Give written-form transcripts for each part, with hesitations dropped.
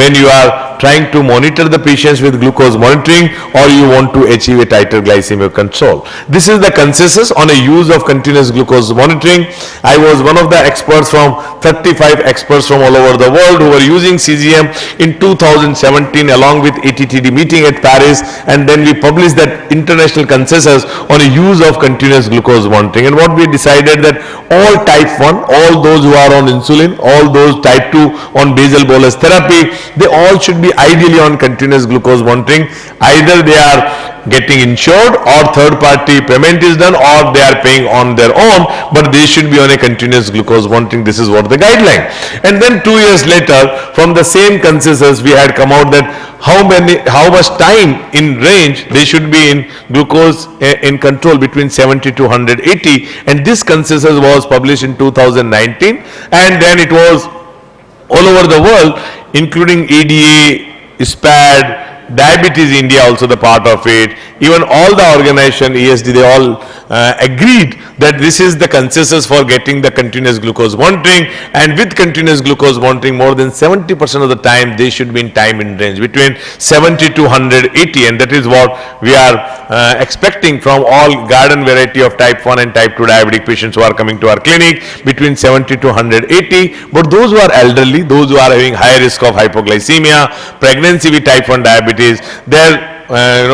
when you are trying to monitor the patients with glucose monitoring, or you want to achieve a tighter glycemic control. This is the consensus on a use of continuous glucose monitoring. I was one of the experts from 35 experts from all over the world who were using CGM in 2017 along with ATTD meeting at Paris, and then we published that international consensus on a use of continuous glucose monitoring. And what we decided that all type 1, all those who are on insulin, all those type 2 on basal bolus therapy, they all should be ideally on continuous glucose monitoring. Either they are getting insured or third party payment is done, or they are paying on their own, but they should be on a continuous glucose monitoring. This is what the guideline. And then 2 years later, from the same consensus, we had come out that how much time in range they should be in glucose in control between 70 to 180, and this consensus was published in 2019, and then it was all over the world, including ADA, SPAD, Diabetes India also the part of it, even all the organization, ESD, they all agreed that this is the consensus for getting the continuous glucose monitoring. And with continuous glucose monitoring, more than 70% of the time they should be in time in range between 70 to 180, and that is what we are expecting from all garden variety of type 1 and type 2 diabetic patients who are coming to our clinic, between 70 to 180. But those who are elderly, those who are having high risk of hypoglycemia, pregnancy with type 1 diabetes, their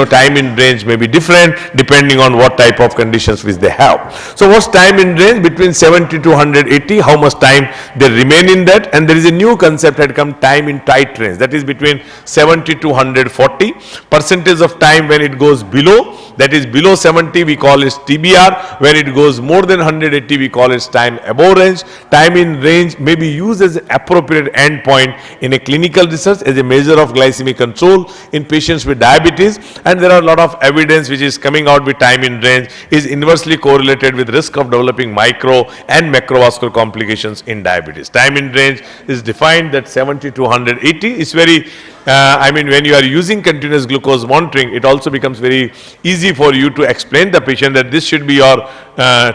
time in range may be different depending on what type of conditions which they have. So what's time in range? Between 70 to 180, how much time they remain in that? And there is a new concept had come, time in tight range, that is between 70 to 140. Percentage of time when it goes below, that is below 70, we call it TBR. When it goes more than 180, we call it time above range. Time in range may be used as an appropriate endpoint in a clinical research as a measure of glycemic control in patients with diabetes. And there are a lot of evidence which is coming out with time in range is inversely correlated with risk of developing micro and macrovascular complications in diabetes. Time in range is defined that 70 to 180 is very when you are using continuous glucose monitoring, it also becomes very easy for you to explain the patient that this should be your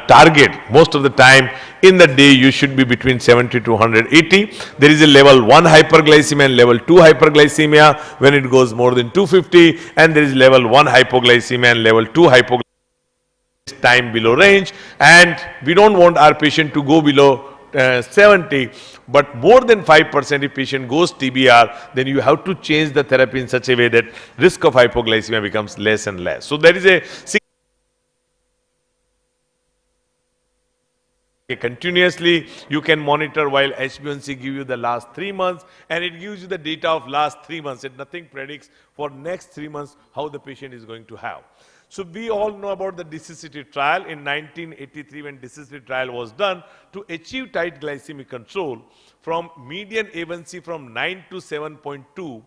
target. Most of the time in the day you should be between 70 to 180. There is a level 1 hyperglycemia and level 2 hyperglycemia when it goes more than 250, and there is level 1 hypoglycemia and level 2 hypoglycemia, time below range, and we don't want our patient to go below 70, but more than 5% if patient goes TBR, then you have to change the therapy in such a way that risk of hypoglycemia becomes less and less. So there is a continuously you can monitor while HbA1c give you the last 3 months, and it gives you the data of last 3 months, and nothing predicts for next 3 months how the patient is going to have. So we all know about the DCCT trial in 1983 when DCCT trial was done to achieve tight glycemic control from median A1C from 9 to 7.2.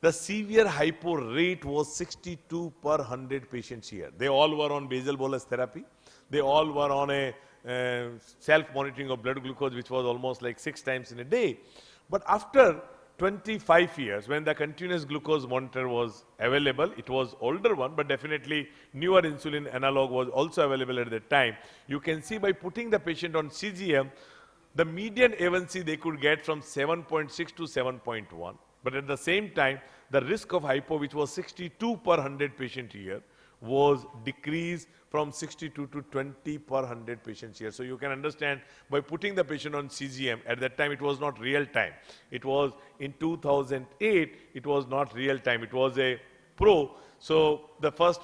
The severe hypo rate was 62 per 100 patients here. They all were on basal bolus therapy. They all were on a self-monitoring of blood glucose, which was almost like 6 times in a day. But after 25 years, when the continuous glucose monitor was available, it was older one, but definitely newer insulin analog was also available at that time. You can see by putting the patient on CGM, the median A1C they could get from 7.6 to 7.1. But at the same time, the risk of hypo, which was 62 per 100 patient here, was decreased from 62 to 20 per 100 patients here. So you can understand by putting the patient on CGM, at that time it was not real time. It was in 2008, it was not real time. It was a pro. So the first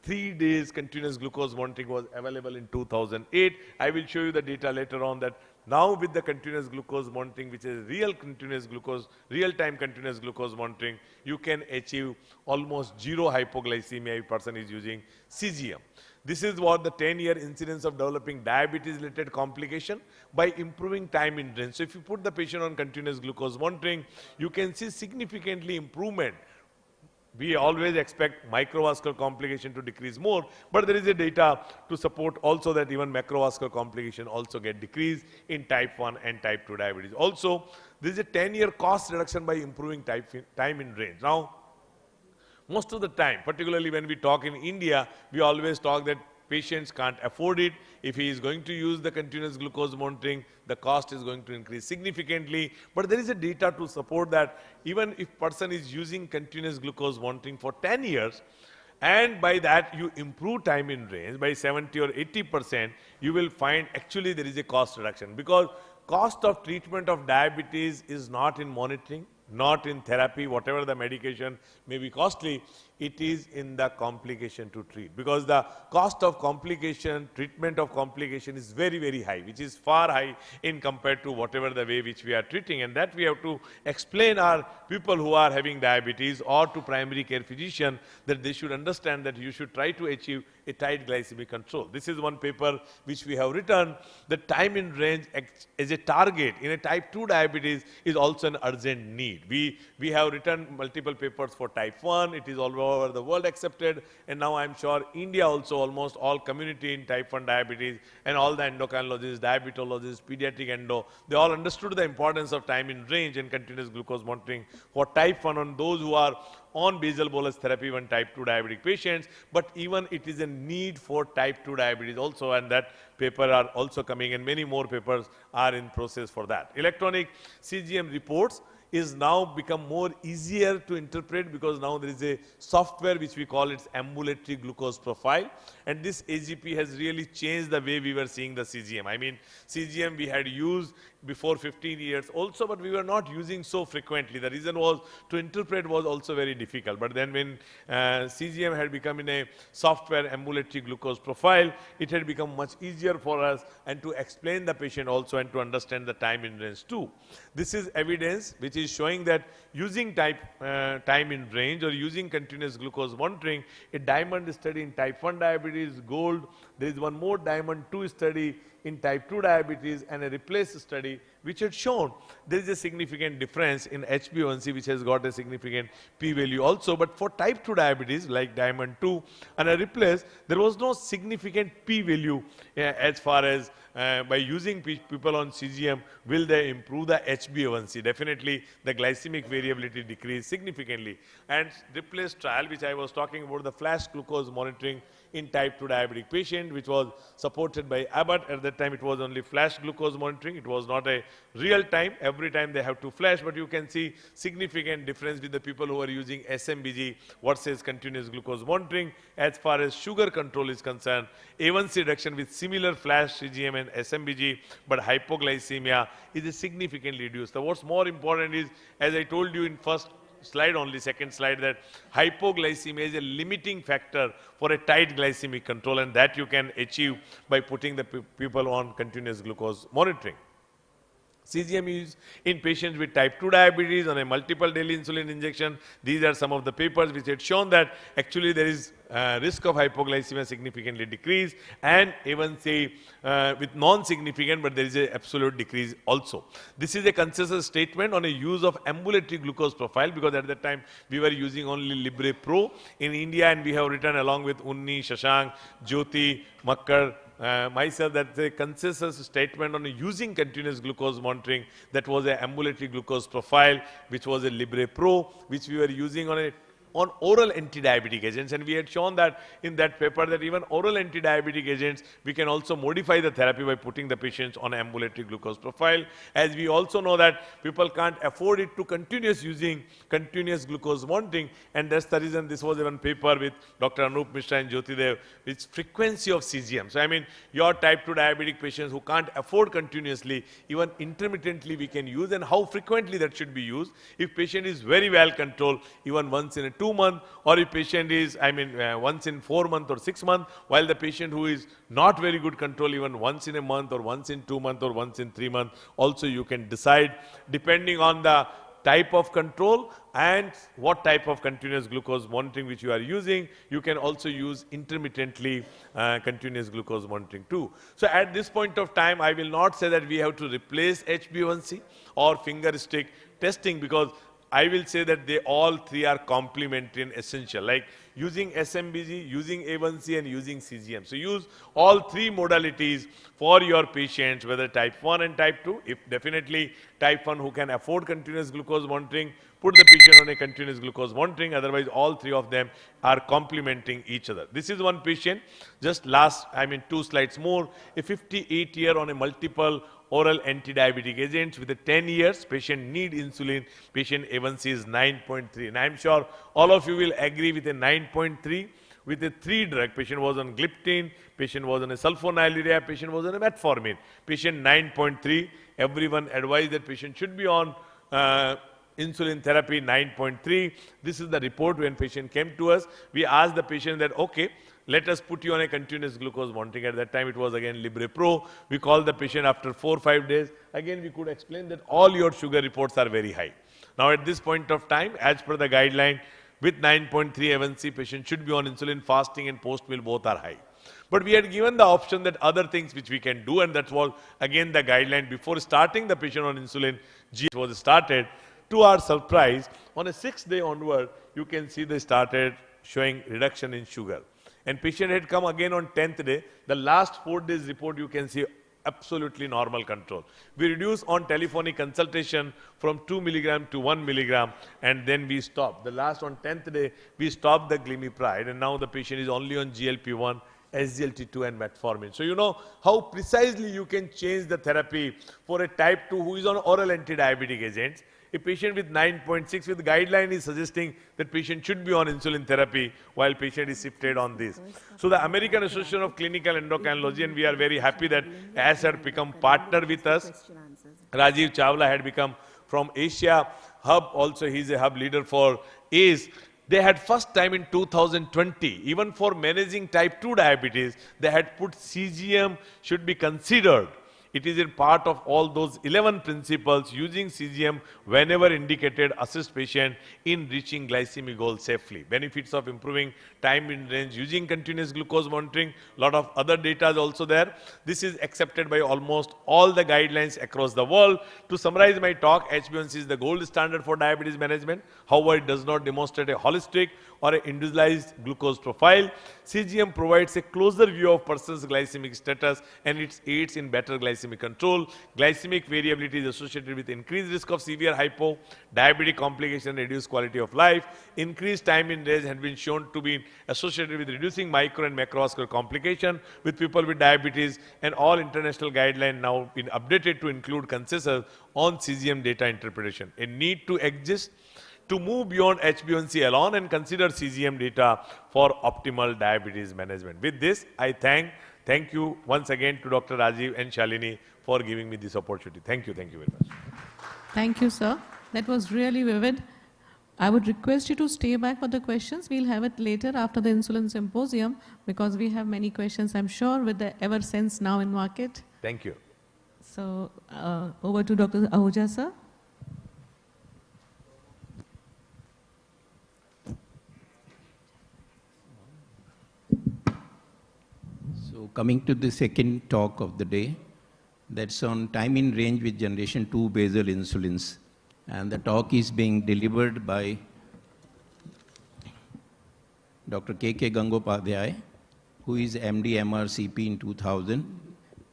3 days continuous glucose monitoring was available in 2008. I will show you the data later on that now with the continuous glucose monitoring, which is real time continuous glucose monitoring, you can achieve almost zero hypoglycemia if a person is using CGM. This is what the 10-year incidence of developing diabetes-related complication by improving time in range. So if you put the patient on continuous glucose monitoring, you can see significantly improvement. We always expect microvascular complication to decrease more, but there is a data to support also that even macrovascular complication also get decreased in type 1 and type 2 diabetes. Also, there is a 10-year cost reduction by improving time in range. Now, most of the time, particularly when we talk in India, we always talk that patients can't afford it. If he is going to use the continuous glucose monitoring, the cost is going to increase significantly. But there is a data to support that even if person is using continuous glucose monitoring for 10 years, and by that you improve time in range by 70 or 80%, you will find actually there is a cost reduction, because cost of treatment of diabetes is not in monitoring, not in therapy, whatever the medication may be costly, it is in the complication to treat. Because the cost of complication, treatment of complication is very, very high, which is far high in compared to whatever the way which we are treating. And that we have to explain our people who are having diabetes or to primary care physician that they should understand that you should try to achieve a tight glycemic control. This is one paper which we have written, the time in range as a target in a type 2 diabetes is also an urgent need. We have written multiple papers for type 1, it is all over the world accepted, and now I'm sure India also, almost all community in type 1 diabetes and all the endocrinologists, diabetologists, pediatric endo, they all understood the importance of time in range and continuous glucose monitoring for type 1 on those who are on basal bolus therapy when type 2 diabetic patients, but even it is a need for type 2 diabetes also, and that paper are also coming and many more papers are in process for that. Electronic CGM reports is now become more easier to interpret, because now there is a software which we call its ambulatory glucose profile, and this AGP has really changed the way we were seeing the CGM. I mean, CGM we had used before 15 years also, but we were not using so frequently. The reason was to interpret was also very difficult. But then when CGM had become in a software ambulatory glucose profile, it had become much easier for us and to explain the patient also and to understand the time in range too. This is evidence which is showing that using time in range or using continuous glucose monitoring, a diamond study in type 1 diabetes, gold, there is one more diamond 2 study in type 2 diabetes and a replace study which had shown there is a significant difference in HbA1c, which has got a significant p-value also. But for type 2 diabetes like diamond 2 and a replace, there was no significant p-value as far as by using people on CGM, will they improve the HbA1c? Definitely the glycemic variability decreased significantly. And replace trial, which I was talking about, the flash glucose monitoring in type 2 diabetic patient, which was supported by Abbott. At that time it was only flash glucose monitoring, it was not a real time, every time they have to flash, but you can see significant difference with the people who are using SMBG versus continuous glucose monitoring as far as sugar control is concerned. A1C reduction with similar flash CGM and SMBG, but hypoglycemia is significantly reduced. So what's more important is, as I told you in first slide only, second slide, that hypoglycemia is a limiting factor for a tight glycemic control, and that you can achieve by putting the people on continuous glucose monitoring. CGM is in patients with type 2 diabetes on a multiple daily insulin injection. These are some of the papers which had shown that actually there is risk of hypoglycemia significantly decreased, and even say with non-significant, but there is an absolute decrease also. This is a consensus statement on a use of ambulatory glucose profile, because at that time we were using only Libre Pro in India, and we have written along with Unni, Shashank, Jyoti, Makkar, myself, that's a consensus statement on using continuous glucose monitoring. That was an ambulatory glucose profile, which was a Libre Pro, which we were using on oral anti-diabetic agents, and we had shown that in that paper that even oral anti-diabetic agents, we can also modify the therapy by putting the patients on ambulatory glucose profile. As we also know that people can't afford it to using continuous glucose monitoring, and that's the reason this was even paper with Dr. Anup Mishra and Jyoti Dev, which frequency of CGM. So I mean, your type 2 diabetic patients who can't afford continuously, even intermittently we can use, and how frequently that should be used. If patient is very well controlled, even once in a 2 month, or if patient is, once in 4 months or 6 months, while the patient who is not very good control, even once in a month or once in 2 months or once in 3 months, also you can decide depending on the type of control and what type of continuous glucose monitoring which you are using. You can also use intermittently continuous glucose monitoring too. So at this point of time, I will not say that we have to replace HbA1c or finger stick testing, because I will say that they all three are complementary and essential, like using SMBG, using A1C and using CGM. So use all three modalities for your patients, whether type 1 and type 2. If definitely type 1 who can afford continuous glucose monitoring, put the patient on a continuous glucose monitoring. Otherwise, all three of them are complementing each other. This is one patient, just last, 2 slides more, a 58-year on a multiple oral anti-diabetic agents with a 10 years. Patient need insulin. Patient A1C is 9.3. And I'm sure all of you will agree with a 9.3 with a 3 drug. Patient was on gliptin, patient was on a sulfonylurea, patient was on a metformin. Patient 9.3. Everyone advised that patient should be on insulin therapy 9.3. This is the report when patient came to us. We asked the patient that, okay, let us put you on a continuous glucose monitoring. At that time, it was again Libre Pro. We called the patient after 4 or 5 days. Again, we could explain that all your sugar reports are very high. Now, at this point of time, as per the guideline, with 9.3 A1C, patient should be on insulin. Fasting and post meal both are high. But we had given the option that other things which we can do, and that was again the guideline. Before starting the patient on insulin, G was started. To our surprise, on a 6th day onward, you can see they started showing reduction in sugar. And patient had come again on 10th day. The last 4 days report, you can see absolutely normal control. We reduced on telephonic consultation from 2 milligram to 1 milligram, and then we stopped. The last on 10th day, we stopped the glimepiride, and now the patient is only on GLP-1, SGLT2 and metformin. So you know how precisely you can change the therapy for a type 2 who is on oral anti-diabetic agents. A patient with 9.6 with guideline is suggesting that patient should be on insulin therapy while patient is shifted on this. So the American Association of Clinical Endocrinology, and we are very happy that AS had become partner with us. Rajiv Chawla had become from Asia Hub, also he is a hub leader for ACE. They had first time in 2020, even for managing type 2 diabetes, they had put CGM should be considered. It is in part of all those 11 principles. Using CGM whenever indicated assist patient in reaching glycemic goals safely. Benefits of improving time in range using continuous glucose monitoring. Lot of other data is also there. This is accepted by almost all the guidelines across the world. To summarize my talk, HbA1c is the gold standard for diabetes management. However, it does not demonstrate a holistic or an individualized glucose profile. CGM provides a closer view of person's glycemic status, and it aids in better glycemic control. Glycemic variability is associated with increased risk of severe hypo, diabetic complication, reduced quality of life. Increased time in range has been shown to be associated with reducing micro and macrovascular complication with people with diabetes, and all international guidelines now been updated to include consensus on CGM data interpretation. A need to exist to move beyond HbA1c alone and consider CGM data for optimal diabetes management. With this, I thank you once again to Dr. Rajiv and Shalini for giving me this opportunity. Thank you very much. Thank you, sir. That was really vivid. I would request you to stay back for the questions. We'll have it later after the insulin symposium, because we have many questions, I'm sure, with the Eversense now in market. Thank you. So over to Dr. Ahuja, sir. So coming to the second talk of the day, that's on time in range with generation 2 basal insulins. And the talk is being delivered by Dr. K.K. Gangopadhyay, who is MD MRCP in 2000.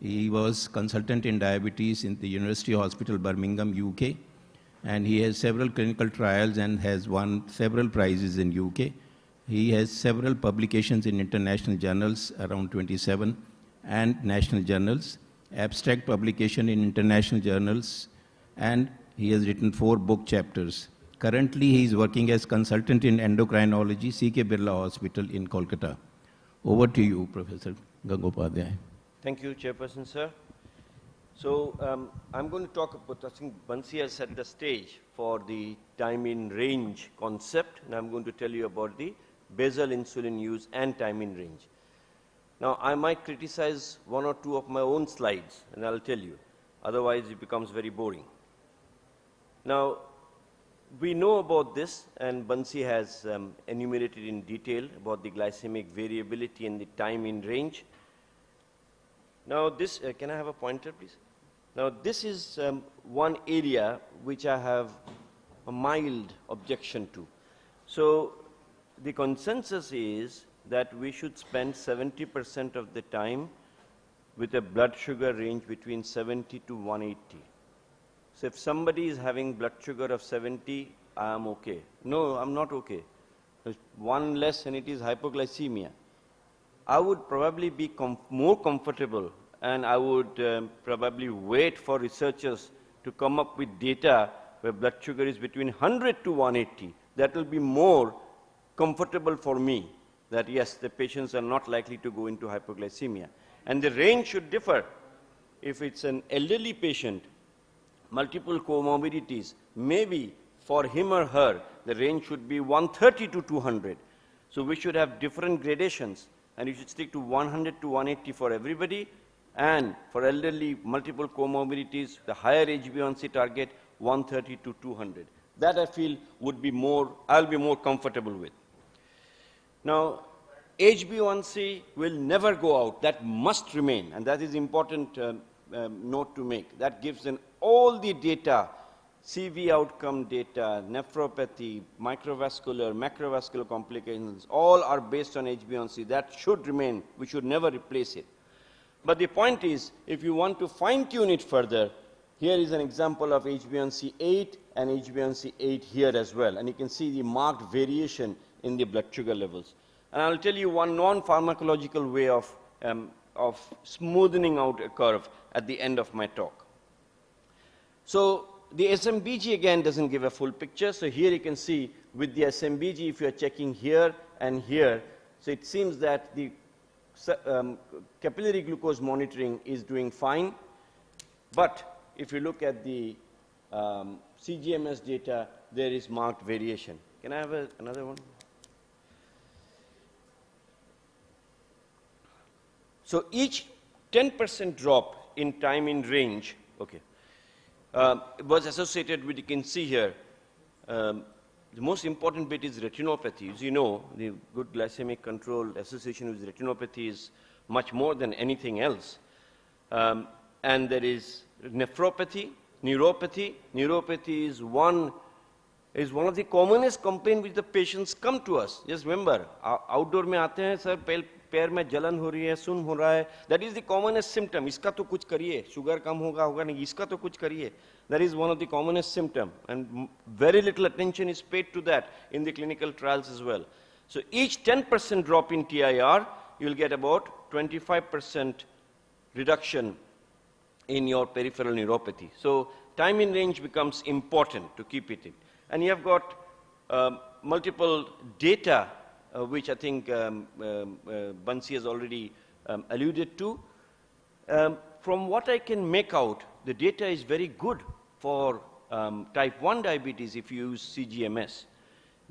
He was consultant in diabetes in the University Hospital, Birmingham, UK. And he has several clinical trials and has won several prizes in UK. He has several publications in international journals, around 27, and national journals, abstract publication in international journals, and he has written 4 book chapters. Currently, he is working as consultant in endocrinology, C.K. Birla Hospital in Kolkata. Over to you, Professor Gangopadhyay. Thank you, Chairperson, sir. So I'm going to talk about, I think Bansi has set the stage for the time in range concept, and I'm going to tell you about the basal insulin use and time in range. Now, I might criticize 1 or 2 of my own slides, and I'll tell you. Otherwise, it becomes very boring. Now, we know about this, and Bansi has enumerated in detail about the glycemic variability and the time in range. Now, this, can I have a pointer, please? Now, this is one area which I have a mild objection to. So the consensus is that we should spend 70% of the time with a blood sugar range between 70 to 180. So if somebody is having blood sugar of 70, I am okay. No, I'm not okay. There's one less and it is hypoglycemia. I would probably be more comfortable, and I would probably wait for researchers to come up with data where blood sugar is between 100 to 180. That will be more comfortable for me, that yes, the patients are not likely to go into hypoglycemia. And the range should differ. If it's an elderly patient, multiple comorbidities, maybe for him or her, the range should be 130 to 200. So we should have different gradations, and you should stick to 100 to 180 for everybody, and for elderly, multiple comorbidities, the higher HbA1c target, 130 to 200. That I feel would be more, I'll be more comfortable with. Now, HbA1c will never go out. That must remain, and that is important note to make. That gives in all the data, CV outcome data, nephropathy, microvascular, macrovascular complications, all are based on HbA1c. That should remain. We should never replace it. But the point is, if you want to fine-tune it further, here is an example of HbA1c 8 and HbA1c 8 here as well. And you can see the marked variation in the blood sugar levels. And I'll tell you one non-pharmacological way of smoothing out a curve at the end of my talk. So the SMBG again doesn't give a full picture. So here you can see with the SMBG, if you're checking here and here, so it seems that the capillary glucose monitoring is doing fine. But if you look at the CGMS data, there is marked variation. Can I have another one? So each 10% drop in time in range, okay, was associated with, you can see here, the most important bit is retinopathy. As you know, the good glycemic control association with retinopathy is much more than anything else. And there is nephropathy, neuropathy. Neuropathy is one of the commonest complaints which the patients come to us. Just remember, outdoor में आते हैं sir पैर में जलन हो रही है, सुन हो रहा है. That is the commonest symptom. इसका तो कुछ करिए, sugar कम होगा नहीं, इसका तो कुछ करिए. That is one of the commonest symptom, and very little attention is paid to that in the clinical trials as well. So each 10% drop in TIR, you will get about 25% reduction in your peripheral neuropathy. So time in range becomes important to keep it in. And you have got multiple data, which I think Bansi has already alluded to. From what I can make out, the data is very good for type 1 diabetes if you use CGMS.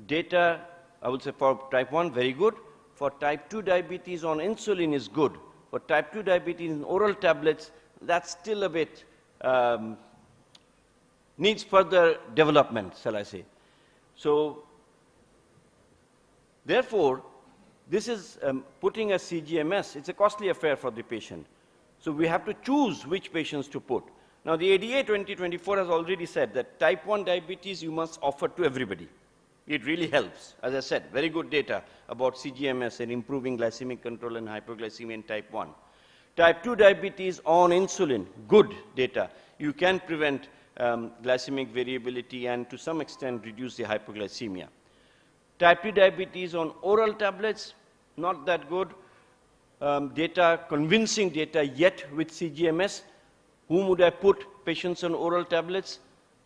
Data, I would say for type 1, very good. For type 2 diabetes on insulin is good. For type 2 diabetes in oral tablets, that's still a bit, needs further development, shall I say. So, therefore, this is putting a CGMS. It's a costly affair for the patient. So we have to choose which patients to put. Now, the ADA 2024 has already said that type 1 diabetes you must offer to everybody. It really helps. As I said, very good data about CGMS and improving glycemic control and hypoglycemia in type 1. Type 2 diabetes on insulin, good data. You can prevent glycemic variability and to some extent reduce the hypoglycemia. Type 2 diabetes on oral tablets, not that good. Data, convincing data yet with CGMS. Whom would I put patients on oral tablets?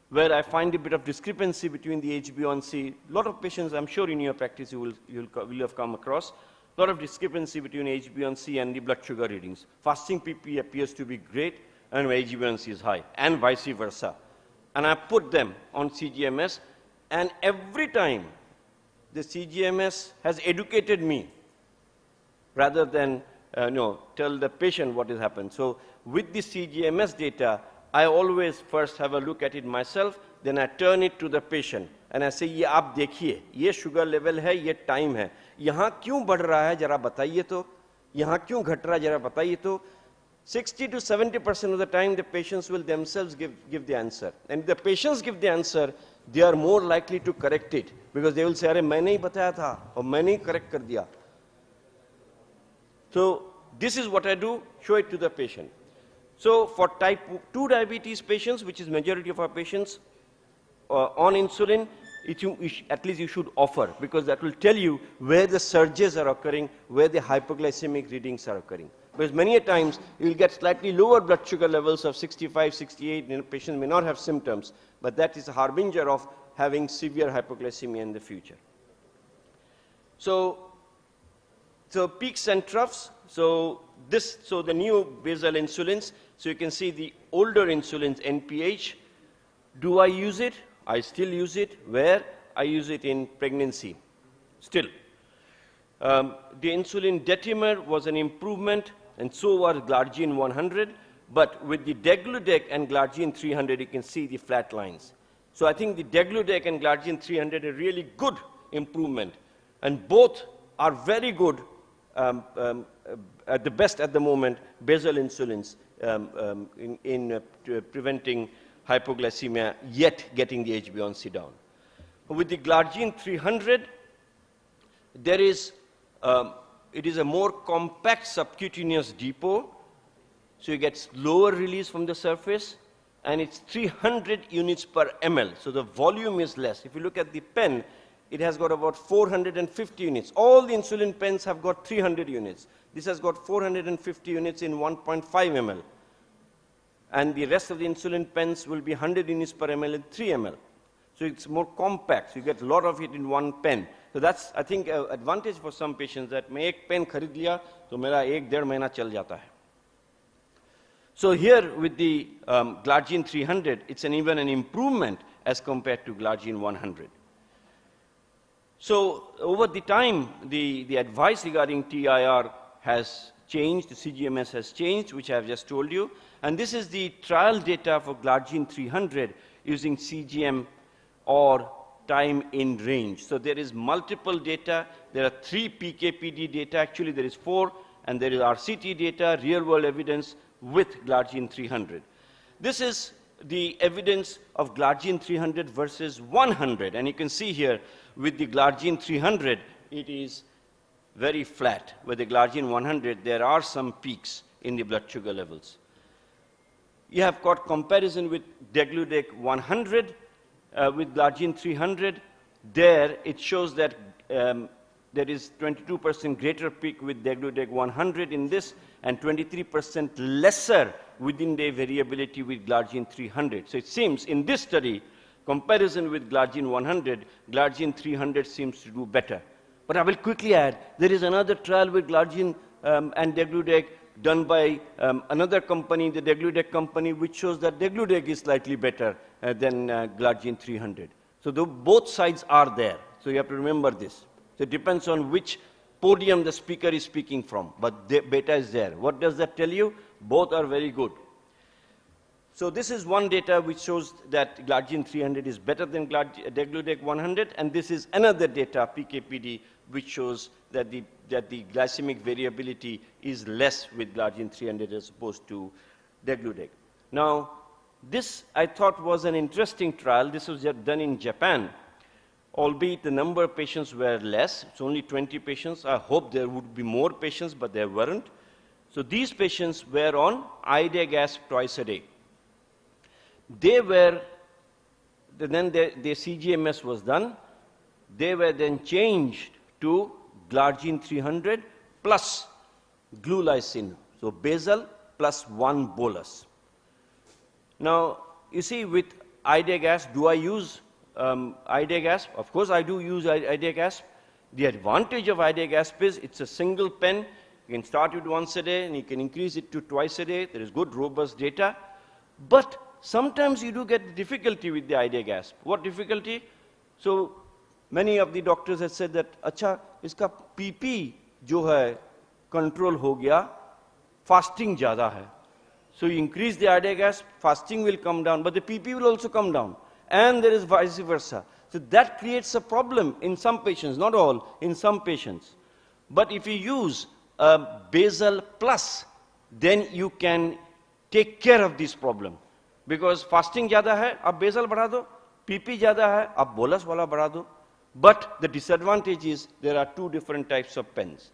Where I find a bit of discrepancy between the HbA1c. A lot of patients, I'm sure in your practice you will have come across. A lot of discrepancy between HbA1c and the blood sugar readings. Fasting PP appears to be great, and HbA1c is high, and vice versa. And I put them on CGMS, and every time the CGMS has educated me rather than tell the patient what has happened. So with the CGMS data, I always first have a look at it myself, then I turn it to the patient and I say, ये आप देखिए, ये sugar level है, ये time है, यहाँ क्यों बढ़ रहा है जरा बताइए तो, यहाँ क्यों घट रहा है जरा बताइए तो. 60 to 70% of the time the patients will themselves give the answer. And if the patients give the answer, they are more likely to correct it because they will say, "Arey, maine hi bataya tha aur maine hi correct kar diya." So this is what I do, show it to the patient. So for type 2 diabetes patients, which is majority of our patients on insulin, at least you should offer, because that will tell you where the surges are occurring, where the hypoglycemic readings are occurring. Because many a times you will get slightly lower blood sugar levels of 65, 68, patient may not have symptoms, but that is a harbinger of having severe hypoglycemia in the future. So peaks and troughs, so the new basal insulins, so you can see the older insulins, NPH. Do I use it? I still use it. Where? I use it in pregnancy, still. The insulin detrimer was an improvement, and so was glargine 100, but with the degludec and glargine 300, you can see the flat lines. So I think the degludec and glargine 300 are really good improvement, and both are very good at the best at the moment, basal insulins in preventing hypoglycemia, yet getting the HbA1c down. With the glargine 300, there is, it is a more compact subcutaneous depot, so you get slower release from the surface, and it's 300 units per ml, so the volume is less. If you look at the pen, it has got about 450 units. All the insulin pens have got 300 units. This has got 450 units in 1.5 ml. And the rest of the insulin pens will be 100 units per ml in 3 ml. So it's more compact. So you get a lot of it in one pen. So that's, I think, an advantage for some patients that मैं एक pen खरीद लिया तो मेरा 1-1.5 महीना चल जाता है. So here with the glargine 300, it's even an improvement as compared to glargine 100. So over the time, the advice regarding TIR has changed, the CGMS has changed, which I have just told you. And this is the trial data for glargine 300 using CGM or time in range. So there is multiple data. There are 3 PKPD data. Actually, there is 4. And there is RCT data, real-world evidence with glargine 300. This is the evidence of glargine 300 versus 100. And you can see here, with the glargine 300, it is very flat. With the glargine 100, there are some peaks in the blood sugar levels. You have got comparison with degludec 100 with glargine 300. There, it shows that there is 22% greater peak with degludec 100 in this, and 23% lesser within-day variability with glargine 300. So it seems in this study, comparison with glargine 100, glargine 300 seems to do better. But I will quickly add, there is another trial with glargine and degludec done by another company, the degludec company, which shows that degludec is slightly better than glargine 300. So both sides are there. So you have to remember this. So it depends on which podium the speaker is speaking from, but the beta is there. What does that tell you? Both are very good. So this is one data which shows that glargine 300 is better than degludec 100, and this is another data, PKPD, which shows that the glycemic variability is less with glargine 300 as opposed to degludec. Now, this I thought was an interesting trial. This was done in Japan, albeit the number of patients were less. It's only 20 patients. I hope there would be more patients, but there weren't. So these patients were on IDAGASP twice a day. They were, then their CGMS was done. They were then changed to glargine 300 plus glulysin, so basal plus 1 bolus. Now, you see, with IDAGASP, do I use IDAGASP? Of course, I do use IDAGASP. The advantage of IDAGASP is it's a single pen. You can start it once a day, and you can increase it to twice a day. There is good, robust data. But sometimes you do get difficulty with the IDAGASP. What difficulty? So many of the doctors have said that, अच्छा, इसका PP जो है control हो गया, fasting ज़्यादा है. So you increase the IDAGASP, fasting will come down, but the PP will also come down. And there is vice versa. So that creates a problem in some patients, not all, in some patients. But if you use a basal plus, then you can take care of this problem. Because fasting ज़्यादा है, आप basal बढ़ा दो, PP ज़्यादा है, आप bolus वाला बढ़ा दो. But the disadvantage is there are two different types of pens.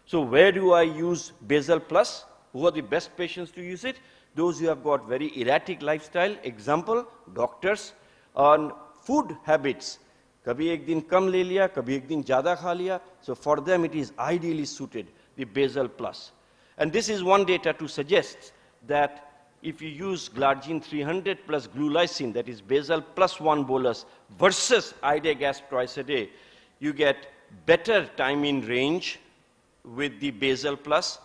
So where do I use basal plus? Who are the best patients to use it? Those who have got very erratic lifestyle. Example, doctors. On food habits. कभी एक दिन कम ले लिया, कभी एक दिन ज़्यादा खा लिया. So for them it is ideally suited, the basal plus. And this is one data to suggest that if you use glargine 300 plus glulysin, that is basal plus 1 bolus, versus IDEGASP twice a day, you get better time in range with the basal plus,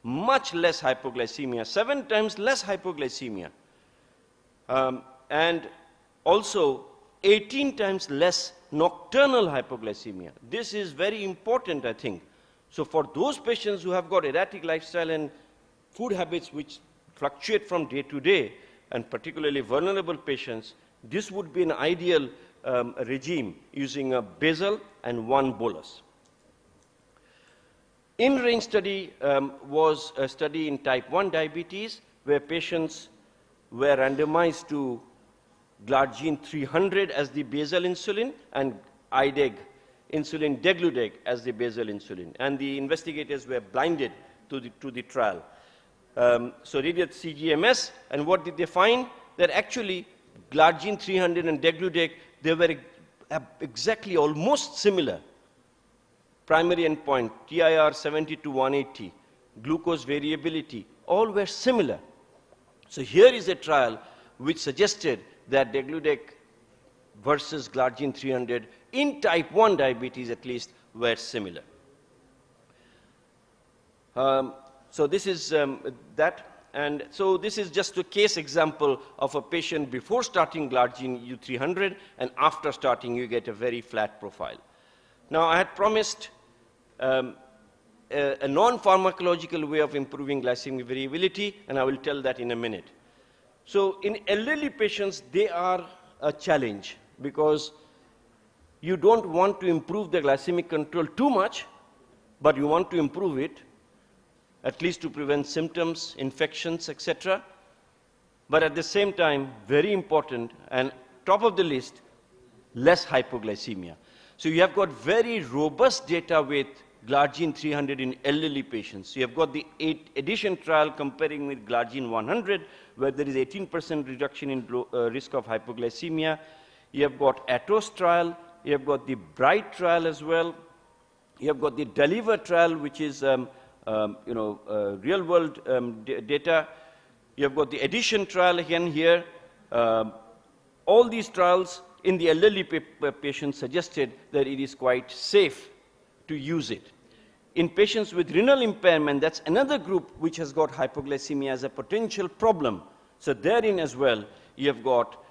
much less hypoglycemia, 7 times less hypoglycemia, and also 18 times less nocturnal hypoglycemia. This is very important, I think. So for those patients who have got erratic lifestyle and food habits which fluctuate from day to day, and particularly vulnerable patients, this would be an ideal regime using a basal and 1 bolus. In-range study was a study in type 1 diabetes where patients were randomized to glargine 300 as the basal insulin and IDEG insulin degludec as the basal insulin. And the investigators were blinded to the trial. So they did CGMS, and what did they find? That actually glargine 300 and degludec, they were exactly almost similar. Primary endpoint, TIR 70 to 180, glucose variability, all were similar. So here is a trial which suggested that degludec versus glargine 300 in type 1 diabetes at least were similar. So this is that. And so this is just a case example of a patient before starting glargine U300, and after starting you get a very flat profile. Now I had promised a non-pharmacological way of improving glycemic variability, and I will tell that in a minute. So in elderly patients, they are a challenge because you don't want to improve the glycemic control too much, but you want to improve it, at least to prevent symptoms, infections, etc. But at the same time, very important and top of the list, less hypoglycemia. So you have got very robust data with glargine 300 in elderly patients. You have got the 8 edition trial comparing with glargine 100, where there is 18% reduction in risk of hypoglycemia. You have got ATOS trial. You have got the BRIGHT trial as well. You have got the DELIVER trial, which is real-world data. You have got the EDITION trial again here. All these trials in the elderly patients suggested that it is quite safe to use it. In patients with renal impairment, that's another group which has got hypoglycemia as a potential problem. So therein as well, you have got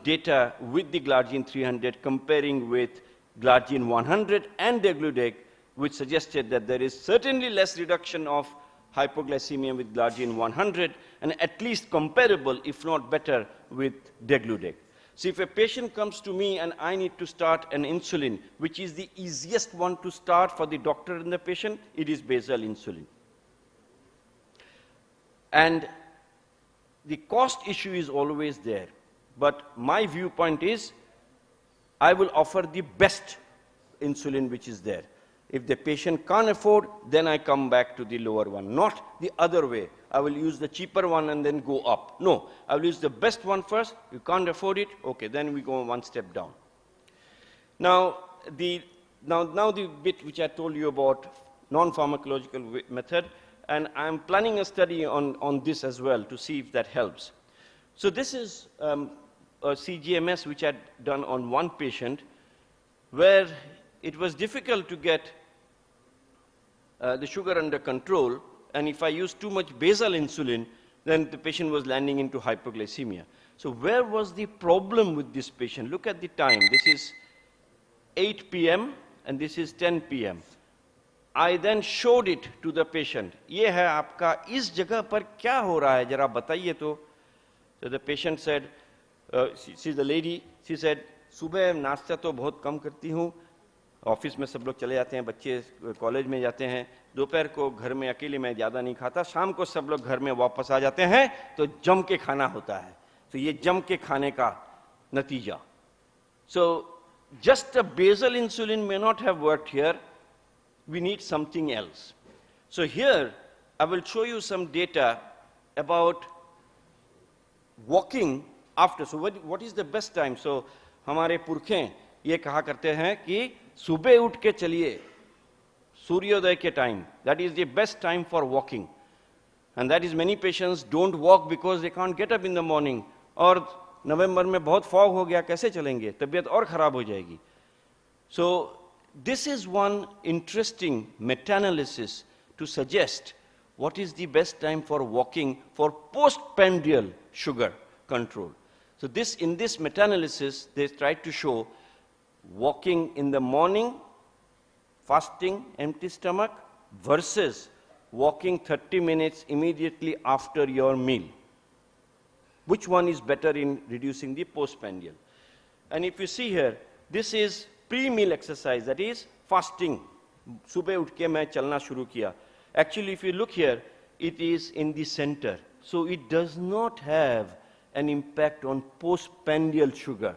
data with the glargine 300 comparing with glargine 100 and degludec, which suggested that there is certainly less reduction of hypoglycemia with glargine 100 and at least comparable, if not better, with degludec. So if a patient comes to me and I need to start an insulin, which is the easiest one to start for the doctor and the patient, it is basal insulin. And the cost issue is always there. But my viewpoint is, I will offer the best insulin which is there. If the patient can't afford, then I come back to the lower one, not the other way. I will use the cheaper one and then go up. No, I will use the best one first. You can't afford it, okay, then we go one step down. Now the bit which I told you about non-pharmacological method, and I'm planning a study on this as well to see if that helps. So this is a CGMS which I had done on one patient where it was difficult to get the sugar under control, and if I used too much basal insulin, then the patient was landing into hypoglycemia. So where was the problem with this patient? Look at the time. This is 8 p.m. and this is 10 p.m. I then showed it to the patient. ये है आपका इस जगह पर क्या हो रहा है जरा बताइए तो. So the patient said, she's the lady, she said, सुबह नाश्ता तो बहुत कम करती हूँ, ऑफिस में सब लोग चले जाते हैं, बच्चे कॉलेज में जाते हैं, दोपहर को घर में अकेले मैं ज़्यादा नहीं खाता, शाम को सब लोग घर में वापस आ जाते हैं तो जम के खाना होता है. तो ये जम के खाने का नतीजा. So just a basal insulin may not have worked here. We need something else. So here, I will show you some data about walking after. So what is the best time? So हमारे पुरखे ये कहा करते हैं कि सुबह उठ के चलिए सूर्योदय के time. That is the best time for walking. And that is many patients don't walk because they can't get up in the morning. और नवंबर में बहुत फॉग हो गया, कैसे चलेंगे? तबीयत और खराब हो जाएगी. So this is one interesting meta-analysis to suggest what is the best time for walking for postprandial sugar control. So in this meta-analysis, they tried to show walking in the morning, fasting, empty stomach, versus walking 30 minutes immediately after your meal. Which one is better in reducing the postprandial? And if you see here, this is pre-meal exercise, that is fasting. Subah utھ ke main chalna shuru kiya. Actually, if you look here, it is in the center. So it does not have an impact on postprandial sugar.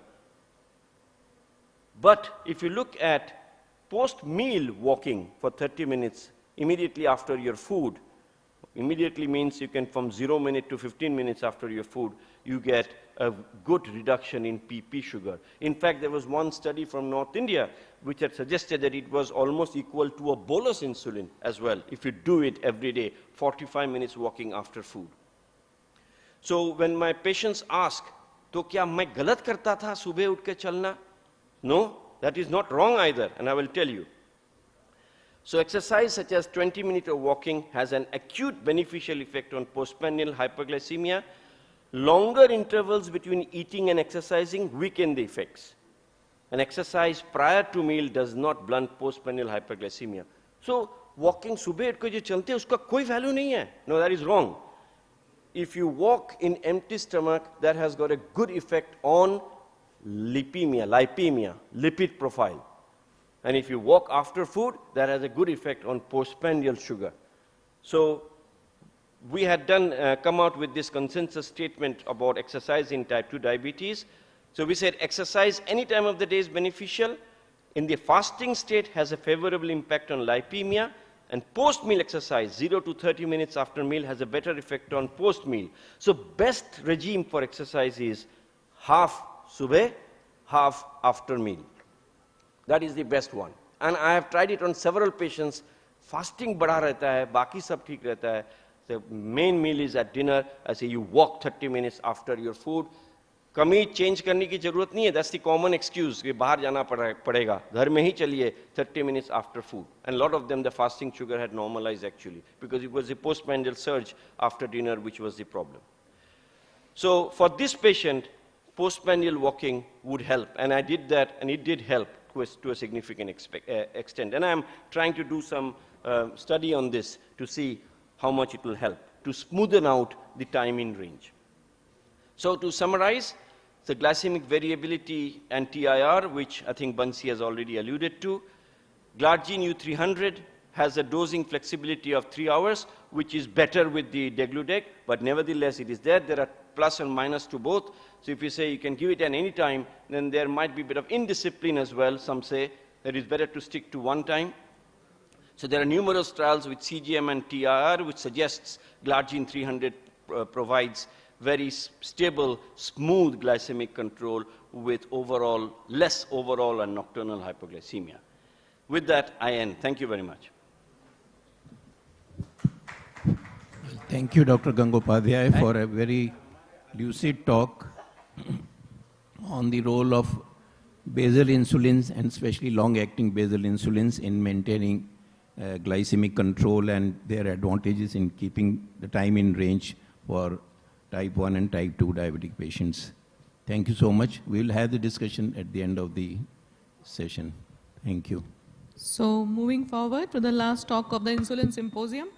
But if you look at post-meal walking for 30 minutes immediately after your food, immediately means you can from 0 minute to 15 minutes after your food, you get a good reduction in PP sugar. In fact, there was one study from North India which had suggested that it was almost equal to a bolus insulin as well, if you do it every day, 45 minutes walking after food. So when my patients ask, तो क्या मैं गलत करता था सुबह उठ के चलना? No, that is not wrong either, and I will tell you. So exercise such as 20 minutes of walking has an acute beneficial effect on postprandial hyperglycemia. Longer intervals between eating and exercising weaken the effects. An exercise prior to meal does not blunt postprandial hyperglycemia. So walking subah उठ के जो चलते हैं उसका कोई value नहीं है. No, that is wrong. If you walk in empty stomach, that has got a good effect on lipemia, lipid profile. And if you walk after food, that has a good effect on postprandial sugar. So we had come out with this consensus statement about exercise in type 2 diabetes. So we said exercise any time of the day is beneficial. In the fasting state has a favorable impact on lipemia. And post-meal exercise, 0 to 30 minutes after meal, has a better effect on post-meal. So best regime for exercise is half subah, half after meal. That is the best one. And I have tried it on several patients. Fasting बढ़ा रहता है, बाकी सब ठीक रहता है. The main meal is at dinner. I say you walk 30 minutes after your food. कमी change करने की जरूरत नहीं है. That's the common excuse कि बाहर जाना पड़ेगा. घर में ही चलिए 30 minutes after food. And a lot of them, the fasting sugar had normalized actually, because it was the postprandial surge after dinner which was the problem. So for this patient, postprandial walking would help, and I did that, and it did help to a significant extent. And I'm trying to do some study on this to see how much it will help to smoothen out the time in range. So to summarize, the glycemic variability and TIR, which I think Bansi has already alluded to. Glargine U300 has a dosing flexibility of 3 hours, which is better with the degludec, but nevertheless it is there. There are plus and minus to both. So if you say you can give it at any time, then there might be a bit of indiscipline as well. Some say that it is better to stick to one time. So there are numerous trials with CGM and TIR, which suggests Glargine 300 provides very stable, smooth glycemic control with less overall and nocturnal hypoglycemia. With that, I end. Thank you very much. Thank you, Dr. Gangopadhyay, for a very lucid talk on the role of basal insulins, and especially long-acting basal insulins, in maintaining glycemic control and their advantages in keeping the time in range for type 1 and type 2 diabetic patients. Thank you so much. We will have the discussion at the end of the session. Thank you. So moving forward to the last talk of the Insulin Symposium,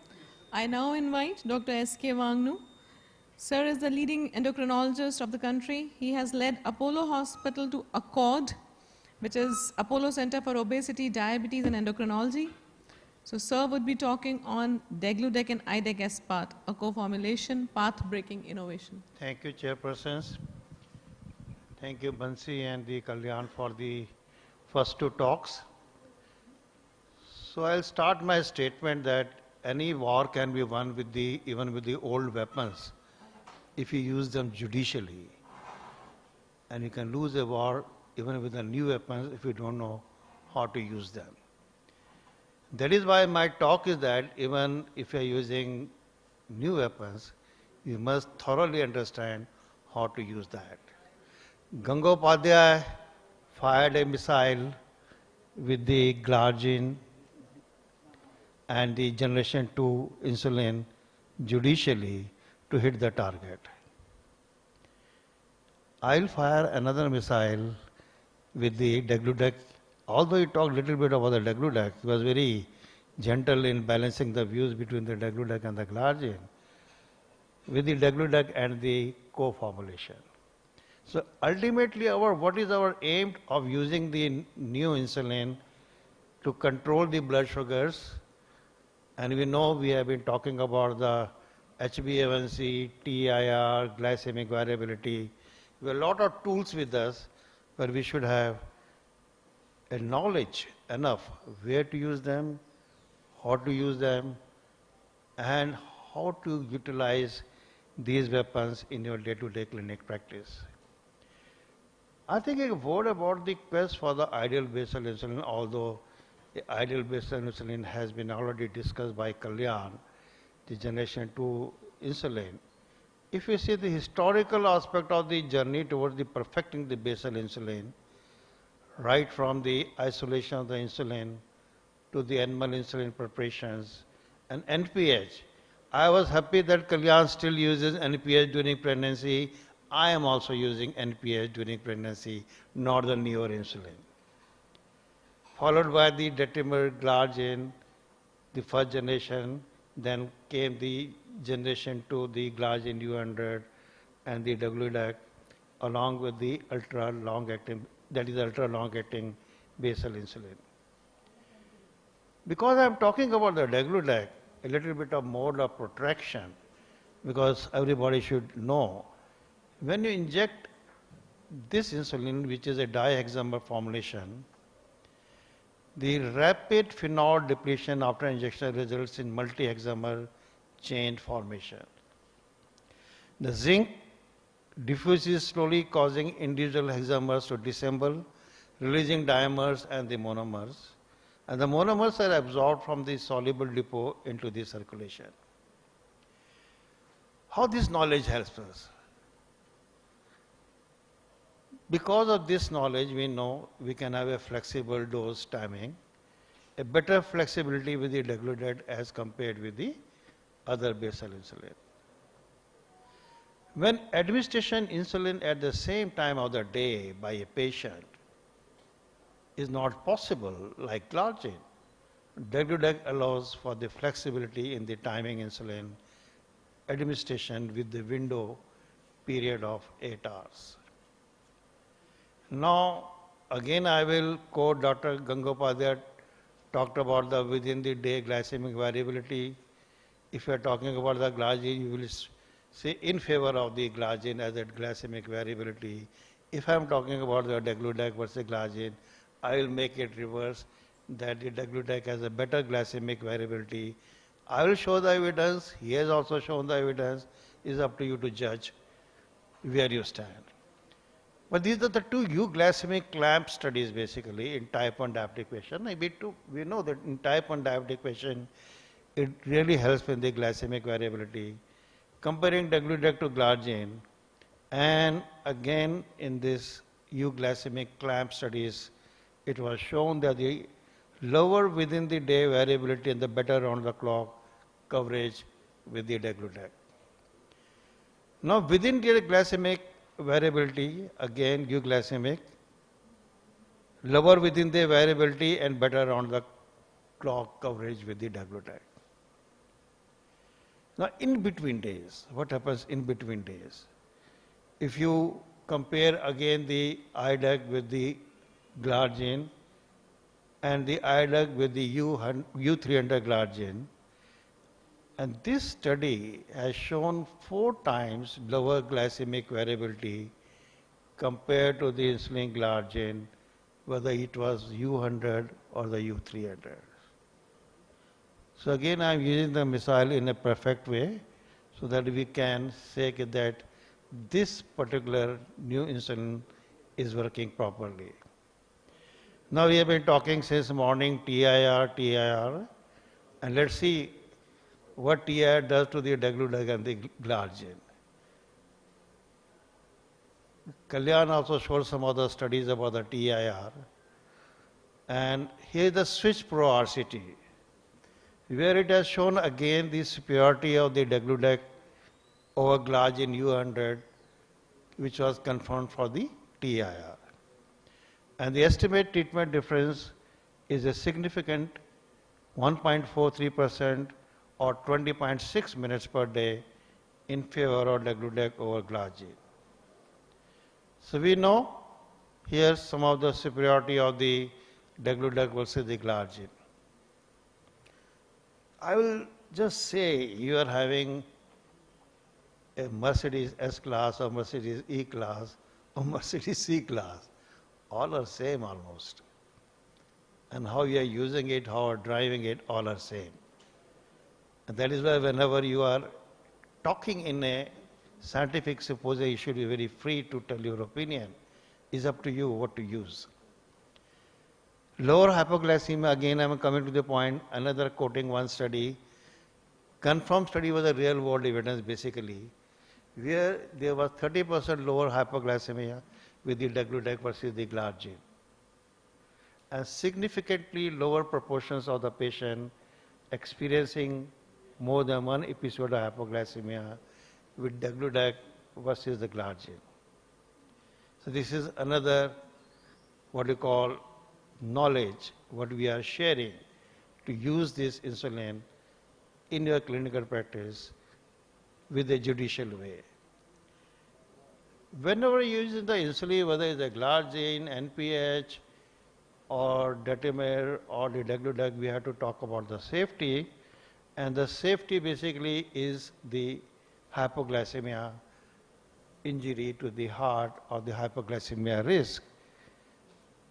I now invite Dr. S.K. Wangnu. Sir is the leading endocrinologist of the country. He has led Apollo Hospital to ACCORD, which is Apollo Center for Obesity, Diabetes and Endocrinology. So sir would be talking on degludec and idec-SPART, a co-formulation path-breaking innovation. Thank you, Chairpersons. Thank you, Bansi and the Kalyan, for the first two talks. So I'll start my statement that any war can be won with even with the old weapons if you use them judicially. And you can lose a war even with the new weapons if you don't know how to use them. That is why my talk is that even if you're using new weapons, you must thoroughly understand how to use that. Gangopadhyay fired a missile with the glargine and the generation 2 insulin judicially to hit the target. I'll fire another missile with the degludec. Although he talked a little bit about the degludec, he was very gentle in balancing the views between the degludec and the glargine, with the degludec and the co-formulation. So ultimately, what is our aim of using the new insulin to control the blood sugars? And we know we have been talking about the HbA1c, TIR, glycemic variability. We have a lot of tools with us, but we should have a knowledge enough where to use them, how to use them, and how to utilize these weapons in your day-to-day clinic practice. I think a word about the quest for the ideal basal insulin, although the ideal basal insulin has been already discussed by Kalyan, the generation 2 insulin. If you see the historical aspect of the journey towards the perfecting the basal insulin, right from the isolation of the insulin to the animal insulin preparations and NPH. I was happy that Kalyan still uses NPH during pregnancy. I am also using NPH during pregnancy, not the newer insulin. Followed by the detrimer glargine, the first generation, then came the generation 2, the glargine U100 and the degludec, along with the ultra long acting, that is ultra long acting basal insulin. Because I am talking about the degludec, a little bit of mode of protraction, because everybody should know, when you inject this insulin, which is a dihexamer formulation, the rapid phenol depletion after injection results in multi-hexamer chain formation. The zinc diffuses slowly, causing individual hexamers to disassemble, releasing dimers and the monomers. And the monomers are absorbed from the soluble depot into the circulation. How this knowledge helps us? Because of this knowledge, we know we can have a flexible dose timing, a better flexibility with the degludec as compared with the other basal insulin. When administration insulin at the same time of the day by a patient is not possible like glargine, degludec allows for the flexibility in the timing insulin administration with the window period of 8 hours. Now, again I will quote Dr. Gangopadhyay talked about the within the day glycemic variability. If you are talking about the glargine, you will say in favor of the glargine as a glycemic variability. If I am talking about the degludec versus glargine, I will make it reverse, that the degludec has a better glycemic variability. I will show the evidence. He has also shown the evidence. It is up to you to judge where you stand. But these are the two euglycemic clamp studies basically in type 1 diabetic patient. We know that in type 1 diabetic patient, it really helps in the glycemic variability. Comparing degludec to glargine, and again in this euglycemic clamp studies, it was shown that the lower within the day variability and the better round the clock coverage with the degludec. Now within the glycemic variability, again euglycemic, lower within the variability and better round the clock coverage with the degludec. Now in between days, what happens in between days? If you compare again the IDEC with the glargine and the IDEC with the U300 glargine, and this study has shown 4 times lower glycemic variability compared to the insulin glargine, whether it was U100 or the U300. So again, I am using the missile in a perfect way so that we can say that this particular new insulin is working properly. Now we have been talking since morning TIR, and let's see what TIR does to the degludec and the glargine. Kalyan also showed some other studies about the TIR. And here is the Switch Pro RCT, where it has shown again the superiority of the degludec over glargine U100, which was confirmed for the TIR. And the estimated treatment difference is a significant 1.43% or 20.6 minutes per day in favor of degludec over glargine. So we know here some of the superiority of the degludec versus the glargine. I will just say you are having a Mercedes S-Class or Mercedes E-Class or Mercedes C-Class. All are same almost. And how you are using it, how you are driving it, all are same. And that is why whenever you are talking in a scientific symposium, you should be very free to tell your opinion. It's up to you what to use. Lower hypoglycemia, again I am coming to the point, another quoting one study. Confirmed study was a real world evidence basically, where there was 30% lower hypoglycemia with the degludec versus the glargine. And significantly lower proportions of the patient experiencing more than one episode of hypoglycemia with degludec versus the glargine. So this is another what you call knowledge, what we are sharing to use this insulin in your clinical practice with a judicial way. Whenever you use the insulin, whether it's a glargine, NPH, or Cmre or the degludec, we have to talk about the safety. And the safety basically is the hypoglycemia injury to the heart or the hypoglycemia risk.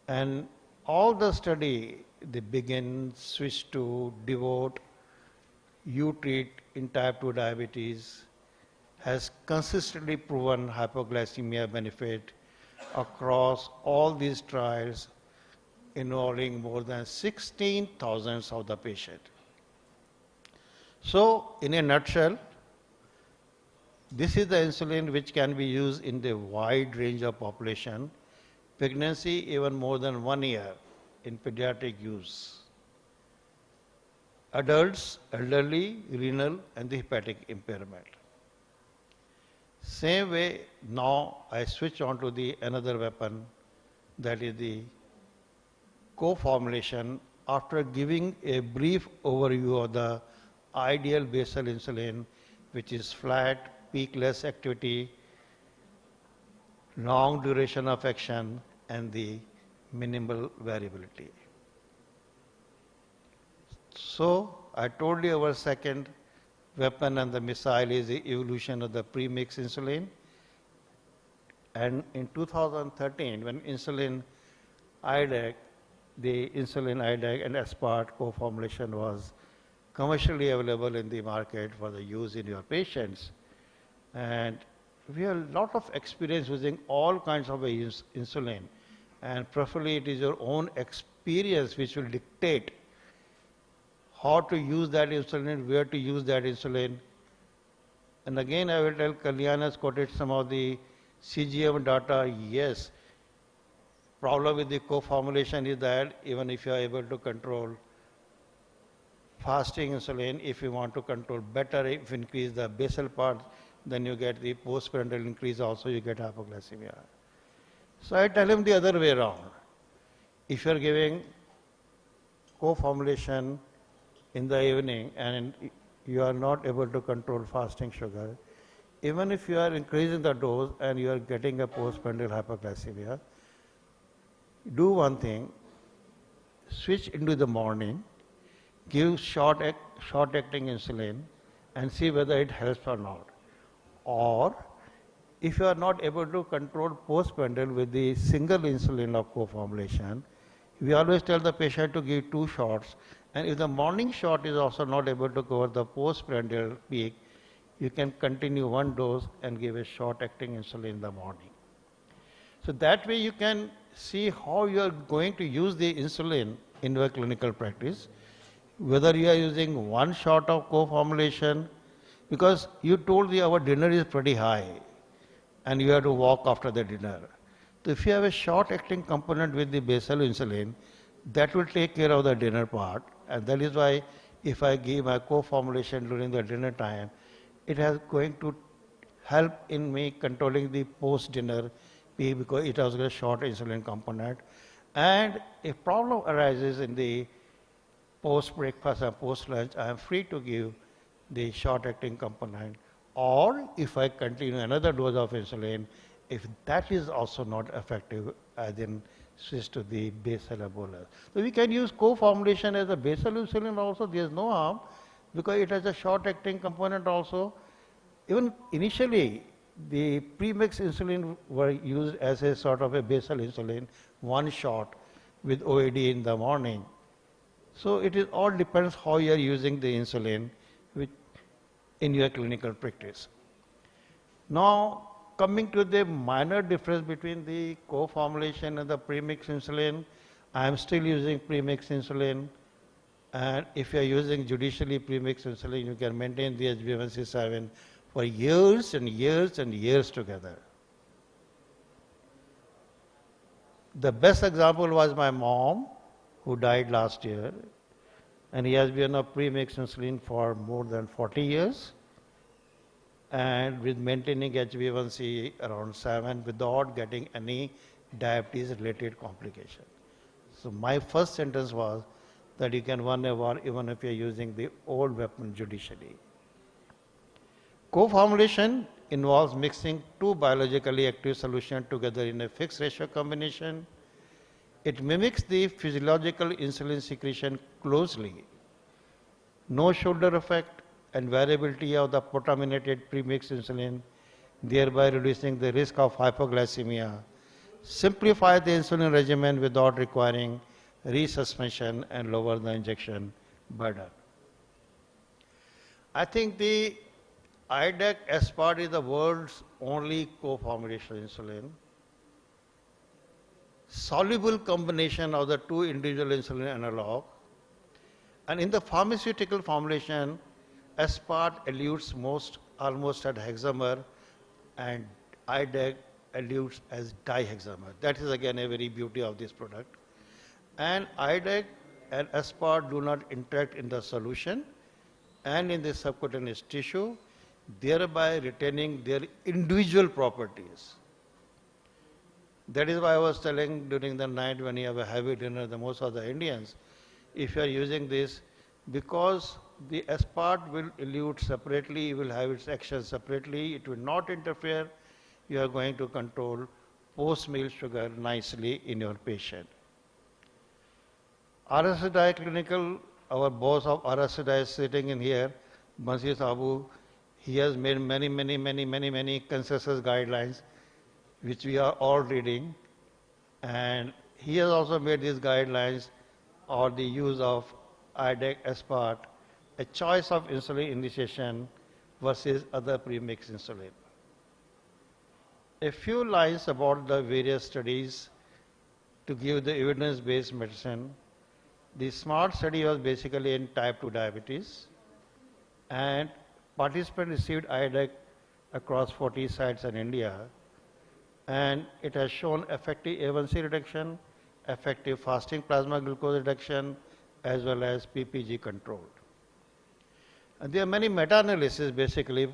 And all the study, the Begin, Switch to, Devote, U-Treat in type 2 diabetes has consistently proven hypoglycemia benefit across all these trials involving more than 16,000 of the patient. So, in a nutshell, this is the insulin which can be used in the wide range of population, pregnancy even more than 1 year in pediatric use, adults, elderly, renal and the hepatic impairment. Same way, now I switch on to the another weapon, that is the co-formulation. After giving a brief overview of the ideal basal insulin, which is flat, peakless activity, long duration of action, and the minimal variability. So, I told you our second weapon and the missile is the evolution of the premix insulin. And in 2013, when insulin IDAC, the insulin IDAC and aspart co-formulation was commercially available in the market for the use in your patients. And we have a lot of experience using all kinds of insulin. And preferably it is your own experience which will dictate how to use that insulin, where to use that insulin. And again, I will tell Kalyan has quoted some of the CGM data. Yes, problem with the co-formulation is that even if you are able to control fasting insulin, if you want to control better, if you increase the basal part, then you get the postprandial increase also, you get hypoglycemia. So I tell him the other way around. If you are giving co-formulation in the evening and you are not able to control fasting sugar, even if you are increasing the dose and you are getting a postprandial hypoglycemia, do one thing, switch into the morning, give short-acting insulin and see whether it helps or not. Or if you are not able to control postprandial with the single insulin of co-formulation, we always tell the patient to give 2 shots. And if the morning shot is also not able to cover the postprandial peak, you can continue 1 dose and give a short-acting insulin in the morning. So that way you can see how you are going to use the insulin in your clinical practice, whether you are using 1 shot of co-formulation, because you told me our dinner is pretty high and you have to walk after the dinner. So if you have a short-acting component with the basal insulin, that will take care of the dinner part, and that is why if I give my co-formulation during the dinner time, it is going to help in me controlling the post-dinner peak because it has a short insulin component. And if problem arises in the post-breakfast and post-lunch, I am free to give the short-acting component. Or if I continue another dose of insulin, if that is also not effective, I then switch to the basal or bolus. So we can use co-formulation as a basal insulin also. There is no harm because it has a short-acting component also. Even initially, the premix insulin were used as a sort of a basal insulin, 1 shot with OAD in the morning. So it is all depends how you are using the insulin in your clinical practice. Now, coming to the minor difference between the co-formulation and the premix insulin, I am still using premix insulin, and if you are using judicially premix insulin, you can maintain the HbA1c7 for years and years and years together. The best example was my mom, who died last year, and he has been on premix insulin for more than 40 years, and with maintaining HbA1c around 7 without getting any diabetes-related complication. So my first sentence was that you can win a war even if you are using the old weapon judicially. Co-formulation involves mixing 2 biologically active solutions together in a fixed ratio combination. It mimics the physiological insulin secretion closely. No shoulder effect and variability of the potaminated premix insulin, thereby reducing the risk of hypoglycemia. Simplify the insulin regimen without requiring resuspension and lower the injection burden. I think the IDEC aspart is the world's only co-formulation insulin. Soluble combination of the 2 individual insulin analog, and in the pharmaceutical formulation, aspart elutes almost at hexamer, and IDEC elutes as dihexamer. That is again a very beauty of this product. And IDEC and aspart do not interact in the solution and in the subcutaneous tissue, thereby retaining their individual properties. That is why I was telling during the night when you have a heavy dinner, most of the Indians, if you are using this, because the aspart will elute separately, it will have its action separately, it will not interfere, you are going to control post-meal sugar nicely in your patient. RSDI clinical, our boss of RSDI is sitting in here, Bansi Sabu, he has made many consensus guidelines, which we are all reading, and he has also made these guidelines or the use of IDEC aspart, a choice of insulin initiation versus other premix insulin. A few lines about the various studies to give the evidence-based medicine. The SMART study was basically in type 2 diabetes, and participants received IDEC across 40 sites in India, and it has shown effective A1C reduction, effective fasting plasma glucose reduction, as well as PPG control. And there are many meta-analyses basically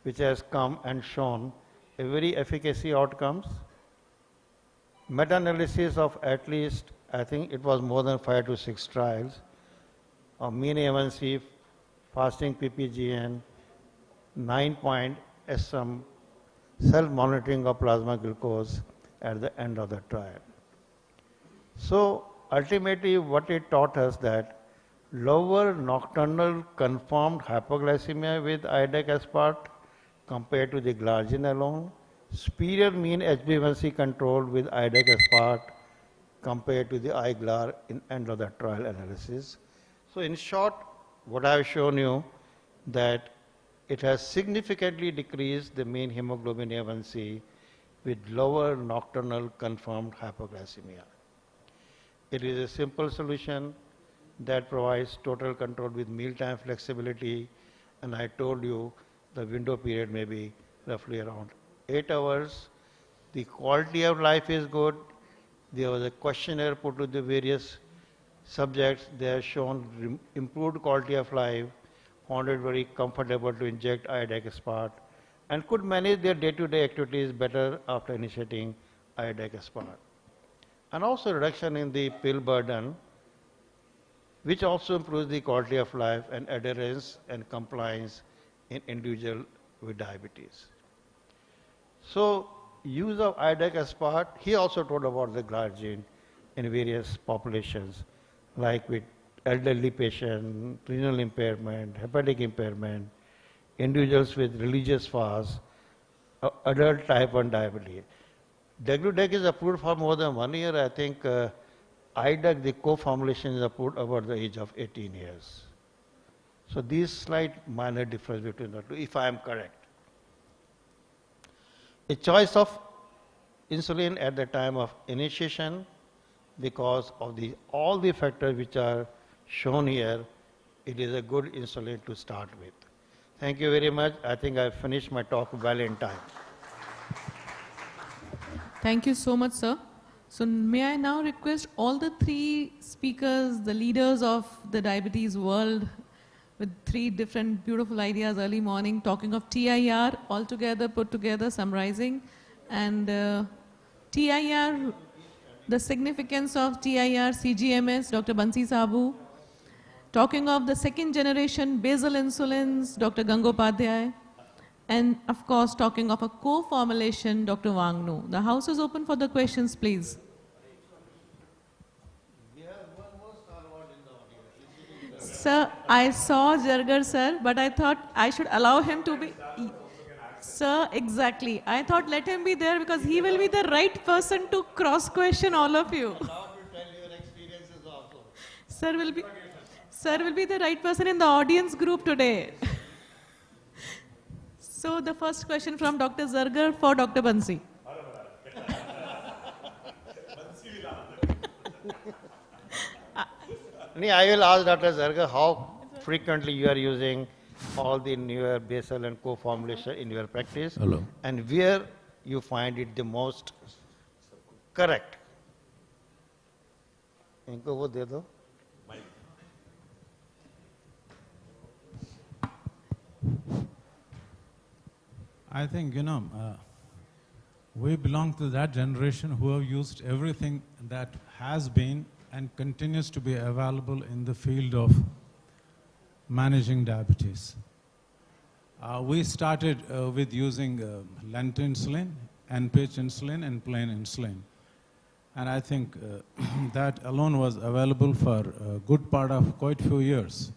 which has come and shown a very efficacy outcomes. Meta-analysis of at least, I think it was more than 5 to 6 trials of mean A1C, fasting PPGN, 9-point SM, self-monitoring of plasma glucose at the end of the trial. So ultimately what it taught us that lower nocturnal confirmed hypoglycemia with IDEC aspart compared to the glargine alone, superior mean HbA1c control with IDEC-Aspart compared to the IGLAR in end of the trial analysis. So in short, what I have shown you that it has significantly decreased the mean hemoglobin A1c with lower nocturnal confirmed hypoglycemia. It is a simple solution that provides total control with mealtime flexibility, and I told you the window period may be roughly around 8 hours. The quality of life is good. There was a questionnaire put to the various subjects. They have shown improved quality of life, found it very comfortable to inject IDEC-Aspart, and could manage their day-to-day activities better after initiating IDEC-Aspart. And also reduction in the pill burden, which also improves the quality of life and adherence and compliance in individual with diabetes. So use of IDEC-Aspart, he also told about the glargine in various populations, like with elderly patient, renal impairment, hepatic impairment, individuals with religious fast, adult type 1 diabetes. Degludec is approved for more than 1 year. I think IDEC, the co-formulation, is approved over the age of 18 years. So these slight minor difference between the two, if I am correct. A choice of insulin at the time of initiation because of all the factors which are shown here, it is a good insulin to start with. Thank you very much. I think I finished my talk well in time. Thank you so much, sir. So may I now request all the 3 speakers, the leaders of the diabetes world, with 3 different beautiful ideas early morning, talking of TIR, all together, put together, summarizing, and TIR, the significance of TIR, CGMS, Dr. Bansi Sabu, talking of the 2nd generation basal insulins, Dr. Gangopadhyay, and of course talking of a co-formulation, Dr. Wangnu. The house is open for the questions, please. Sir, I saw Jargar sir, but I thought I should allow him to be. Sir, exactly. I thought let him be there because he will be the right person to cross-question all of you. Sir will be the right person in the audience group today. So the first question from Dr. Zargar for Dr. Bansi. I will ask Dr. Zargar how frequently you are using all the newer basal and co-formulation in your practice. Hello. And where you find it the most correct. इनको वो दे दो. I think, we belong to that generation who have used everything that has been and continues to be available in the field of managing diabetes. We started with using lent insulin, NPH insulin, and plain insulin. And I think that alone was available for a good part of quite few years.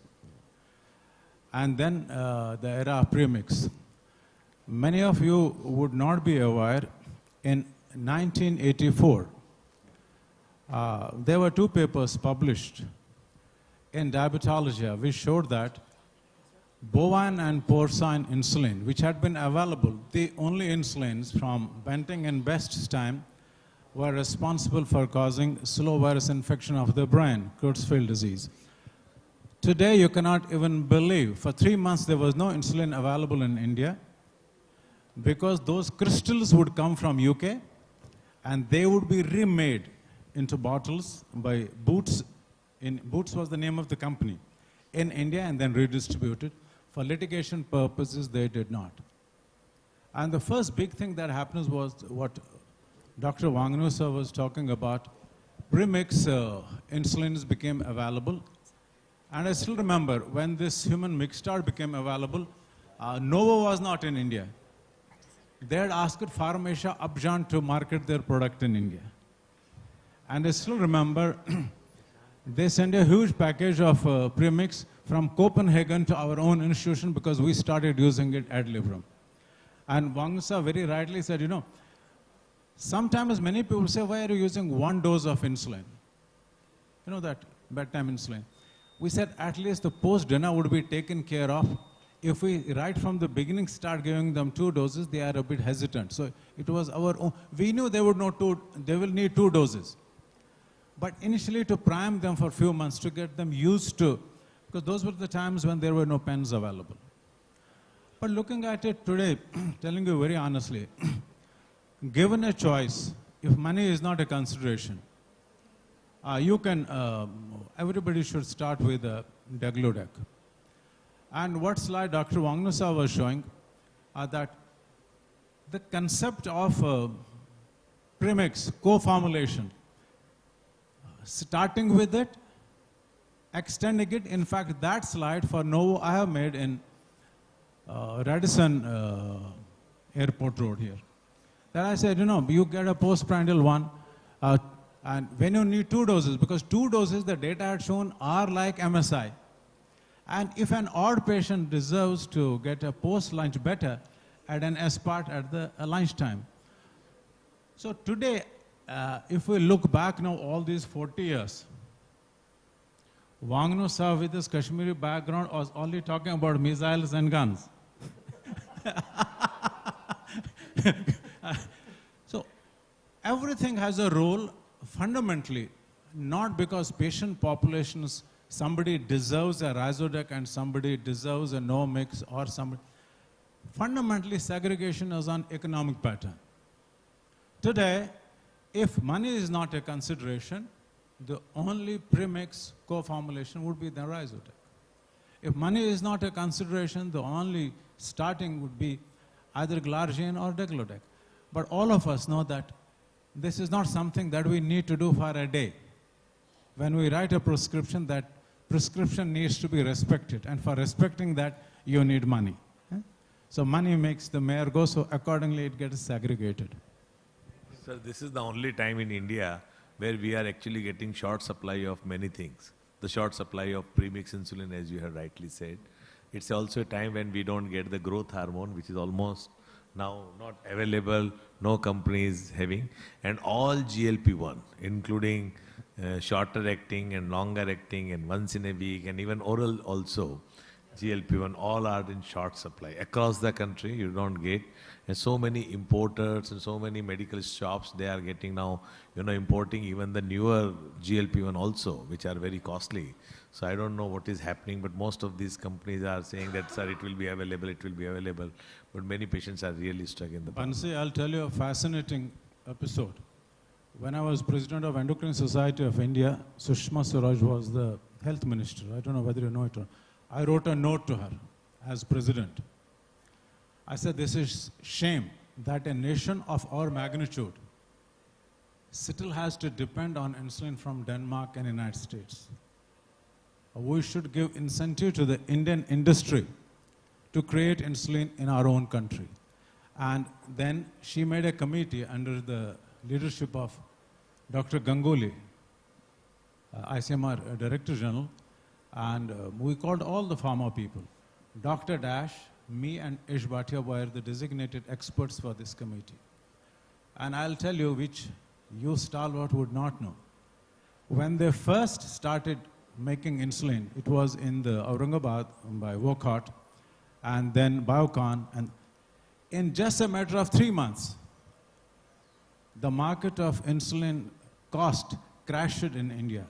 And then the era of premix. Many of you would not be aware, in 1984, there were 2 papers published in Diabetology which showed that bovine and porcine insulin, which had been available, the only insulins from Benting and Best's time, were responsible for causing slow virus infection of the brain, Creutzfeldt disease. Today, you cannot even believe, for 3 months there was no insulin available in India because those crystals would come from UK and they would be remade into bottles by Boots. Boots was the name of the company in India and then redistributed. For litigation purposes, they did not. And the first big thing that happens was what Dr. Wangnu sir was talking about. Premix insulins became available. And I still remember when this human mixture became available, Novo was not in India. They had asked Pharmacia Upjohn to market their product in India. And I still remember they sent a huge package of premix from Copenhagen to our own institution because we started using it ad librum. And Wangsa very rightly said, sometimes many people say, why are you using 1 dose of insulin? You know that, bedtime insulin. We said at least the post-dinner would be taken care of. If we, right from the beginning, start giving them 2 doses, they are a bit hesitant. So it was our own. We knew they will need 2 doses. But initially to prime them for a few months, to get them used to, because those were the times when there were no pens available. But looking at it today, telling you very honestly, given a choice, if money is not a consideration, everybody should start with Degludec. And what slide Dr. Wangnusa was showing, that the concept of premix, co-formulation, starting with it, extending it. In fact, that slide for Novo I have made in Radisson Airport Road here. Then I said, you get a postprandial one, and when you need 2 doses, because 2 doses, the data had shown, are like MSI. And if an odd patient deserves to get a post-lunch better, add an S-part at the lunchtime. So today, if we look back now all these 40 years, Wangnusa with his Kashmiri background was only talking about missiles and guns. So everything has a role fundamentally, not because patient populations, somebody deserves a Razodec and somebody deserves a no mix or somebody. Fundamentally, segregation is an economic pattern. Today, if money is not a consideration, the only premix co-formulation would be the Razodec. If money is not a consideration, the only starting would be either Glargine or Degludec. But all of us know that this is not something that we need to do for a day. When we write a prescription, that prescription needs to be respected. And for respecting that, you need money. So money makes the mayor go, so accordingly it gets segregated. Sir, this is the only time in India where we are actually getting short supply of many things. The short supply of premix insulin, as you have rightly said. It's also a time when we don't get the growth hormone, which is almost now not available, no company is having. And all GLP-1, including shorter acting and longer acting and once in a week and even oral also, GLP-1, all are in short supply. Across the country, you don't get. And so many importers and so many medical shops, they are getting now, importing even the newer GLP-1 also, which are very costly. So I don't know what is happening, but most of these companies are saying that, sir, it will be available, it will be available. But many patients are really stuck in the Bansi, I'll tell you a fascinating episode. When I was president of Endocrine Society of India, Sushma Swaraj was the health minister. I don't know whether you know it or not. I wrote a note to her as president. I said, this is shame that a nation of our magnitude still has to depend on insulin from Denmark and United States. We should give incentive to the Indian industry to create insulin in our own country. And then she made a committee under the leadership of Dr. Ganguly, ICMR Director General, and we called all the pharma people. Dr. Dash, me and Ish Bhatia were the designated experts for this committee. And I'll tell you which you stalwart would not know. When they first started making insulin, it was in the Aurangabad by Wockhardt and then Biocon. And in just a matter of 3 months, the market of insulin cost crashed in India.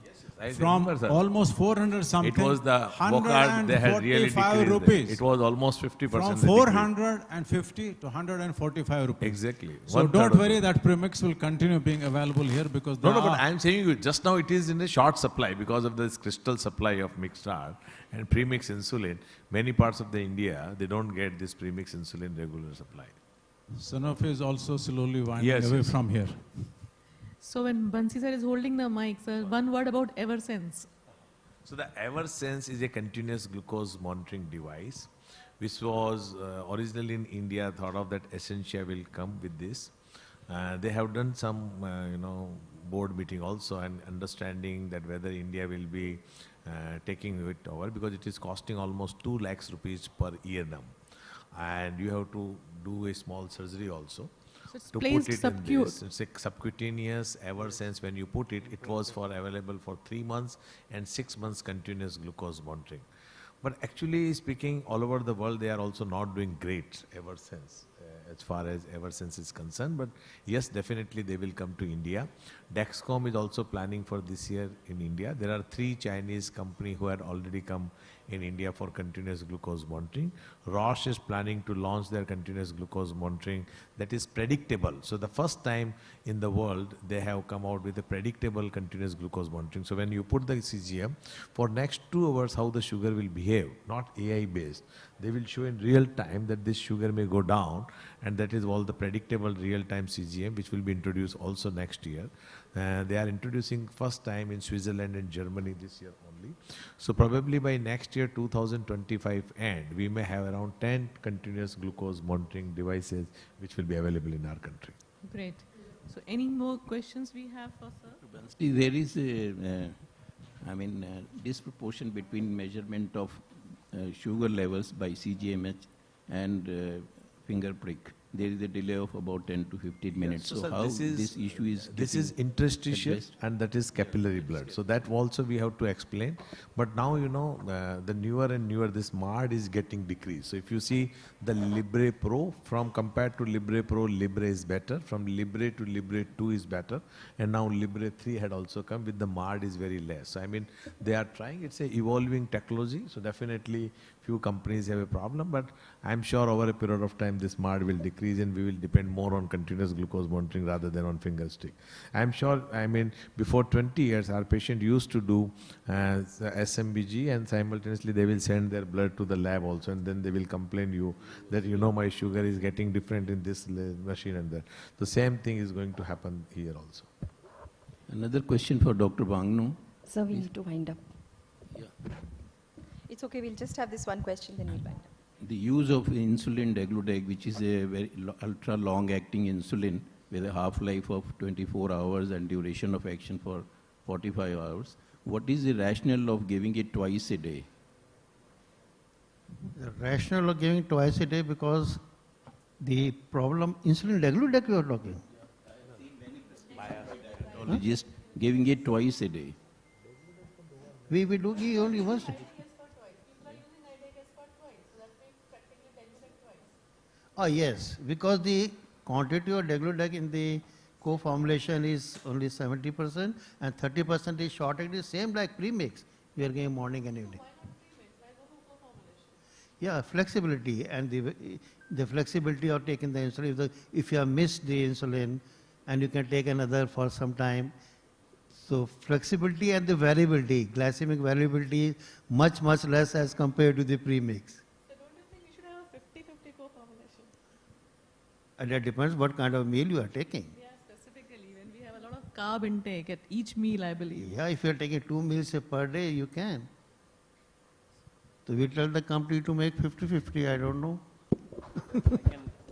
From almost 400 something, it was the Wockhardt, they had really decreased rupees. It was almost 50%. From 450 to 145 rupees. Exactly. So don't worry that premix will continue being available here because No, but I'm saying you, just now it is in a short supply because of this crystal supply of Mixtard and premix insulin. Many parts of the India, they don't get this premix insulin regular supply. Sanofi is also slowly winding away from here. So when Bansi sir is holding the mic, sir, one word about Eversense. So the Eversense is a continuous glucose monitoring device, which was originally in India thought of that Essentia will come with this. They have done some, board meeting also and understanding that whether India will be taking it over because it is costing almost 2 lakhs rupees per year now. And you have to do a small surgery also. So it's To placed put it in subcu. this, it's a subcutaneous. Ever since when you put it, it was for available for 3 months and 6 months continuous glucose monitoring. But actually speaking, all over the world, they are also not doing great ever since, as far as ever since is concerned. But yes, definitely they will come to India. Dexcom is also planning for this year in India. There are 3 Chinese companies who had already come in India for continuous glucose monitoring. Roche is planning to launch their continuous glucose monitoring that is predictable. So the first time in the world, they have come out with a predictable continuous glucose monitoring. So when you put the CGM, for next 2 hours, how the sugar will behave, not AI based. They will show in real time that this sugar may go down, and that is all the predictable real time CGM, which will be introduced also next year. They are introducing first time in Switzerland and Germany this year only. So probably by next year 2025 end, we may have around 10 continuous glucose monitoring devices which will be available in our country. Great. So any more questions we have for sir? See, there is a, disproportion between measurement of sugar levels by CGMH and finger prick. There is a delay of about 10 to 15 minutes. So, So, sir, how this issue is this is interstitial addressed? and that is capillary blood. So that also we have to explain. But now, you know, the newer and newer, this MARD is getting decreased. So if you see the Libre Pro, from compared to Libre Pro, Libre is better. From Libre to Libre 2 is better. And now Libre 3 had also come with the MARD is very less. So I mean, they are trying, it's a evolving technology. So definitely few companies have a problem, but I'm sure over a period of time this MARD will decrease and we will depend more on continuous glucose monitoring rather than on finger stick. I'm sure, I mean, before 20 years our patient used to do SMBG and simultaneously they will send their blood to the lab also, and then they will complain you that, you know, my sugar is getting different in this machine and that. The same thing is going to happen here also. Another question for Dr. Bangno. Sir, we need to wind up. Yeah. It's okay, we'll just have this one question, then we'll wind up. The use of insulin degludec, which is a very ultra long-acting insulin with a half-life of 24 hours and duration of action for 45 hours. What is the rationale of giving it twice a day? The rationale of giving twice a day because the problem, insulin degludec you are talking. Just giving it twice a day. We do give only once. Oh yes, because the quantity of degludec in the co-formulation is only 70% and 30% is short-acting, same like premix. We are giving morning and evening. Yeah, flexibility and the flexibility of taking the insulin. If you have missed the insulin and you can take another for some time. So flexibility and the variability, glycemic variability is much less as compared to the premix. So don't you think we should have a 50-50 co-formulation? And that depends what kind of meal you are taking. Yeah, specifically when we have a lot of carb intake at each meal, I believe. Yeah, if you are taking 2 meals per day, you can. So we tell the company to make 50-50, I don't know.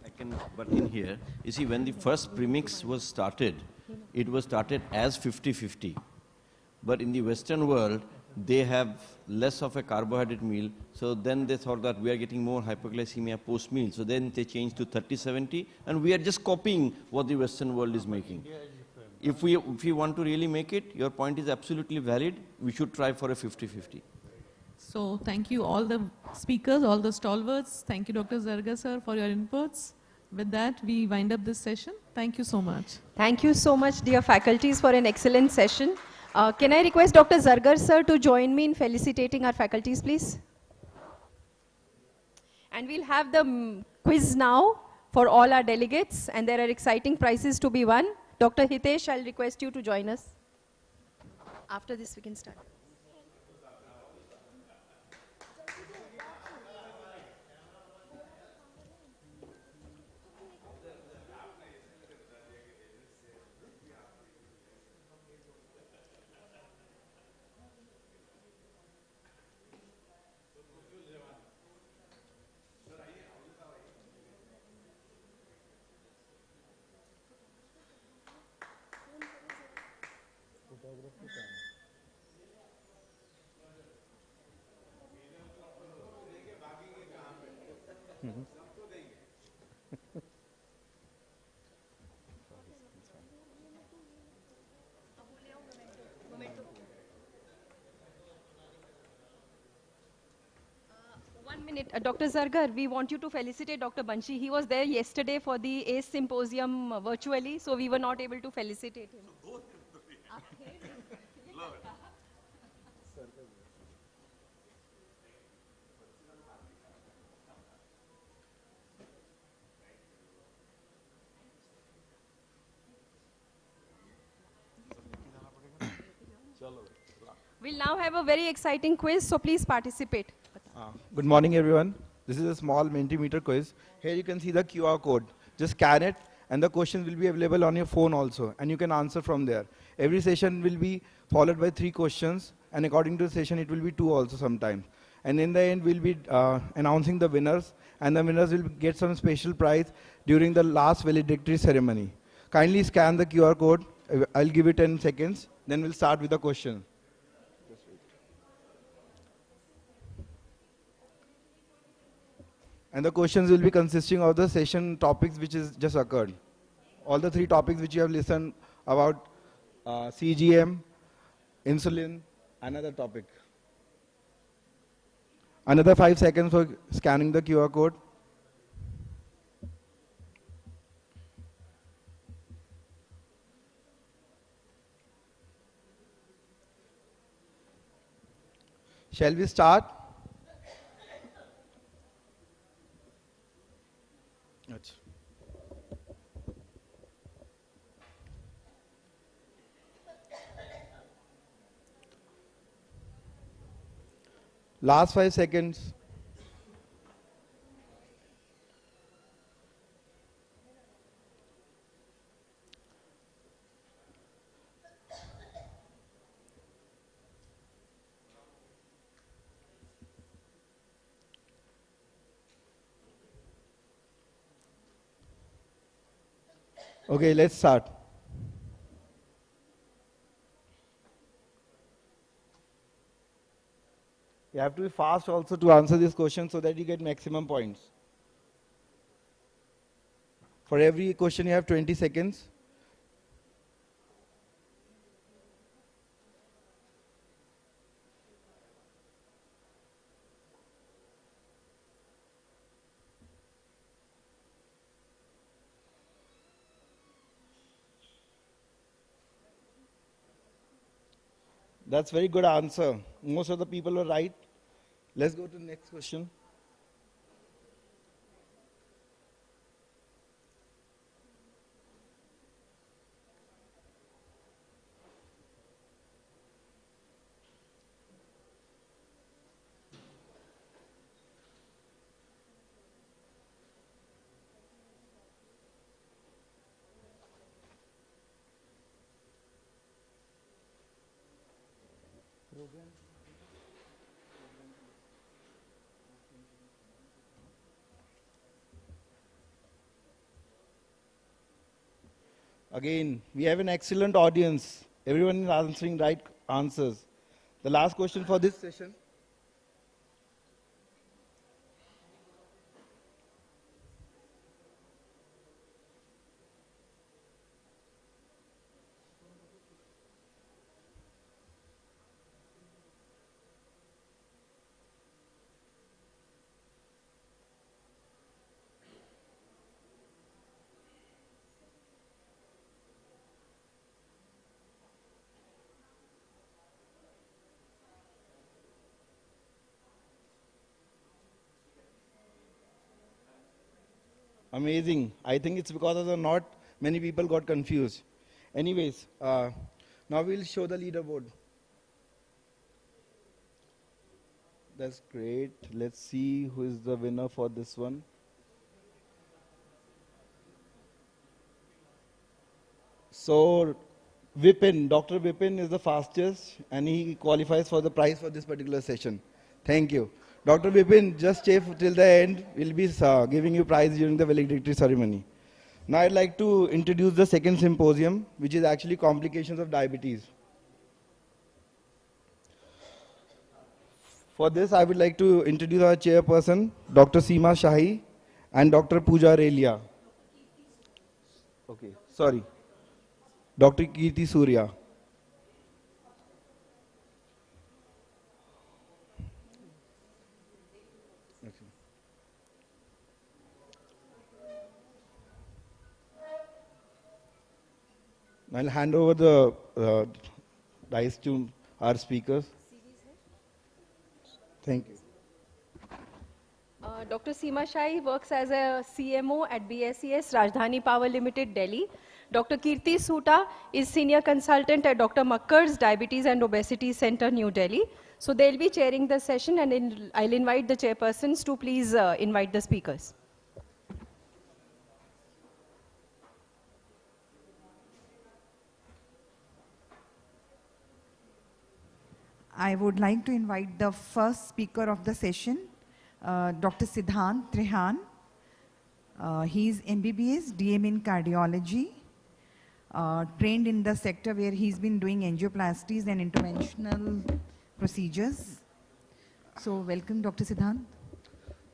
I can butt in here. You see, when the first premix was started, it was started as 50-50. But in the Western world, they have less of a carbohydrate meal. So then they thought that we are getting more hypoglycemia post-meal. So then they changed to 30-70. And we are just copying what the Western world is making. If we want to really make it, your point is absolutely valid. We should try for a 50-50. So thank you all the speakers, all the stalwarts. Thank you, Dr. Zargar sir, for your inputs. With that, we wind up this session. Thank you so much. Thank you so much, dear faculties, for an excellent session. Can I request Dr. Zargar sir to join me in felicitating our faculties, please? And we'll have the quiz now for all our delegates, and there are exciting prizes to be won. Dr. Hitesh, I'll request you to join us. After this, we can start. minute. Dr. Zargar, we want you to felicitate Dr. Banshi. He was there yesterday for the ACE symposium virtually, so we were not able to felicitate him. We'll now have a very exciting quiz, so please participate. Good morning, everyone. This is a small Mentimeter quiz. Here you can see the QR code. Just scan it, and the questions will be available on your phone also, and you can answer from there. Every session will be followed by 3 questions, and according to the session, it will be 2 also sometimes. And in the end, we'll be announcing the winners, and the winners will get some special prize during the last valedictory ceremony. Kindly scan the QR code. I'll give it 10 seconds. Then we'll start with the question. And the questions will be consisting of the session topics which is just occurred. All the 3 topics which you have listened about, CGM, insulin, another topic. Another 5 seconds for scanning the QR code. Shall we start? Achha. Last 5 seconds. Okay, let's start. You have to be fast also to answer this question so that you get maximum points. For every question you have 20 seconds. That's very good answer. Most of the people are right. Let's go to the next question. Again, we have an excellent audience. Everyone is answering right answers. The last question for this session. Amazing. I think it's because of the not many people got confused. Anyways, now we'll show the leaderboard. That's great. Let's see who is the winner for this one. So, Vipin, Dr. Vipin is the fastest and he qualifies for the prize for this particular session. Thank you. Dr. Vipin, just stay till the end. We'll be giving you prize during the valedictory ceremony. Now I'd like to introduce the second symposium, which is actually complications of diabetes. For this, I would like to introduce our chairperson, Dr. Seema Shahi and Dr. Pooja Relia. Okay, sorry. Dr. Kirti Surya. Okay. I'll hand over the dice to our speakers. Thank you. Dr. Seema Shai works as a CMO at BSES Rajdhani Power Limited, Delhi. Dr. Kirti Suta is senior consultant at Dr. Makkar's Diabetes and Obesity Center, New Delhi. So they'll be chairing the session, and I'll invite the chairpersons to please invite the speakers. I would like to invite the first speaker of the session, Dr. Siddhant Trehan. He's MBBS, DM in cardiology, trained in the sector where he's been doing angioplasties and interventional procedures. So welcome, Dr. Siddhant.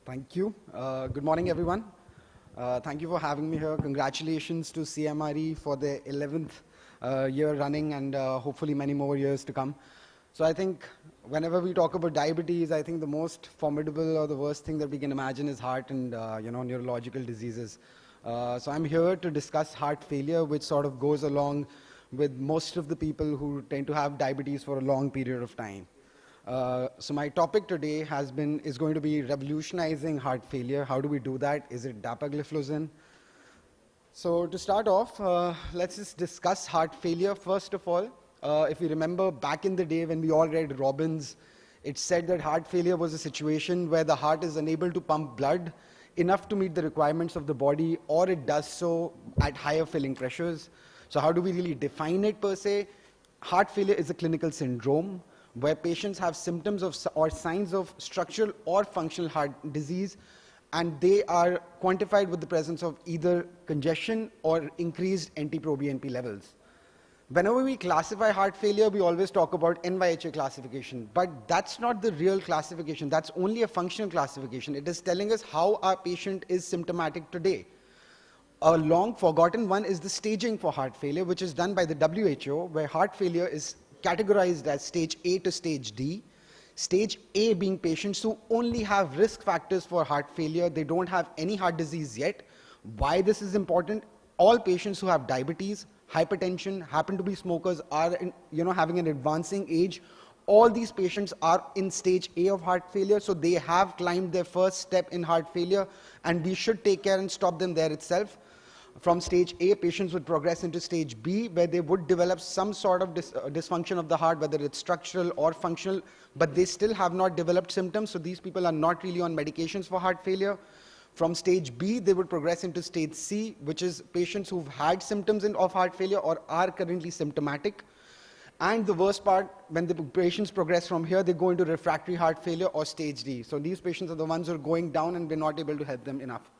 Thank you. Good morning, everyone. Thank you for having me here. Congratulations to CMRE for the 11th year running, and hopefully many more years to come. So I think whenever we talk about diabetes, I think the most formidable or the worst thing that we can imagine is heart and neurological diseases. So I'm here to discuss heart failure, which sort of goes along with most of the people who tend to have diabetes for a long period of time. So my topic today is going to be revolutionizing heart failure. How do we do that? Is it dapagliflozin? So to start off, let's just discuss heart failure first of all. If you remember back in the day when we all read Robbins, it said that heart failure was a situation where the heart is unable to pump blood enough to meet the requirements of the body, or it does so at higher filling pressures. So how do we really define it per se? Heart failure is a clinical syndrome where patients have symptoms of or signs of structural or functional heart disease, and they are quantified with the presence of either congestion or increased NT-proBNP levels. Whenever we classify heart failure, we always talk about NYHA classification, but that's not the real classification. That's only a functional classification. It is telling us how our patient is symptomatic today. A long forgotten one is the staging for heart failure, which is done by the WHO, where heart failure is categorized as stage A to stage D. Stage A being patients who only have risk factors for heart failure. They don't have any heart disease yet. Why this is important? All patients who have diabetes, hypertension, happen to be smokers, are having an advancing age. All these patients are in stage A of heart failure, so they have climbed their first step in heart failure, and we should take care and stop them there itself. From stage A, patients would progress into stage B, where they would develop some sort of dysfunction of the heart, whether it's structural or functional, but they still have not developed symptoms, so these people are not really on medications for heart failure. From stage B, they would progress into stage C, which is patients who've had symptoms of heart failure or are currently symptomatic. And the worst part, when the patients progress from here, they go into refractory heart failure or stage D. So these patients are the ones who are going down, and we're not able to help them enough.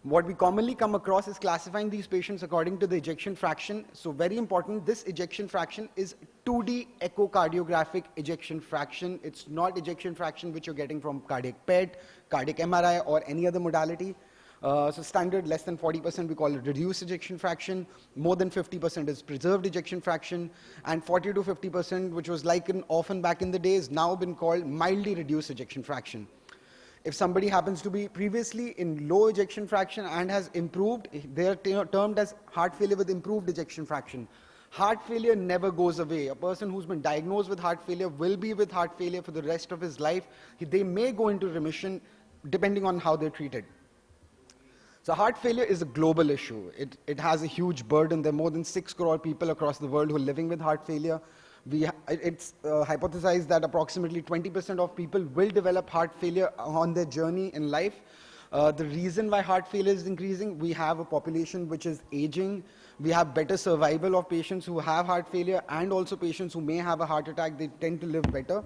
What we commonly come across is classifying these patients according to the ejection fraction. So very important, this ejection fraction is 2D echocardiographic ejection fraction. It's not ejection fraction which you're getting from cardiac PET, cardiac MRI, or any other modality. So standard less than 40%, we call it reduced ejection fraction. More than 50% is preserved ejection fraction. And 40 to 50%, which was like an orphan back in the day, is now been called mildly reduced ejection fraction. If somebody happens to be previously in low ejection fraction and has improved, they are termed as heart failure with improved ejection fraction. Heart failure never goes away. A person who's been diagnosed with heart failure will be with heart failure for the rest of his life. They may go into remission depending on how they're treated. So heart failure is a global issue. It has a huge burden. There are more than 6 crore people across the world who are living with heart failure. It's hypothesized that approximately 20% of people will develop heart failure on their journey in life. The reason why heart failure is increasing, we have a population which is aging. We have better survival of patients who have heart failure, and also patients who may have a heart attack. They tend to live better.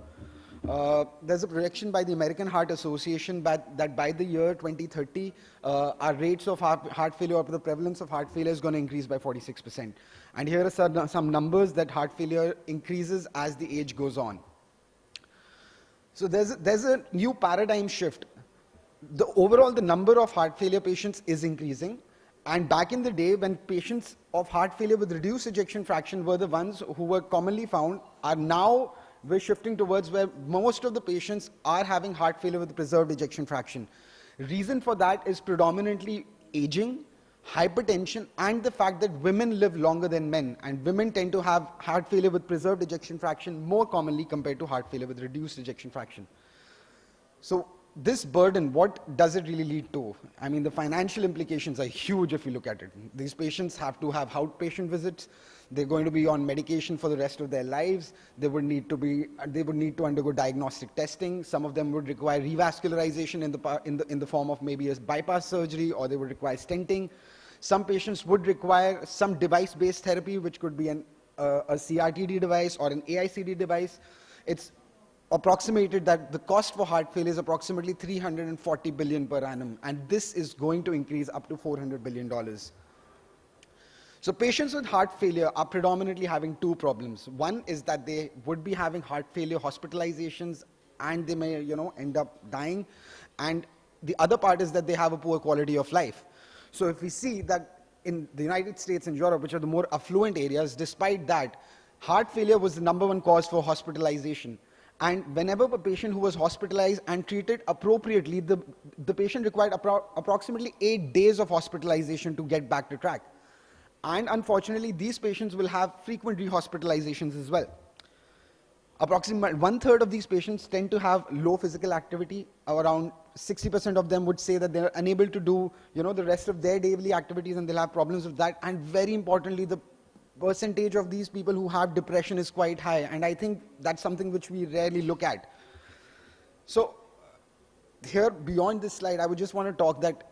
There's a projection by the American Heart Association that by the year 2030, our rates of heart failure, or the prevalence of heart failure, is going to increase by 46%. And here are some numbers that heart failure increases as the age goes on. So there's a new paradigm shift. Overall, the number of heart failure patients is increasing. And back in the day, when patients of heart failure with reduced ejection fraction were the ones who were commonly found, are now we're shifting towards where most of the patients are having heart failure with preserved ejection fraction. Reason for that is predominantly aging, hypertension, and the fact that women live longer than men, and women tend to have heart failure with preserved ejection fraction more commonly compared to heart failure with reduced ejection fraction. So this burden, what does it really lead to? I mean, the financial implications are huge if you look at it. These patients have to have outpatient visits. They're going to be on medication for the rest of their lives. They would need to undergo diagnostic testing. Some of them would require revascularization in the form of maybe a bypass surgery, or they would require stenting. Some patients would require some device-based therapy, which could be a CRTD device or an AICD device. It's approximated that the cost for heart failure is approximately $340 billion per annum, and this is going to increase up to $400 billion. So patients with heart failure are predominantly having two problems. One is that they would be having heart failure hospitalizations, and they may, end up dying. And the other part is that they have a poor quality of life. So if we see that in the United States and Europe, which are the more affluent areas, despite that, heart failure was the #1 cause for hospitalization. And whenever a patient who was hospitalized and treated appropriately, the patient required approximately 8 days of hospitalization to get back to track. And unfortunately, these patients will have frequent rehospitalizations as well. Approximately 1/3 of these patients tend to have low physical activity. Around 60% of them would say that they're unable to do, the rest of their daily activities, and they'll have problems with that. And very importantly, the percentage of these people who have depression is quite high, and I think that's something which we rarely look at. So here, beyond this slide, I would just want to talk that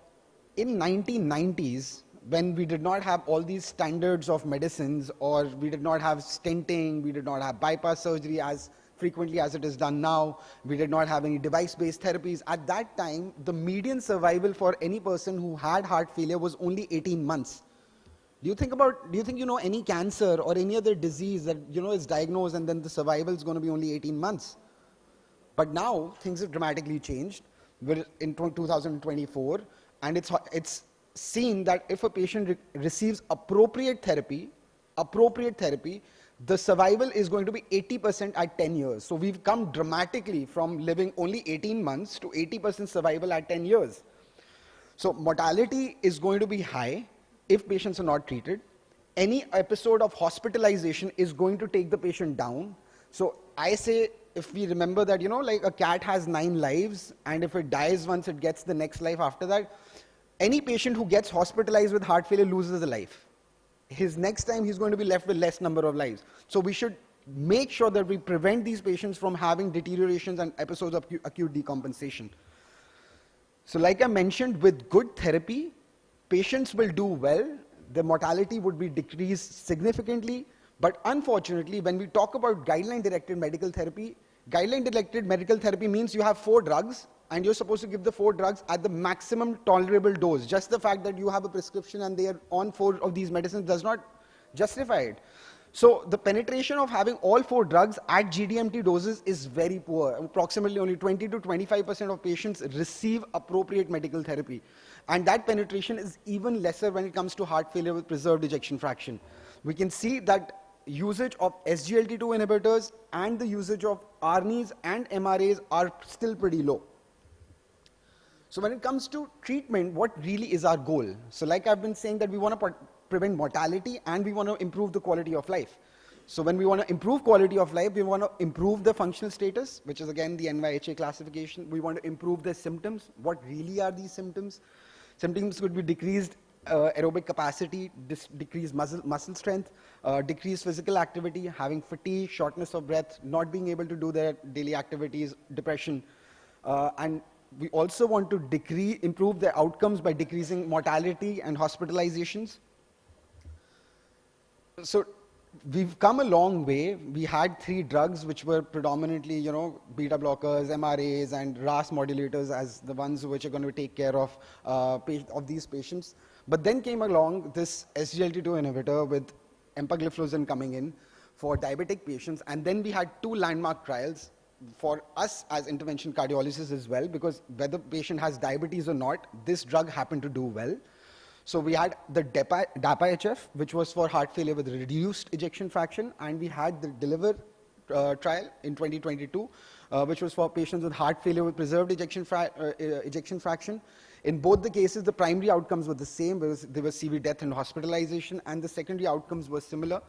in 1990s, when we did not have all these standards of medicines, or we did not have stenting, we did not have bypass surgery as frequently as it is done now, we did not have any device-based therapies. At that time, the median survival for any person who had heart failure was only 18 months. Do you think any cancer or any other disease that, is diagnosed and then the survival is going to be only 18 months? But now, things have dramatically changed. We're in 2024, and it's seen that if a patient receives appropriate therapy, the survival is going to be 80% at 10 years. So we've come dramatically from living only 18 months to 80% survival at 10 years. So mortality is going to be high if patients are not treated. Any episode of hospitalization is going to take the patient down. So I say, if we remember that, like a cat has 9 lives, and if it dies once, it gets the next life after that. Any patient who gets hospitalized with heart failure loses a life. His next time, he's going to be left with less number of lives. So we should make sure that we prevent these patients from having deteriorations and episodes of acute decompensation. So like I mentioned, with good therapy, patients will do well. The mortality would be decreased significantly. But unfortunately, when we talk about guideline-directed medical therapy means you have 4 drugs, and you're supposed to give the 4 drugs at the maximum tolerable dose. Just the fact that you have a prescription and they are on 4 of these medicines does not justify it. So the penetration of having all 4 drugs at GDMT doses is very poor. Approximately only 20 to 25% of patients receive appropriate medical therapy. And that penetration is even lesser when it comes to heart failure with preserved ejection fraction. We can see that usage of SGLT2 inhibitors and the usage of ARNIs and MRAs are still pretty low. So when it comes to treatment, what really is our goal? So like I've been saying, that we want to prevent mortality and we want to improve the quality of life. So when we want to improve quality of life, we want to improve the functional status, which is again the NYHA classification. We want to improve the symptoms. What really are these symptoms? Symptoms could be decreased aerobic capacity, decreased muscle strength, decreased physical activity, having fatigue, shortness of breath, not being able to do their daily activities, depression, and we also want to improve the outcomes by decreasing mortality and hospitalizations. So we've come a long way. We had 3 drugs which were predominantly, beta blockers, MRAs, and RAS modulators as the ones which are going to take care of these patients. But then came along this SGLT2 inhibitor with empagliflozin coming in for diabetic patients, and then we had 2 landmark trials for us as intervention cardiologists as well, because whether patient has diabetes or not, this drug happened to do well. So we had the DAPA-HF, which was for heart failure with reduced ejection fraction, and we had the DELIVER trial in 2022, which was for patients with heart failure with preserved ejection fraction. In both the cases, the primary outcomes were the same. There was CV death and hospitalization, and the secondary outcomes were similar.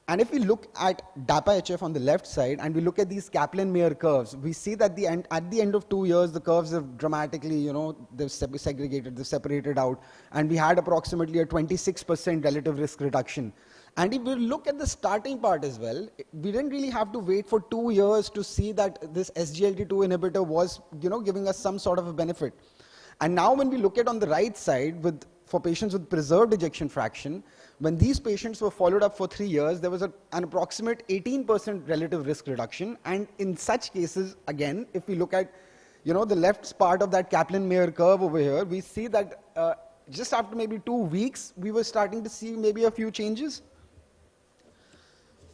And if we look at DAPA-HF on the left side, and we look at these Kaplan-Meier curves, we see that at the end of 2 years, the curves have dramatically, they've segregated, they've separated out, and we had approximately a 26% relative risk reduction. And if we look at the starting part as well, we didn't really have to wait for 2 years to see that this SGLT2 inhibitor was, giving us some sort of a benefit. And now when we look at on the right side, for patients with preserved ejection fraction, when these patients were followed up for 3 years, there was an approximate 18% relative risk reduction. And in such cases, again, if we look at the left part of that Kaplan-Meier curve over here, we see that just after maybe 2 weeks, we were starting to see maybe a few changes.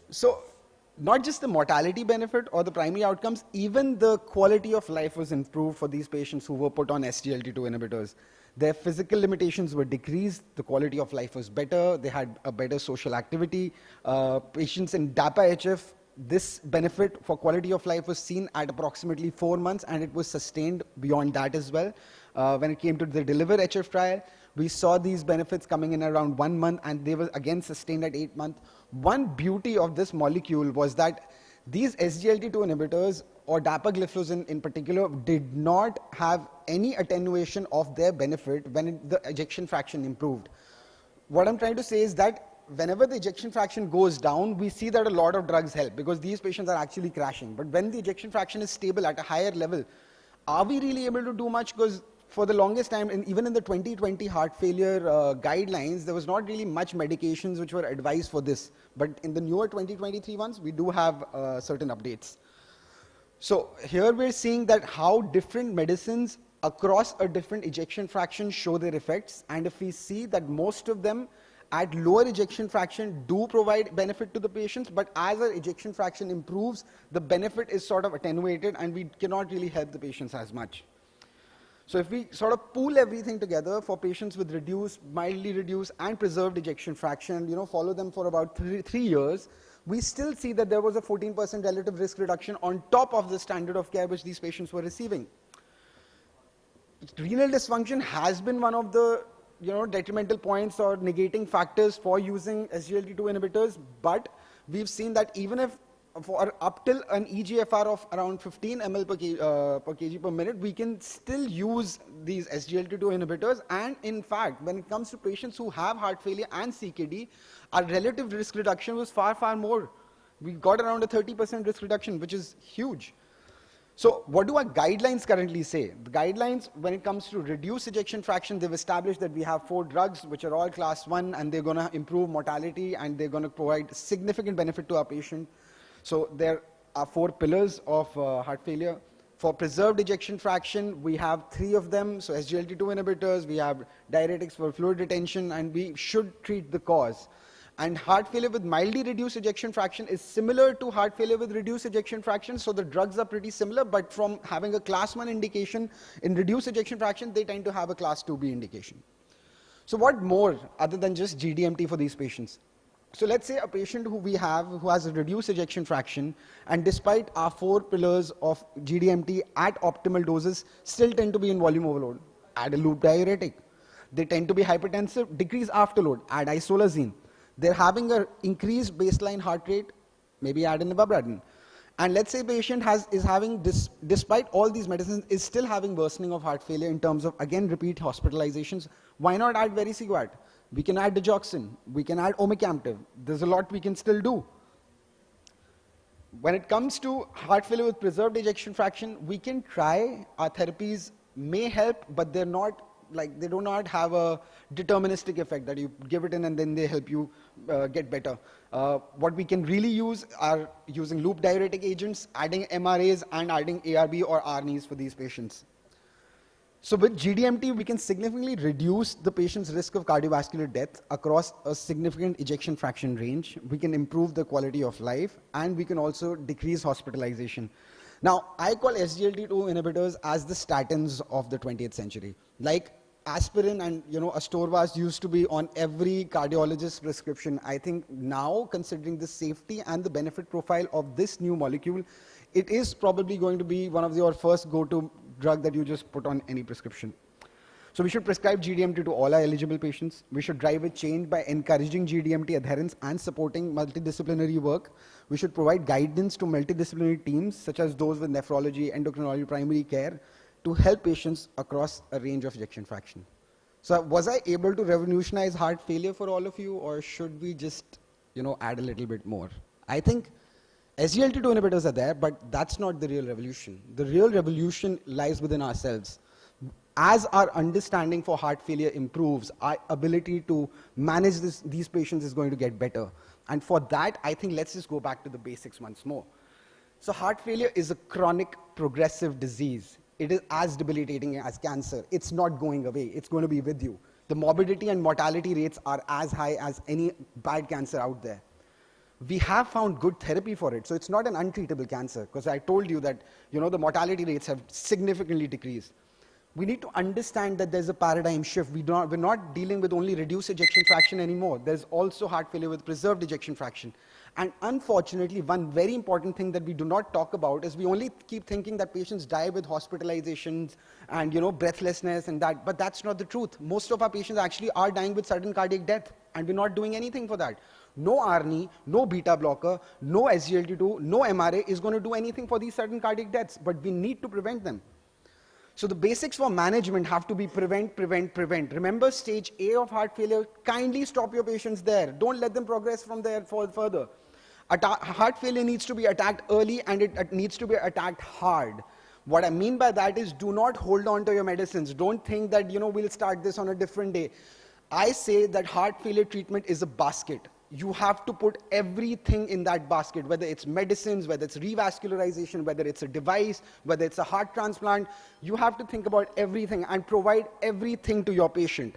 So not just the mortality benefit or the primary outcomes, even the quality of life was improved for these patients who were put on SGLT2 inhibitors. Their physical limitations were decreased, the quality of life was better, they had a better social activity. Patients in DAPA-HF, this benefit for quality of life was seen at approximately 4 months, and it was sustained beyond that as well. When it came to the DELIVER-HF trial, we saw these benefits coming in around 1 month, and they were again sustained at 8 months. One beauty of this molecule was that these SGLT2 inhibitors, or dapagliflozin in particular, did not have any attenuation of their benefit when the ejection fraction improved. What I'm trying to say is that whenever the ejection fraction goes down, we see that a lot of drugs help because these patients are actually crashing. But when the ejection fraction is stable at a higher level, are we really able to do much? Because for the longest time, and even in the 2020 heart failure guidelines, there was not really much medications which were advised for this. But in the newer 2023 ones, we do have certain updates. So here we're seeing that how different medicines across a different ejection fraction show their effects. And if we see that most of them at lower ejection fraction do provide benefit to the patients, but as our ejection fraction improves, the benefit is sort of attenuated and we cannot really help the patients as much. So if we sort of pool everything together for patients with reduced, mildly reduced and preserved ejection fraction, follow them for about 3 years, we still see that there was a 14% relative risk reduction on top of the standard of care which these patients were receiving. Renal dysfunction has been one of the detrimental points or negating factors for using SGLT2 inhibitors, but we've seen that even if for up till an eGFR of around 15 ml per kg per minute, we can still use these SGLT2 inhibitors. And in fact, when it comes to patients who have heart failure and CKD, our relative risk reduction was far, far more. We got around a 30% risk reduction, which is huge. So what do our guidelines currently say? The guidelines, when it comes to reduced ejection fraction, they've established that we have 4 drugs, which are all class 1, and they're going to improve mortality, and they're going to provide significant benefit to our patient. So there are 4 pillars of heart failure. For preserved ejection fraction, we have 3 of them. So SGLT2 inhibitors, we have diuretics for fluid retention, and we should treat the cause. And heart failure with mildly reduced ejection fraction is similar to heart failure with reduced ejection fraction. So the drugs are pretty similar, but from having a class 1 indication in reduced ejection fraction, they tend to have a class 2B indication. So what more other than just GDMT for these patients? So let's say a patient who has a reduced ejection fraction, and despite our 4 pillars of GDMT at optimal doses, still tend to be in volume overload. Add a loop diuretic. They tend to be hypertensive, decrease afterload, add isolazine. They're having an increased baseline heart rate, maybe add in ivabradine. And let's say patient is having, despite all these medicines, is still having worsening of heart failure in terms of, again, repeat hospitalizations. Why not add vericiguat? We can add digoxin. We can add omecamtiv. There's a lot we can still do. When it comes to heart failure with preserved ejection fraction, we can try. Our therapies may help, but they're not they do not have a deterministic effect that you give it in and then they help you get better. What we can really use are using loop diuretic agents, adding MRAs, and adding ARB or ARNIs for these patients. So with GDMT, we can significantly reduce the patient's risk of cardiovascular death across a significant ejection fraction range. We can improve the quality of life, and we can also decrease hospitalization. Now, I call SGLT2 inhibitors as the statins of the 20th century. Like aspirin and, Astorvas used to be on every cardiologist's prescription. I think now, considering the safety and the benefit profile of this new molecule, it is probably going to be one of your first go-to drug that you just put on any prescription. So we should prescribe GDMT to all our eligible patients. We should drive a change by encouraging GDMT adherence and supporting multidisciplinary work. We should provide guidance to multidisciplinary teams, such as those with nephrology, endocrinology, primary care, to help patients across a range of ejection fraction. So was I able to revolutionize heart failure for all of you, or should we just, add a little bit more? I think SGLT2 inhibitors are there, but that's not the real revolution. The real revolution lies within ourselves. As our understanding for heart failure improves, our ability to manage these patients is going to get better. And for that, I think let's just go back to the basics once more. So heart failure is a chronic progressive disease. It is as debilitating as cancer. It's not going away. It's going to be with you. The morbidity and mortality rates are as high as any bad cancer out there. We have found good therapy for it. So it's not an untreatable cancer, because I told you that, the mortality rates have significantly decreased. We need to understand that there's a paradigm shift. We're not dealing with only reduced ejection fraction anymore. There's also heart failure with preserved ejection fraction. And unfortunately, one very important thing that we do not talk about is we only keep thinking that patients die with hospitalizations and, breathlessness and that. But that's not the truth. Most of our patients actually are dying with sudden cardiac death, and we're not doing anything for that. No ARNI, no beta blocker, no SGLT2, no MRA is going to do anything for these sudden cardiac deaths, but we need to prevent them. So the basics for management have to be prevent, prevent, prevent. Remember stage A of heart failure, kindly stop your patients there. Don't let them progress from there further. Heart failure needs to be attacked early, and it needs to be attacked hard. What I mean by that is, do not hold on to your medicines. Don't think that, we'll start this on a different day. I say that heart failure treatment is a basket. You have to put everything in that basket, whether it's medicines, whether it's revascularization, whether it's a device, whether it's a heart transplant. You have to think about everything and provide everything to your patient.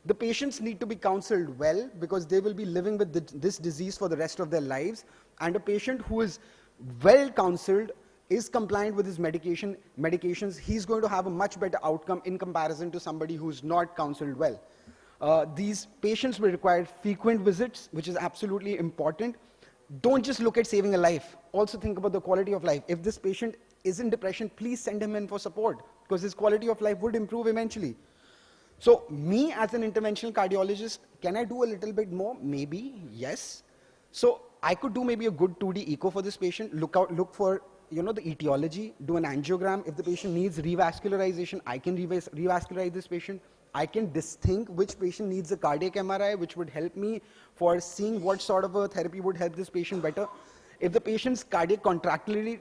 The patients need to be counseled well, because they will be living with this disease for the rest of their lives. And a patient who is well counseled, is compliant with his medications, he's going to have a much better outcome in comparison to somebody who's not counseled well. These patients will require frequent visits, which is absolutely important. Don't just look at saving a life. Also think about the quality of life. If this patient is in depression, please send him in for support, because his quality of life would improve eventually. So me as an interventional cardiologist, can I do a little bit more? Maybe, yes. So I could do maybe a good 2D echo for this patient, look for the etiology, do an angiogram. If the patient needs revascularization, I can revascularize this patient. I can distinct which patient needs a cardiac MRI, which would help me for seeing what sort of a therapy would help this patient better. If the patient's cardiac contractility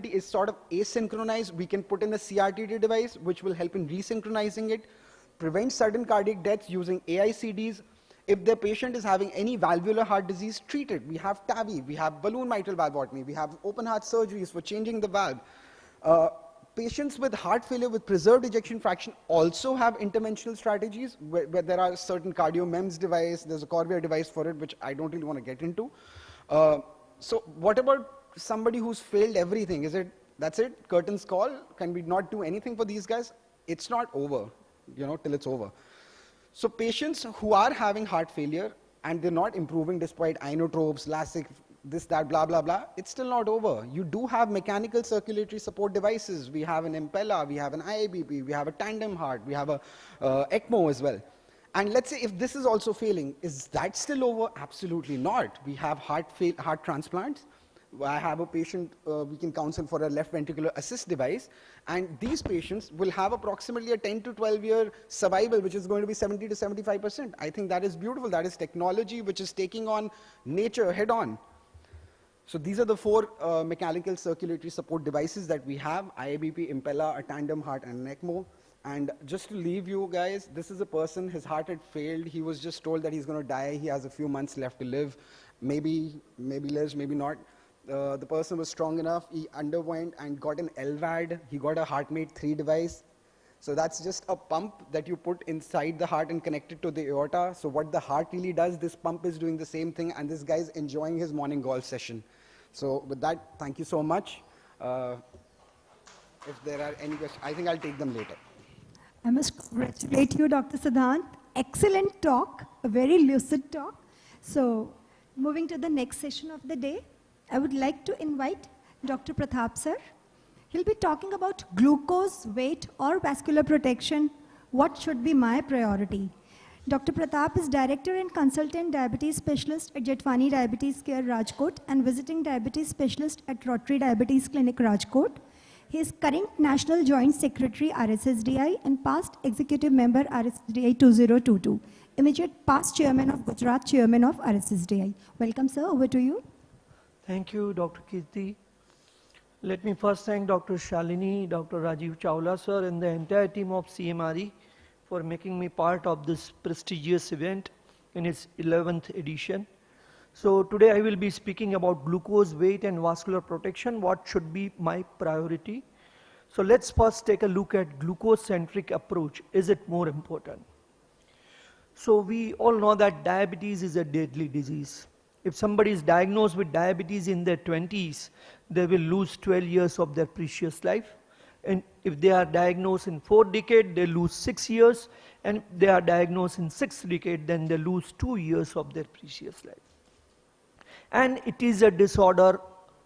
is sort of asynchronized, we can put in a CRTD device, which will help in resynchronizing it. Prevent sudden cardiac deaths using AICDs. If the patient is having any valvular heart disease, treat it. We have TAVI, we have balloon mitral valvotomy, we have open heart surgeries for changing the valve. Patients with heart failure with preserved ejection fraction also have interventional strategies where there are certain cardio-MEMS device, there's a Corvair device for it, which I don't really want to get into. So what about somebody who's failed everything? That's it, curtains call? Can we not do anything for these guys? It's not over, till it's over. So patients who are having heart failure and they're not improving despite inotropes, Lasix, this, that, blah, blah, blah, it's still not over. You do have mechanical circulatory support devices. We have an Impella, we have an IABP, we have a tandem heart, we have a ECMO as well. And let's say if this is also failing, is that still over? Absolutely not. We have heart transplants. I have a patient we can counsel for a left ventricular assist device, and these patients will have approximately a 10 to 12 year survival, which is going to be 70 to 75%. I think that is beautiful. That is technology which is taking on nature head on. So these are the four mechanical circulatory support devices that we have: IABP, Impella, a tandem heart, and an ECMO. And just to leave you guys, this is a person, his heart had failed. He was just told that he's going to die. He has a few months left to live. Maybe lives, maybe not. The person was strong enough. He underwent and got an LVAD. He got a HeartMate 3 device. So that's just a pump that you put inside the heart and connect it to the aorta. So what the heart really does, this pump is doing the same thing, and this guy's enjoying his morning golf session. So with that, thank you so much. If there are any questions, I think I'll take them later. I must congratulate you, Dr. Siddhant. Excellent talk, a very lucid talk. So, moving to the next session of the day, I would like to invite Dr. Pratap sir. He'll be talking about glucose, weight, or vascular protection. What should be my priority? Dr. Pratap is Director and Consultant Diabetes Specialist at Jetwani Diabetes Care, Rajkot, and Visiting Diabetes Specialist at Rotary Diabetes Clinic, Rajkot. He is current National Joint Secretary, RSSDI, and past Executive Member, RSSDI 2022. Immediate past Chairman of Gujarat, Chairman of RSSDI. Welcome, sir. Over to you. Thank you, Dr. Kirti. Let me first thank Dr. Shalini, Dr. Rajiv Chawla, sir, and the entire team of CMRE for making me part of this prestigious event in its 11th edition. So today I will be speaking about glucose, weight, and vascular protection. What should be my priority? So let's first take a look at glucose-centric approach. Is it more important? So we all know that diabetes is a deadly disease. If somebody is diagnosed with diabetes in their 20s, they will lose 12 years of their precious life. And if they are diagnosed in 4th decade, they lose 6 years. And if they are diagnosed in 6th decade, then they lose 2 years of their precious life. And it is a disorder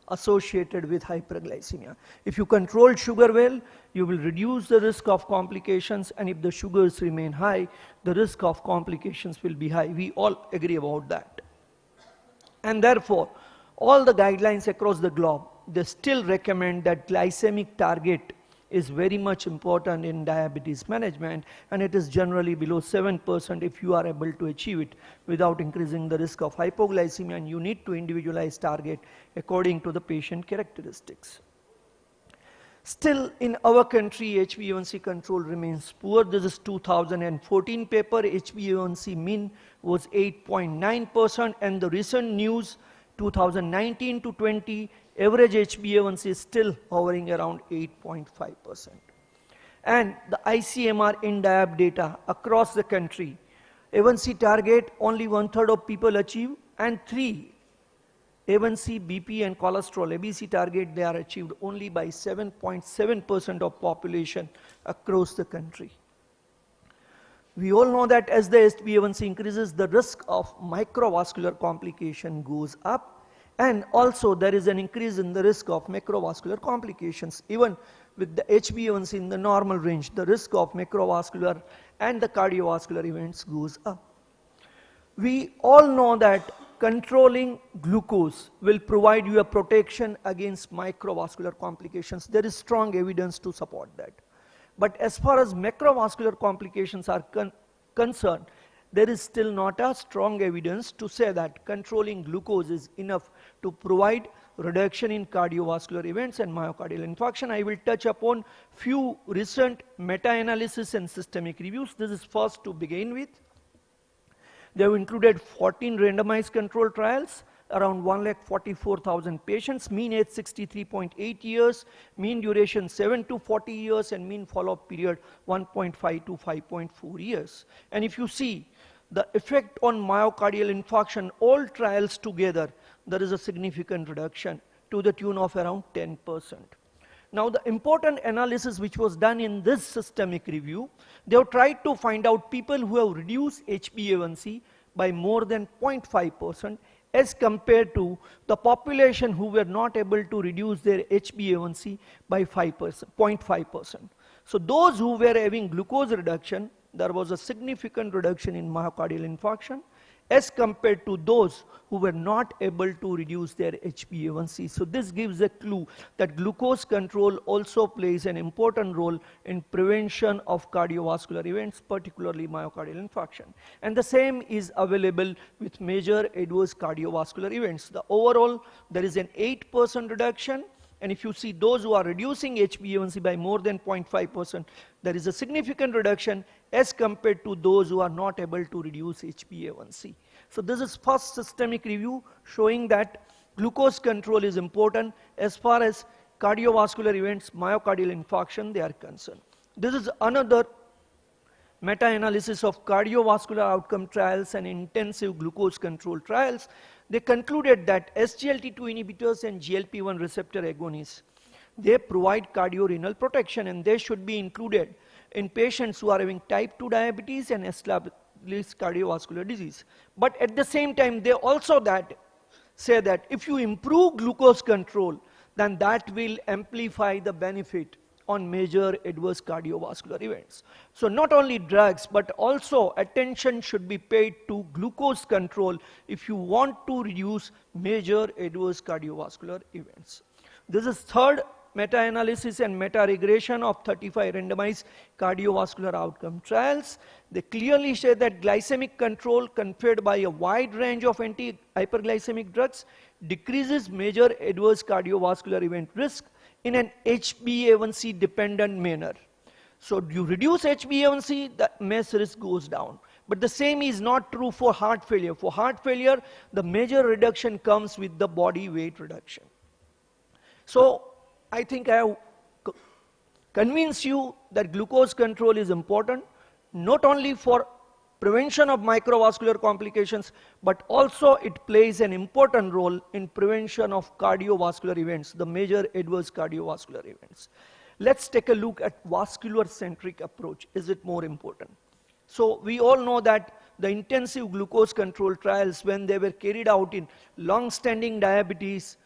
associated with hyperglycemia. If you control sugar well, you will reduce the risk of complications, and if the sugars remain high, the risk of complications will be high. We all agree about that. And therefore, all the guidelines across the globe, they still recommend that glycemic target is very much important in diabetes management, and it is generally below 7% if you are able to achieve it without increasing the risk of hypoglycemia, and you need to individualize target according to the patient characteristics. Still, in our country, HbA1c control remains poor. This is 2014 paper. HbA1c mean was 8.9%, and the recent news, 2019 to 20, average HbA1c is still hovering around 8.5%. And the ICMR INDIAB data across the country, A1c target only 1/3 of people achieve, and 3, A1c, BP, and cholesterol, ABC target, they are achieved only by 7.7% of population across the country. We all know that as the HbA1c increases, the risk of microvascular complication goes up. And also there is an increase in the risk of macrovascular complications. Even with the HbA1c in the normal range, the risk of macrovascular and the cardiovascular events goes up. We all know that controlling glucose will provide you a protection against microvascular complications. There is strong evidence to support that. But as far as macrovascular complications are concerned, there is still not a strong evidence to say that controlling glucose is enough to provide reduction in cardiovascular events and myocardial infarction. I will touch upon few recent meta-analysis and systemic reviews. This is first to begin with. They have included 14 randomized control trials, around 1,44,000 patients, mean age 63.8 years, mean duration 7 to 40 years, and mean follow-up period 1.5 to 5.4 years. And if you see the effect on myocardial infarction, all trials together, there is a significant reduction to the tune of around 10%. Now, the important analysis which was done in this systemic review, they have tried to find out people who have reduced HbA1c by more than 0.5% as compared to the population who were not able to reduce their HbA1c by 0.5%. So those who were having glucose reduction, there was a significant reduction in myocardial infarction as compared to those who were not able to reduce their HbA1c. So this gives a clue that glucose control also plays an important role in prevention of cardiovascular events, particularly myocardial infarction. And the same is available with major adverse cardiovascular events. The overall, there is an 8% reduction. And if you see those who are reducing HbA1c by more than 0.5%, there is a significant reduction as compared to those who are not able to reduce HbA1c. So this is first systemic review showing that glucose control is important as far as cardiovascular events, myocardial infarction, they are concerned. This is another meta-analysis of cardiovascular outcome trials and intensive glucose control trials. They concluded that SGLT2 inhibitors and GLP-1 receptor agonists, they provide cardiorenal protection, and they should be included in patients who are having type 2 diabetes and established cardiovascular disease. But at the same time, they also say that if you improve glucose control, then that will amplify the benefit on major adverse cardiovascular events. So not only drugs, but also attention should be paid to glucose control if you want to reduce major adverse cardiovascular events. This is third meta-analysis and meta-regression of 35 randomized cardiovascular outcome trials. They clearly say that glycemic control conferred by a wide range of anti-hyperglycemic drugs decreases major adverse cardiovascular event risk in an HbA1c dependent manner. So you reduce HbA1c, the MACE risk goes down. But the same is not true for heart failure. For heart failure, the major reduction comes with the body weight reduction. So I think I have convinced you that glucose control is important, not only for prevention of microvascular complications, but also it plays an important role in prevention of cardiovascular events, the major adverse cardiovascular events. Let's take a look at vascular-centric approach. Is it more important? So we all know that the intensive glucose control trials, when they were carried out in long-standing diabetes,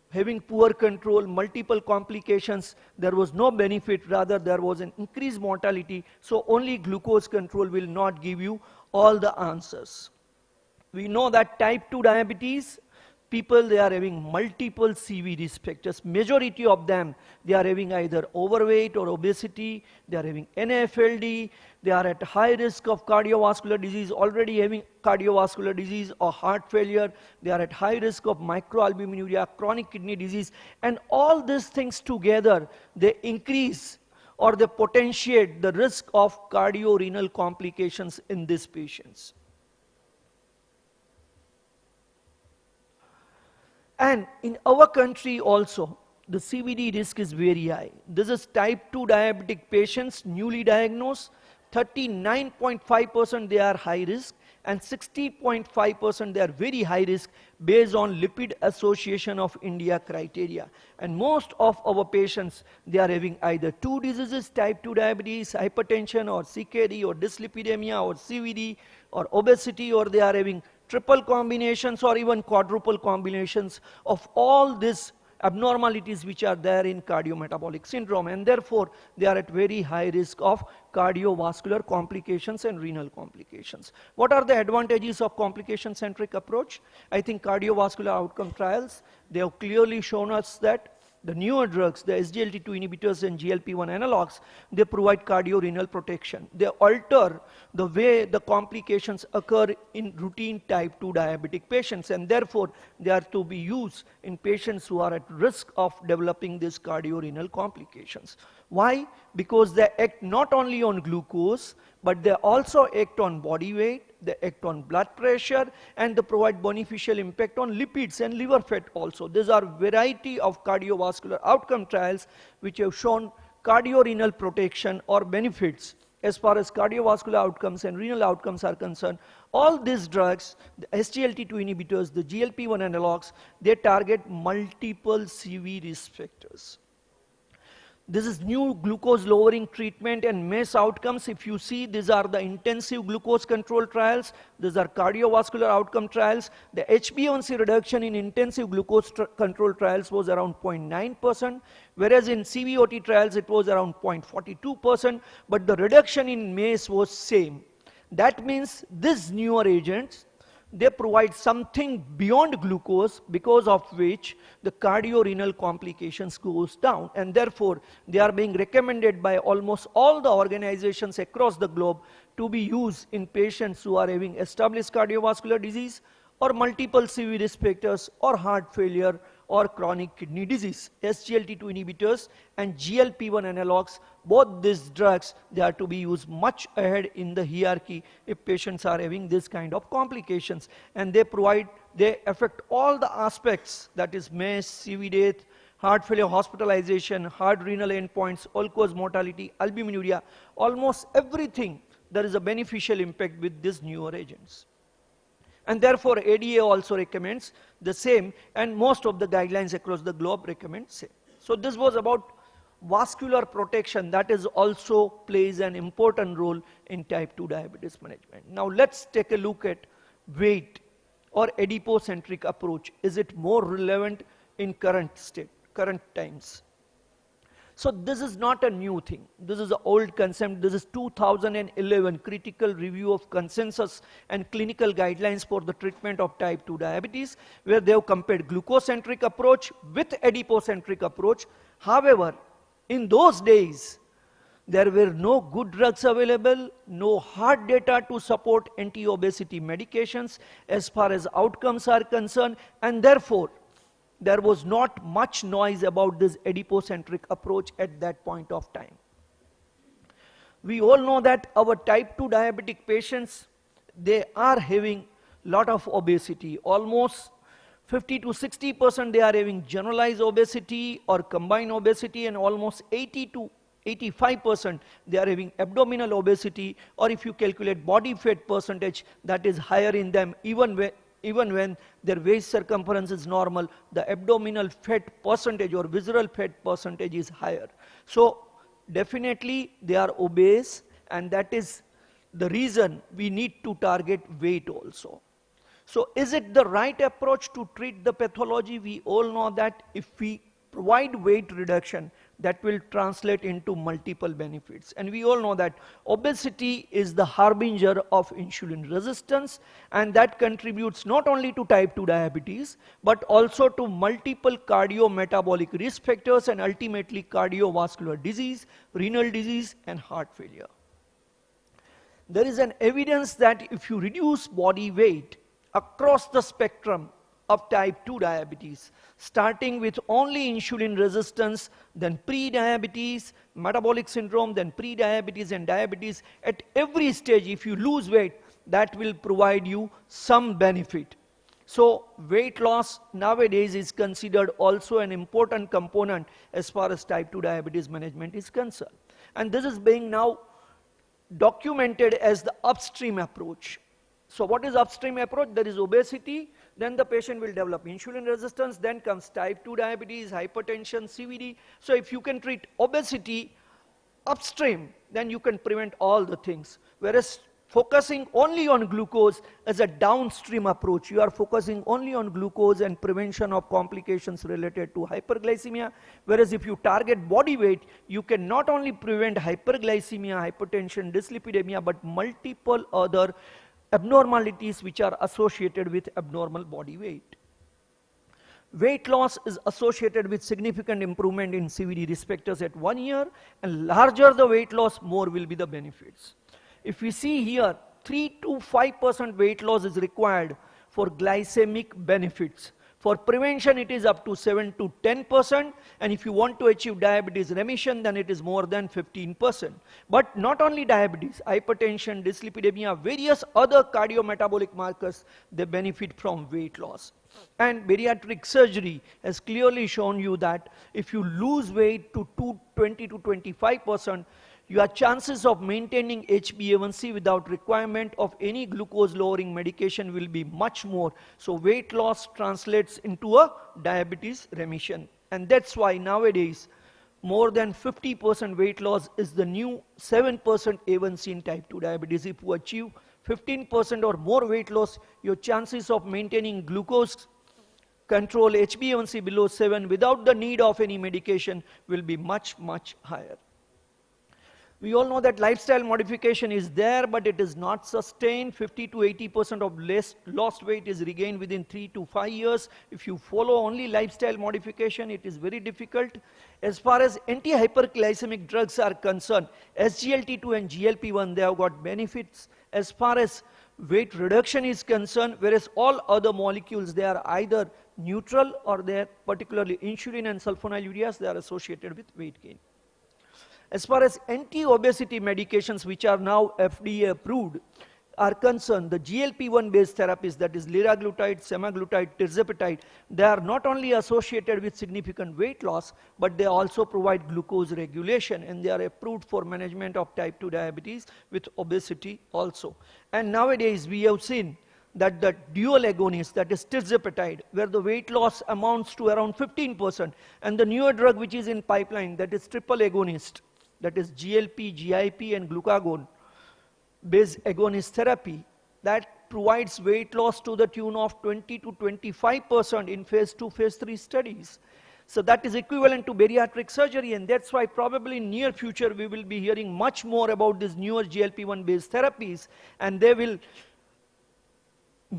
having poor control, multiple complications, there was no benefit, rather there was an increased mortality, so only glucose control will not give you all the answers. We know that type 2 diabetes, people, they are having multiple CV risk factors. Majority of them, they are having either overweight or obesity, they are having NAFLD, they are at high risk of cardiovascular disease, already having cardiovascular disease or heart failure, they are at high risk of microalbuminuria, chronic kidney disease, and all these things together, they increase or they potentiate the risk of cardiorenal complications in these patients. And in our country also, the CVD risk is very high. This is type 2 diabetic patients, newly diagnosed. 39.5% they are high risk, and 60.5% they are very high risk based on Lipid Association of India criteria. And most of our patients, they are having either two diseases, type 2 diabetes, hypertension, or CKD, or dyslipidemia, or CVD, or obesity, or they are having triple combinations or even quadruple combinations of all these abnormalities which are there in cardiometabolic syndrome, and therefore they are at very high risk of cardiovascular complications and renal complications. What are the advantages of complication-centric approach? I think cardiovascular outcome trials, they have clearly shown us that the newer drugs, the SGLT2 inhibitors and GLP-1 analogs, they provide cardiorenal protection. They alter the way the complications occur in routine type 2 diabetic patients, and therefore they are to be used in patients who are at risk of developing these cardiorenal complications. Why? Because they act not only on glucose, but they also act on body weight, they act on blood pressure, and they provide beneficial impact on lipids and liver fat also. These are variety of cardiovascular outcome trials which have shown cardiorenal protection or benefits as far as cardiovascular outcomes and renal outcomes are concerned. All these drugs, the SGLT2 inhibitors, the GLP-1 analogs, they target multiple CV risk factors. This is new glucose lowering treatment and MACE outcomes. If you see, these are the intensive glucose control trials. These are cardiovascular outcome trials. The HbA1c reduction in intensive glucose control trials was around 0.9%, whereas in CVOT trials it was around 0.42%, but the reduction in MACE was same. That means these newer agents, they provide something beyond glucose, because of which the cardiorenal complications goes down, and therefore they are being recommended by almost all the organizations across the globe to be used in patients who are having established cardiovascular disease or multiple CV risk factors or heart failure or chronic kidney disease. SGLT2 inhibitors and GLP-1 analogs, both these drugs, they are to be used much ahead in the hierarchy if patients are having this kind of complications. And they affect all the aspects, that is MACE, CV death, heart failure hospitalization, hard renal endpoints, all-cause mortality, albuminuria, almost everything. There is a beneficial impact with these newer agents. And therefore, ADA also recommends the same, and most of the guidelines across the globe recommend same. So this was about vascular protection, that is also plays an important role in type 2 diabetes management. Now let's take a look at weight or adipocentric approach. Is it more relevant in current times? So this is not a new thing. This is an old concept. This is 2011 critical review of consensus and clinical guidelines for the treatment of type 2 diabetes, where they have compared glucocentric approach with adipocentric approach. However, in those days, there were no good drugs available, no hard data to support anti-obesity medications as far as outcomes are concerned, and therefore, there was not much noise about this adipocentric approach at that point of time. We all know that our type 2 diabetic patients, they are having lot of obesity. Almost 50 to 60% they are having generalized obesity or combined obesity, and almost 80 to 85% they are having abdominal obesity, or if you calculate body fat percentage, that is higher in them. Even when their waist circumference is normal, the abdominal fat percentage or visceral fat percentage is higher. So definitely they are obese, and that is the reason we need to target weight also. So is it the right approach to treat the pathology? We all know that if we provide weight reduction, that will translate into multiple benefits. And we all know that obesity is the harbinger of insulin resistance, and that contributes not only to type 2 diabetes, but also to multiple cardiometabolic risk factors and ultimately cardiovascular disease, renal disease, and heart failure. There is an evidence that if you reduce body weight across the spectrum of type 2 diabetes, starting with only insulin resistance, then pre-diabetes, metabolic syndrome, then pre-diabetes and diabetes, at every stage, if you lose weight, that will provide you some benefit. So weight loss nowadays is considered also an important component as far as type 2 diabetes management is concerned. And this is being now documented as the upstream approach. So what is upstream approach? There is obesity, then the patient will develop insulin resistance, then comes type 2 diabetes, hypertension, CVD. So if you can treat obesity upstream, then you can prevent all the things. Whereas focusing only on glucose as a downstream approach, you are focusing only on glucose and prevention of complications related to hyperglycemia. Whereas if you target body weight, you can not only prevent hyperglycemia, hypertension, dyslipidemia, but multiple other abnormalities which are associated with abnormal body weight. Weight loss is associated with significant improvement in CVD risk factors at 1 year, and larger the weight loss, more will be the benefits. If we see here, 3 to 5% weight loss is required for glycemic benefits. For prevention, it is up to 7 to 10%, and if you want to achieve diabetes remission, then it is more than 15%. But not only diabetes, hypertension, dyslipidemia, various other cardiometabolic markers, they benefit from weight loss. And bariatric surgery has clearly shown you that if you lose weight to 20 to 25%, your chances of maintaining HbA1c without requirement of any glucose lowering medication will be much more. So weight loss translates into a diabetes remission. And that's why nowadays more than 50% weight loss is the new 7% A1c in type 2 diabetes. If you achieve 15% or more weight loss, your chances of maintaining glucose control, HbA1c below 7 without the need of any medication will be much, much higher. We all know that lifestyle modification is there, but it is not sustained. 50 to 80% of lost weight is regained within 3 to 5 years. If you follow only lifestyle modification, it is very difficult. As far as anti-hyperglycemic drugs are concerned, SGLT2 and GLP-1, they have got benefits as far as weight reduction is concerned, whereas all other molecules, they are either neutral or they are, particularly insulin and sulfonylureas, they are associated with weight gain. As far as anti-obesity medications which are now FDA approved are concerned, the GLP-1 based therapies, that is liraglutide, semaglutide, tirzepatide, they are not only associated with significant weight loss, but they also provide glucose regulation, and they are approved for management of type 2 diabetes with obesity also. And nowadays we have seen that the dual agonist, that is tirzepatide, where the weight loss amounts to around 15%, and the newer drug which is in pipeline, that is triple agonist, that is GLP, GIP, and glucagon based agonist therapy, that provides weight loss to the tune of 20 to 25% in phase 2, phase 3 studies. So that is equivalent to bariatric surgery, and that's why probably in near future we will be hearing much more about these newer GLP-1 based therapies, and they will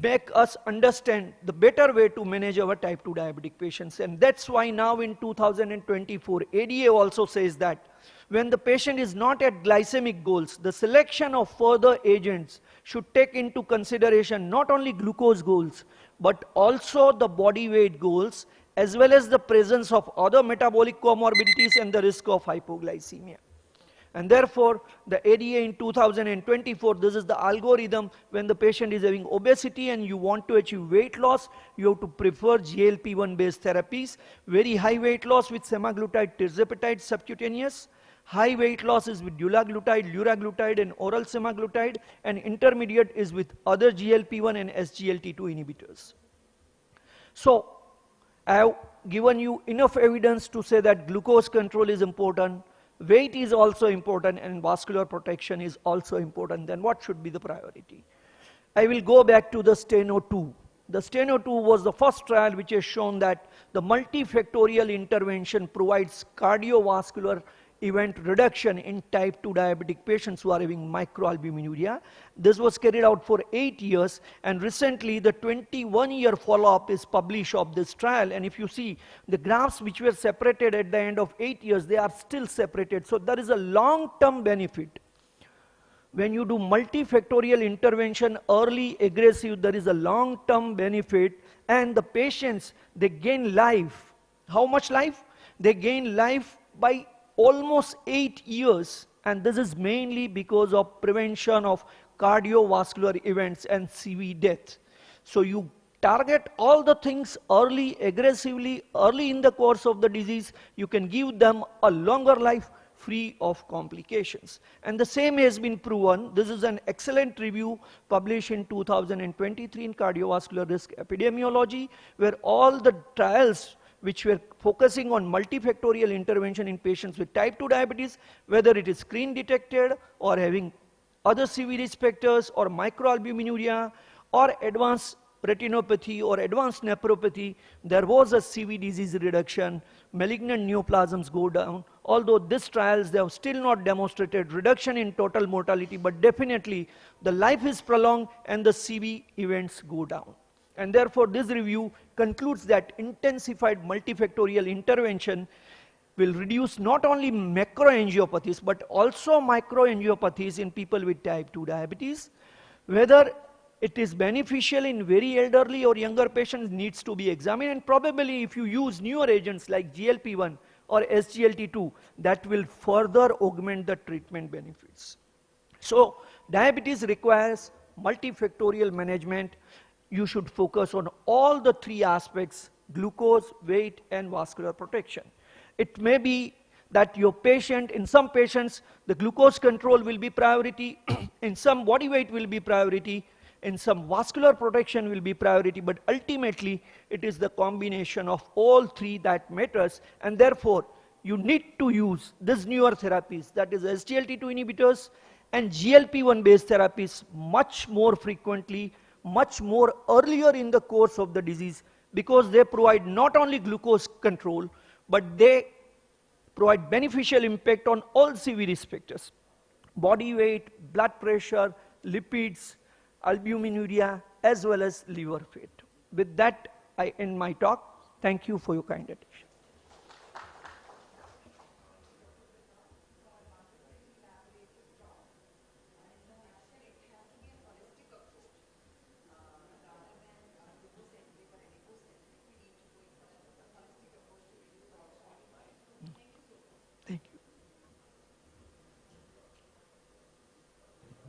make us understand the better way to manage our type 2 diabetic patients. And that's why now in 2024, ADA also says that when the patient is not at glycemic goals, the selection of further agents should take into consideration not only glucose goals, but also the body weight goals, as well as the presence of other metabolic comorbidities and the risk of hypoglycemia. And therefore, the ADA in 2024, this is the algorithm. When the patient is having obesity and you want to achieve weight loss, you have to prefer GLP-1 based therapies. Very high weight loss with semaglutide, tirzepatide subcutaneous. High weight loss is with dulaglutide, liraglutide, and oral semaglutide. And intermediate is with other GLP-1 and SGLT2 inhibitors. So, I have given you enough evidence to say that glucose control is important. Weight is also important, and vascular protection is also important. Then what should be the priority? I will go back to the STENO-2. The STENO-2 was the first trial which has shown that the multifactorial intervention provides cardiovascular event reduction in type 2 diabetic patients who are having microalbuminuria. This was carried out for 8 years, and recently the 21-year follow-up is published of this trial. And if you see the graphs which were separated at the end of 8 years, they are still separated. So there is a long-term benefit. When you do multifactorial intervention, early, aggressive, there is a long-term benefit, and the patients, they gain life. How much life? They gain life by almost 8 years, and this is mainly because of prevention of cardiovascular events and CV death. So you target all the things early, aggressively, early in the course of the disease, you can give them a longer life free of complications. And the same has been proven. This is an excellent review published in 2023 in Cardiovascular Risk Epidemiology, where all the trials which were focusing on multifactorial intervention in patients with type 2 diabetes, whether it is screen detected or having other CV risk factors or microalbuminuria or advanced retinopathy or advanced nephropathy, there was a CV disease reduction, malignant neoplasms go down. Although these trials, they have still not demonstrated reduction in total mortality, but definitely the life is prolonged and the CV events go down. And therefore, this review concludes that intensified multifactorial intervention will reduce not only macroangiopathies, but also microangiopathies in people with type 2 diabetes. Whether it is beneficial in very elderly or younger patients needs to be examined, and probably if you use newer agents like GLP-1 or SGLT2, that will further augment the treatment benefits. So, diabetes requires multifactorial management. You should focus on all the three aspects: glucose, weight, and vascular protection. It may be that your patient, in some patients, the glucose control will be priority, in some body weight will be priority, in some vascular protection will be priority, but ultimately it is the combination of all three that matters, and therefore you need to use these newer therapies, that is SGLT2 inhibitors and GLP-1 based therapies much more frequently, much more earlier in the course of the disease, because they provide not only glucose control, but they provide beneficial impact on all CV risk factors: body weight, blood pressure, lipids, albuminuria, as well as liver fat. With that, I end my talk. Thank you for your kind attention.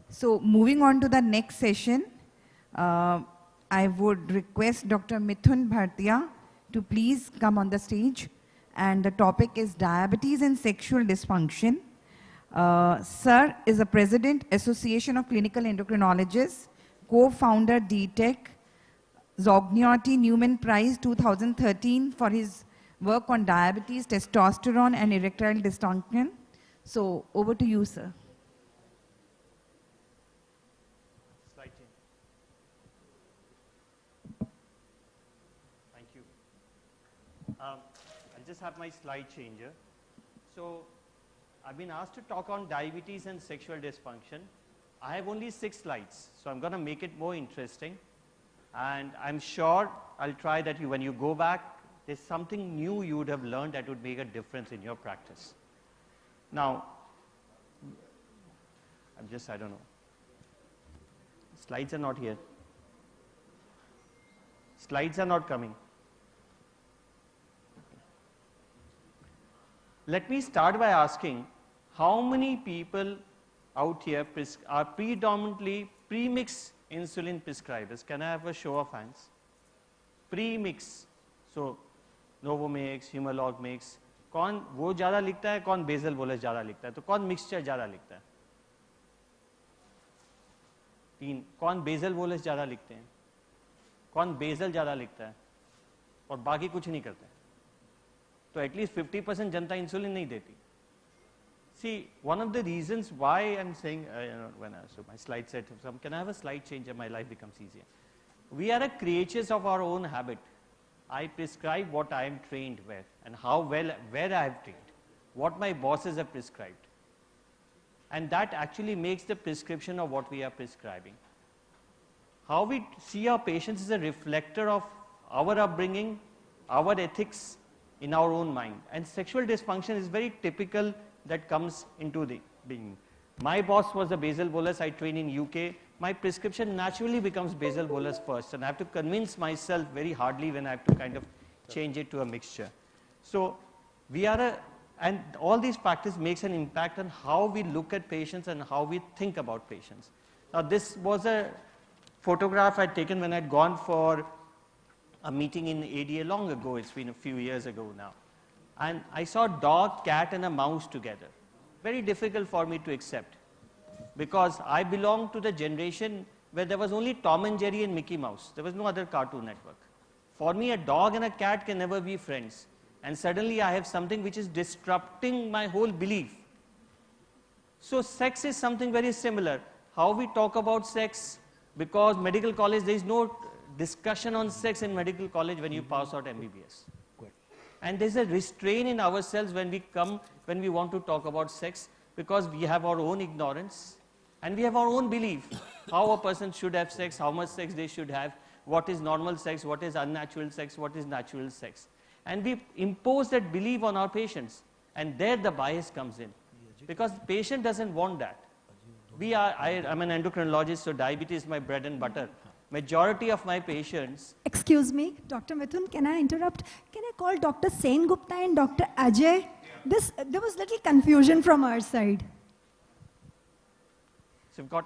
So moving on to the next session, I would request Dr. Mithun Bhartia to please come on the stage. And the topic is diabetes and sexual dysfunction. Sir is a President, Association of Clinical Endocrinologists, co-founder DTech, Zognioti Newman Prize 2013 for his work on diabetes, testosterone and erectile dysfunction. So over to you, sir. Slide change. Thank you. I'll just have my slide changer. So I've been asked to talk on diabetes and sexual dysfunction. I have only 6 slides, so I'm going to make it more interesting. And I'm sure I'll try that when you go back, there's something new you would have learned that would make a difference in your practice. Now, I don't know. Slides are not here. Slides are not coming. Let me start by asking, how many people out here are predominantly premix insulin prescribers? Can I have a show of hands? Premix. So, Novomix, Humalog mix. कौन वो ज़्यादा लिखता है, कौन basal bolus ज़्यादा लिखता है, तो कौन मिक्सचर ज़्यादा लिखता है? 3. कौन बेसल बोलस ज़्यादा लिखते हैं, कौन बेसल ज़्यादा लिखता है, और बाकी कुछ नहीं करते. तो एटलीस्ट 50% जनता इंसुलिन नहीं देती. See, one of the reasons why I'm saying, so my slide said, can I have a slide changer? My life becomes easier. We are creatures of our own habit. I prescribe what I am trained with and where I have trained, what my bosses have prescribed. And that actually makes the prescription of what we are prescribing. How we see our patients is a reflector of our upbringing, our ethics in our own mind. And sexual dysfunction is very typical that comes into the being. My boss was a basal bolus. I trained in UK. My prescription naturally becomes basal bolus first, and I have to convince myself very hardly when I have to kind of change it to a mixture. So we are and all these practice makes an impact on how we look at patients and how we think about patients. Now this was a photograph I'd taken when I'd gone for a meeting in ADA long ago. It's been a few years ago now. And I saw a dog, cat and a mouse together. Very difficult for me to accept, because I belong to the generation where there was only Tom and Jerry and Mickey Mouse. There was no other Cartoon Network. For me, a dog and a cat can never be friends. And suddenly I have something which is disrupting my whole belief. So sex is something very similar. How we talk about sex, because medical college, there is no discussion on sex in medical college when you pass out MBBS. And there's a restraint in ourselves when we want to talk about sex, because we have our own ignorance and we have our own belief. How a person should have sex, how much sex they should have, what is normal sex, what is unnatural sex, what is natural sex. And we impose that belief on our patients. And there the bias comes in, because the patient doesn't want that. I'm an endocrinologist, so diabetes is my bread and butter. Majority of my patients... Excuse me, Dr. Mithun, can I interrupt? Can I call Dr. Sen Gupta and Dr. Ajay? There was little confusion from our side. So we've got,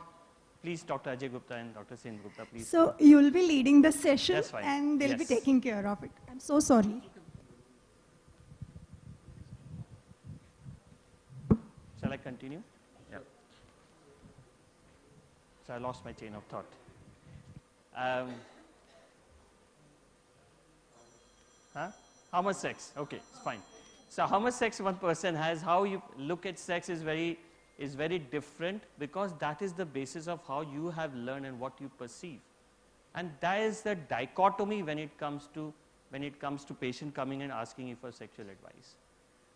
please, Dr. Ajay Gupta and Dr. Sen Gupta, please. So you will be leading the session. That's fine. And they'll Yes. be taking care of it. I'm so sorry. Shall I continue? Yeah. So I lost my chain of thought. How much sex? Okay, it's fine. So how much sex one person has, how you look at sex is very different, because that is the basis of how you have learned and what you perceive. And that is the dichotomy when it comes to patient coming and asking you for sexual advice.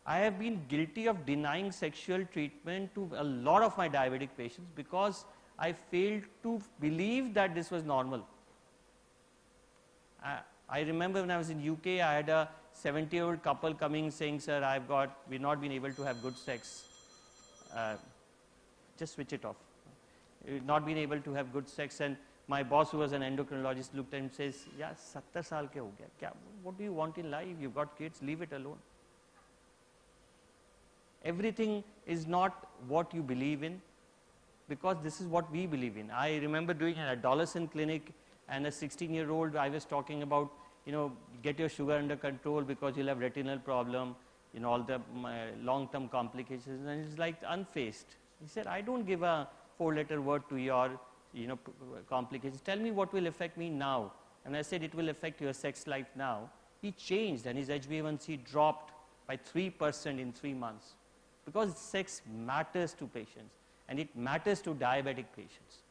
I have been guilty of denying sexual treatment to a lot of my diabetic patients because I failed to believe that this was normal. I remember when I was in UK, I had a 70-year-old couple coming saying, sir, we've not been able to have good sex. Just switch it off. We've not been able to have good sex, and my boss, who was an endocrinologist, looked at him and says, yeah, 70 saal ke ho gaya. What do you want in life? You've got kids, leave it alone. Everything is not what you believe in, because this is what we believe in. I remember doing an adolescent clinic, and a 16-year-old, I was talking about, get your sugar under control because you'll have retinal problem, all the long-term complications, and it's like unfazed. He said, I don't give a 4-letter word to your complications. Tell me what will affect me now. And I said, it will affect your sex life now. He changed and his HbA1c dropped by 3% in 3 months. Because sex matters to patients and it matters to diabetic patients.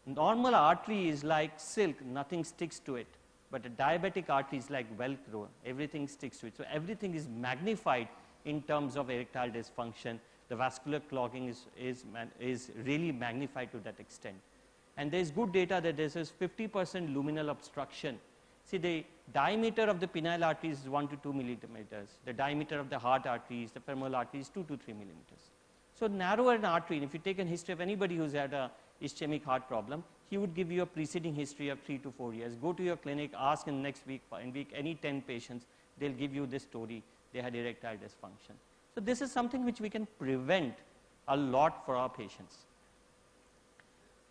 Normal artery is like silk, nothing sticks to it. But a diabetic artery is like Velcro, everything sticks to it. So everything is magnified in terms of erectile dysfunction. The vascular clogging is really magnified to that extent. And there is good data that there is 50% luminal obstruction. See, the diameter of the penile artery is 1 to 2 millimeters. The diameter of the heart arteries, the femoral artery is 2 to 3 millimeters. So narrower an artery, and if you take a history of anybody who's had a ischemic heart problem, he would give you a preceding history of 3 to 4 years. Go to your clinic, ask in next week, any 10 patients, they'll give you this story, they had erectile dysfunction. So this is something which we can prevent a lot for our patients.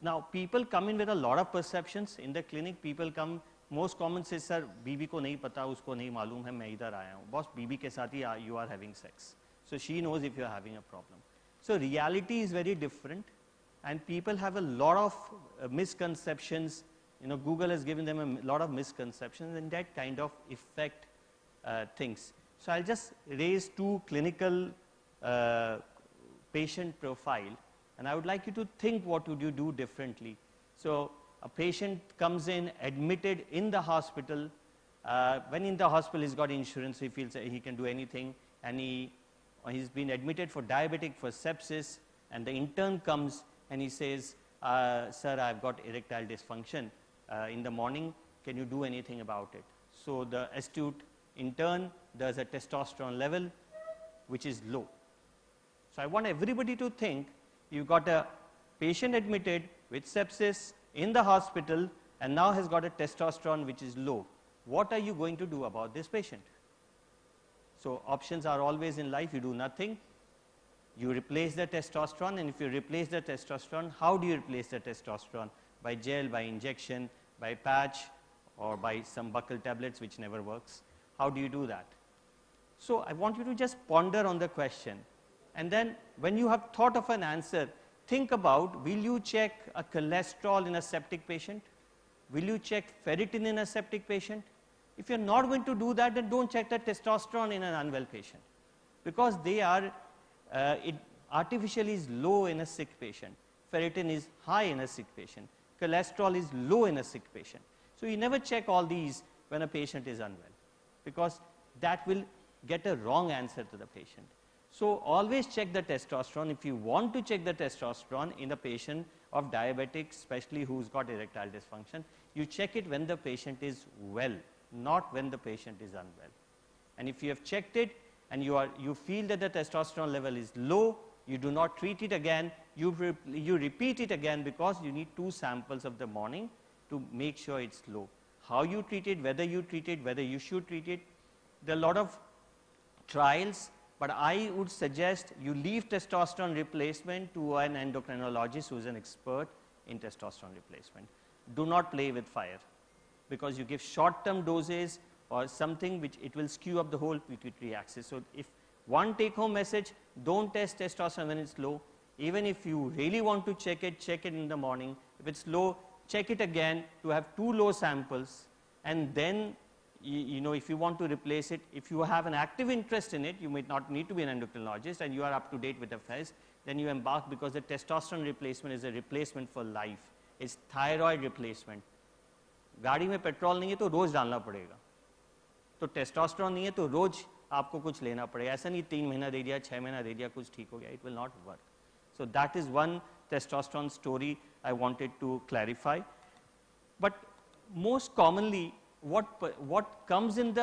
Now, people come in with a lot of perceptions. In the clinic, people come, most common says, sir, बीबी को नहीं पता, उसको नहीं मालूम है, मैं इधर आया हूँ. Boss, बीबी के साथ ही you are having sex. So she knows if you are having a problem. So reality is very different. And people have a lot of misconceptions. Google has given them a lot of misconceptions and that kind of affect things. So I'll just raise 2 clinical patient profile and I would like you to think what would you do differently. So a patient comes in, admitted in the hospital. When in the hospital he's got insurance, he feels that he can do anything, and he's been admitted for diabetic, for sepsis, and the intern comes and he says, sir, I've got erectile dysfunction in the morning, can you do anything about it? So the astute intern does a testosterone level which is low. So I want everybody to think, you've got a patient admitted with sepsis in the hospital and now has got a testosterone which is low. What are you going to do about this patient? So options are always in life, you do nothing. You replace the testosterone, and if you replace the testosterone, how do you replace the testosterone? By gel, by injection, by patch, or by some buccal tablets which never works. How do you do that? So I want you to just ponder on the question. And then when you have thought of an answer, think about, will you check a cholesterol in a septic patient? Will you check ferritin in a septic patient? If you're not going to do that, then don't check the testosterone in an unwell patient. Because they are it artificially is low in a sick patient. Ferritin is high in a sick patient. Cholesterol is low in a sick patient. So you never check all these when a patient is unwell, because that will get a wrong answer to the patient. So always check the testosterone. If you want to check the testosterone in a patient of diabetic, especially who's got erectile dysfunction, you check it when the patient is well, not when the patient is unwell. And if you have checked it, and you feel that the testosterone level is low, you do not treat it again, you repeat it again, because you need 2 samples of the morning to make sure it's low. How you treat it, whether you treat it, whether you should treat it, there are a lot of trials, but I would suggest you leave testosterone replacement to an endocrinologist who is an expert in testosterone replacement. Do not play with fire, because you give short-term doses or something which it will skew up the whole pituitary axis. So if one take-home message, don't test testosterone when it's low. Even if you really want to check it in the morning. If it's low, check it again to have 2 low samples, and then if you want to replace it, if you have an active interest in it, you might not need to be an endocrinologist and you are up to date with affairs, then you embark, because the testosterone replacement is a replacement for life. It's thyroid replacement. गाड़ी में petrol नहीं है तो रोज डालना पड़ेगा, तो testosterone नहीं है तो रोज आपको कुछ लेना पड़ेगा. ऐसा नहीं 3 महीना दे दिया, 6 महीना दे दिया, कुछ ठीक हो गया. It will not work. So that is one testosterone story I wanted to clarify. But most commonly, what comes in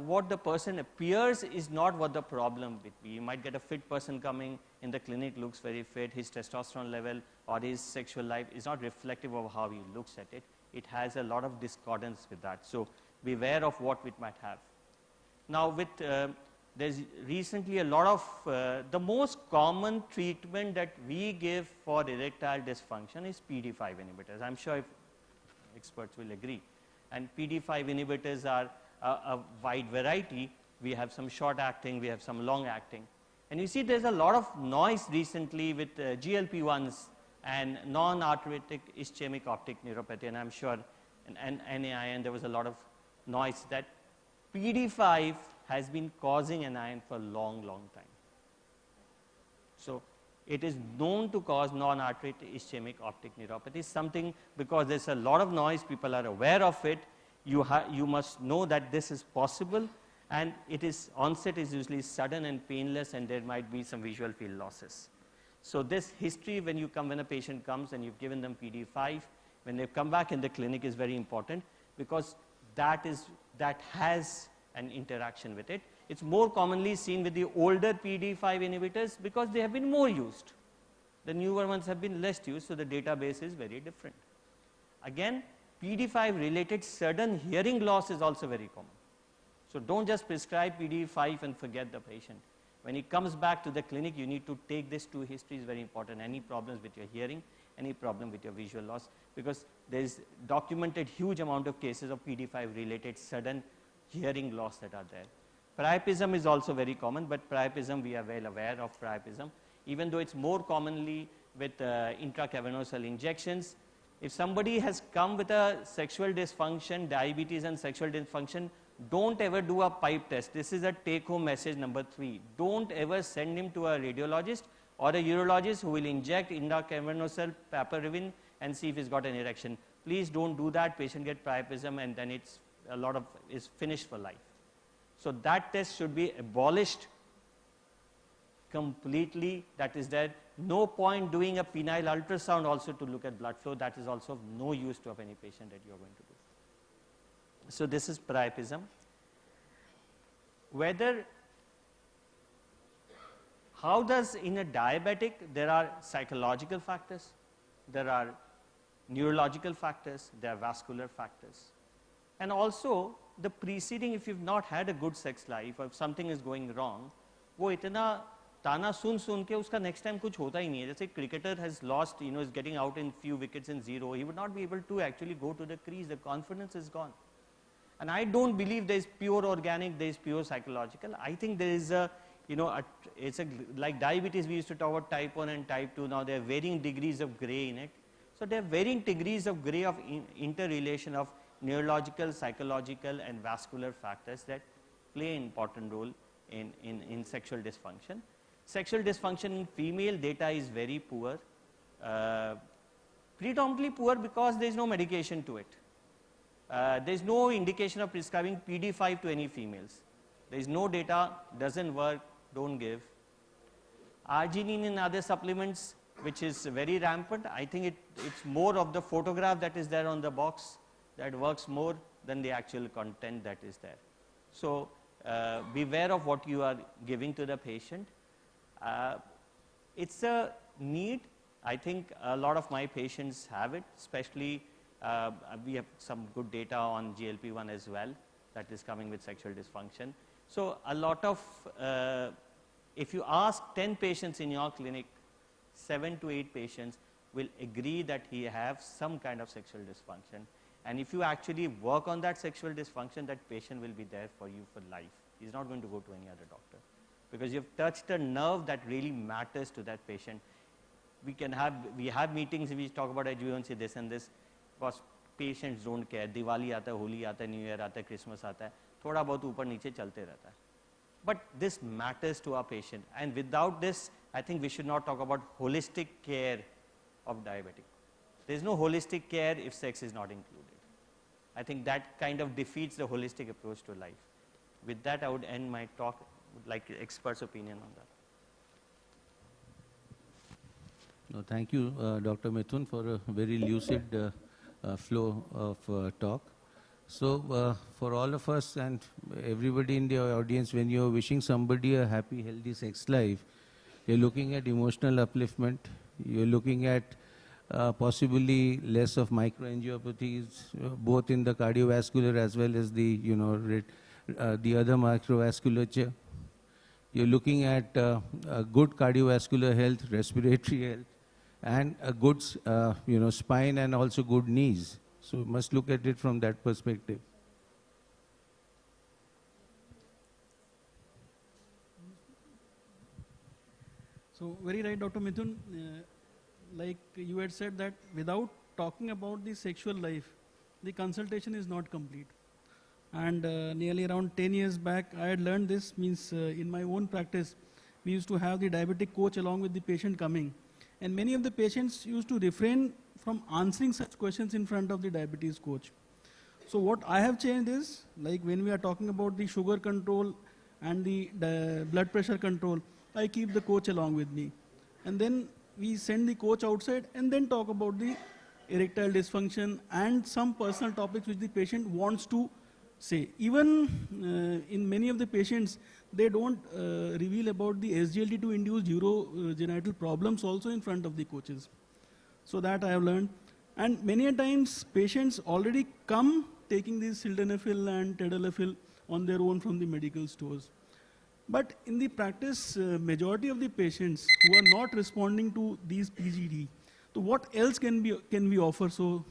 what the person appears is not what the problem would be. You might get a fit person coming in the clinic, looks very fit, his testosterone level or his sexual life is not reflective of how he looks at it. It has a lot of discordance with that. So beware of what it might have. Now there's recently a lot of, the most common treatment that we give for erectile dysfunction is PD5 inhibitors. I'm sure experts will agree. And PD5 inhibitors are a wide variety. We have some short acting, we have some long acting. And you see there's a lot of noise recently with GLP-1s and non-arthritic ischemic optic neuropathy, and I'm sure in NAIN there was a lot of noise that PD5 has been causing NIN for a long, long time. So it is known to cause non-arthritic ischemic optic neuropathy, something because there's a lot of noise, people are aware of it, you must know that this is possible, and onset is usually sudden and painless, and there might be some visual field losses. So this history, when a patient comes and you've given them PD5, when they come back in the clinic is very important, because that has an interaction with it. It's more commonly seen with the older PD5 inhibitors because they have been more used. The newer ones have been less used, so the database is very different. Again, PD5 related sudden hearing loss is also very common. So don't just prescribe PD5 and forget the patient. When he comes back to the clinic, you need to take this two histories, very important. Any problems with your hearing, any problem with your visual loss, because there is documented huge amount of cases of PD5 related sudden hearing loss that are there. Priapism is also very common, but priapism, we are well aware of priapism. Even though it's more commonly with intracavernosal injections, if somebody has come with a sexual dysfunction, diabetes and sexual dysfunction, don't ever do a pipe test. This is a take-home message number 3. Don't ever send him to a radiologist or a urologist who will inject intracavernosal papaverine and see if he's got an erection. Please don't do that. Patient get priapism and then is finished for life. So that test should be abolished completely. That is there. No point doing a penile ultrasound also to look at blood flow. That is also of no use to any patient that you are going to do. So this is priapism. How does in a diabetic, there are psychological factors, there are neurological factors, there are vascular factors. And also the preceding, if you've not had a good sex life or if something is going wrong, वो इतना ताना सुन के उसका next time कुछ होता ही नहीं है. जैसे cricketer has lost, is getting out in few wickets in 0, he would not be able to actually go to the crease, the confidence is gone. And I don't believe there is pure organic, there is pure psychological. I think there is like diabetes, we used to talk about type 1 and type 2, now there are varying degrees of gray in it. So there are varying degrees of gray of interrelation of neurological, psychological and vascular factors that play an important role in sexual dysfunction. Sexual dysfunction in female data is very poor, predominantly poor because there is no medication to it. There is no indication of prescribing PD5 to any females. There is no data, doesn't work, don't give. Arginine and other supplements, which is very rampant, I think it's more of the photograph that is there on the box that works more than the actual content that is there. So beware of what you are giving to the patient. It's a need. I think a lot of my patients have it, especially we have some good data on GLP-1 as well that is coming with sexual dysfunction. So a lot of, if you ask 10 patients in your clinic, 7 to 8 patients will agree that he has some kind of sexual dysfunction. And if you actually work on that sexual dysfunction, that patient will be there for you for life. He's not going to go to any other doctor. Because you've touched a nerve that really matters to that patient. We have meetings, we talk about HbA1c, this and this, because patients don't care. Diwali aata hai, Holi aata hai, New Year aata hai, Christmas aata hai, thoda bahut upar niche chalte rehta hai. But this matters to our patient. And without this, I think we should not talk about holistic care of diabetic. There is no holistic care if sex is not included. I think that kind of defeats the holistic approach to life. With that, I would end my talk. Would like experts' opinion on that. No, thank you, Dr. Mithun, for a very lucid flow of talk. So for all of us and everybody in the audience, when you're wishing somebody a happy, healthy sex life, you're looking at emotional upliftment, you're looking at possibly less of microangiopathies, both in the cardiovascular as well as the, the other microvasculature. You're looking at a good cardiovascular health, respiratory health, and a good, spine and also good knees. So you must look at it from that perspective. So very right, Dr. Mithun. like you had said that without talking about the sexual life, the consultation is not complete. And nearly around 10 years back, I had learned this, means in my own practice, we used to have the diabetic coach along with the patient coming. And many of the patients used to refrain from answering such questions in front of the diabetes coach. So what I have changed is, like when we are talking about the sugar control and the blood pressure control, I keep the coach along with me. And then we send the coach outside and then talk about the erectile dysfunction and some personal topics which the patient wants to say. Even in many of the patients, they don't reveal about the SGLT2 induced urogenital problems also in front of the coaches. So that I have learned. And many a times patients already come taking this sildenafil and tadalafil on their own from the medical stores. But in the practice, majority of the patients who are not responding to these PGD, so what else can we offer? So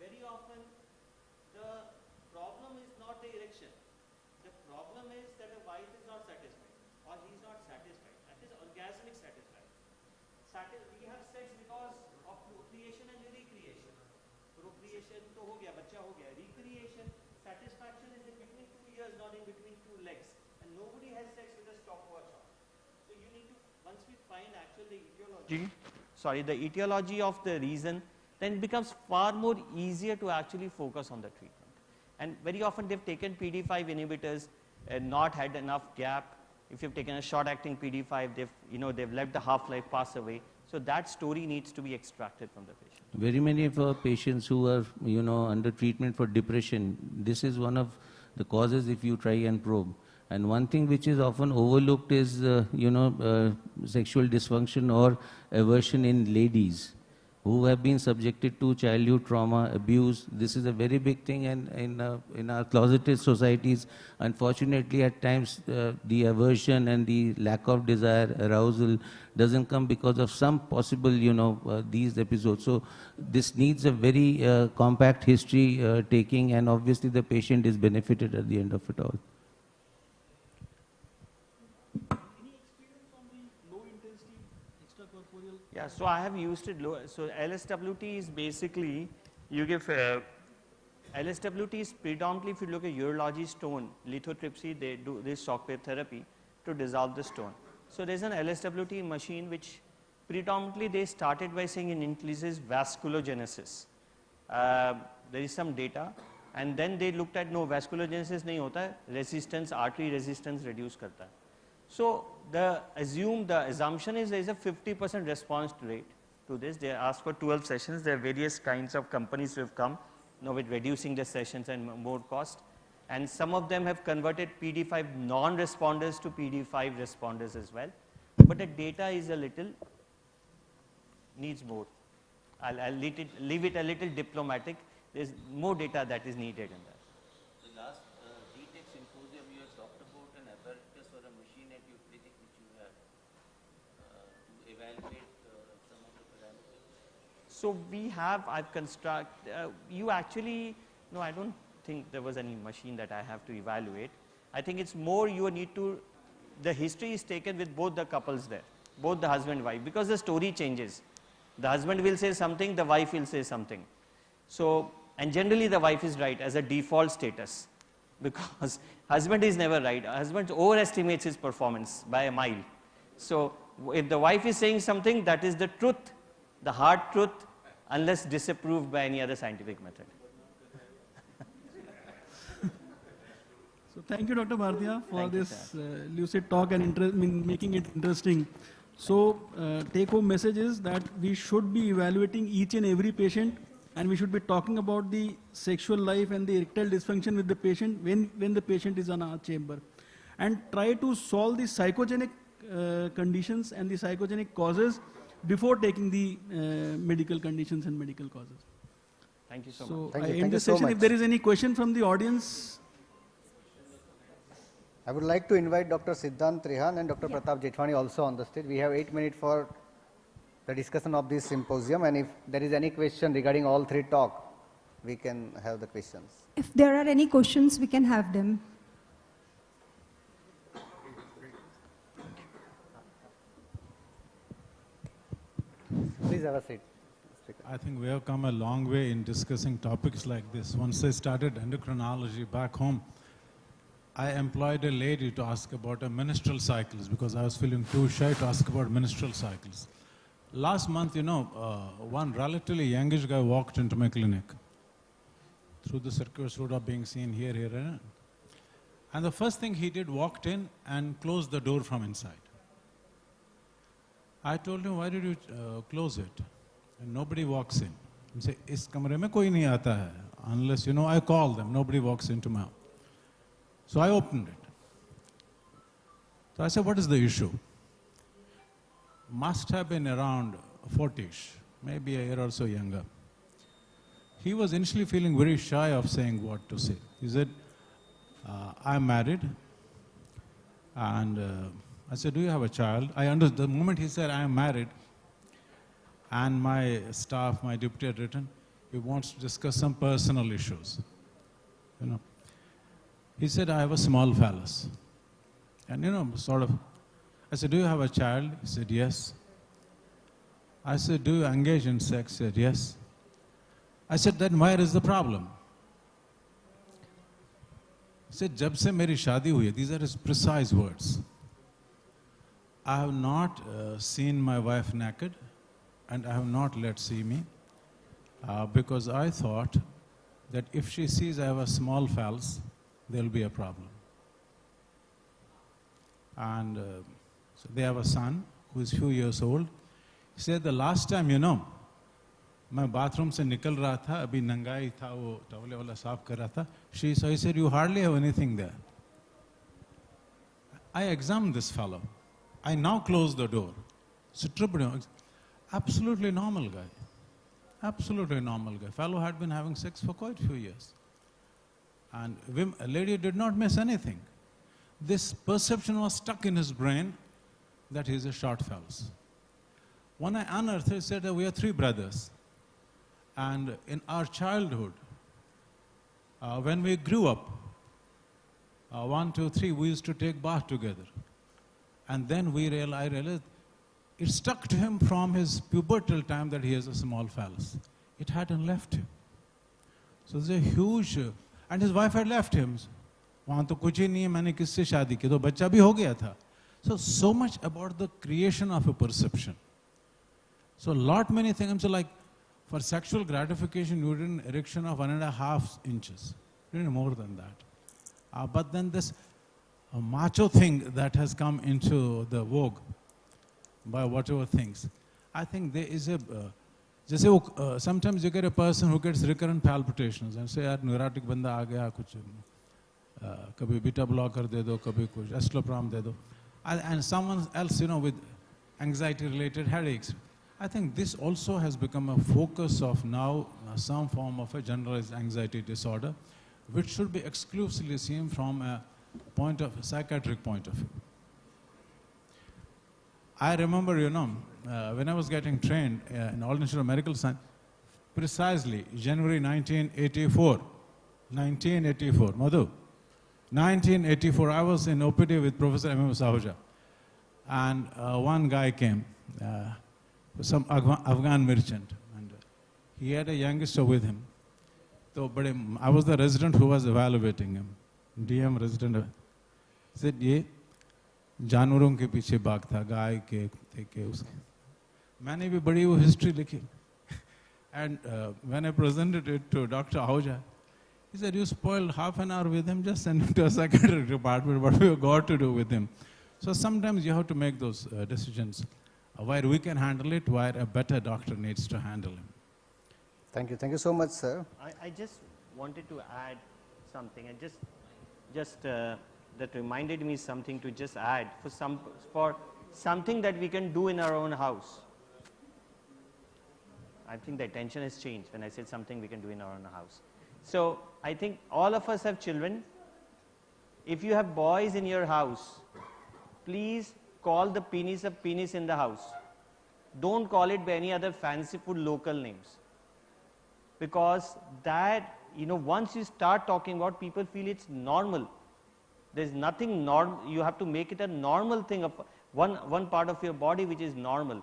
very often the problem is not the erection. The problem is that the wife is not satisfied or he is not satisfied. That is orgasmic satisfied. We have sex because of procreation and recreation. Procreation to ho gaya, bachcha ho gaya. Recreation, satisfaction is in between two ears, not in between two legs. And nobody has sex with a stopwatch on. So you need to, once we find actually the etiology of the reason, then it becomes far more easier to actually focus on the treatment. And very often they've taken PD5 inhibitors and not had enough gap. If you've taken a short-acting PD5, they've let the half-life pass away. So that story needs to be extracted from the patient. Very many of our patients who are, under treatment for depression, this is one of the causes if you try and probe. And one thing which is often overlooked is, sexual dysfunction or aversion in ladies who have been subjected to childhood trauma, abuse. This is a very big thing, and in our closeted societies, unfortunately, at times the aversion and the lack of desire, arousal doesn't come because of some possible, these episodes. So this needs a very compact history taking, and obviously the patient is benefited at the end of it all. Yeah, so I have used it low. So LSWT is basically, you give, LSWT is predominantly, if you look at urology stone, lithotripsy, they do this shockwave therapy to dissolve the stone. So there's an LSWT machine which predominantly they started by saying it increases vasculogenesis. There is some data, and then they looked at no, vasculogenesis nahi hota hai, resistance, artery resistance reduce karta hai. So the assumption is there is a 50% response rate to this. They asked for 12 sessions. There are various kinds of companies who have come with reducing the sessions and more cost. And some of them have converted PD5 non-responders to PD5 responders as well. But the data is a little, needs more. I'll leave it a little diplomatic. There's more data that is needed in that. The last DTEC symposium you have talked about an apparatus or a machine at your clinic which you have to evaluate some of the parameters. So we have, I've constructed, you actually, no, I don't think there was any machine that I have to evaluate. I think it's more you need to, the history is taken with both the couples there, both the husband and wife, because the story changes. The husband will say something, the wife will say something. So, and generally the wife is right as a default status, because husband is never right. Husband overestimates his performance by a mile. So if the wife is saying something, that is the truth, the hard truth, unless disapproved by any other scientific method. So Thank you, Dr. Bhartia, for Thank you, this lucid talk and making it interesting. So, take-home message is that we should be evaluating each and every patient, and we should be talking about the sexual life and the erectile dysfunction with the patient when the patient is on our chamber, and try to solve the psychogenic conditions and the psychogenic causes before taking the medical conditions and medical causes. Thank you so So much. I Thank end you this so session. much. If there is any question from the audience. I would like to invite Dr. Siddhant Trehan and Dr. Pratap Jethwani also on the stage. We have 8 minutes for the discussion of this symposium, and if there is any question regarding all three talk, we can have the questions. If there are any questions, we can have them. Please have a seat. I think we have come a long way in discussing topics like this. Once I started endocrinology back home, I employed a lady to ask about menstrual cycles because I was feeling too shy to ask about menstrual cycles. Last month, one relatively youngish guy walked into my clinic through the circular route of being seen here. And the first thing he did, walked in and closed the door from inside. I told him, why did you close it? And nobody walks in. He said, is Cmre mein koi nahi aata hai. Unless, I call them, nobody walks into my house. So I opened it. So I said, what is the issue? Must have been around 40ish, maybe a year or so younger. He was initially feeling very shy of saying what to say. He said, I'm married. And I said, do you have a child? I understood. The moment he said, I am married, and my staff, my deputy had written, he wants to discuss some personal issues. He said, I have a small phallus. And I said, do you have a child? He said, yes. I said, do you engage in sex? He said, yes. I said, then where is the problem? He said, jab se meri shaadi hui hai, these are his precise words. I have not seen my wife naked, and I have not let see me, because I thought that if she sees I have a small phallus, there will be a problem. And so they have a son who is few years old. He said, the last time, मैं bathroom से निकल रहा था, अभी नंगाई था, वो टवले वाला साफ कर रहा था. So he said, you hardly have anything there. I examined this fellow. I now closed the door. Absolutely normal guy. Absolutely normal guy. Fellow had been having sex for quite a few years. And a lady did not miss anything. This perception was stuck in his brain that he is a short phallus. When I unearthed, he said that we are 3 brothers. And in our childhood, when we grew up, 1, 2, 3, we used to take bath together. And then I realized it stuck to him from his pubertal time that he has a small phallus. It hadn't left him. So there's a huge, and his wife had left him. वहाँ तो कुछ ही नहीं है, मैंने किससे शादी की, तो बच्चा भी हो गया था. So much about the creation of a perception. So many things, like for sexual gratification, you need an erection of 1.5 inches. You need more than that. But then this macho thing that has come into the vogue by whatever things. I think there is sometimes you get a person who gets recurrent palpitations and say, yaar, neurotic banda aa gaya, kuch, kabhi beta blocker de do, kabhi kuch, escitalopram de do. And someone else, with anxiety-related headaches. I think this also has become a focus of now some form of a generalized anxiety disorder, which should be exclusively seen from a psychiatric point of view. I remember, when I was getting trained in All Institute of Medical Science, precisely January 1984, Madhu, 1984, I was in OPD with Professor M.M. Sahuja, and one guy came, some Afghan merchant, and he had a youngster with him. So, but I was the resident who was evaluating him, DM resident. He said, ये जानवरों के पीछे भाग था, गाय के, कुत्ते के, उसके. मैंने भी बड़ी वो history लिखी. And when I presented it to Dr. Ahuja, He said, you spoiled half an hour with him, just send him to a psychiatric department, what we got to do with him. So sometimes you have to make those decisions where we can handle it, where a better doctor needs to handle him. Thank you. Thank you so much, sir. I just wanted to add something, and that reminded me something to just add for something that we can do in our own house. I think the attention has changed when I said something we can do in our own house. So I think all of us have children. If you have boys in your house, please call the penis a penis in the house. Don't call it by any other fanciful local names. Because that, once you start talking about, people feel it's normal. There's nothing normal. You have to make it a normal thing of one part of your body which is normal.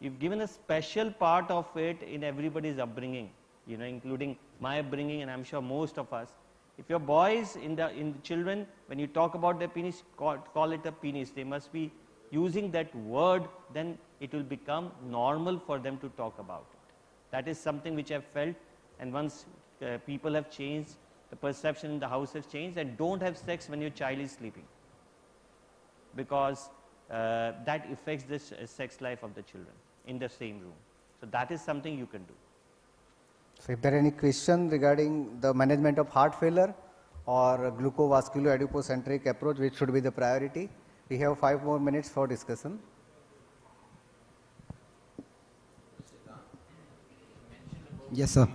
You've given a special part of it in everybody's upbringing, including my upbringing, and I'm sure most of us. If your boys in the children, when you talk about their penis, call it a penis. They must be using that word, then it will become normal for them to talk about it. That is something which I've felt, and once people have changed, the perception in the house has changed, and don't have sex when your child is sleeping, because that affects the sex life of the children in the same room. So that is something you can do. So if there are any questions regarding the management of heart failure or glucovascular adipocentric approach, which should be the priority, we have 5 more minutes for discussion. Yes, sir.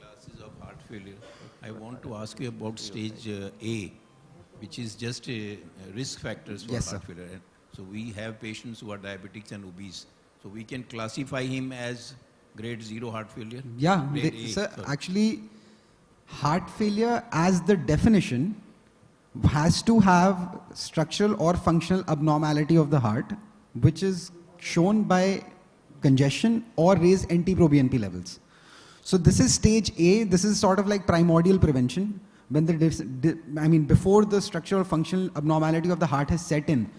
Classes of heart failure. I want to ask you about stage A, which is just risk factors for Yes, heart sir. failure. So we have patients who are diabetics and obese. So we can classify him as grade 0 heart failure? Yeah, Grade A, sir, sorry. actually, heart failure as the definition has to have structural or functional abnormality of the heart, which is shown by congestion or raised NT-proBNP levels. So this is stage A. This is sort of like primordial prevention. When before the structural functional abnormality of the heart has set in,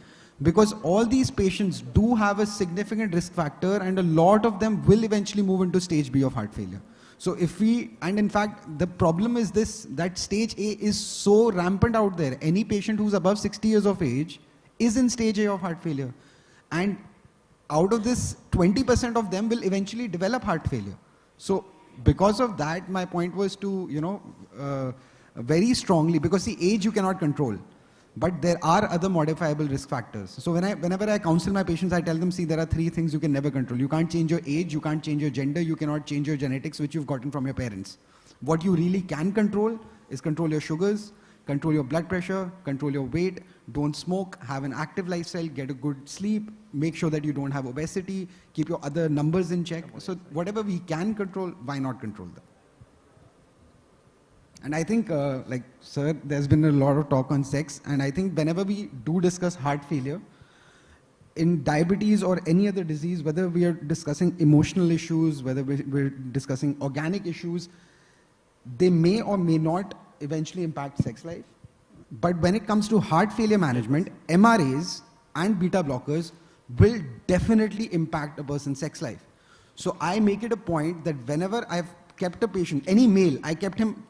because all these patients do have a significant risk factor, and a lot of them will eventually move into stage B of heart failure. So and in fact, the problem is this, that stage A is so rampant out there. Any patient who's above 60 years of age is in stage A of heart failure. And out of this, 20% of them will eventually develop heart failure. So because of that, my point was to, very strongly, because the age you cannot control, but there are other modifiable risk factors. So whenever I counsel my patients, I tell them, see, there are 3 things you can never control. You can't change your age, you can't change your gender, you cannot change your genetics, which you've gotten from your parents. What you really can control is control your sugars, control your blood pressure, control your weight, don't smoke, have an active lifestyle, get a good sleep, make sure that you don't have obesity, keep your other numbers in check. So whatever we can control, why not control them? And I think, sir, there's been a lot of talk on sex, and I think whenever we do discuss heart failure, in diabetes or any other disease, whether we are discussing emotional issues, whether we're discussing organic issues, they may or may not eventually impact sex life. But when it comes to heart failure management, MRAs and beta blockers will definitely impact a person's sex life. So I make it a point that whenever I've kept a patient, any male,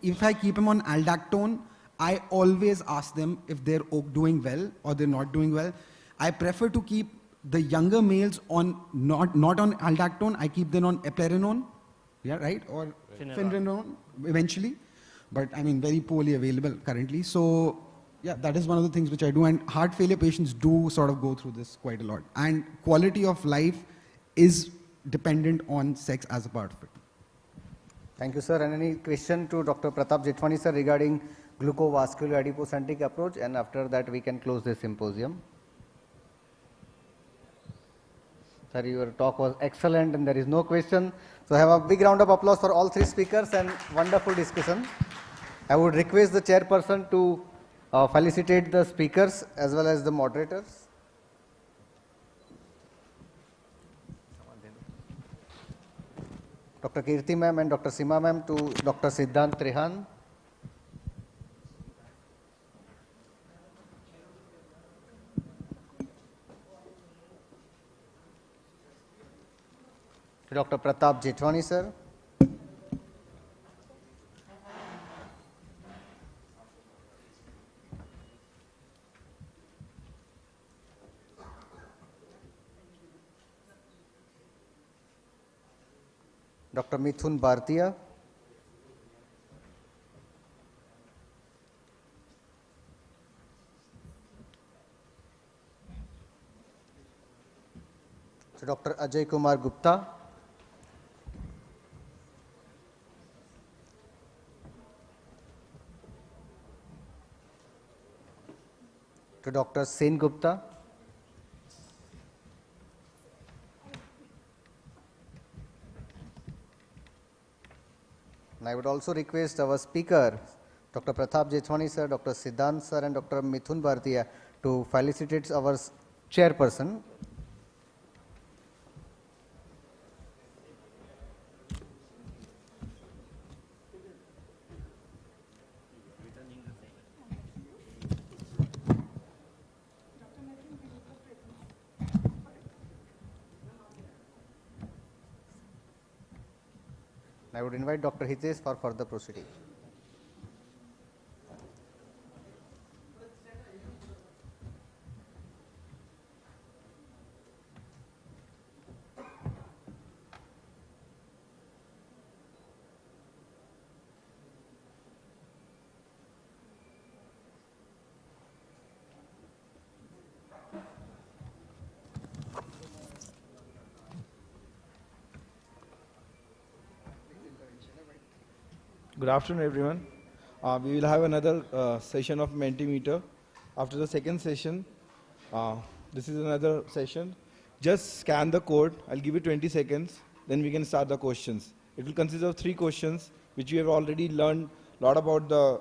if I keep him on aldactone, I always ask them if they're doing well or they're not doing well. I prefer to keep the younger males on not on aldactone, I keep them on eplerenone, yeah, right, or finerenone eventually, but very poorly available currently. So yeah, that is one of the things which I do, and heart failure patients do sort of go through this quite a lot, and quality of life is dependent on sex as a part of it. Thank you, sir. And any question to Dr. Pratap Jethwani, sir, regarding glucovascular adipocentric approach, and after that we can close this symposium. Sir, your talk was excellent and there is no question. So have a big round of applause for all 3 speakers and wonderful discussion. I would request the chairperson to felicitate the speakers as well as the moderators. Dr. Kirti ma'am and Dr. Seema ma'am, to Dr. Siddhant Trehan. To Dr. Pratap Jethwani sir. Dr. Mithun Bhartiya, to Dr. Ajay Kumar Gupta, to Dr. Sen Gupta, and I would also request our speaker, Dr. Pratap Jethwani sir, Dr. Siddhant sir, and Dr. Mithun Bhartiya to felicitate our chairperson. I would invite Dr. Hitesh for further proceeding. Good afternoon, everyone. We will have another session of Mentimeter. After the second session, this is another session. Just scan the code. I'll give you 20 seconds. Then we can start the questions. It will consist of 3 questions, which you have already learned a lot about the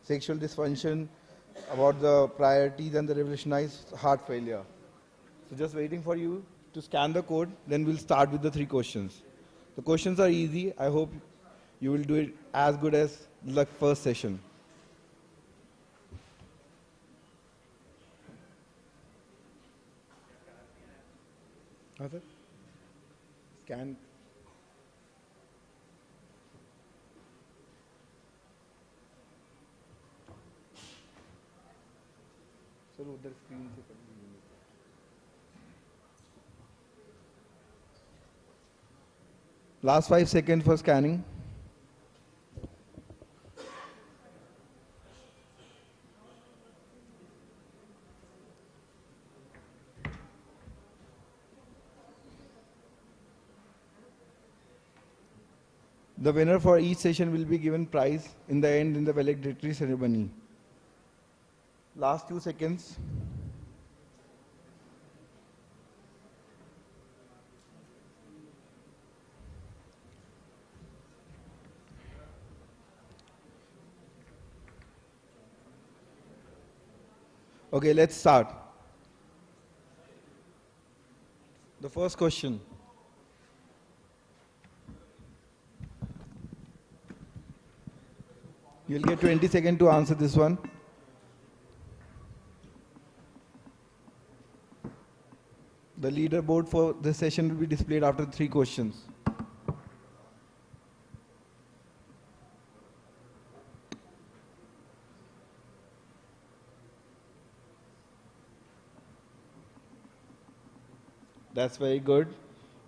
sexual dysfunction, about the priorities and the revolutionized heart failure. So just waiting for you to scan the code. Then we'll start with the 3 questions. The questions are easy. I hope you will do it as good as the first session. Scan. Sir, उधर screen से कर लीजिए. Last 5 seconds for scanning. The winner for each session will be given prize in the end in the valedictory ceremony. Last 2 seconds. Okay, let's start. The first question. You'll get 20 seconds to answer this one. The leaderboard for this session will be displayed after 3 questions. That's very good.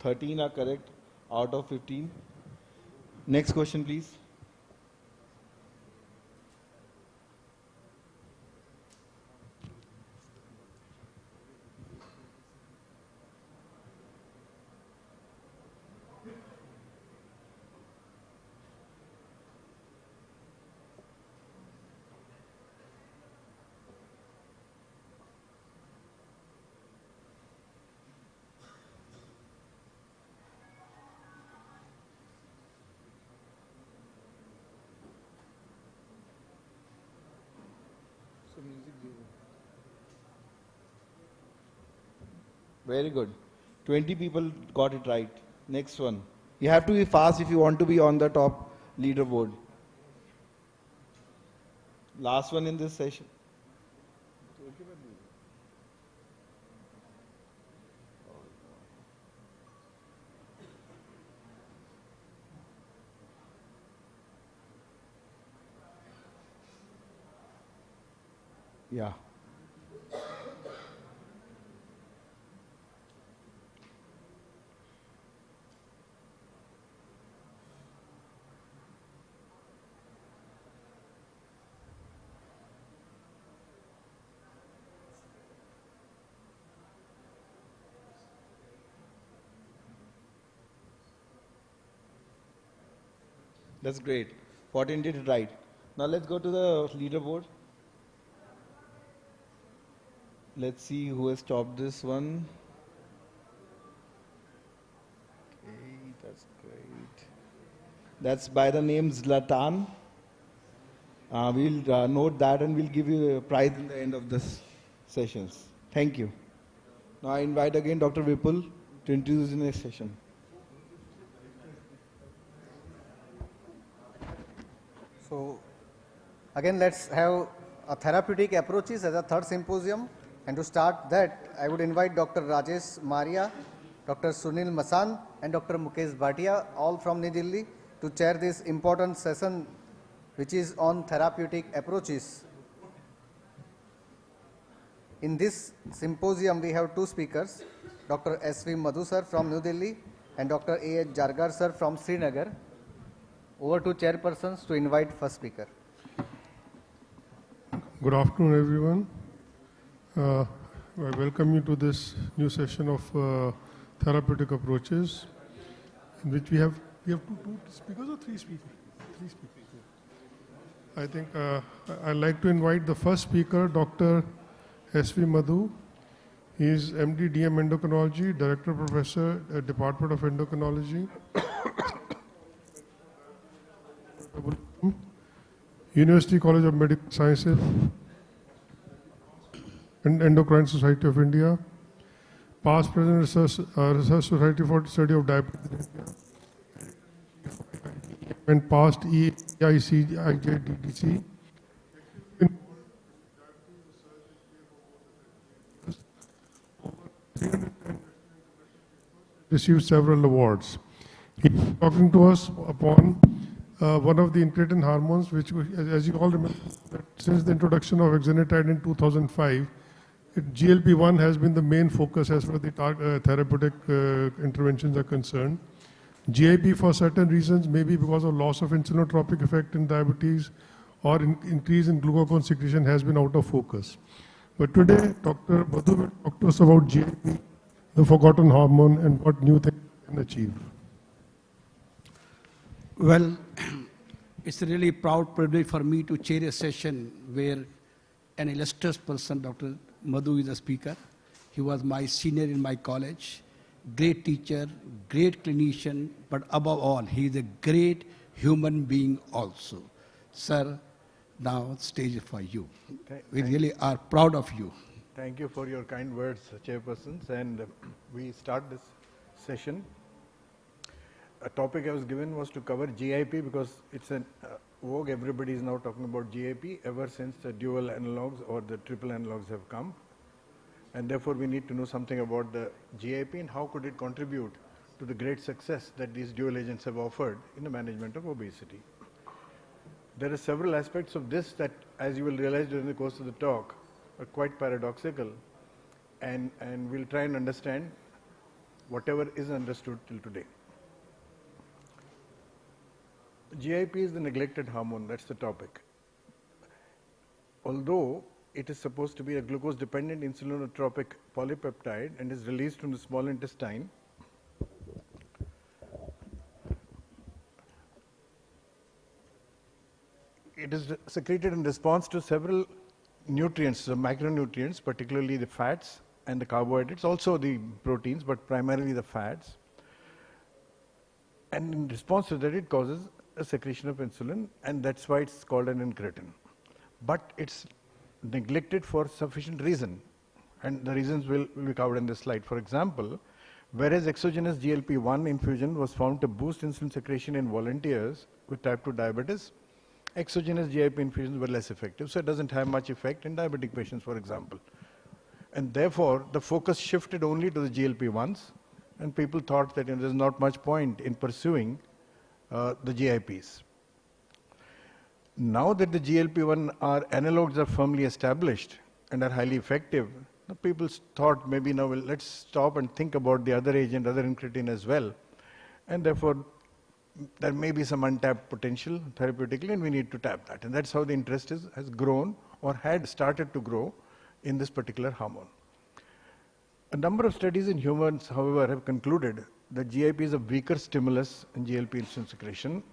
13 are correct out of 15. Next question, please. Very good. 20 people got it right. Next one. You have to be fast if you want to be on the top leaderboard. Last one in this session. Yeah. That's great. 14 did it right. Now let's go to the leaderboard. Let's see who has topped this one. Okay, that's great. That's by the name Zlatan. We'll note that and we'll give you a prize in the end of this sessions. Thank you. Now I invite again Dr. Vipul to introduce the next session. So again, let's have a therapeutic approaches as a third symposium. And to start that, I would invite Dr. Rajesh Maria, Dr. Sunil Masan, and Dr. Mukesh Bhatia, all from New Delhi, to chair this important session, which is on therapeutic approaches. In this symposium, we have two speakers, Dr. S.V. Madhu sir from New Delhi and Dr. A.H. Jargar sir from Srinagar. Over to chairpersons to invite first speaker. Good afternoon, everyone. I welcome you to this new session of therapeutic approaches, in which we have two speakers or three speakers? Three speakers. I think I'd like to invite the first speaker, Dr. S.V. Madhu. He is MD DM Endocrinology, Director Professor at Department of Endocrinology, University College of Medical Sciences, and Endocrine Society of India, past President Research Society for Study of Diabetes in India, and past EIC IJDDC. Received several awards. He is talking to us upon one of the incretin hormones, which, as you all remember, since the introduction of exenatide in 2005, GLP-1 has been the main focus as far as the therapeutic interventions are concerned. GIP, for certain reasons, maybe because of loss of insulinotropic effect in diabetes or increase in glucagon secretion, has been out of focus. But today, Dr. Madhu will talk to us about GIP, the forgotten hormone, and what new things it can achieve. Well, it's a really proud privilege for me to chair a session where an illustrious person, Dr. Madhu, is a speaker. He was my senior in my college, great teacher, great clinician, but above all, he is a great human being also. Sir, now stage is for you. We really are proud of you. Thank you for your kind words, chairpersons. And we start this session. A topic I was given was to cover GIP because it's an vogue. Everybody is now talking about GIP ever since the dual analogs or the triple analogs have come. And therefore, we need to know something about the GIP and how could it contribute to the great success that these dual agents have offered in the management of obesity. There are several aspects of this that, as you will realize during the course of the talk, are quite paradoxical, and we'll try and understand whatever is understood till today. GIP is the neglected hormone, that's the topic. Although it is supposed to be a glucose-dependent insulinotropic polypeptide and is released from the small intestine, it is secreted in response to several nutrients, the macronutrients, particularly the fats and the carbohydrates, also the proteins, but primarily the fats. And in response to that, it causes a secretion of insulin, and that's why it's called an incretin. But it's neglected for sufficient reason, and the reasons will be covered in this slide. For example, whereas exogenous GLP-1 infusion was found to boost insulin secretion in volunteers with type 2 diabetes, exogenous GIP infusions were less effective, so it doesn't have much effect in diabetic patients, for example. And therefore, the focus shifted only to the GLP-1s, and people thought that there's not much point in pursuing the GIPs. Now that the GLP-1 analogs are firmly established and are highly effective, people thought maybe now let's stop and think about the other agent, other incretin as well. And therefore, there may be some untapped potential therapeutically, and we need to tap that. And that's how the interest has grown or had started to grow in this particular hormone. A number of studies in humans, however, have concluded that GIP is a weaker stimulus in GLP insulin secretion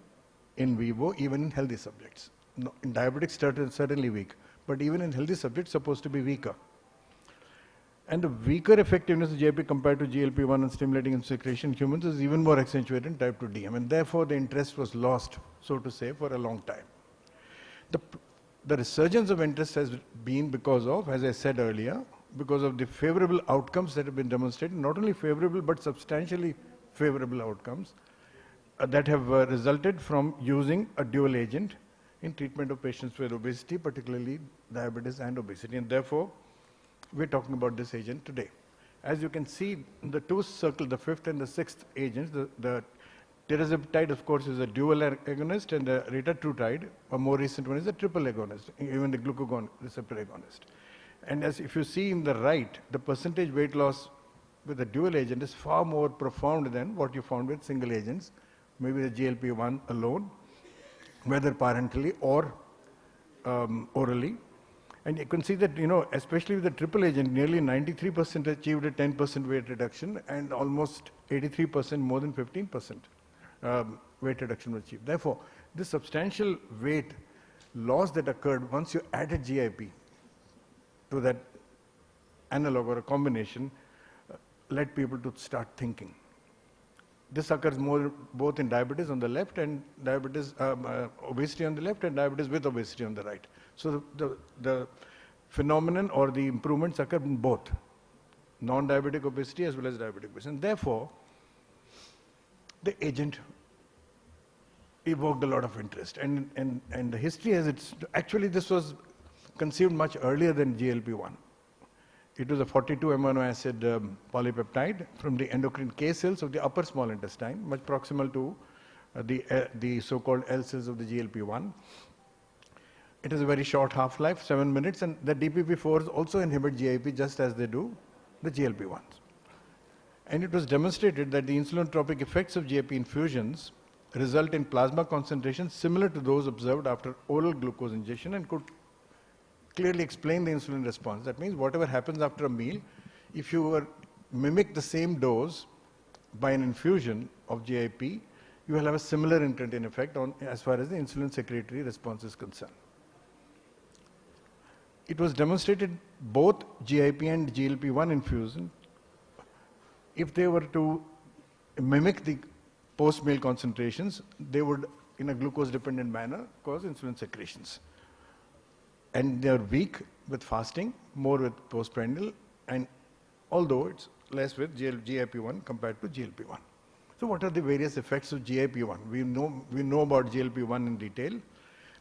in vivo, even in healthy subjects. No, in diabetics, certainly weak, but even in healthy subjects, supposed to be weaker. And the weaker effectiveness of GIP compared to GLP-1 and stimulating insulin secretion in humans is even more accentuated in type 2 DM, and therefore the interest was lost, so to say, for a long time. The resurgence of interest has been because of, as I said earlier, because of the favorable outcomes that have been demonstrated, not only favorable but substantially favorable outcomes that have resulted from using a dual agent in treatment of patients with obesity, particularly diabetes and obesity, and therefore we're talking about this agent today. As you can see, the two circles, the fifth and the sixth agents, the tirzepatide, of course, is a dual agonist, and the retatrutide, a more recent one, is a triple agonist, even the glucagon receptor agonist. And as if you see in the right, the percentage weight loss with the dual agent is far more profound than what you found with single agents, maybe the GLP-1 alone, whether parentally or orally. And you can see that, especially with the triple agent, nearly 93% achieved a 10% weight reduction, and almost 83%, more than 15% weight reduction was achieved. Therefore, this substantial weight loss that occurred once you added GIP to that analog or a combination led people to start thinking. This occurs more both in diabetes on the left and diabetes, obesity on the left, and diabetes with obesity on the right. So the phenomenon or the improvements occur in both non-diabetic obesity as well as diabetic obesity. And therefore, the agent evoked a lot of interest. And the history has its, actually this was conceived much earlier than GLP-1. It was a 42 amino acid polypeptide from the endocrine K cells of the upper small intestine, much proximal to the so-called L cells of the GLP-1. It has a very short half-life, 7 minutes, and the DPP-4s also inhibit GIP just as they do the GLP-1s. And it was demonstrated that the insulinotropic effects of GIP infusions result in plasma concentrations similar to those observed after oral glucose injection, and could clearly explain the insulin response. That means whatever happens after a meal, if you mimic the same dose by an infusion of GIP, you will have a similar incretin effect on as far as the insulin secretory response is concerned. It was demonstrated both GIP and GLP-1 infusion, if they were to mimic the post-meal concentrations, they would, in a glucose-dependent manner, cause insulin secretions. And they are weak with fasting, more with postprandial, and although it's less with GIP-1 compared to GLP-1. So what are the various effects of GIP-1? We know about GLP-1 in detail.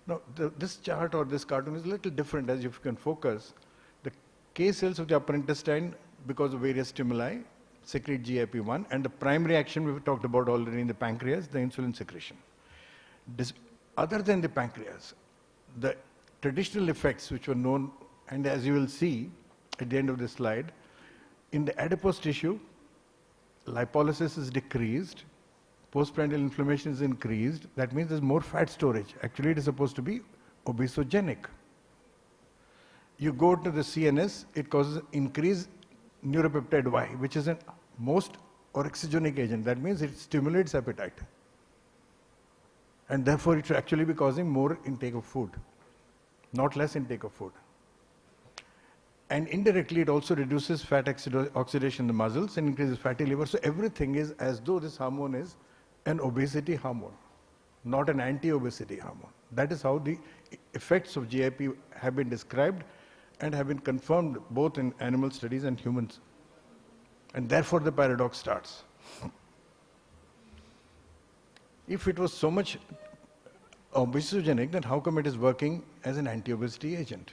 Now, this chart or this cartoon is a little different, as if you can focus. The K cells of the upper intestine, because of various stimuli, secrete GIP-1, and the primary action we've talked about already in the pancreas, the insulin secretion. Other than the pancreas, the traditional effects which were known, and as you will see at the end of this slide, in the adipose tissue, lipolysis is decreased, postprandial inflammation is increased. That means there's more fat storage. Actually, it is supposed to be obesogenic. You go to the CNS, it causes increased neuropeptide Y, which is a most orexigenic agent. That means it stimulates appetite. And therefore, it should actually be causing more intake of food, not less intake of food. And indirectly, it also reduces fat oxidation in the muscles and increases fatty liver. So everything is as though this hormone is an obesity hormone, not an anti-obesity hormone. That is how the effects of GIP have been described and have been confirmed both in animal studies and humans. And therefore, the paradox starts. If it was so much obesogenic, then how come it is working as an anti-obesity agent?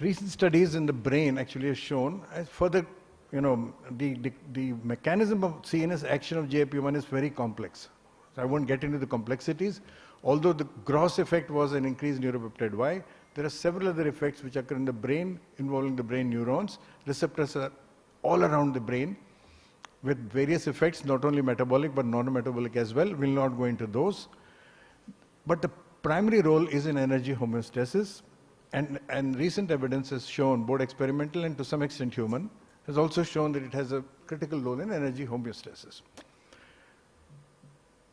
Recent studies in the brain actually have shown further, the mechanism of CNS action of GIP-1 is very complex. So I won't get into the complexities. Although the gross effect was an increased neuropeptide Y, there are several other effects which occur in the brain involving the brain neurons. Receptors are all around the brain with various effects, not only metabolic but non-metabolic as well. We'll not go into those. But the primary role is in energy homeostasis. And recent evidence has shown, both experimental and to some extent human, has also shown that it has a critical role in energy homeostasis.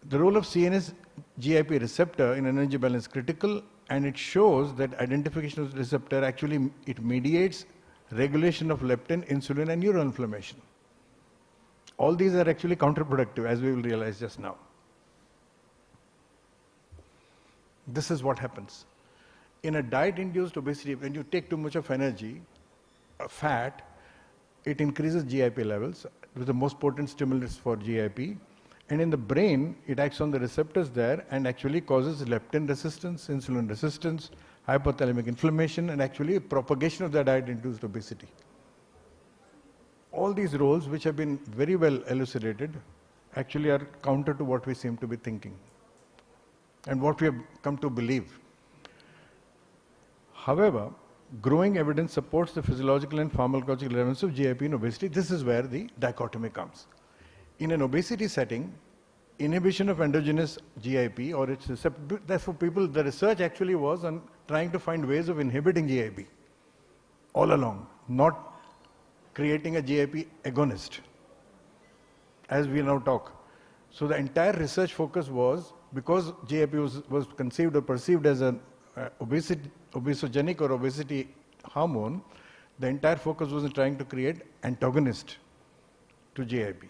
The role of CNS GIP receptor in energy balance is critical, and it shows that identification of the receptor actually it mediates regulation of leptin, insulin, and neuroinflammation. All these are actually counterproductive, as we will realize just now. This is what happens. In a diet-induced obesity, when you take too much of energy, fat, it increases GIP levels, with the most potent stimulus for GIP. And in the brain, it acts on the receptors there and actually causes leptin resistance, insulin resistance, hypothalamic inflammation, and actually propagation of the diet-induced obesity. All these roles, which have been very well elucidated, actually are counter to what we seem to be thinking and what we have come to believe. However, growing evidence supports the physiological and pharmacological relevance of GIP in obesity. This is where the dichotomy comes. In an obesity setting, inhibition of endogenous GIP or its receptor, therefore people, the research actually was on trying to find ways of inhibiting GIP all along, not creating a GIP agonist, as we now talk. So the entire research focus was, because GIP was conceived or perceived as an obesogenic or obesity hormone, the entire focus was in trying to create antagonist to GIP.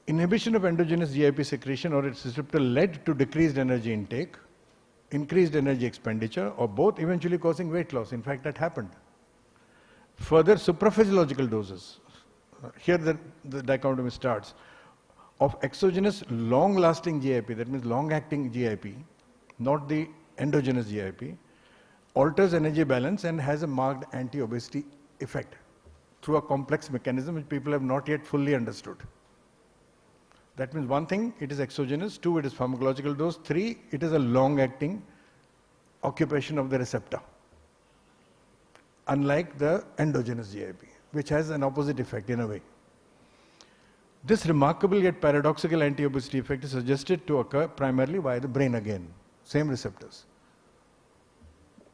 Inhibition of endogenous GIP secretion or its receptor led to decreased energy intake, increased energy expenditure, or both, eventually causing weight loss. In fact, that happened. Further, supraphysiological doses, here the dichotomy starts, of exogenous long-lasting GIP, that means long-acting GIP, not the endogenous GIP, alters energy balance and has a marked anti-obesity effect through a complex mechanism which people have not yet fully understood. That means one thing, it is exogenous, two, it is pharmacological dose, three, it is a long-acting occupation of the receptor, unlike the endogenous GIP, which has an opposite effect in a way. This remarkable yet paradoxical anti-obesity effect is suggested to occur primarily via the brain again, same receptors.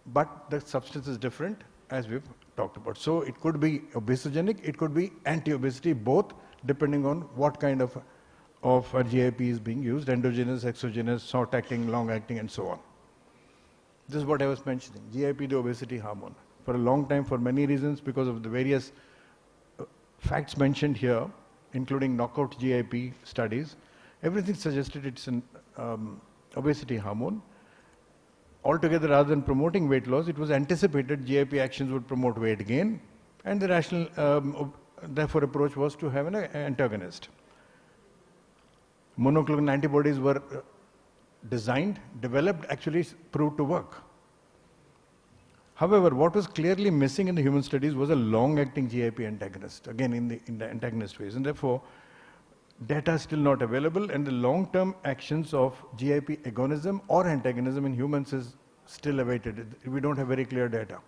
But the substance is different, as we've talked about. So it could be obesogenic, it could be anti-obesity, both depending on what kind of a GIP is being used, endogenous, exogenous, short-acting, long-acting, and so on. This is what I was mentioning, GIP, the obesity hormone. For a long time, for many reasons, because of the various facts mentioned here, including knockout GIP studies, everything suggested it's an obesity hormone. Altogether, rather than promoting weight loss, it was anticipated GIP actions would promote weight gain, and the rational, therefore, approach was to have an antagonist. Monoclonal antibodies were designed, developed, actually proved to work. However, what was clearly missing in the human studies was a long-acting GIP antagonist, again in the antagonist phase, and therefore data is still not available, and the long-term actions of GIP agonism or antagonism in humans is still awaited. We don't have very clear data.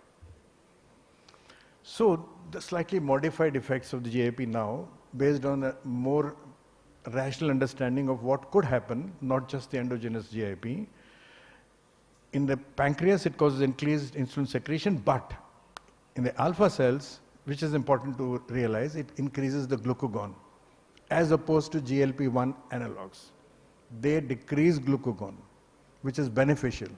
So the slightly modified effects of the GIP now, based on a more rational understanding of what could happen, not just the endogenous GIP. In the pancreas, it causes increased insulin secretion, but in the alpha cells, which is important to realize, it increases the glucagon, as opposed to GLP-1 analogs. They decrease glucagon, which is beneficial.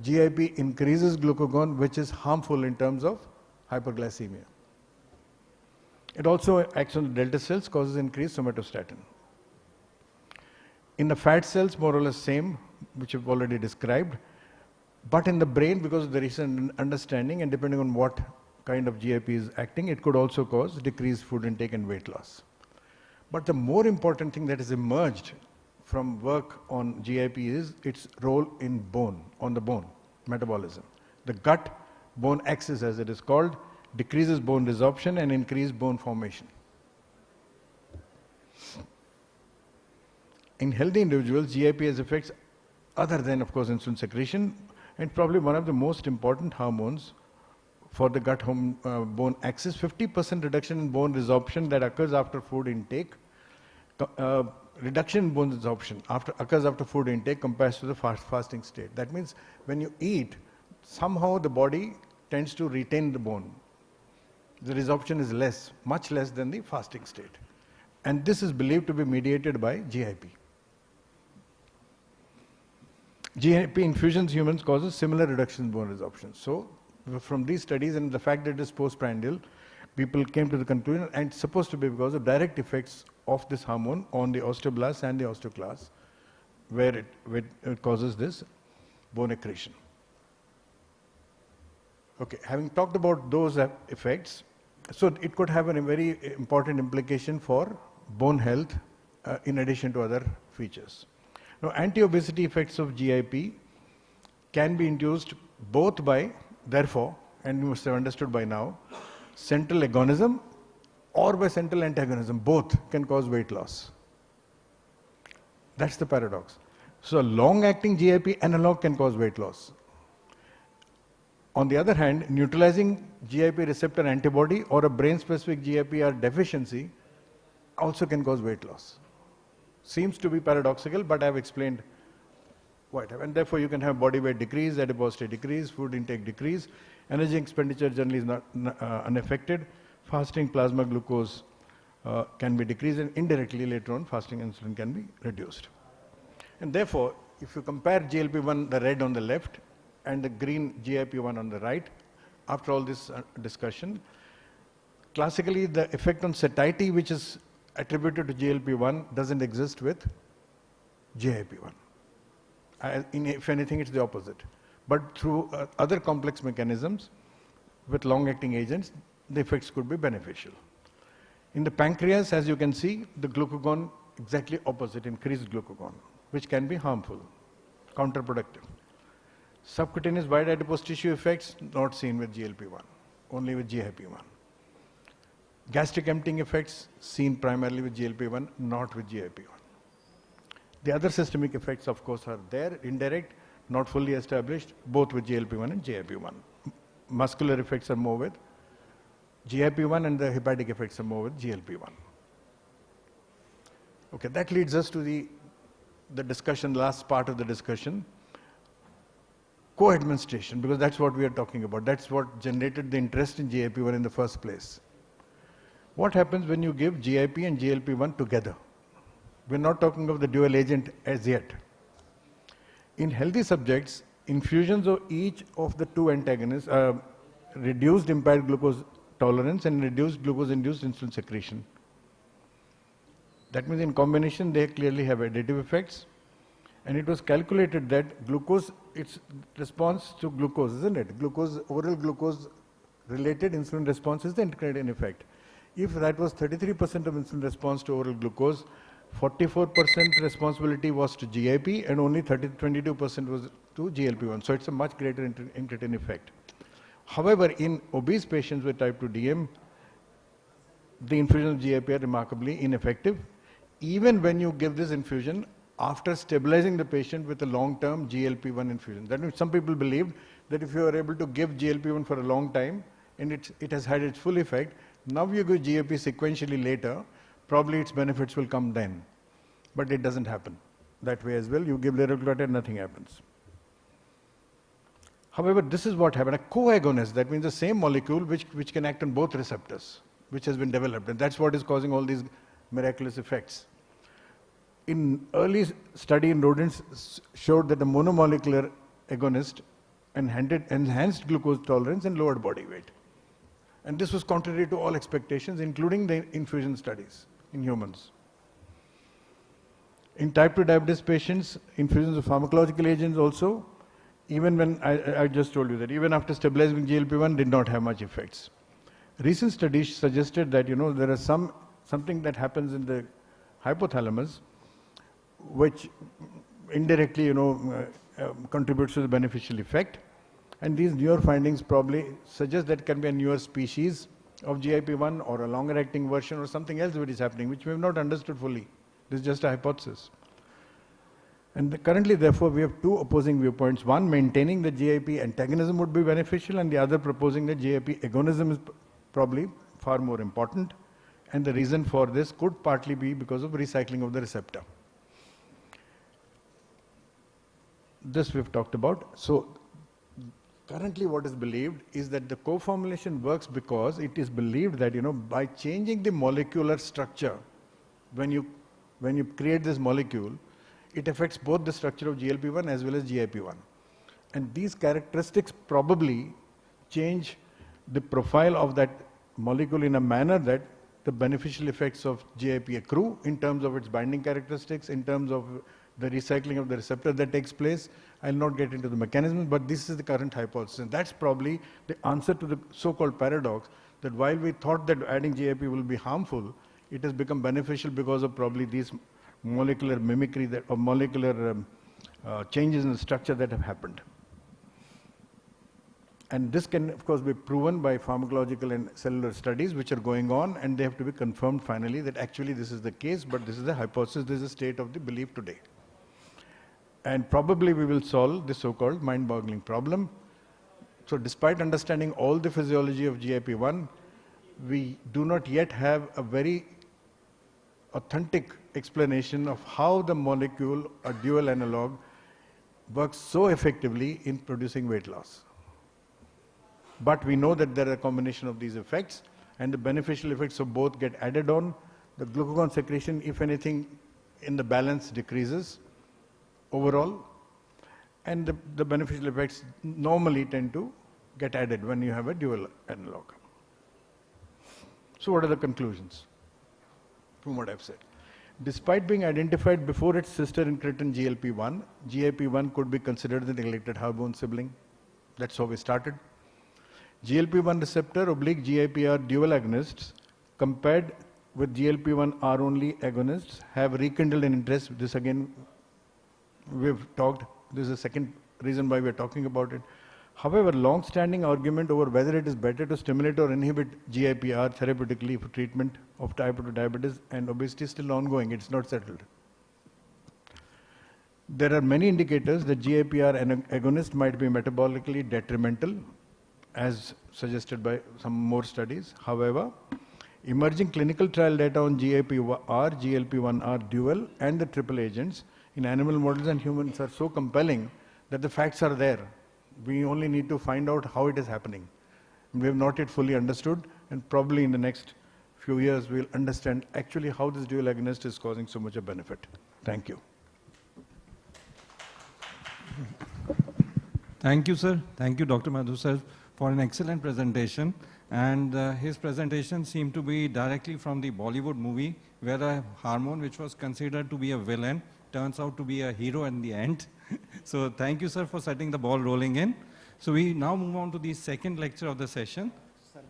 GIP increases glucagon, which is harmful in terms of hyperglycemia. It also acts on the delta cells, causes increased somatostatin. In the fat cells, more or less same, which I've already described. But in the brain, because of the recent understanding and depending on what kind of GIP is acting, it could also cause decreased food intake and weight loss. But the more important thing that has emerged from work on GIP is its role in bone, on the bone metabolism. The gut-bone axis, as it is called, decreases bone resorption and increases bone formation. In healthy individuals, GIP has effects other than, of course, insulin secretion, and probably one of the most important hormones for the gut-bone axis. 50% reduction in bone resorption that occurs after food intake. Reduction in bone resorption occurs after food intake compared to the fasting state. That means when you eat, somehow the body tends to retain the bone. The resorption is less, much less than the fasting state. And this is believed to be mediated by GIP. GIP infusions in humans causes similar reduction in bone resorption. So from these studies and the fact that it is postprandial, people came to the conclusion, and it's supposed to be because of direct effects of this hormone on the osteoblasts and the osteoclasts, where it causes this bone accretion. Okay, having talked about those effects, so it could have a very important implication for bone health in addition to other features. Now, anti-obesity effects of GIP can be induced both by, therefore, and you must have understood by now, central agonism or by central antagonism. Both can cause weight loss. That's the paradox. So a long-acting GIP analog can cause weight loss. On the other hand, neutralizing GIP receptor antibody or a brain-specific GIPR deficiency also can cause weight loss. Seems to be paradoxical, but I have explained why. And therefore, you can have body weight decrease, adiposity decrease, food intake decrease, energy expenditure generally is not unaffected, fasting plasma glucose can be decreased, and indirectly later on fasting insulin can be reduced. And therefore, if you compare GLP-1, the red on the left, and the green GIP-1 on the right, after all this discussion, classically the effect on satiety which is attributed to GLP-1 doesn't exist with GIP-1. If anything, it's the opposite. But through other complex mechanisms with long-acting agents, the effects could be beneficial. In the pancreas, as you can see, the glucagon exactly opposite, increased glucagon, which can be harmful, counterproductive. Subcutaneous wide adipose tissue effects not seen with GLP-1, only with GIP-1. Gastric emptying effects seen primarily with GLP-1, not with GIP-1. The other systemic effects, of course, are there, indirect, not fully established, both with GLP-1 and GIP-1. Muscular effects are more with GIP-1 and the hepatic effects are more with GLP-1. Okay, that leads us to the discussion, last part of the discussion, co-administration, because that's what we are talking about. That's what generated the interest in GIP-1 in the first place. What happens when you give GIP and GLP-1 together? We're not talking of the dual agent as yet. In healthy subjects, infusions of each of the two antagonists reduced impaired glucose tolerance and reduced glucose-induced insulin secretion. That means in combination, they clearly have additive effects. And it was calculated that glucose, its response to glucose, isn't it? Glucose, oral glucose related insulin response is the incretin effect. If that was 33% of insulin response to oral glucose, 44% responsibility was to GIP and only 22% was to GLP-1. So it's a much greater incretin effect. However, in obese patients with type 2 DM, the infusion of GIP are remarkably ineffective. Even when you give this infusion after stabilizing the patient with a long-term GLP-1 infusion. That means some people believed that if you are able to give GLP-1 for a long time and it has had its full effect, now you give GIP sequentially later, probably its benefits will come then. But it doesn't happen that way as well. You give liraglutide, nothing happens. However, this is what happened. A co-agonist, that means the same molecule which can act on both receptors, which has been developed. And that's what is causing all these miraculous effects. In early study in rodents showed that the monomolecular agonist enhanced glucose tolerance and lowered body weight. And this was contrary to all expectations, including the infusion studies in humans. In type 2 diabetes patients, infusions of pharmacological agents also, even when, I just told you that, even after stabilizing GLP-1 did not have much effects. Recent studies suggested that, there is something that happens in the hypothalamus which indirectly, contributes to the beneficial effect. And these newer findings probably suggest that it can be a newer species of GIP-1 or a longer acting version or something else that is happening, which we have not understood fully. This is just a hypothesis. And currently, therefore, we have two opposing viewpoints. One, maintaining the GIP antagonism would be beneficial, and the other proposing that GIP agonism is probably far more important. And the reason for this could partly be because of recycling of the receptor. This we've talked about. So currently what is believed is that the co-formulation works because it is believed that, by changing the molecular structure, when you create this molecule, it affects both the structure of GLP-1 as well as GIP-1. And these characteristics probably change the profile of that molecule in a manner that the beneficial effects of GIP accrue in terms of its binding characteristics, in terms of the recycling of the receptor that takes place. I'll not get into the mechanism, but this is the current hypothesis. And that's probably the answer to the so-called paradox that while we thought that adding GIP will be harmful, it has become beneficial because of probably these molecular mimicry that, or molecular changes in the structure that have happened. And this can, of course, be proven by pharmacological and cellular studies which are going on, and they have to be confirmed finally that actually this is the case, but this is the hypothesis, this is the state of the belief today. And probably we will solve the so-called mind-boggling problem. So despite understanding all the physiology of GIP-1, we do not yet have a very authentic explanation of how the molecule, a dual analog, works so effectively in producing weight loss. But we know that there are a combination of these effects, and the beneficial effects of both get added on. The glucagon secretion, if anything, in the balance decreases overall, and the beneficial effects normally tend to get added when you have a dual analog. So what are the conclusions from what I've said? Despite being identified before its sister incretin GLP-1, GIP-1 could be considered the neglected hormone sibling. That's how we started. GLP-1 receptor oblique GIPR dual agonists compared with GLP-1 R only agonists have rekindled an interest. This again, we've talked, this is the second reason why we're talking about it. However, long-standing argument over whether it is better to stimulate or inhibit GIPR therapeutically for treatment of type 2 diabetes and obesity is still ongoing. It's not settled. There are many indicators that GIPR agonist might be metabolically detrimental, as suggested by some more studies. However, emerging clinical trial data on GIPR, GLP-1R dual and the triple agents in animal models and humans are so compelling that the facts are there. We only need to find out how it is happening. We have not yet fully understood, and probably in the next few years we'll understand actually how this dual agonist is causing so much of benefit. Thank you. Thank you, sir. Thank you, Dr. Madhu, sir, for an excellent presentation. And his presentation seemed to be directly from the Bollywood movie, where a hormone which was considered to be a villain turns out to be a hero in the end. So thank you, sir, for setting the ball rolling in. So we now move on to the second lecture of the session. Sir,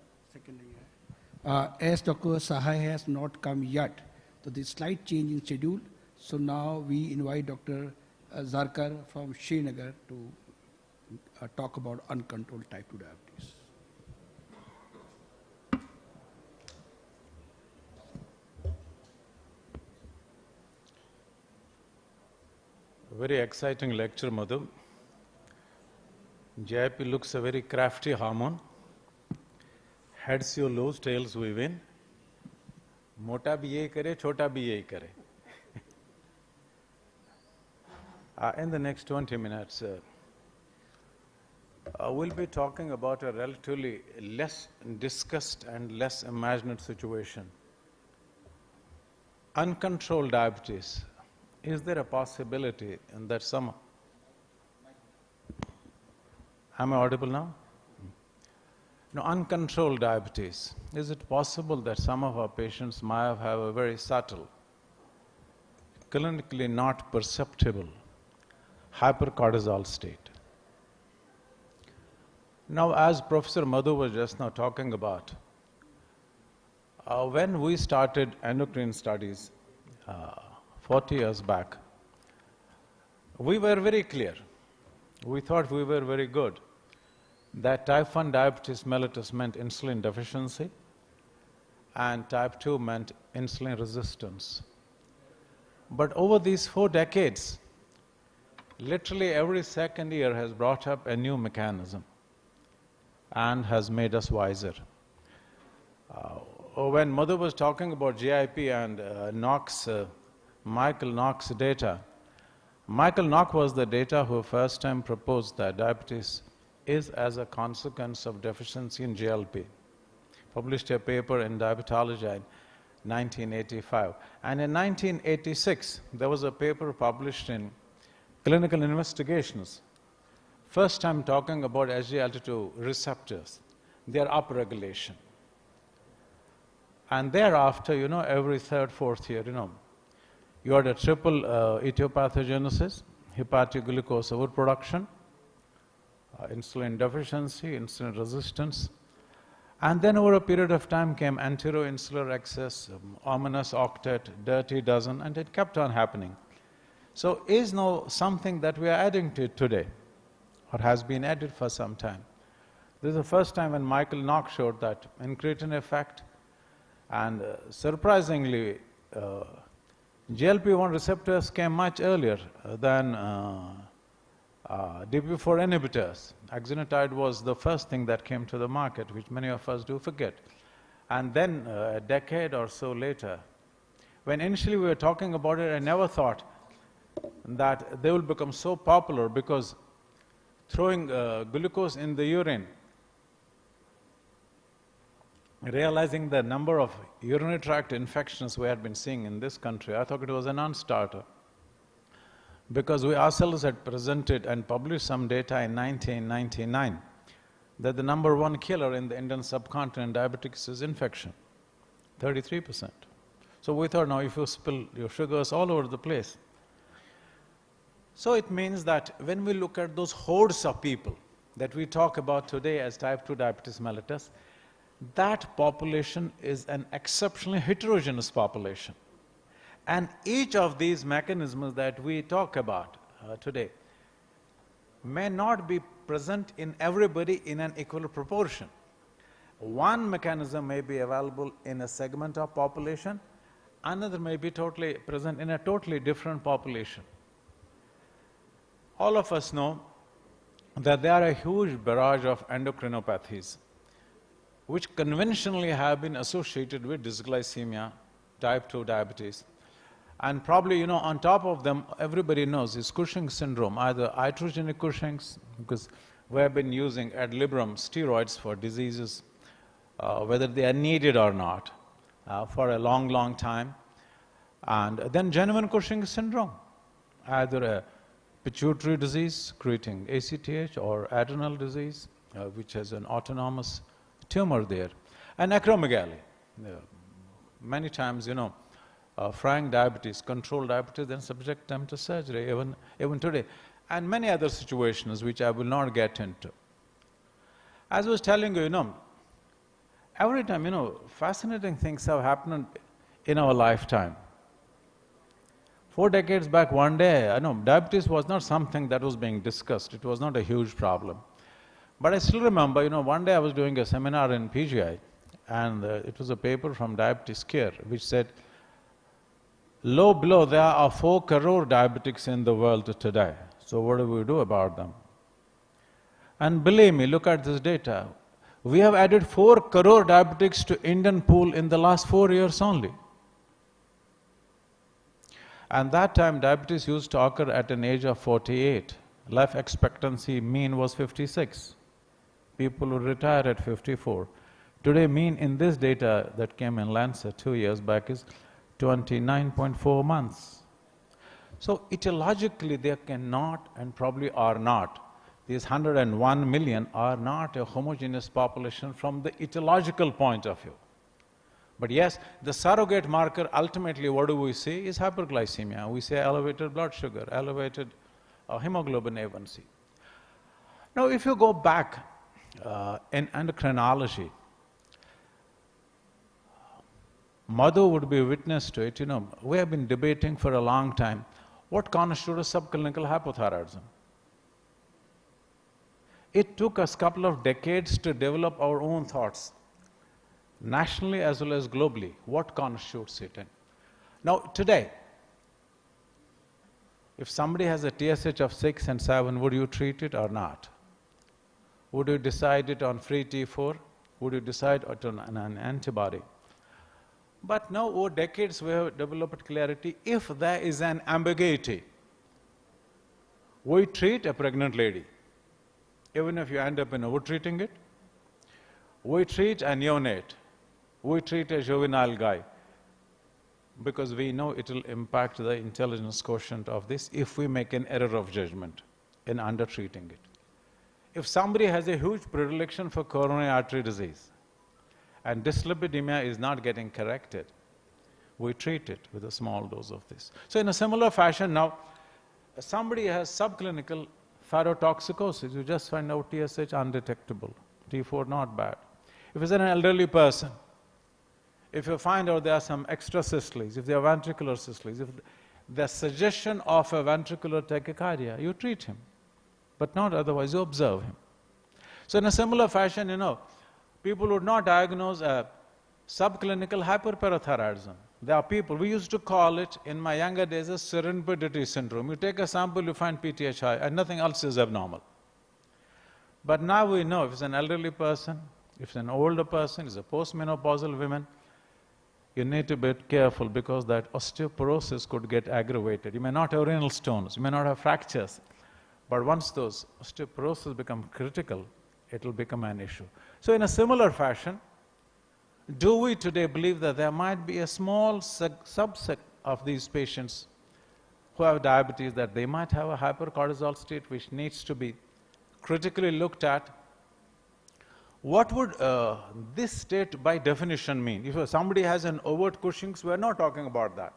as Dr. Sahai has not come yet, so the slight change in schedule. So now we invite Dr. Zarkar from Srinagar to talk about uncontrolled type 2 diabetes. Very exciting lecture, Madhu. GIP looks a very crafty hormone. Heads you lose, tails we win. Mota bhi yehi kare, chota bhi yehi kare. In the next 20 minutes, we'll be talking about a relatively less discussed and less imagined situation. Uncontrolled diabetes. Is there a possibility in that some... Am I audible now? No, uncontrolled diabetes. Is it possible that some of our patients might have a very subtle, clinically not perceptible hypercortisol state? Now, as Professor Madhu was just now talking about, when we started endocrine studies 40 years back, we were very clear. We thought we were very good. That type 1 diabetes mellitus meant insulin deficiency, and type 2 meant insulin resistance. But over these 4 decades, literally every second year has brought up a new mechanism and has made us wiser. When Madhu was talking about GIP and Michael Knox data, Michael Knox was the data who first time proposed that diabetes is as a consequence of deficiency in GLP. Published a paper in Diabetology. 1985. And in 1986, there was a paper published in Clinical Investigations, first time talking about SGLT2 receptors, their upregulation. And thereafter, every third, fourth year, you had a triple etiopathogenesis, hepatic glucose overproduction, insulin deficiency, insulin resistance, and then over a period of time came anteroinsular excess, ominous octet, dirty dozen, and it kept on happening. So is now something that we are adding to today, or has been added for some time. This is the first time when Michael Knock showed that incretin effect, and surprisingly, GLP-1 receptors came much earlier than DP4 inhibitors. Exenatide was the first thing that came to the market, which many of us do forget. And then a decade or so later, when initially we were talking about it, I never thought that they will become so popular, because throwing glucose in the urine, realizing the number of urinary tract infections we had been seeing in this country, I thought it was a non-starter. Because we ourselves had presented and published some data in 1999 that the number one killer in the Indian subcontinent diabetics is infection, 33%. So we thought, now if you spill your sugars all over the place. So it means that when we look at those hordes of people that we talk about today as type 2 diabetes mellitus, that population is an exceptionally heterogeneous population. And each of these mechanisms that we talk about today may not be present in everybody in an equal proportion. One mechanism may be available in a segment of population, another may be totally present in a totally different population. All of us know that there are a huge barrage of endocrinopathies which conventionally have been associated with dysglycemia, type 2 diabetes. And probably, on top of them, everybody knows is Cushing's syndrome, either iatrogenic Cushing's, because we have been using ad libitum steroids for diseases, whether they are needed or not, for a long, long time. And then genuine Cushing's syndrome, either a pituitary disease creating ACTH or adrenal disease, which has an autonomous tumor there, and acromegaly. Many times, frank diabetes, controlled diabetes, then subject them to surgery, even today, and many other situations which I will not get into. As I was telling you, every time, fascinating things have happened in our lifetime. 4 decades back, one day, diabetes was not something that was being discussed. It was not a huge problem. But I still remember, one day I was doing a seminar in PGI, and it was a paper from Diabetes Care, which said, below, there are 4 crore diabetics in the world today. So what do we do about them? And believe me, look at this data. We have added 4 crore diabetics to Indian pool in the last 4 years only. And that time, diabetes used to occur at an age of 48. Life expectancy mean was 56. People would retire at 54. Today, mean in this data that came in Lancet 2 years back is 29.4 months. So etiologically, they cannot and probably are not. These 101 million are not a homogeneous population from the etiological point of view. But yes, the surrogate marker, ultimately, what do we see is hyperglycemia. We say elevated blood sugar, elevated hemoglobin A1C. Now, if you go back in endocrinology, Madhu would be witness to it. We have been debating for a long time what constitutes subclinical hypothyroidism. It took us a couple of decades to develop our own thoughts, nationally as well as globally, what constitutes it. Now, today, if somebody has a TSH of 6 and 7, would you treat it or not? Would you decide it on free T4? Would you decide on an antibody? But now, over decades, we have developed clarity. If there is an ambiguity, we treat a pregnant lady, even if you end up in over-treating it. We treat a neonate. We treat a juvenile guy. because we know it will impact the intelligence quotient of this if we make an error of judgment in undertreating it. If somebody has a huge predilection for coronary artery disease and dyslipidemia is not getting corrected, we treat it with a small dose of this. So in a similar fashion now, somebody has subclinical thyrotoxicosis, you just find out TSH undetectable, T4 not bad. If it's an elderly person, if you find out there are some extrasystoles, if there are ventricular systoles, if the suggestion of a ventricular tachycardia, you treat him, but not otherwise, you observe him. So in a similar fashion, you know, people would not diagnose a subclinical hyperparathyroidism. There are people, we used to call it in my younger days a serendipity syndrome. You take a sample, you find PTH high, and nothing else is abnormal. But now we know if it's an elderly person, if it's an older person, it's a postmenopausal woman, you need to be careful because that osteoporosis could get aggravated. You may not have renal stones, you may not have fractures, but once those osteoporosis become critical, it will become an issue. So in a similar fashion, do we today believe that there might be a small subset of these patients who have diabetes, that they might have a hypercortisol state which needs to be critically looked at? What would this state by definition mean? If somebody has an overt Cushing's, we are not talking about that.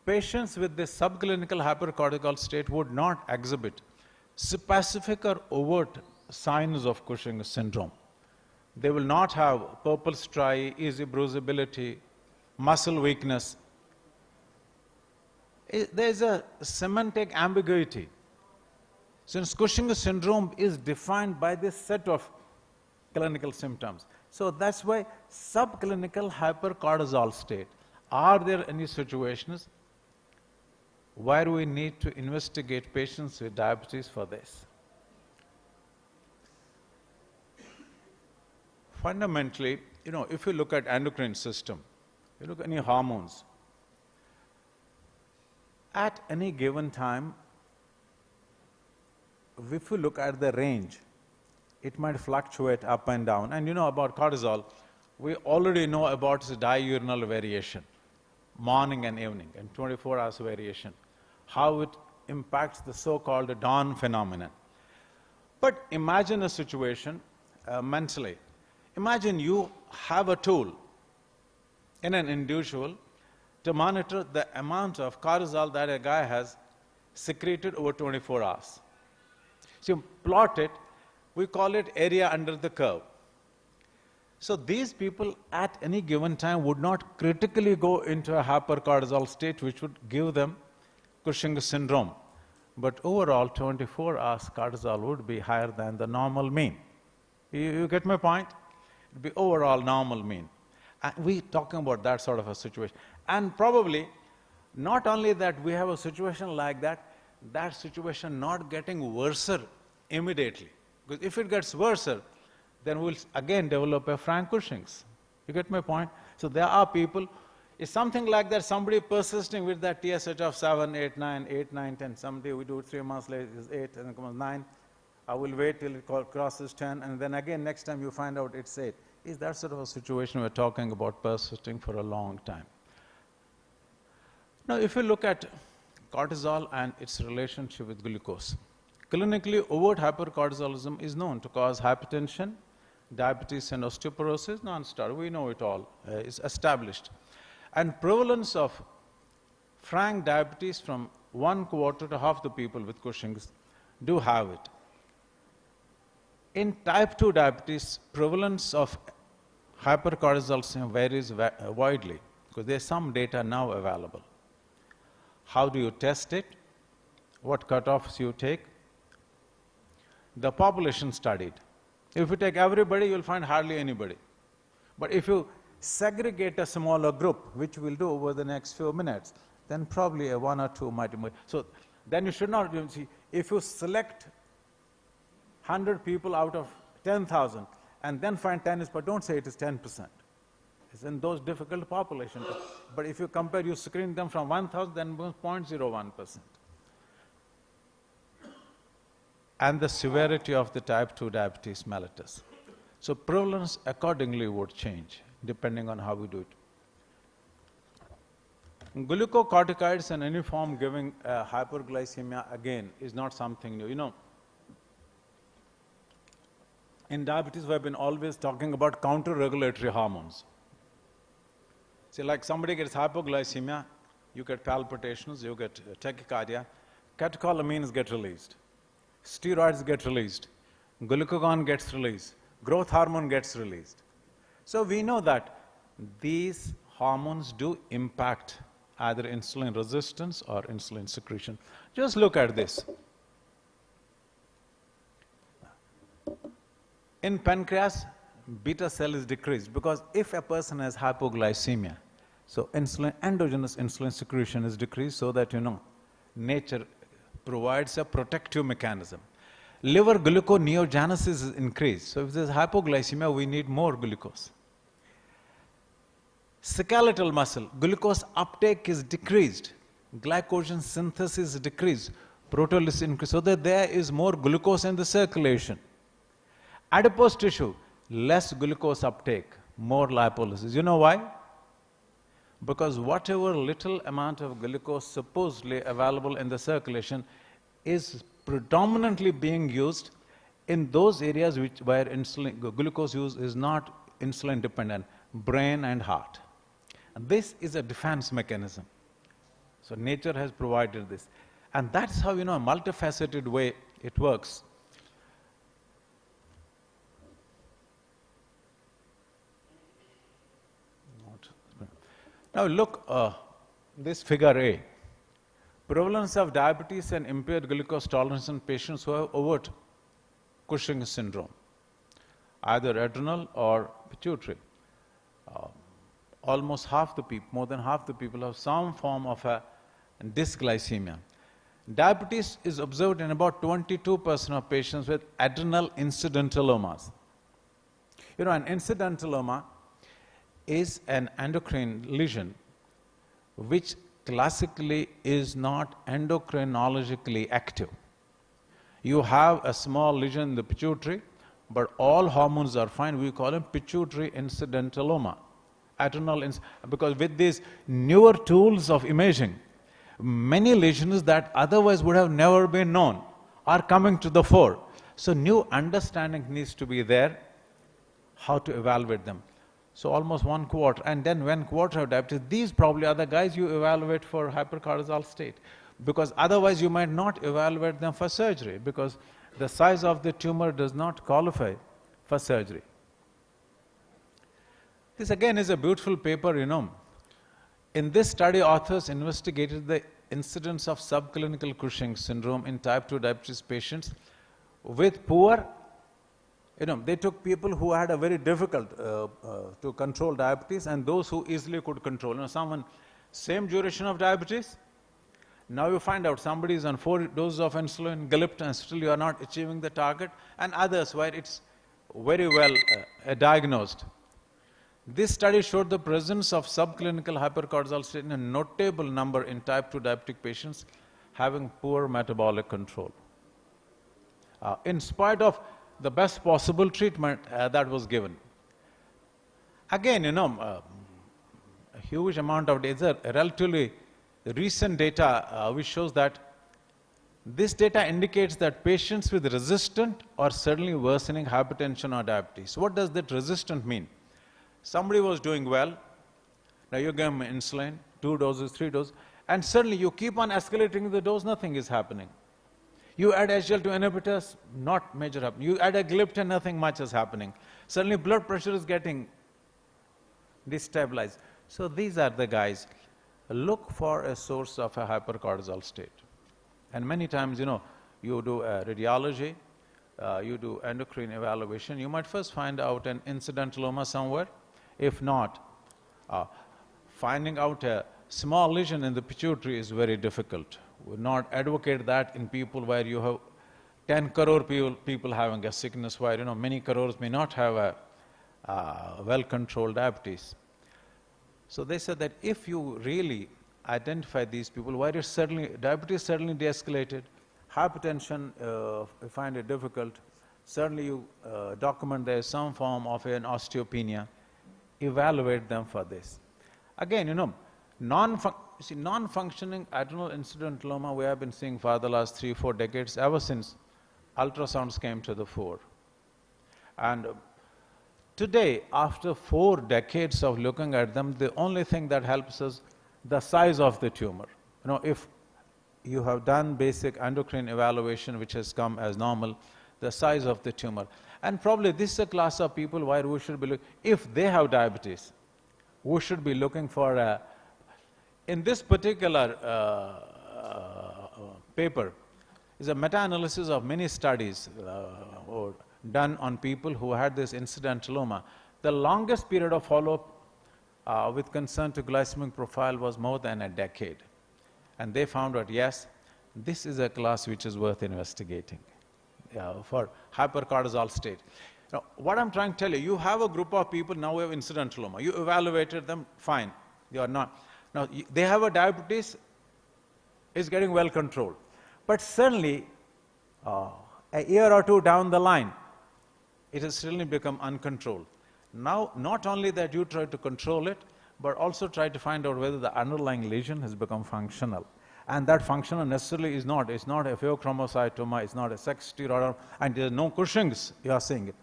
Patients with this subclinical hypercortical state would not exhibit specific or overt signs of Cushing's syndrome. They will not have purple striae, easy bruisability, muscle weakness. There is a semantic ambiguity. Since Cushing's syndrome is defined by this set of clinical symptoms. So that's why subclinical hypercortisol state. Are there any situations where we need to investigate patients with diabetes for this? Fundamentally, you know, if you look at endocrine system, you look at any hormones, at any given time, if you look at the range, it might fluctuate up and down. And you know about cortisol, we already know about its diurnal variation, morning and evening, and 24 hours variation, how it impacts the so-called dawn phenomenon. But imagine a situation mentally. Imagine you have a tool in an individual to monitor the amount of cortisol that a guy has secreted over 24 hours. So you plot it, we call it area under the curve. So these people at any given time would not critically go into a hypercortisol state which would give them Cushing's syndrome. But overall, 24 hours cortisol would be higher than the normal mean. You get my point? It would be overall normal mean. And we're talking about that sort of a situation. And probably, not only that we have a situation like that, that situation not getting worse immediately. Because if it gets worse, then we'll again develop a frank Cushing's. You get my point? So there are people, it's something like that, somebody persisting with that TSH of 7, 8, 9, 8, 9, 10. Someday we do it 3 months later, it's 8, and it comes 9. I will wait till it crosses 10, and then again next time you find out it's 8. Is that sort of a situation we're talking about persisting for a long time? Now, if you look at cortisol and its relationship with glucose, clinically, overt hypercortisolism is known to cause hypertension, diabetes, and osteoporosis, non-starter. We know it all. It's established. And prevalence of frank diabetes from 1/4 to half the people with Cushing's do have it. In type 2 diabetes, prevalence of hypercortisolism varies widely because there's some data now available. How do you test it? What cutoffs you take? The population studied. If you take everybody, you'll find hardly anybody. But if you segregate a smaller group, which we'll do over the next few minutes, then probably a 1 or 2 might emerge. So then you should not, you see, if you select 100 people out of 10,000 and then find 10 is, but don't say it is 10%. It's in those difficult populations. But if you compare, you screen them from 1,000, then 0.01%. And the severity of the type 2 diabetes mellitus. So prevalence accordingly would change, depending on how we do it. Glucocorticoids in any form giving hyperglycemia, again, is not something new. You know, in diabetes, we have been always talking about counter-regulatory hormones. See, like somebody gets hypoglycemia, you get palpitations, you get tachycardia, catecholamines get released, steroids get released, glucagon gets released, growth hormone gets released. So we know that these hormones do impact either insulin resistance or insulin secretion. Just look at this. In pancreas, beta cell is decreased because if a person has hypoglycemia, so endogenous insulin secretion is decreased so that, you know, nature provides a protective mechanism. Liver gluconeogenesis is increased. So if there's hypoglycemia, we need more glucose. Skeletal muscle, glucose uptake is decreased. Glycogen synthesis is decreased. Proteolysis increased so that there is more glucose in the circulation. Adipose tissue, less glucose uptake, more lipolysis. You know why? Because whatever little amount of glucose supposedly available in the circulation is predominantly being used in those areas where glucose use is not insulin dependent, brain and heart. And this is a defense mechanism. So nature has provided this. And that's how, you know, a multifaceted way it works. Now look, this figure A. Prevalence of diabetes and impaired glucose tolerance in patients who have overt Cushing syndrome, either adrenal or pituitary. Almost half the people, more than half the people have some form of a dysglycemia. Diabetes is observed in about 22% of patients with adrenal incidentalomas. You know, an incidentaloma is an endocrine lesion which classically is not endocrinologically active. You have a small lesion in the pituitary, but all hormones are fine. We call it pituitary incidentaloma. Because with these newer tools of imaging, many lesions that otherwise would have never been known are coming to the fore. So new understanding needs to be there, how to evaluate them. So almost 1/4, and then 1/4 of diabetes, these probably are the guys you evaluate for hypercortisol state, because otherwise you might not evaluate them for surgery, because the size of the tumor does not qualify for surgery. This again is a beautiful paper, you know. In this study, authors investigated the incidence of subclinical Cushing syndrome in type 2 diabetes patients with poor, you know, they took people who had a very difficult to control diabetes and those who easily could control. You know, someone, same duration of diabetes, now you find out somebody is on 4 doses of insulin, GLP, and still you are not achieving the target, and others where it's very well diagnosed. This study showed the presence of subclinical hypercortisol state in a notable number in type 2 diabetic patients having poor metabolic control. In spite of the best possible treatment that was given. Again, you know, a huge amount of data, relatively recent data which shows that this data indicates that patients with resistant or suddenly worsening hypertension or diabetes. What does that resistant mean? Somebody was doing well, now you give them insulin, 2 doses, 3 doses, and suddenly you keep on escalating the dose, nothing is happening. You add SGLT2 inhibitors, not major happening. You add a GLP, nothing much is happening. Suddenly blood pressure is getting destabilized. So these are the guys. Look for a source of a hypercortisol state. And many times, you know, you do a radiology, you do endocrine evaluation, you might first find out an incidentaloma somewhere. If not, finding out a small lesion in the pituitary is very difficult. Would not advocate that in people where you have 10 crore people having a sickness, where, you know, many crores may not have a well-controlled diabetes. So they said that if you really identify these people where it's diabetes suddenly de-escalated, hypertension, you find it difficult, certainly you document there is some form of an osteopenia, evaluate them for this. Again, you know, see, non-functioning adrenal incidentuloma we have been seeing for the last 3-4 decades, ever since ultrasounds came to the fore. And today, after 4 decades of looking at them, the only thing that helps us, the size of the tumor. You know, if you have done basic endocrine evaluation, which has come as normal, the size of the tumor. And probably this is a class of people where we should be looking, if they have diabetes, we should be looking for a, in this particular paper, is a meta-analysis of many studies done on people who had this incidentuloma. The longest period of follow-up with concern to glycemic profile was more than a decade. And they found out, yes, this is a class which is worth investigating for hypercortisol state. Now, what I'm trying to tell you, you have a group of people now who have incidentuloma. You evaluated them, fine. They are not. Now, they have a diabetes, is getting well controlled. But suddenly, a year or two down the line, it has suddenly become uncontrolled. Now, not only that you try to control it, but also try to find out whether the underlying lesion has become functional. And that functional necessarily is not. It's not a pheochromocytoma, it's not a sex steroid, and there's no Cushing's, you are seeing it.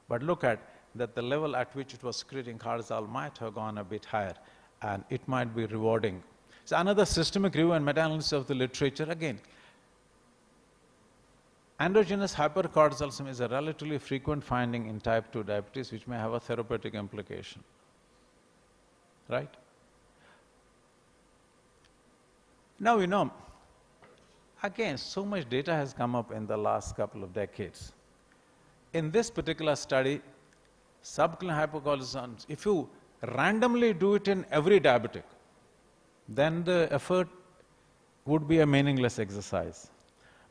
But look at that the level at which it was secreting cortisol might have gone a bit higher, and it might be rewarding. So another systemic review and meta-analysis of the literature, again, endogenous hypercortisolism is a relatively frequent finding in type 2 diabetes, which may have a therapeutic implication. Right? Now, you know, again, so much data has come up in the last couple of decades. In this particular study, subclinical hypercortisolism, if you randomly do it in every diabetic, then the effort would be a meaningless exercise,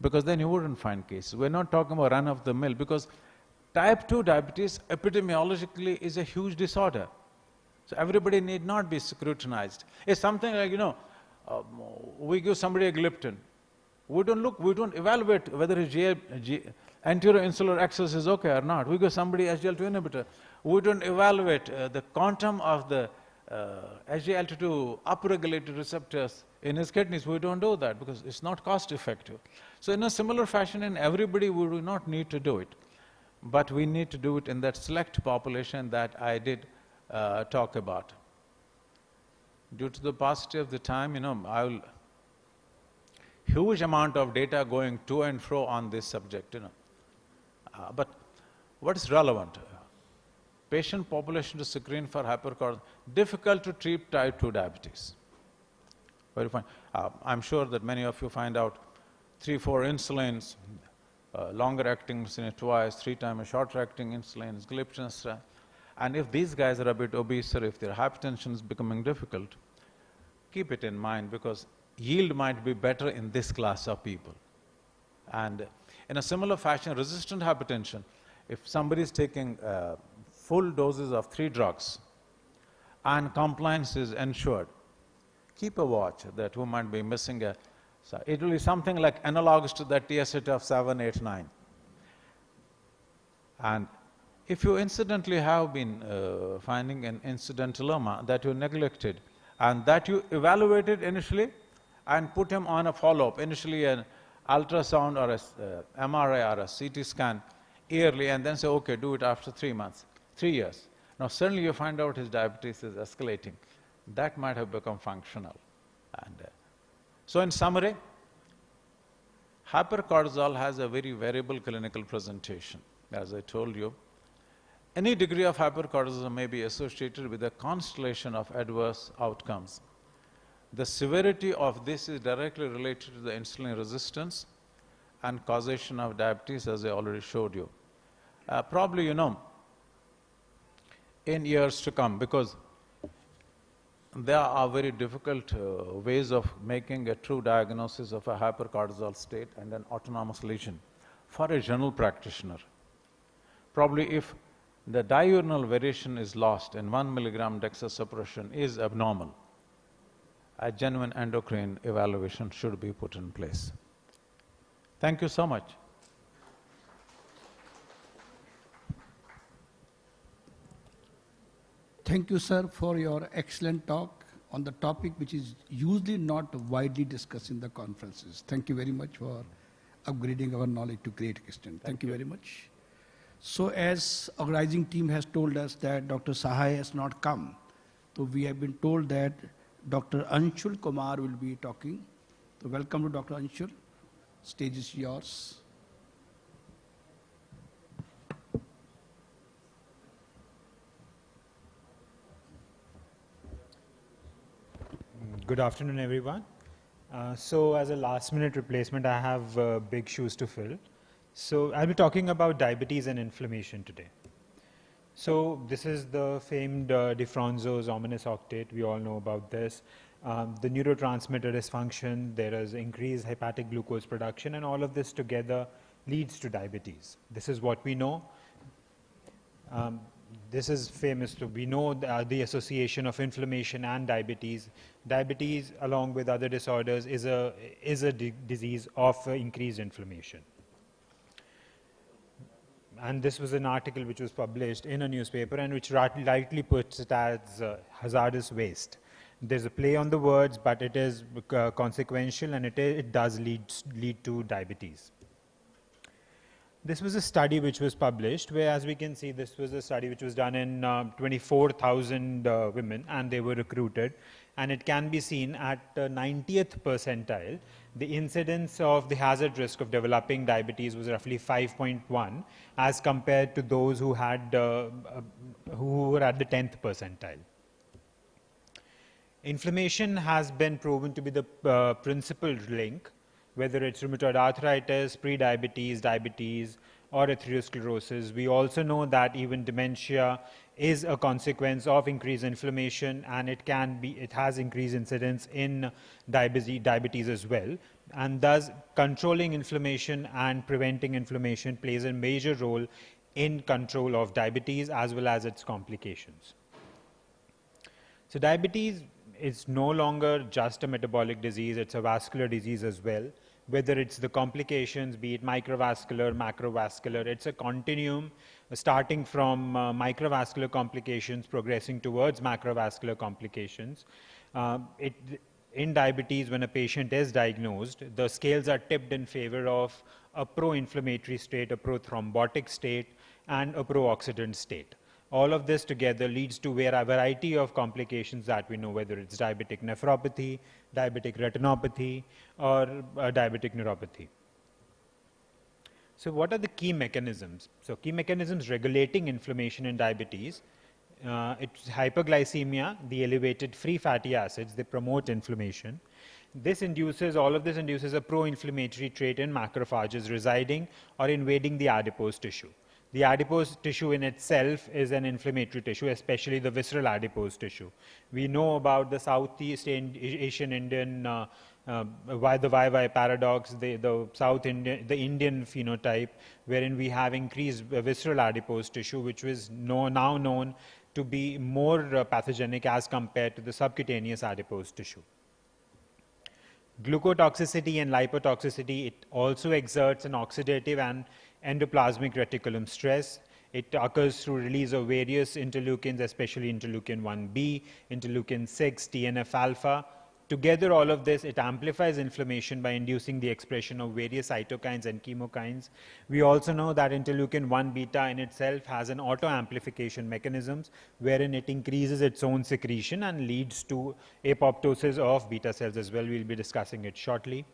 because then you wouldn't find cases. We're not talking about run-of-the-mill, because type 2 diabetes epidemiologically is a huge disorder. So everybody need not be scrutinized. It's something like, you know, we give somebody a gliptin. We don't evaluate whether his anterior insular axis is okay or not. We give somebody SGLT2 inhibitor. We don't evaluate the quantum of the SGLT2 upregulated receptors in his kidneys. We don't do that because it's not cost effective. So in a similar fashion, in everybody, we do not need to do it. But we need to do it in that select population that I did talk about. Due to the paucity of the time, you know, I will huge amount of data going to and fro on this subject, you know. But what is relevant? Patient population to screen for hypercortisolism, difficult to treat type 2 diabetes. Very fine. I'm sure that many of you find out 3-4 insulins, longer acting insulin twice, 3 times shorter acting insulins, gliptins. And if these guys are a bit obese or if their hypertension is becoming difficult, keep it in mind, because yield might be better in this class of people. And in a similar fashion, resistant hypertension, if somebody is taking full doses of 3 drugs and compliance is ensured, keep a watch that we might be missing a, so it will be something like analogous to that TSH of 7, 8, 9. And if you incidentally have been finding an incidentuloma that you neglected and that you evaluated initially and put him on a follow-up, initially an ultrasound or a MRI or a CT scan yearly, and then say, okay, do it after 3 months, 3 years. Now suddenly you find out his diabetes is escalating. That might have become functional. And so in summary, hypercortisol has a very variable clinical presentation. As I told you, any degree of hypercortisolism may be associated with a constellation of adverse outcomes. The severity of this is directly related to the insulin resistance and causation of diabetes, as I already showed you. Probably, you know, in years to come, because there are very difficult ways of making a true diagnosis of a hypercortisol state and an autonomous lesion for a general practitioner. Probably if the diurnal variation is lost and 1 milligram DEXA suppression is abnormal, a genuine endocrine evaluation should be put in place. Thank you so much. Thank you, sir, for your excellent talk. on the topic which is usually not widely discussed in the conferences. Thank you very much for upgrading our knowledge to great extent. Thank you very much. So as organizing team has told us that Dr. Sahai has not come, so we have been told that Dr. Anshul Kumar will be talking. So welcome to Dr. Anshul. Stage is yours. Good afternoon, everyone. So as a last-minute replacement, I have big shoes to fill. So I'll be talking about diabetes and inflammation today. So this is the famed Defronzo's ominous octet. We all know about this. The neurotransmitter dysfunction, there is increased hepatic glucose production, and all of this together leads to diabetes. This is what we know. This is famous. So we know the association of inflammation and diabetes. Diabetes, along with other disorders, is a disease of increased inflammation. And this was an article which was published in a newspaper and which rightly puts it as hazardous waste. There's a play on the words, but it is consequential, and it does lead to diabetes. This was a study which was published, where, as we can see, this was a study which was done in 24,000 women, and they were recruited. And it can be seen at 90th percentile, the incidence of the hazard risk of developing diabetes was roughly 5.1, as compared to those who had who were at the 10th percentile. Inflammation has been proven to be the principal link, whether it's rheumatoid arthritis, prediabetes, diabetes, or atherosclerosis. We also know that even dementia is a consequence of increased inflammation, and it has increased incidence in diabetes as well. And thus, controlling inflammation and preventing inflammation plays a major role in control of diabetes as well as its complications. So diabetes is no longer just a metabolic disease, it's a vascular disease as well. Whether it's the complications, be it microvascular, macrovascular, it's a continuum starting from microvascular complications progressing towards macrovascular complications. In diabetes, when a patient is diagnosed, the scales are tipped in favor of a pro-inflammatory state, a pro-thrombotic state, and a pro-oxidant state. All of this together leads to a variety of complications that we know, whether it's diabetic nephropathy, diabetic retinopathy, or diabetic neuropathy. So what are the key mechanisms? So key mechanisms regulating inflammation in diabetes. It's hyperglycemia, the elevated free fatty acids, they promote inflammation. All of this induces a pro-inflammatory trait in macrophages residing or invading the adipose tissue. The adipose tissue in itself is an inflammatory tissue, especially the visceral adipose tissue. We know about the Southeast Asian Indian, the YY paradox, the Indian phenotype, wherein we have increased visceral adipose tissue, which is now known to be more pathogenic as compared to the subcutaneous adipose tissue. Glucotoxicity and lipotoxicity, it also exerts an oxidative and endoplasmic reticulum stress. It occurs through release of various interleukins, especially interleukin 1b, interleukin 6, TNF-alpha. Together, all of this, it amplifies inflammation by inducing the expression of various cytokines and chemokines. We also know that interleukin 1 beta in itself has an auto-amplification mechanisms, wherein it increases its own secretion and leads to apoptosis of beta cells as well. We'll be discussing it shortly.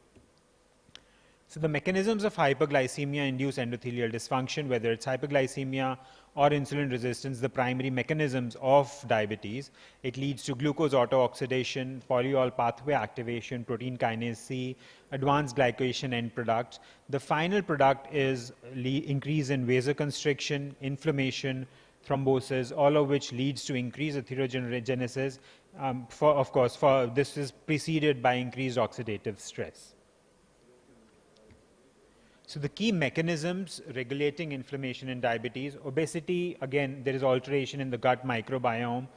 So the mechanisms of hyperglycemia induce endothelial dysfunction, whether it's hyperglycemia or insulin resistance, the primary mechanisms of diabetes. It leads to glucose autooxidation, polyol pathway activation, protein kinase C, advanced glycation end products. The final product is increase in vasoconstriction, inflammation, thrombosis, all of which leads to increased atherogenesis. This is preceded by increased oxidative stress. So the key mechanisms regulating inflammation in diabetes, obesity, again, there is alteration in the gut microbiome.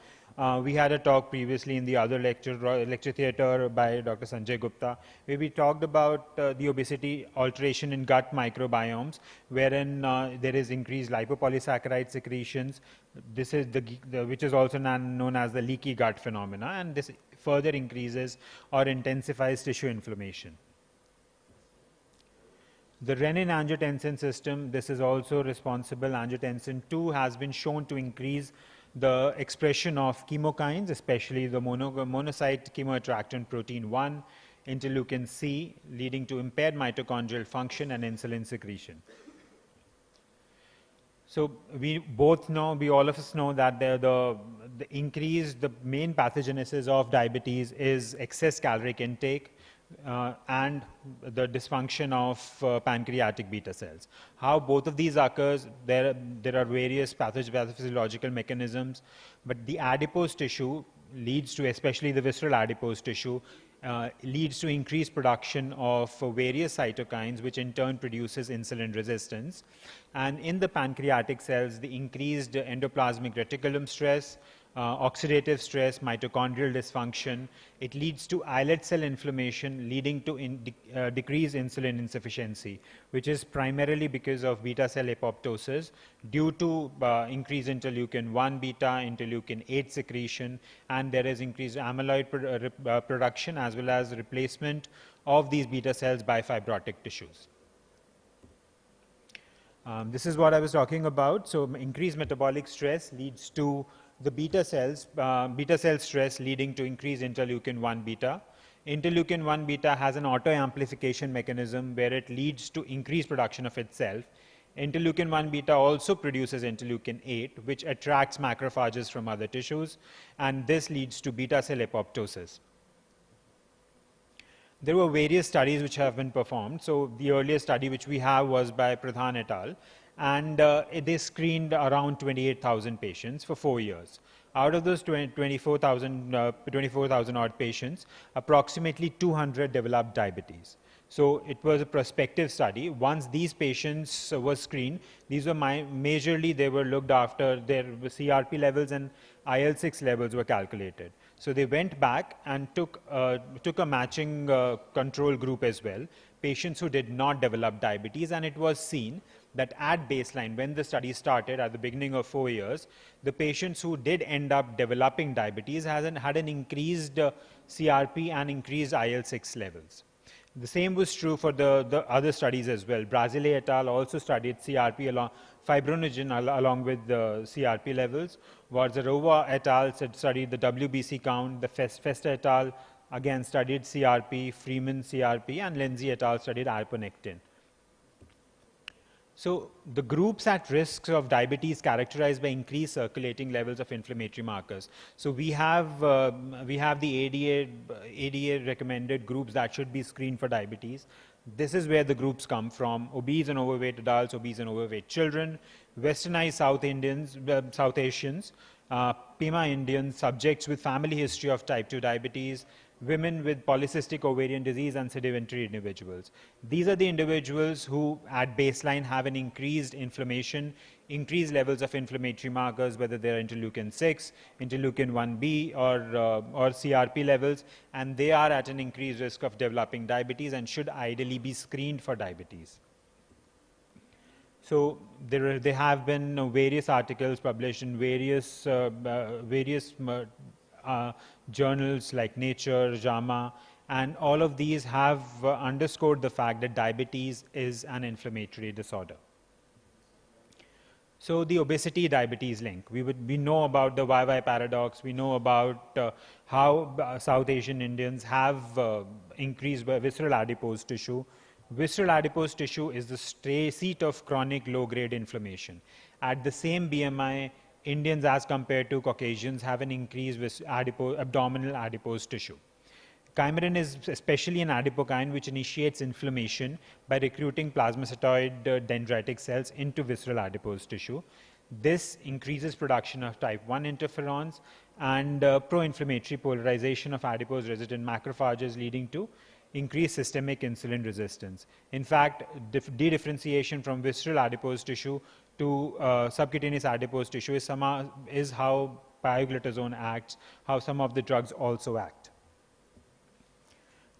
We had a talk previously in the other lecture theater by Dr. Sanjay Gupta, where we talked about the obesity alteration in gut microbiomes, wherein there is increased lipopolysaccharide secretions. This is which is also known as the leaky gut phenomena, and this further increases or intensifies tissue inflammation. The renin-angiotensin system, this is also responsible. Angiotensin 2 has been shown to increase the expression of chemokines, especially the monocyte chemoattractant protein 1, interleukin C, leading to impaired mitochondrial function and insulin secretion. So we both know, all of us know that the main pathogenesis of diabetes is excess caloric intake and the dysfunction of pancreatic beta cells. How both of these occurs, there are various pathophysiological mechanisms, but the adipose tissue leads to, especially the visceral adipose tissue, leads to increased production of various cytokines, which in turn produces insulin resistance. And in the pancreatic cells, the increased endoplasmic reticulum stress, oxidative stress, mitochondrial dysfunction, it leads to islet cell inflammation, leading to decreased insulin insufficiency, which is primarily because of beta cell apoptosis due to increased interleukin 1 beta, interleukin 8 secretion, and there is increased amyloid production as well as replacement of these beta cells by fibrotic tissues. This is what I was talking about. So increased metabolic stress leads to the beta cell stress leading to increased interleukin 1 beta. Interleukin 1 beta has an auto-amplification mechanism where it leads to increased production of itself. Interleukin 1 beta also produces interleukin 8, which attracts macrophages from other tissues, and this leads to beta cell apoptosis. There were various studies which have been performed. So the earliest study which we have was by Pradhan et al. And they screened around 28,000 patients for 4 years. Out of those 24,000 odd patients, approximately 200 developed diabetes. So it was a prospective study. Once these patients were screened, these were majorly, they were looked after, their CRP levels and IL-6 levels were calculated. So they went back and took a matching control group as well, patients who did not develop diabetes, and it was seen that at baseline, when the study started at the beginning of 4 years, the patients who did end up developing diabetes had an increased CRP and increased IL-6 levels. The same was true for the other studies as well. Brazile et al. Also studied CRP fibrinogen along with the CRP levels. Warzarova et al. Studied the WBC count. The Festa et al. Again studied CRP, Freeman CRP, and Lindsay et al. Studied aponectin. So the groups at risk of diabetes characterized by increased circulating levels of inflammatory markers. So we have the ADA recommended groups that should be screened for diabetes. This is where the groups come from: obese and overweight adults, obese and overweight children, westernized South Asians, Pima Indians, subjects with family history of type 2 diabetes, women with polycystic ovarian disease, and sedentary individuals. These are the individuals who at baseline have an increased inflammation, increased levels of inflammatory markers, whether they're interleukin 6, interleukin 1b, or CRP levels, and they are at an increased risk of developing diabetes and should ideally be screened for diabetes. So there have been various articles published in various journals like Nature, JAMA, and all of these have underscored the fact that diabetes is an inflammatory disorder. So the obesity-diabetes link. We know about the YY paradox. We know about how South Asian Indians have increased visceral adipose tissue. Visceral adipose tissue is the seat of chronic low-grade inflammation. At the same BMI, Indians as compared to Caucasians have an increased abdominal adipose tissue. Cmre is especially an adipokine which initiates inflammation by recruiting plasmacytoid dendritic cells into visceral adipose tissue. This increases production of type 1 interferons and pro-inflammatory polarization of adipose-resident macrophages, leading to increased systemic insulin resistance. In fact, de-differentiation from visceral adipose tissue to subcutaneous adipose tissue is how pioglitazone acts, how some of the drugs also act.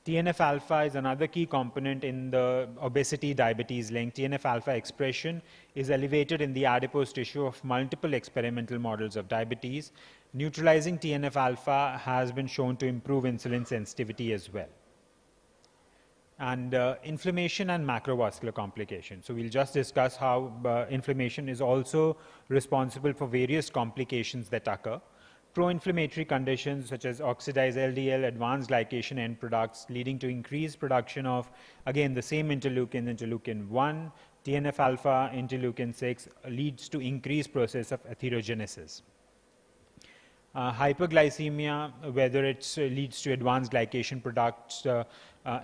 TNF-alpha is another key component in the obesity-diabetes link. TNF-alpha expression is elevated in the adipose tissue of multiple experimental models of diabetes. Neutralizing TNF-alpha has been shown to improve insulin sensitivity as well. And inflammation and macrovascular complications. So we'll just discuss how inflammation is also responsible for various complications that occur. Pro-inflammatory conditions such as oxidized LDL, advanced glycation end products, leading to increased production of, again, the same interleukin, interleukin-1, TNF-alpha, interleukin-6, leads to increased process of atherogenesis. Hyperglycemia, whether it leads to advanced glycation products,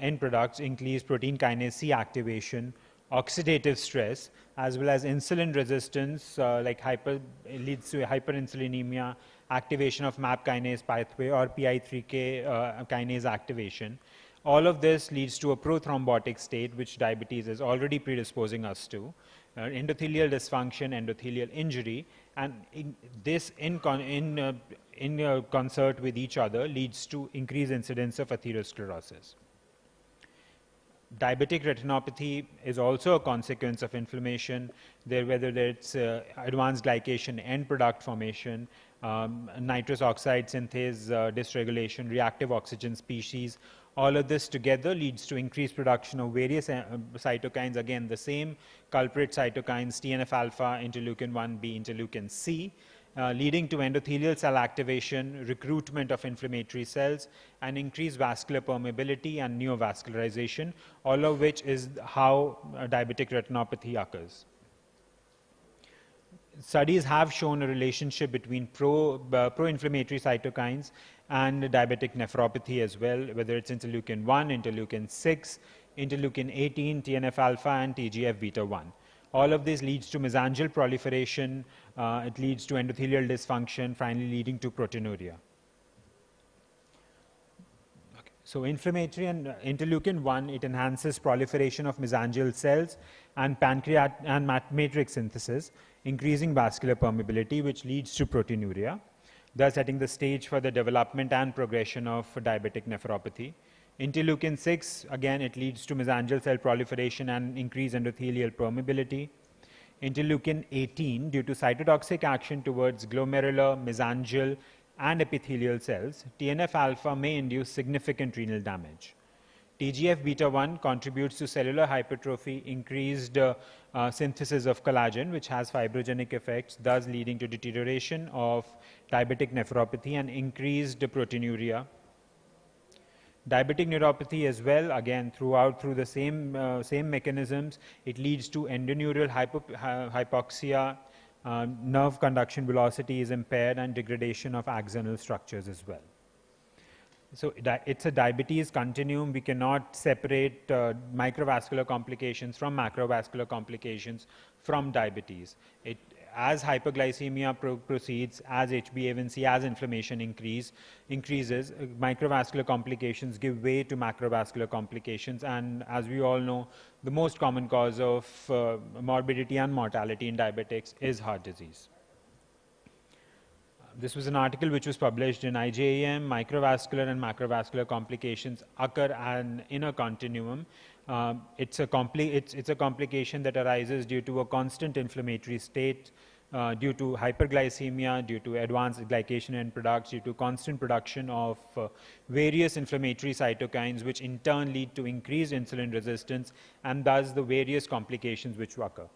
end products, increased protein kinase C activation, oxidative stress, as well as insulin resistance, leads to hyperinsulinemia, activation of MAP kinase pathway or PI3K kinase activation. All of this leads to a prothrombotic state, which diabetes is already predisposing us to. Endothelial dysfunction, endothelial injury, and in concert with each other leads to increased incidence of atherosclerosis. Diabetic retinopathy is also a consequence of inflammation, whether it's advanced glycation end product formation, nitrous oxide synthase dysregulation, reactive oxygen species. All of this together leads to increased production of various cytokines, again the same culprit cytokines, TNF-alpha, interleukin-1b, interleukin-C, leading to endothelial cell activation, recruitment of inflammatory cells, and increased vascular permeability and neovascularization, all of which is how diabetic retinopathy occurs. Studies have shown a relationship between pro-inflammatory cytokines and diabetic nephropathy as well, whether it's interleukin-1, interleukin-6, interleukin-18, TNF-alpha, and TGF-beta-1. All of this leads to mesangial proliferation, it leads to endothelial dysfunction, finally leading to proteinuria. Okay. So inflammatory and interleukin-1, it enhances proliferation of mesangial cells and matrix synthesis, increasing vascular permeability, which leads to proteinuria, thus setting the stage for the development and progression of diabetic nephropathy. Interleukin-6, again, it leads to mesangial cell proliferation and increased endothelial permeability. Interleukin-18, due to cytotoxic action towards glomerular, mesangial, and epithelial cells, TNF-alpha may induce significant renal damage. TGF-beta-1 contributes to cellular hypertrophy, increased synthesis of collagen, which has fibrogenic effects, thus leading to deterioration of diabetic nephropathy and increased proteinuria. Diabetic neuropathy as well, again, through the same mechanisms, it leads to endoneural hypoxia, nerve conduction velocity is impaired, and degradation of axonal structures as well. So it's a diabetes continuum. We cannot separate microvascular complications from macrovascular complications from diabetes. As hyperglycemia proceeds, as HbA1c, as inflammation increases, microvascular complications give way to macrovascular complications. And as we all know, the most common cause of morbidity and mortality in diabetics is heart disease. This was an article which was published in IJEM. Microvascular and macrovascular complications occur in a continuum. It's a complication that arises due to a constant inflammatory state, due to hyperglycemia, due to advanced glycation end products, due to constant production of various inflammatory cytokines, which in turn lead to increased insulin resistance, and thus the various complications which occur.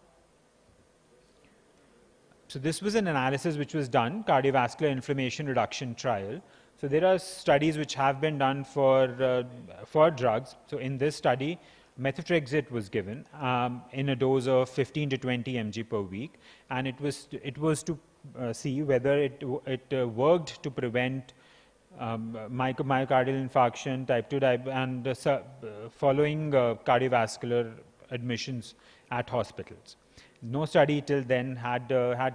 So this was an analysis which was done, cardiovascular inflammation reduction trial. So there are studies which have been done for drugs. So in this study, methotrexate was given in a dose of 15 to 20 mg per week, and it was to see whether it worked to prevent myocardial infarction, type 2 diabetes, and following cardiovascular admissions at hospitals. No study till then had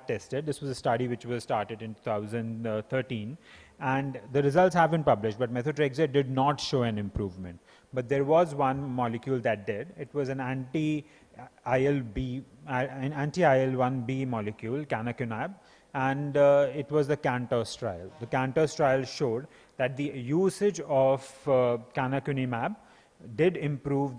tested. This was a study which was started in 2013, and the results have been published, but methotrexate did not show an improvement. But there was one molecule that did. It was an anti-IL-1B molecule, canakinumab, and it was the CANTOS trial. The CANTOS trial showed that the usage of canakinumab did improve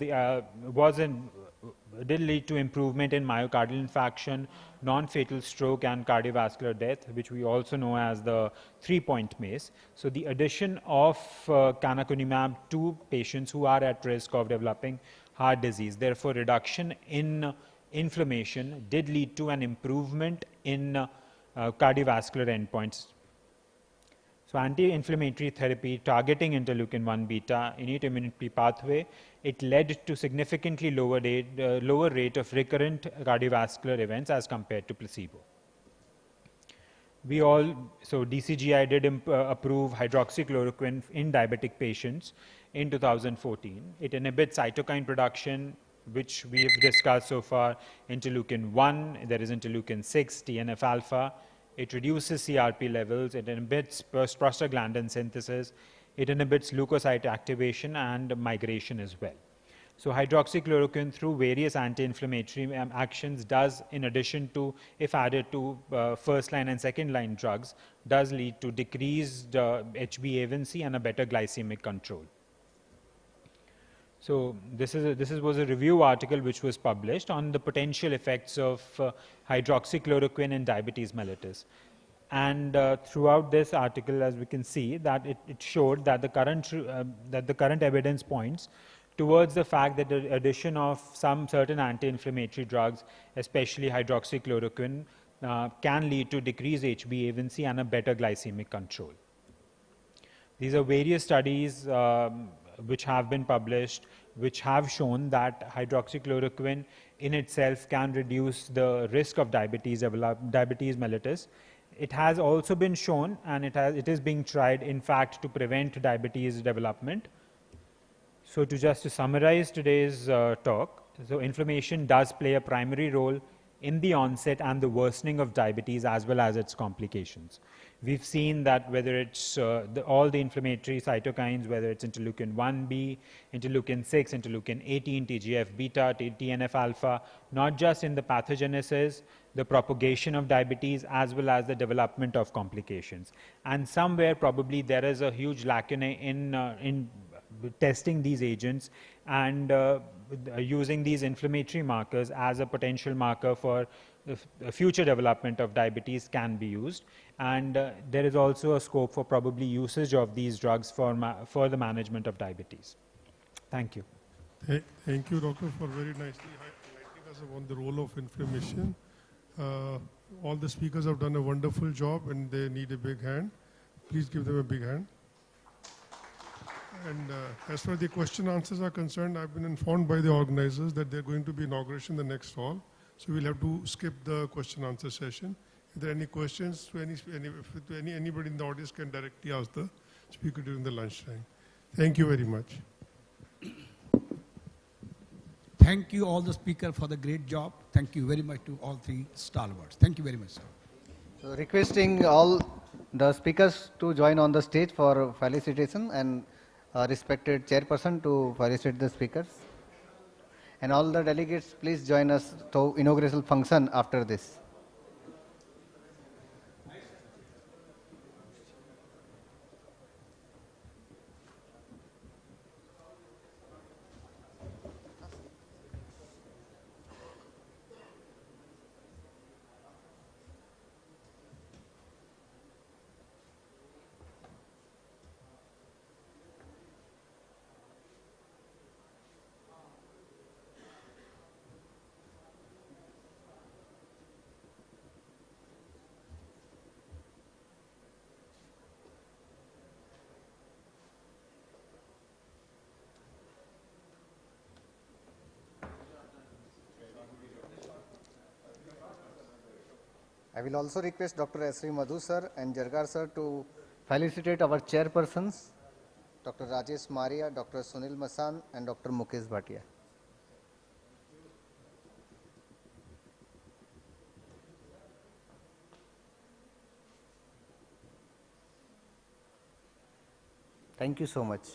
did lead to improvement in myocardial infarction, non-fatal stroke, and cardiovascular death, which we also know as the 3-point MACE. So the addition of canakinumab to patients who are at risk of developing heart disease, therefore reduction in inflammation, did lead to an improvement in cardiovascular endpoints. So anti-inflammatory therapy targeting interleukin-1 beta, innate immunity pathway, it led to significantly lower rate of recurrent cardiovascular events as compared to placebo. So DCGI did approve hydroxychloroquine in diabetic patients in 2014. It inhibits cytokine production, which we have discussed so far, interleukin-1, there is interleukin-6, TNF-alpha. It reduces CRP levels, it inhibits prostaglandin synthesis, it inhibits leukocyte activation and migration as well. So hydroxychloroquine, through various anti-inflammatory actions, does, in addition to, if added to first-line and second-line drugs, does lead to decreased HbA1c and a better glycemic control. So this was a review article which was published on the potential effects of hydroxychloroquine in diabetes mellitus. And throughout this article, as we can see, that it showed that the current evidence points towards the fact that the addition of some certain anti-inflammatory drugs, especially hydroxychloroquine, can lead to decreased HbA1c and a better glycemic control. These are various studies which have been published, which have shown that hydroxychloroquine in itself can reduce the risk of diabetes mellitus. It has also been shown, and it is being tried, in fact, to prevent diabetes development. So to summarize today's talk, so inflammation does play a primary role in the onset and the worsening of diabetes as well as its complications. We've seen that whether it's all the inflammatory cytokines, whether it's interleukin-1b, interleukin-6, interleukin-18, TGF-beta, TNF-alpha, not just in the pathogenesis, the propagation of diabetes, as well as the development of complications. And somewhere probably there is a huge lacuna in testing these agents and using these inflammatory markers as a potential marker for the future development of diabetes can be used. And there is also a scope for probably usage of these drugs for the management of diabetes. Thank you. Thank you, Doctor, for very nicely highlighting us on the role of inflammation. All the speakers have done a wonderful job and they need a big hand. Please give them a big hand. And as far as the question answers are concerned, I've been informed by the organizers that they're going to be inauguration the next hall. So we'll have to skip the question answer session. If there are any questions to anybody in the audience can directly ask the speaker during the lunchtime. Thank you very much. Thank you all the speakers for the great job. Thank you very much to all three stalwarts. Thank you very much, sir. So requesting all the speakers to join on the stage for felicitation and respected chairperson to felicitate the speakers. And all the delegates, please join us to inaugural function after this. I will also request Dr. Sri Madhu sir and Jargar sir to felicitate our chairpersons, Dr. Rajesh Maria, Dr. Sunil Masan and Dr. Mukesh Bhatia. Thank you so much.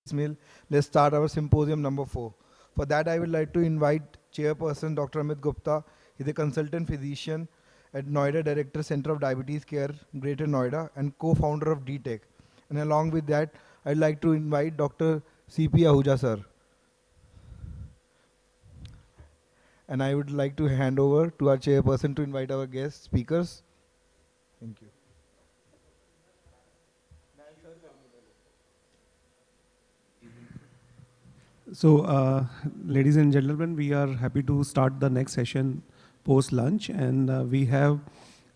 Ismail, let's start our symposium number 4. For that, I would like to invite Chairperson Dr. Amit Gupta. He's a consultant physician at Noida Director Center of Diabetes Care, Greater Noida, and co-founder of DTech. And along with that, I'd like to invite Dr. C.P. Ahuja, sir. And I would like to hand over to our chairperson to invite our guest speakers. Thank you. So, ladies and gentlemen, we are happy to start the next session post-lunch, and we have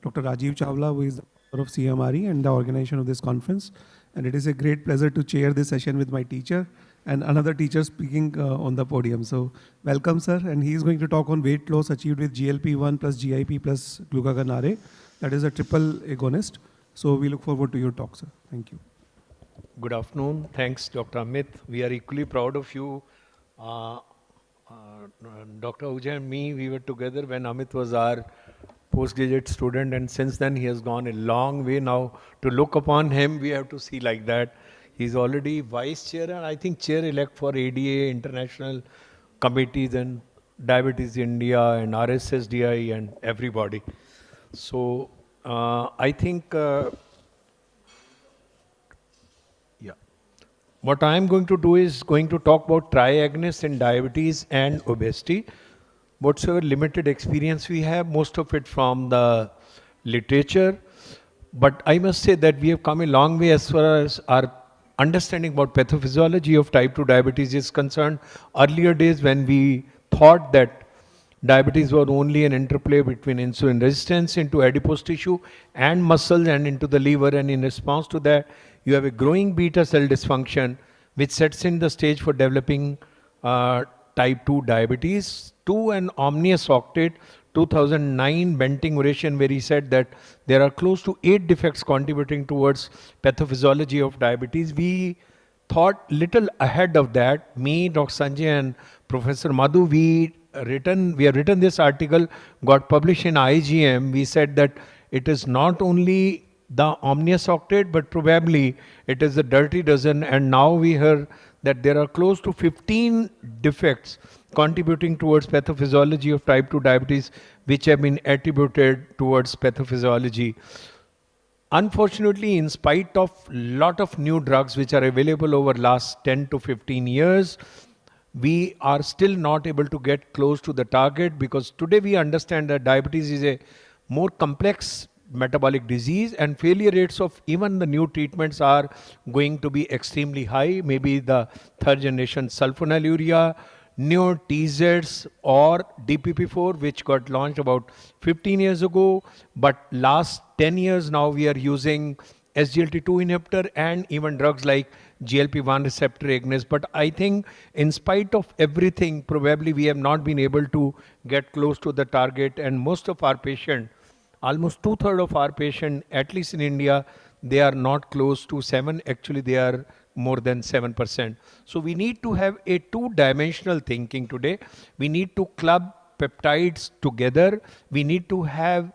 Dr. Rajiv Chawla, who is the founder of CMRE and the organization of this conference. And it is a great pleasure to chair this session with my teacher and another teacher speaking on the podium. So, welcome, sir. And he is going to talk on weight loss achieved with GLP-1 plus GIP plus glucagon RA. That is a triple agonist. So, we look forward to your talk, sir. Thank you. Good afternoon. Thanks, Dr. Amit. We are equally proud of you. Dr. Ahuja and me, we were together when Amit was our postgraduate student, and since then he has gone a long way. Now to look upon him, we have to see like that. He's already vice chair and I think chair-elect for ADA, international committees and Diabetes India and RSSDI and everybody. So I think what I am going to do is going to talk about triagonists in diabetes and obesity. Whatsoever limited experience we have, most of it from the literature. But I must say that we have come a long way as far as our understanding about pathophysiology of type 2 diabetes is concerned. Earlier days when we thought that diabetes was only an interplay between insulin resistance into adipose tissue and muscles and into the liver, and in response to that, you have a growing beta cell dysfunction which sets in the stage for developing type 2 diabetes. To an ominous octet, 2009 Benting oration, where he said that there are close to 8 defects contributing towards pathophysiology of diabetes. We thought little ahead of that. Me, Dr. Sanjay and Professor Madhu, we have written this article, got published in IGM. We said that it is not only the ominous octet, but probably it is a dirty dozen, and now we hear that there are close to 15 defects contributing towards pathophysiology of type 2 diabetes which have been attributed towards pathophysiology. Unfortunately, in spite of lot of new drugs which are available over last 10 to 15 years, we are still not able to get close to the target, because today we understand that diabetes is a more complex metabolic disease and failure rates of even the new treatments are going to be extremely high. Maybe the third generation sulfonylurea, new TZs or DPP-4 which got launched about 15 years ago, but last 10 years now we are using SGLT2 inhibitor and even drugs like GLP-1 receptor agonist. But I think in spite of everything, probably we have not been able to get close to the target, and most of our patients, almost 2/3 of our patients, at least in India, they are not close to 7. Actually, they are more than 7%. So we need to have a two-dimensional thinking today. We need to club peptides together. We need to have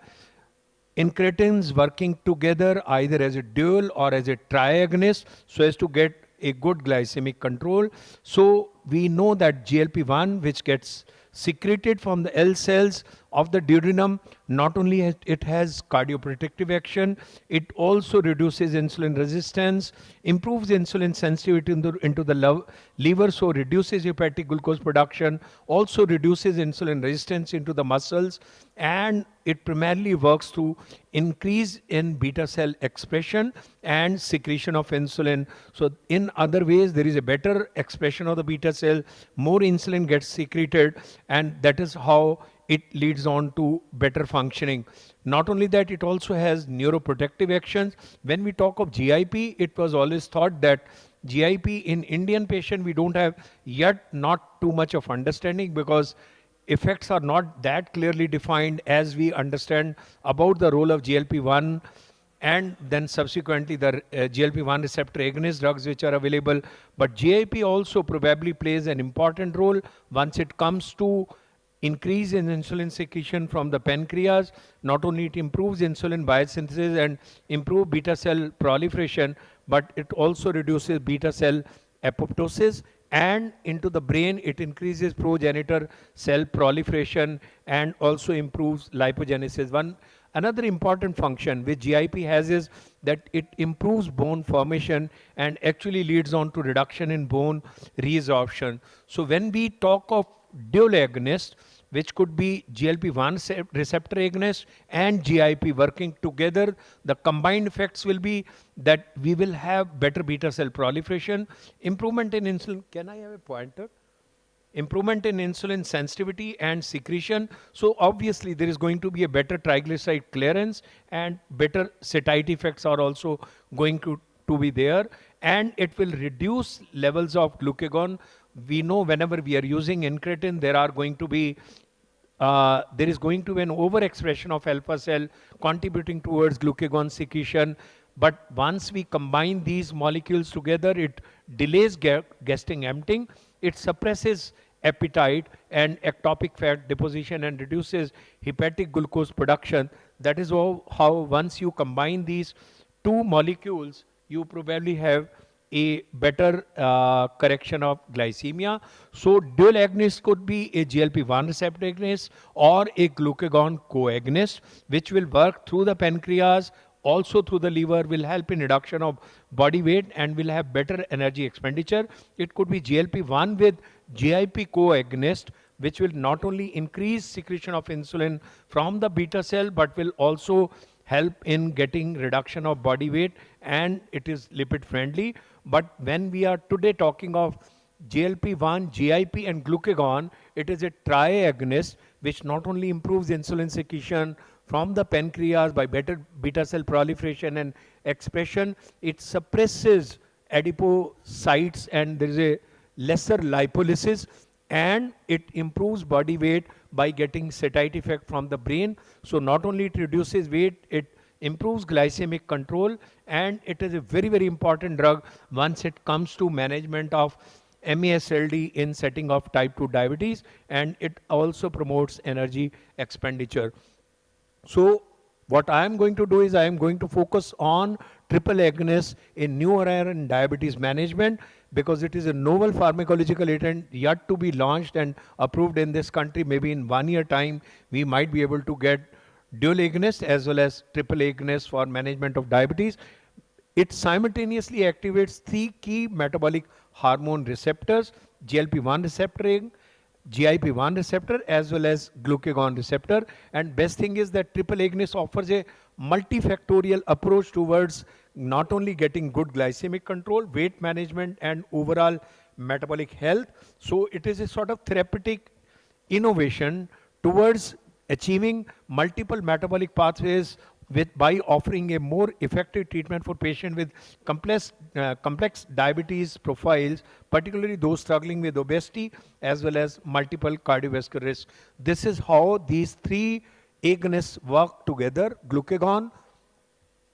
incretins working together either as a dual or as a triagonist so as to get a good glycemic control. So we know that GLP-1, which gets secreted from the L cells of the duodenum, not only it has cardioprotective action, it also reduces insulin resistance, improves insulin sensitivity into the liver, so reduces hepatic glucose production, also reduces insulin resistance into the muscles, and it primarily works to increase in beta cell expression and secretion of insulin. So in other ways, there is a better expression of the beta cell, more insulin gets secreted, and that is how it leads on to better functioning. Not only that, it also has neuroprotective actions. When we talk of GIP, it was always thought that GIP in Indian patient, we don't have yet not too much of understanding, because effects are not that clearly defined as we understand about the role of GLP-1 and then subsequently the GLP-1 receptor agonist drugs which are available. But GIP also probably plays an important role once it comes to increase in insulin secretion from the pancreas. Not only it improves insulin biosynthesis and improve beta cell proliferation, but it also reduces beta cell apoptosis, and into the brain it increases progenitor cell proliferation and also improves lipogenesis. Another important function which GIP has is that it improves bone formation and actually leads on to reduction in bone resorption. So when we talk of dual agonist, which could be GLP-1 receptor agonist and GIP working together, the combined effects will be that we will have better beta cell proliferation, improvement in insulin. Can I have a pointer? Improvement in insulin sensitivity and secretion. So obviously there is going to be a better triglyceride clearance, and better satiety effects are also going to be there, and it will reduce levels of glucagon. We know whenever we are using incretin, there is going to be an overexpression of alpha cell contributing towards glucagon secretion. But once we combine these molecules together, it delays gastric emptying, it suppresses appetite and ectopic fat deposition and reduces hepatic glucose production. That is how once you combine these two molecules, you probably have a better correction of glycemia. So dual agonist could be a GLP-1 receptor agonist or a glucagon co-agonist, which will work through the pancreas, also through the liver, will help in reduction of body weight and will have better energy expenditure. It could be GLP-1 with GIP co-agonist, which will not only increase secretion of insulin from the beta cell, but will also help in getting reduction of body weight, and it is lipid friendly. But when we are today talking of GLP-1, GIP and glucagon, it is a triagonist which not only improves insulin secretion from the pancreas by better beta cell proliferation and expression, it suppresses adipocytes and there is a lesser lipolysis, and it improves body weight by getting satiety effect from the brain. So not only it reduces weight, it improves glycemic control, and it is a very, very important drug once it comes to management of MASLD in setting of type 2 diabetes, and it also promotes energy expenditure. So what I am going to do is I am going to focus on triple agonist in new era in diabetes management, because it is a novel pharmacological agent yet to be launched and approved in this country. Maybe in 1 year time, we might be able to get dual agonist as well as triple agonist for management of diabetes. It simultaneously activates 3 key metabolic hormone receptors: GLP-1 receptor, GIP-1 receptor as well as glucagon receptor. And best thing is that triple agonist offers a multifactorial approach towards not only getting good glycemic control, weight management and overall metabolic health. So it is a sort of therapeutic innovation towards achieving multiple metabolic pathways by offering a more effective treatment for patients with complex diabetes profiles, particularly those struggling with obesity as well as multiple cardiovascular risk. This is how these 3 agonists work together: glucagon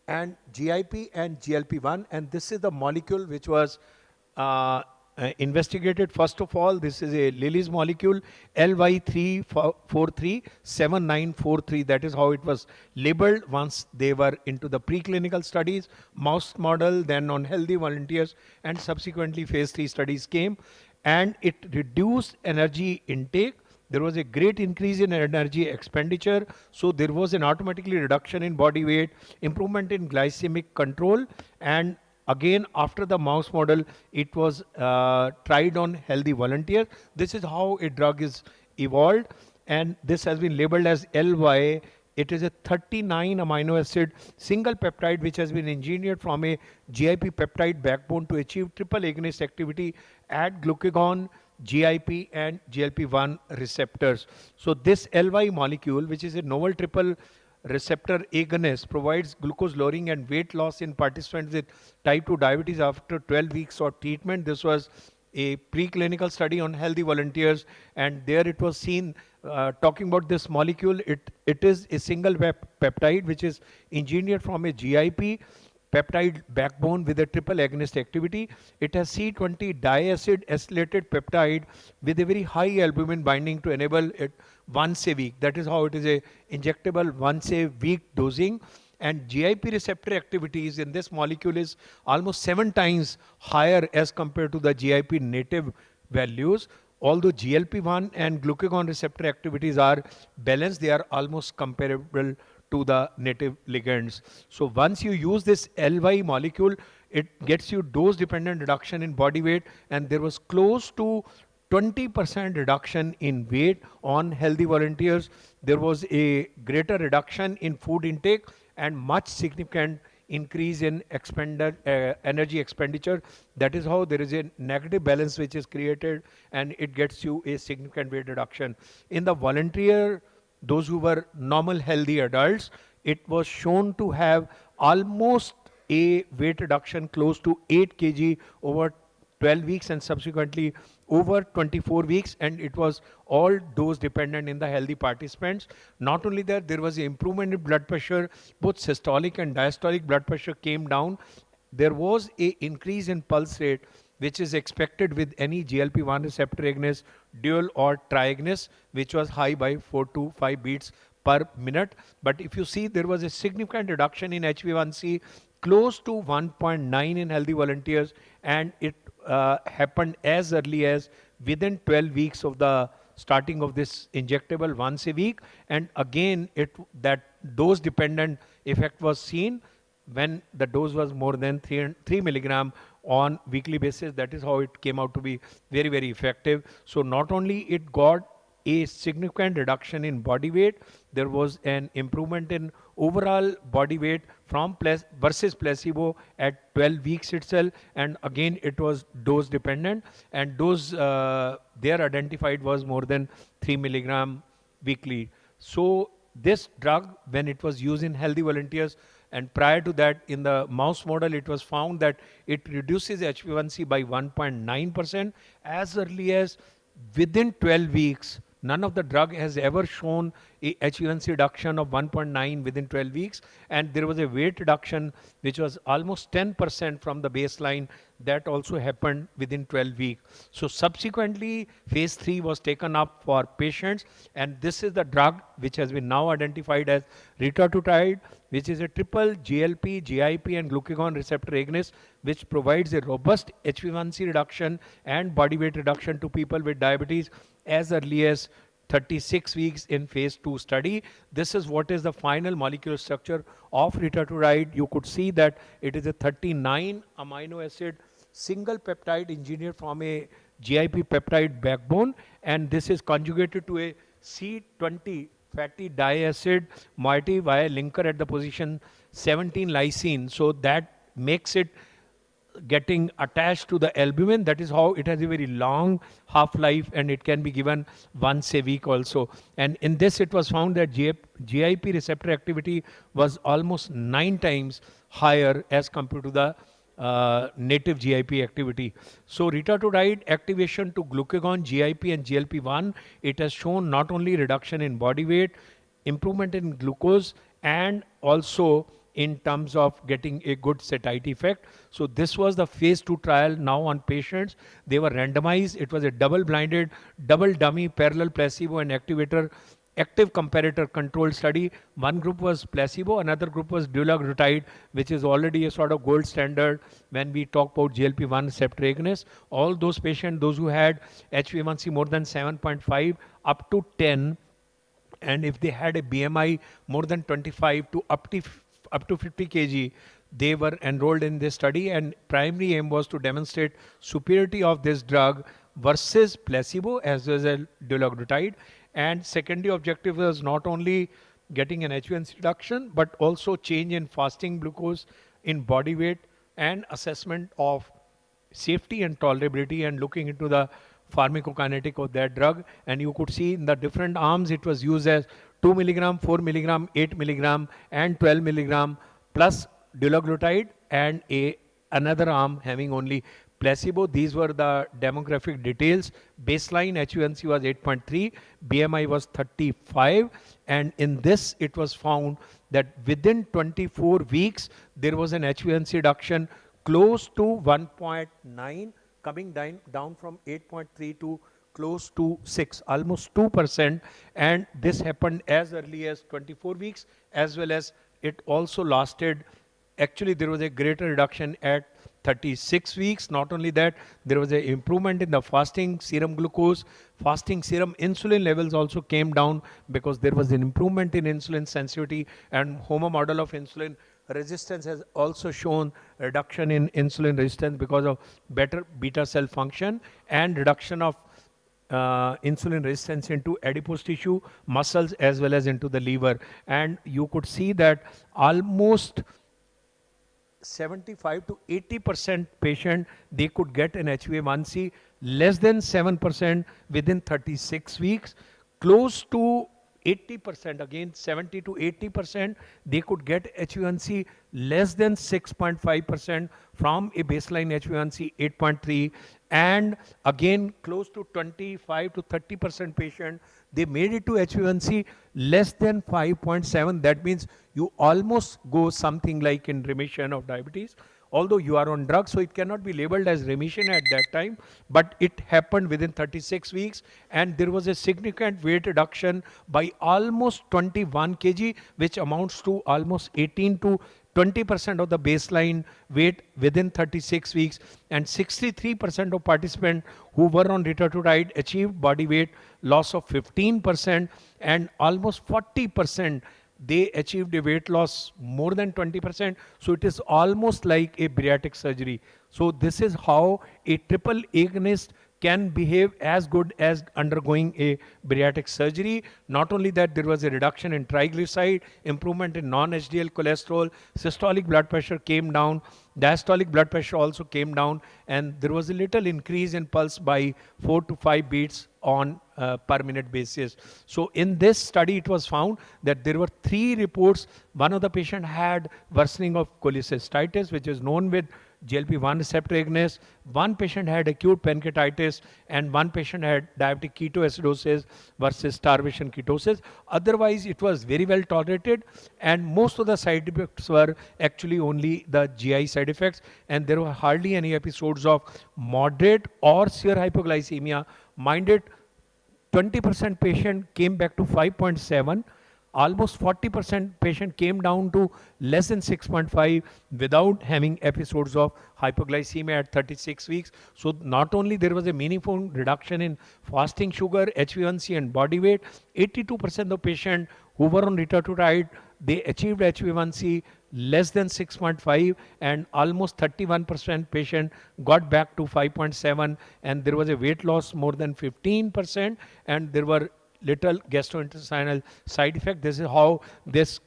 and GIP and GLP-1, and this is the molecule which was investigated. First of all, this is a Lilly's molecule, LY3437943. That is how it was labeled once they were into the preclinical studies, mouse model, then on healthy volunteers, and subsequently phase 3 studies came, and it reduced energy intake. There was a great increase in energy expenditure, so there was an automatically reduction in body weight, improvement in glycemic control, and again after the mouse model it was tried on healthy volunteers. This is how a drug is evolved, and this has been labeled as LY. It is a 39 amino acid single peptide which has been engineered from a GIP peptide backbone to achieve triple agonist activity at glucagon, GIP and GLP-1 receptors. So this LY molecule, which is a novel triple receptor agonist, provides glucose lowering and weight loss in participants with type 2 diabetes after 12 weeks of treatment. This was a preclinical study on healthy volunteers, and there it was seen, talking about this molecule, it is a single peptide which is engineered from a GIP peptide backbone with a triple agonist activity. It has C20 diacid acylated peptide with a very high albumin binding to enable it once a week. That is how it is a injectable once a week dosing. And GIP receptor activities in this molecule is almost 7 times higher as compared to the GIP native values. Although GLP-1 and glucagon receptor activities are balanced, they are almost comparable to the native ligands. So once you use this LY molecule, it gets you dose-dependent reduction in body weight, and there was close to 20% reduction in weight on healthy volunteers. There was a greater reduction in food intake and much significant increase in energy expenditure. That is how there is a negative balance which is created, and it gets you a significant weight reduction. In the volunteer, those who were normal healthy adults, it was shown to have almost a weight reduction close to 8 kg over 12 weeks and subsequently over 24 weeks, and it was all dose dependent in the healthy participants. Not only that, there was an improvement in blood pressure, both systolic and diastolic blood pressure came down. There was an increase in pulse rate, which is expected with any GLP-1 receptor agonist, dual or triagonist, which was high by 4 to 5 beats per minute. But if you see, there was a significant reduction in HbA1c, close to 1.9 in healthy volunteers, and it happened as early as within 12 weeks of the starting of this injectable once a week. And again, that dose dependent effect was seen when the dose was more than 3 milligram on weekly basis. That is how it came out to be very, very effective. So not only it got a significant reduction in body weight, there was an improvement in overall body weight from versus placebo at 12 weeks itself, and again it was dose dependent, and dose there identified was more than 3 milligram weekly. So this drug, when it was used in healthy volunteers, and prior to that in the mouse model, it was found that it reduces HbA1c by 1.9% as early as within 12 weeks. None of the drug has ever shown a HbA1c reduction of 1.9 within 12 weeks. And there was a weight reduction which was almost 10% from the baseline. That also happened within 12 weeks. So subsequently, phase 3 was taken up for patients. And this is the drug which has been now identified as retatrutide, which is a triple GLP, GIP and glucagon receptor agonist, which provides a robust HbA1c reduction and body weight reduction to people with diabetes as early as 36 weeks in phase 2 study. This is what is the final molecular structure of retatrutide. You could see that it is a 39 amino acid single peptide engineered from a GIP peptide backbone, and this is conjugated to a C20 fatty diacid moiety via linker at the position 17 lysine. So that makes it getting attached to the albumin. That is how it has a very long half-life, and it can be given once a week also. And in this it was found that GIP receptor activity was almost 9 times higher as compared to the native GIP activity. So retatrutide activation to glucagon, GIP and GLP-1, it has shown not only reduction in body weight, improvement in glucose, and also in terms of getting a good satiety effect. So this was the phase 2 trial now on patients. They were randomized. It was a double-blinded, double-dummy, parallel placebo and active comparator controlled study. One group was placebo, another group was dulaglutide, which is already a sort of gold standard when we talk about GLP-1 receptor agonist. All those patients, those who had HbA1c more than 7.5 up to 10, and if they had a BMI more than 25 to up to 50 kg, they were enrolled in this study, and primary aim was to demonstrate superiority of this drug versus placebo as well as dulaglutide. And secondary objective was not only getting an HbA1c reduction, but also change in fasting glucose, in body weight, and assessment of safety and tolerability, and looking into the pharmacokinetic of that drug. And you could see in the different arms, it was used as 2 milligram, 4 milligram, 8 milligram, and 12 milligram plus dulaglutide, and another arm having only placebo. These were the demographic details. Baseline HbA1c was 8.3, BMI was 35, and in this it was found that within 24 weeks there was an HbA1c reduction close to 1.9, coming down from 8.3 to close to 6, almost 2%, and this happened as early as 24 weeks as well as it also lasted, actually there was a greater reduction at 36 weeks. Not only that, there was an improvement in the fasting serum glucose, fasting serum insulin levels also came down because there was an improvement in insulin sensitivity, and Homer model of insulin resistance has also shown reduction in insulin resistance because of better beta cell function and reduction of insulin resistance into adipose tissue, muscles, as well as into the liver. And you could see that almost 75 to 80% patient, they could get an HbA1c less than 7% within 36 weeks. Close to 80%, again 70 to 80%, they could get HbA1c less than 6.5% from a baseline HbA1c 8.3, and again close to 25 to 30% patient, they made it to HbA1c less than 5.7. That means you almost go something like in remission of diabetes, although you are on drugs, so it cannot be labeled as remission at that time, but it happened within 36 weeks, and there was a significant weight reduction by almost 21 kg, which amounts to almost 18 to 20% of the baseline weight within 36 weeks, and 63% of participants who were on retatrutide achieved body weight loss of 15%, and almost 40% they achieved a weight loss more than 20%. So it is almost like a bariatric surgery. So this is how a triple agonist can behave as good as undergoing a bariatric surgery. Not only that, there was a reduction in triglyceride, improvement in non-HDL cholesterol, systolic blood pressure came down, diastolic blood pressure also came down, and there was a little increase in pulse by 4 to 5 beats on per minute basis. So in this study, it was found that there were 3 reports. One of the patient had worsening of cholecystitis, which is known with GLP-1 receptor agonist. One patient had acute pancreatitis, and one patient had diabetic ketoacidosis versus starvation ketosis. Otherwise, it was very well tolerated, and most of the side effects were actually only the GI side effects, and there were hardly any episodes of moderate or severe hypoglycemia. Mind it, 20% patient came back to 5.7. Almost 40% patient came down to less than 6.5 without having episodes of hypoglycemia at 36 weeks. So not only there was a meaningful reduction in fasting sugar, HbA1c and body weight, 82% of patients who were on retatrutide, they achieved HbA1c less than 6.5, and almost 31% patient got back to 5.7, and there was a weight loss more than 15%, and there were little gastrointestinal side effect. This is how this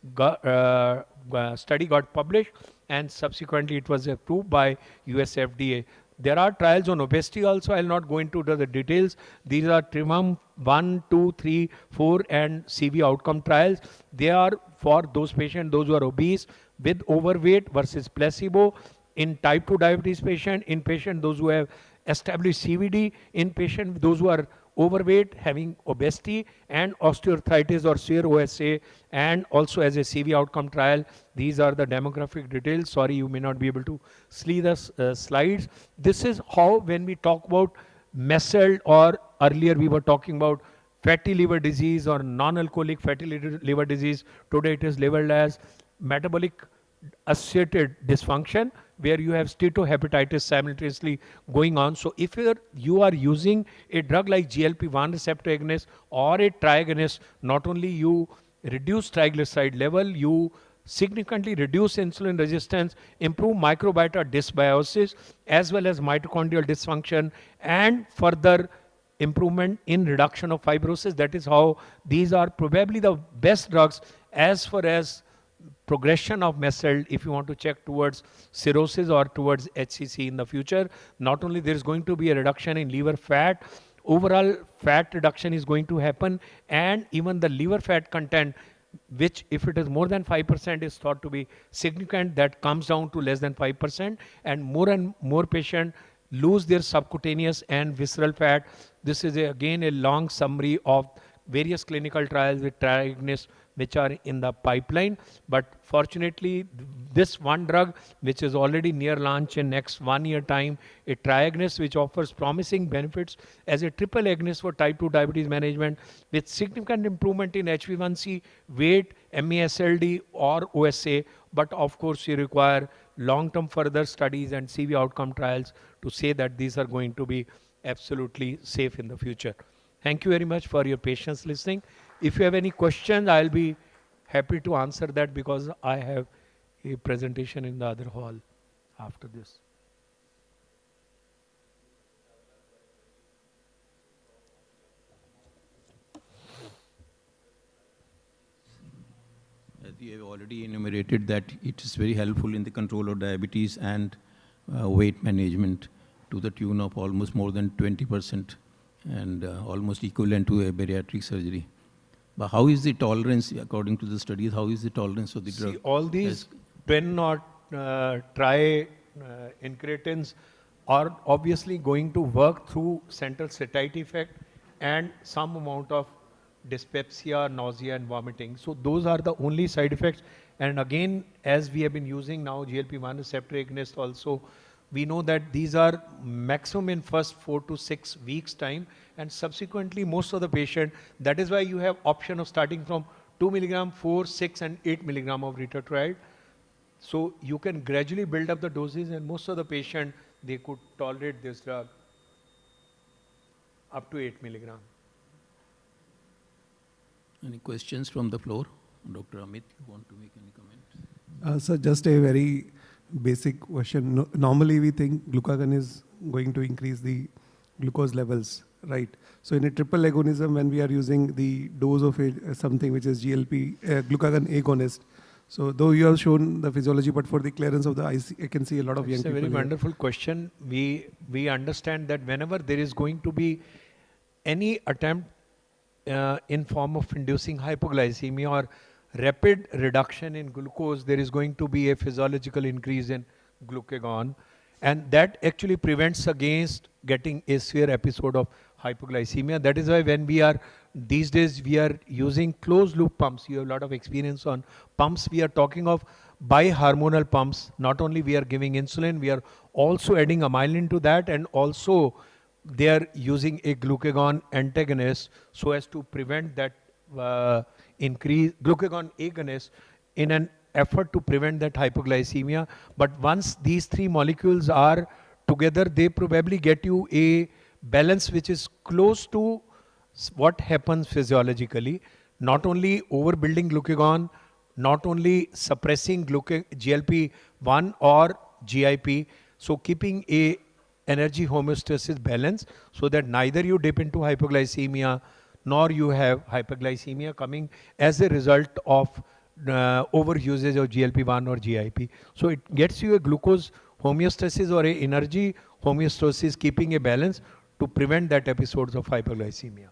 study got published, and subsequently it was approved by US FDA. There are trials on obesity also. I'll not go into the details. These are TRIMUM 1, 2, 3, 4 and CV outcome trials. They are for those patients, those who are obese with overweight versus placebo, in type 2 diabetes patient, in patient those who have established CVD, in patient those who are overweight, having obesity and osteoarthritis or severe OSA, and also as a CV outcome trial. These are the demographic details. Sorry, you may not be able to see the slides. This is how, when we talk about MESELD, or earlier we were talking about fatty liver disease or non-alcoholic fatty liver disease, today it is labeled as metabolic associated dysfunction, where you have steatohepatitis simultaneously going on. So if you are using a drug like GLP-1 receptor agonist or a triagonist, not only you reduce triglyceride level, you significantly reduce insulin resistance, improve microbiota dysbiosis, as well as mitochondrial dysfunction, and further improvement in reduction of fibrosis. That is how these are probably the best drugs as far as progression of MESELD, if you want to check towards cirrhosis or towards HCC in the future. Not only there is going to be a reduction in liver fat, overall fat reduction is going to happen, and even the liver fat content, which if it is more than 5% is thought to be significant, that comes down to less than 5%, and more patients lose their subcutaneous and visceral fat. This is again a long summary of various clinical trials with triagonist which are in the pipeline. But fortunately, this one drug, which is already near launch in next 1 year time, a triagonist which offers promising benefits as a triple agonist for type 2 diabetes management with significant improvement in HbA1c, weight, MASLD or OSA. But of course, you require long-term further studies and CV outcome trials to say that these are going to be absolutely safe in the future. Thank you very much for your patience listening. If you have any questions, I'll be happy to answer that because I have a presentation in the other hall after this. As you have already enumerated that it is very helpful in the control of diabetes and weight management to the tune of almost more than 20% and almost equivalent to a bariatric surgery. But how is the tolerance, according to the studies, how is the tolerance of the drug? See, all these twin or incretins are obviously going to work through central satiety effect and some amount of dyspepsia, nausea and vomiting. So those are the only side effects. And again, as we have been using now GLP-1 receptor agonist also, we know that these are maximum in first 4 to 6 weeks time, and subsequently most of the patient, that is why you have option of starting from 2 milligram, 4, 6 and 8 milligram of retatrutide. So you can gradually build up the doses, and most of the patient, they could tolerate this drug up to 8 milligram. Any questions from the floor? Dr. Amit, you want to make any comment? So just a very basic question. Normally we think glucagon is going to increase the glucose levels, right? So in a triple agonism, when we are using the dose of something which is GLP, glucagon agonist, so though you have shown the physiology, but for the clearance of the I can see a lot of young people. It's a very here. wonderful question. We understand that whenever there is going to be any attempt in form of inducing hypoglycemia or rapid reduction in glucose, there is going to be a physiological increase in glucagon, and that actually prevents against getting a severe episode of hypoglycemia. That is why when we are, these days we are using closed loop pumps. You have a lot of experience on pumps. We are talking of bihormonal pumps. Not only we are giving insulin, we are also adding amylin to that, and also they are using a glucagon antagonist so as to prevent that increase, glucagon agonist, in an effort to prevent that hypoglycemia. But once these three molecules are together, they probably get you a balance which is close to what happens physiologically. Not only overbuilding glucagon, not only suppressing GLP-1 or GIP, so keeping a energy homeostasis balance so that neither you dip into hypoglycemia nor you have hyperglycemia coming as a result of over usage of GLP-1 or GIP. So it gets you a glucose homeostasis or a energy homeostasis, keeping a balance to prevent that episodes of hyperglycemia.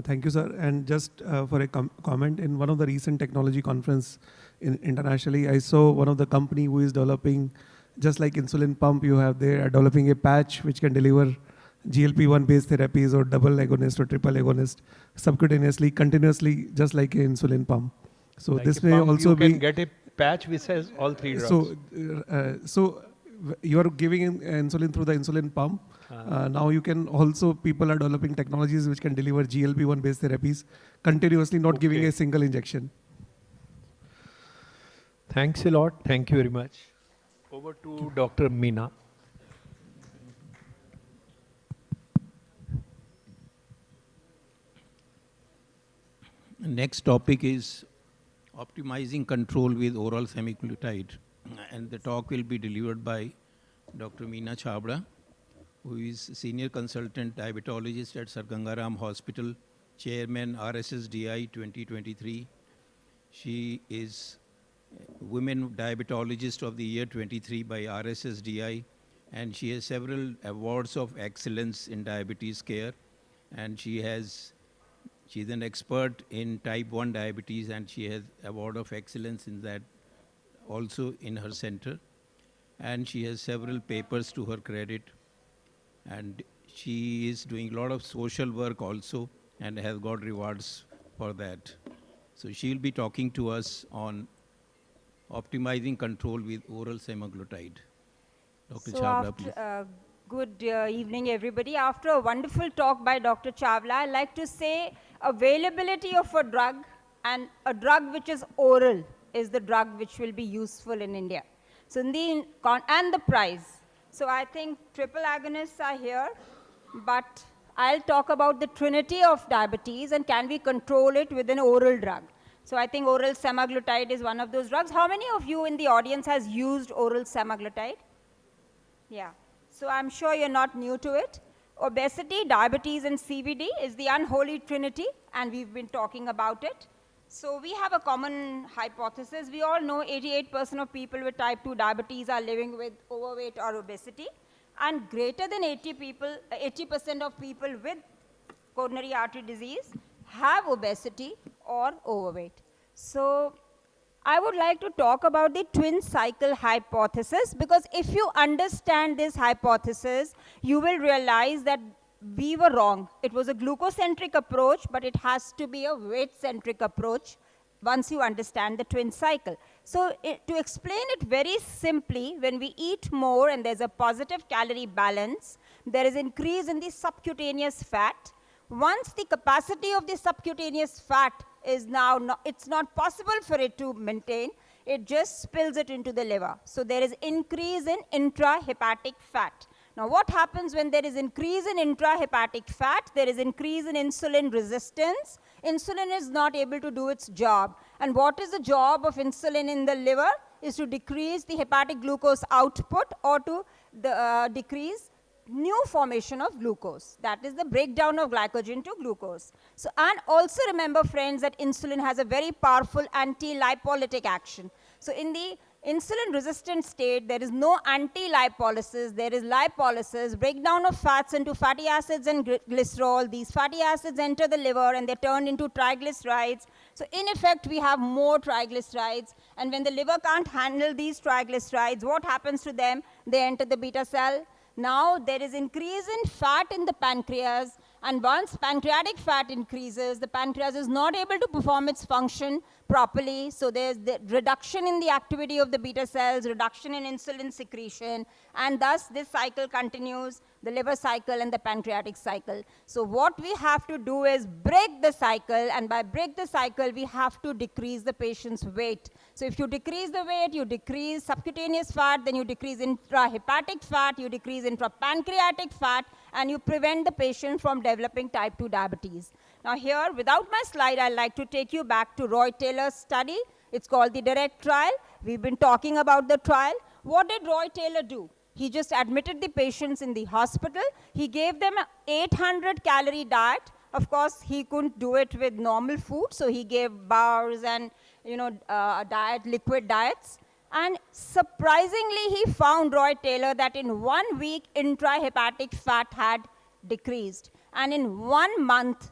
Thank you, sir. And just for a comment, in one of the recent technology conference internationally, I saw one of the company who is developing, just like insulin pump you have, they are developing a patch which can deliver GLP-1 based therapies or double agonist or triple agonist subcutaneously, continuously, just like an insulin pump. So Like this a may pump, also you be... can get a patch which has all three drugs. So you are giving insulin through the insulin pump. Now you can also, people are developing technologies which can deliver GLP-1 based therapies continuously, not giving a single injection. Thanks a lot. Thank you very much. Over to Dr. Meena. Next topic is optimizing control with oral semaglutide, and the talk will be delivered by Dr. Meena Chabra, who is Senior Consultant Diabetologist at Sir Gangaram Hospital, Chairman RSSDI 2023. She is Women Diabetologist of the Year 23 by RSSDI, and she has several awards of excellence in diabetes care, and she's an expert in type 1 diabetes, and she has award of excellence in that also in her center. And she has several papers to her credit. And she is doing a lot of social work also and has got rewards for that. So she'll be talking to us on optimizing control with oral semaglutide. Dr. So Chawla, please. Good evening, everybody. After a wonderful talk by Dr. Chawla, I'd like to say availability of a drug and a drug which is oral is the drug which will be useful in India. So and the price. So I think triple agonists are here, but I'll talk about the trinity of diabetes and can we control it with an oral drug. So I think oral semaglutide is one of those drugs. How many of you in the audience has used oral semaglutide? Yeah. So I'm sure you're not new to it. Obesity, diabetes, and CVD is the unholy trinity, and we've been talking about it. So we have a common hypothesis. We all know 88% of people with type 2 diabetes are living with overweight or obesity, and greater than 80% of people with coronary artery disease have obesity or overweight. So I would like to talk about the twin cycle hypothesis, because if you understand this hypothesis, you will realize that we were wrong. It was a glucocentric approach, but it has to be a weight-centric approach once you understand the twin cycle. So to explain it very simply, when we eat more and there's a positive calorie balance, there is increase in the subcutaneous fat. Once the capacity of the subcutaneous fat is now, it's not possible for it to maintain, it just spills it into the liver. So there is increase in intrahepatic fat. Now what happens when there is increase in intrahepatic fat? There is increase in insulin resistance. Insulin is not able to do its job. And what is the job of insulin in the liver? Is to decrease the hepatic glucose output or to decrease new formation of glucose. That is the breakdown of glycogen to glucose. So, and also remember, friends, that insulin has a very powerful anti-lipolytic action. So in the insulin resistant state, there is no anti-lipolysis, there is lipolysis, breakdown of fats into fatty acids and glycerol. These fatty acids enter the liver and they turn into triglycerides. So in effect, we have more triglycerides. And when the liver can't handle these triglycerides, what happens to them? They enter the beta cell. Now there is increase in fat in the pancreas, and once pancreatic fat increases, the pancreas is not able to perform its function properly. So there's the reduction in the activity of the beta cells, reduction in insulin secretion, and thus this cycle continues, the liver cycle and the pancreatic cycle. So what we have to do is break the cycle, and by break the cycle, we have to decrease the patient's weight. So if you decrease the weight, you decrease subcutaneous fat, then you decrease intrahepatic fat, you decrease intrapancreatic fat, and you prevent the patient from developing type 2 diabetes. Now here, without my slide, I'd like to take you back to Roy Taylor's study. It's called the DIRECT trial. We've been talking about the trial. What did Roy Taylor do? He just admitted the patients in the hospital. He gave them an 800-calorie diet. Of course, he couldn't do it with normal food, so he gave bars and liquid diets. And surprisingly, he found, Roy Taylor, that in 1 week, intrahepatic fat had decreased. And in 1 month,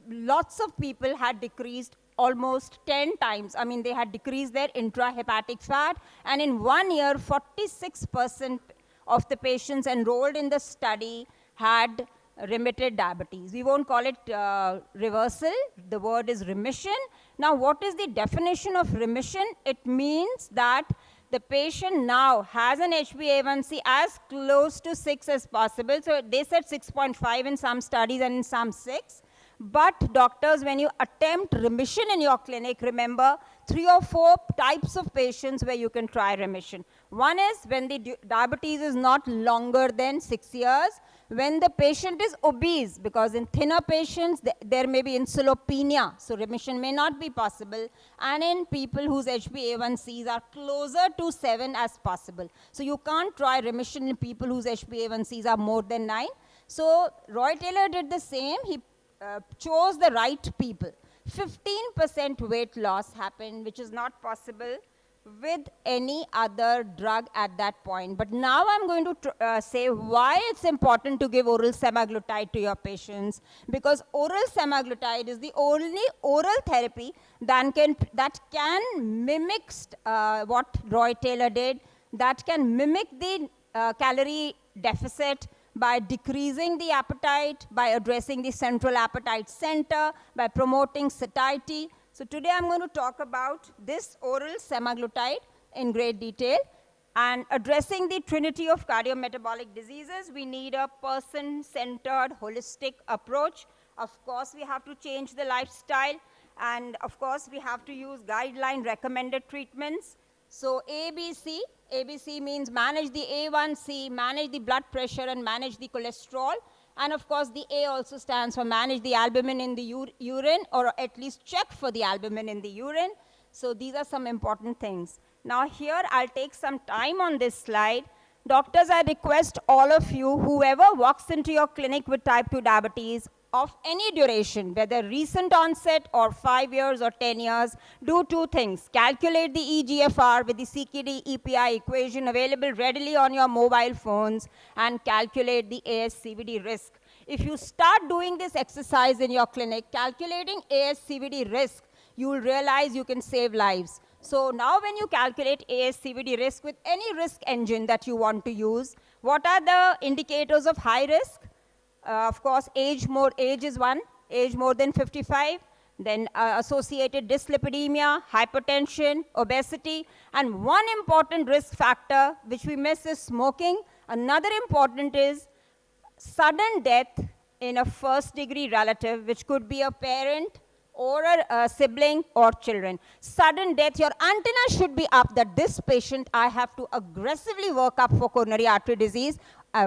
lots of people had decreased almost 10 times. I mean, they had decreased their intrahepatic fat. And in 1 year, 46% of the patients enrolled in the study had remitted diabetes. We won't call it reversal. The word is remission. Now, what is the definition of remission? It means that the patient now has an HbA1c as close to 6 as possible. So they said 6.5 in some studies and in some 6. But doctors, when you attempt remission in your clinic, remember 3 or 4 types of patients where you can try remission. One is when the diabetes is not longer than 6 years, when the patient is obese, because in thinner patients, there may be insulopenia, so remission may not be possible, and in people whose HbA1cs are closer to 7 as possible. So you can't try remission in people whose HbA1cs are more than 9. So Roy Taylor did the same. He chose the right people. 15% weight loss happened, which is not possible with any other drug at that point. But now I'm going to say why it's important to give oral semaglutide to your patients, because oral semaglutide is the only oral therapy that can mimic what Roy Taylor did, that can mimic the calorie deficit by decreasing the appetite, by addressing the central appetite center, by promoting satiety. So today I'm going to talk about this oral semaglutide in great detail. And addressing the trinity of cardiometabolic diseases, we need a person-centered, holistic approach. Of course, we have to change the lifestyle. And of course, we have to use guideline-recommended treatments. So ABC, ABC means manage the A1C, manage the blood pressure, and manage the cholesterol. And of course, the A also stands for manage the albumin in the urine, or at least check for the albumin in the urine. So these are some important things. Now here, I'll take some time on this slide. Doctors, I request all of you, whoever walks into your clinic with type 2 diabetes of any duration, whether recent onset or 5 years or 10 years, do two things. Calculate the eGFR with the CKD EPI equation available readily on your mobile phones, and calculate the ASCVD risk. If you start doing this exercise in your clinic, calculating ASCVD risk, you will realize you can save lives. So now when you calculate ASCVD risk with any risk engine that you want to use, what are the indicators of high risk? Of course, age is one, age more than 55, then associated dyslipidemia, hypertension, obesity, and one important risk factor which we miss is smoking. Another important is sudden death in a first-degree relative, which could be a parent or a sibling or children. Sudden death, your antenna should be up that this patient, I have to aggressively work up for coronary artery disease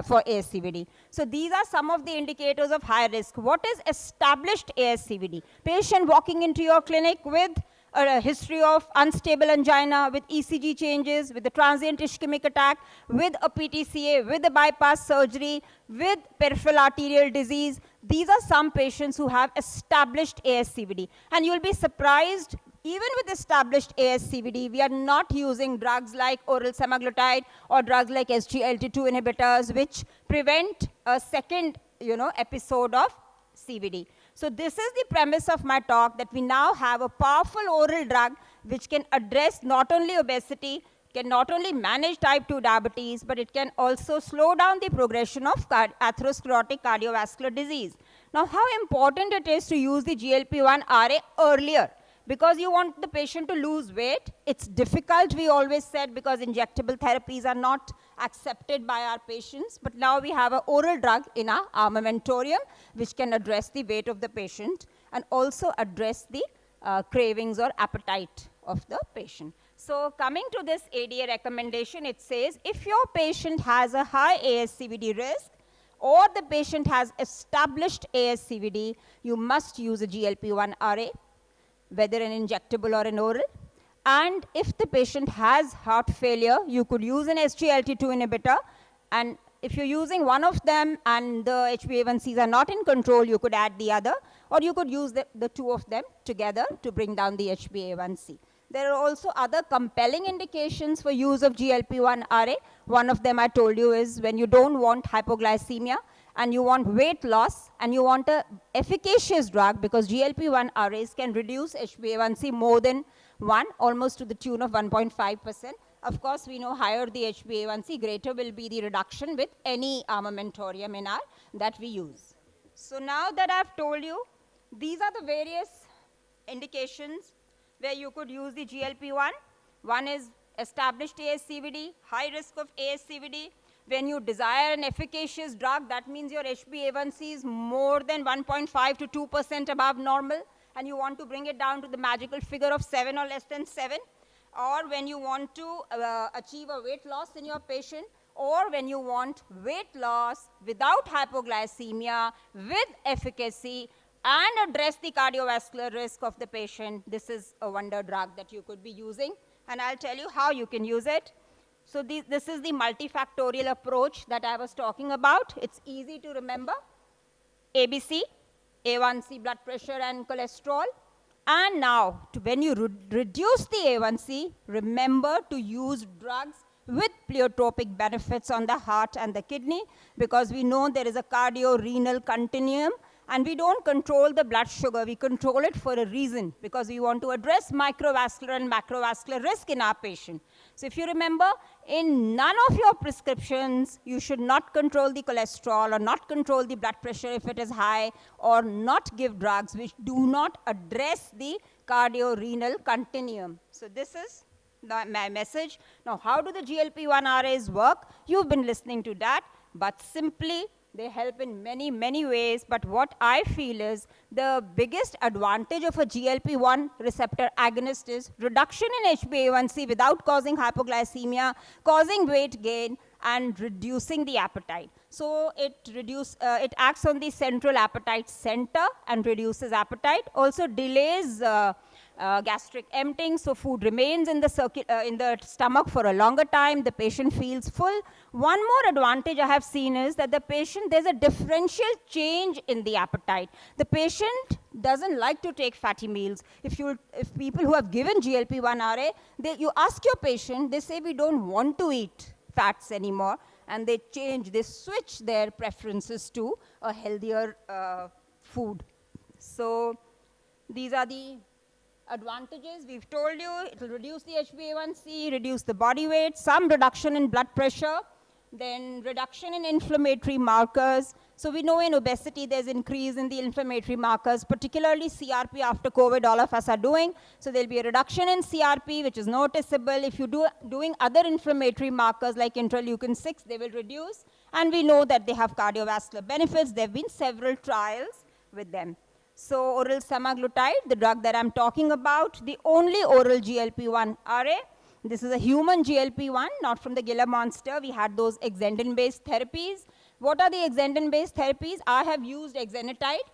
for ASCVD. So these are some of the indicators of high risk. What is established ASCVD? Patient walking into your clinic with a history of unstable angina, with ECG changes, with a transient ischemic attack, with a PTCA, with a bypass surgery, with peripheral arterial disease. These are some patients who have established ASCVD. And you'll be surprised, even with established ASCVD, we are not using drugs like oral semaglutide or drugs like SGLT2 inhibitors, which prevent a second episode of CVD. So this is the premise of my talk, that we now have a powerful oral drug which can address not only obesity, can not only manage type 2 diabetes, but it can also slow down the progression of atherosclerotic cardiovascular disease. Now, how important it is to use the GLP-1 RA earlier, because you want the patient to lose weight. It's difficult, we always said, because injectable therapies are not accepted by our patients. But now we have an oral drug in our armamentarium which can address the weight of the patient and also address the cravings or appetite of the patient. So coming to this ADA recommendation, it says if your patient has a high ASCVD risk or the patient has established ASCVD, you must use a GLP-1 RA, whether an injectable or an oral. And if the patient has heart failure, you could use an SGLT2 inhibitor. And if you're using one of them and the HbA1cs are not in control, you could add the other, or you could use the two of them together to bring down the HbA1c. There are also other compelling indications for use of GLP-1 RA. One of them I told you is when you don't want hypoglycemia and you want weight loss and you want an efficacious drug, because GLP-1 RAs can reduce HbA1c more than 1, almost to the tune of 1.5%. Of course, we know higher the HbA1c, greater will be the reduction with any armamentarium in our that we use. So now that I've told you, these are the various indications where you could use the GLP-1. One is established ASCVD, high risk of ASCVD. When you desire an efficacious drug, that means your HbA1c is more than 1.5 to 2% above normal, and you want to bring it down to the magical figure of 7 or less than 7. Or when you want to achieve a weight loss in your patient, or when you want weight loss without hypoglycemia, with efficacy, and address the cardiovascular risk of the patient, this is a wonder drug that you could be using. And I'll tell you how you can use it. So this is the multifactorial approach that I was talking about. It's easy to remember. ABC, A1C, blood pressure and cholesterol. And now, when you reduce the A1C, remember to use drugs with pleiotropic benefits on the heart and the kidney, because we know there is a cardio-renal continuum. And we don't control the blood sugar, we control it for a reason, because we want to address microvascular and macrovascular risk in our patient. So if you remember, in none of your prescriptions, you should not control the cholesterol or not control the blood pressure if it is high, or not give drugs which do not address the cardio-renal continuum. So this is my message. Now, how do the GLP-1 RAs work? You've been listening to that, but simply they help in many, many ways. But what I feel is the biggest advantage of a GLP-1 receptor agonist is reduction in HbA1c without causing hypoglycemia, causing weight gain, and reducing the appetite. So it acts on the central appetite center and reduces appetite. Also delays gastric emptying, so food remains in the stomach for a longer time. The patient feels full. One more advantage I have seen is that the patient, there's a differential change in the appetite. The patient doesn't like to take fatty meals. If people who have given GLP-1 RA, you ask your patient, they say we don't want to eat fats anymore, and they switch their preferences to a healthier food. So these are the advantages. We've told you it will reduce the HbA1c, reduce the body weight, some reduction in blood pressure, then reduction in inflammatory markers. So we know in obesity there's increase in the inflammatory markers, particularly CRP after COVID, all of us are doing. So there'll be a reduction in CRP, which is noticeable. If you're doing other inflammatory markers like interleukin-6, they will reduce. And we know that they have cardiovascular benefits. There have been several trials with them. So oral semaglutide, the drug that I'm talking about, the only oral GLP-1 RA. This is a human GLP-1, not from the Gila monster. We had those exendin-based therapies. What are the exendin-based therapies? I have used exenatide,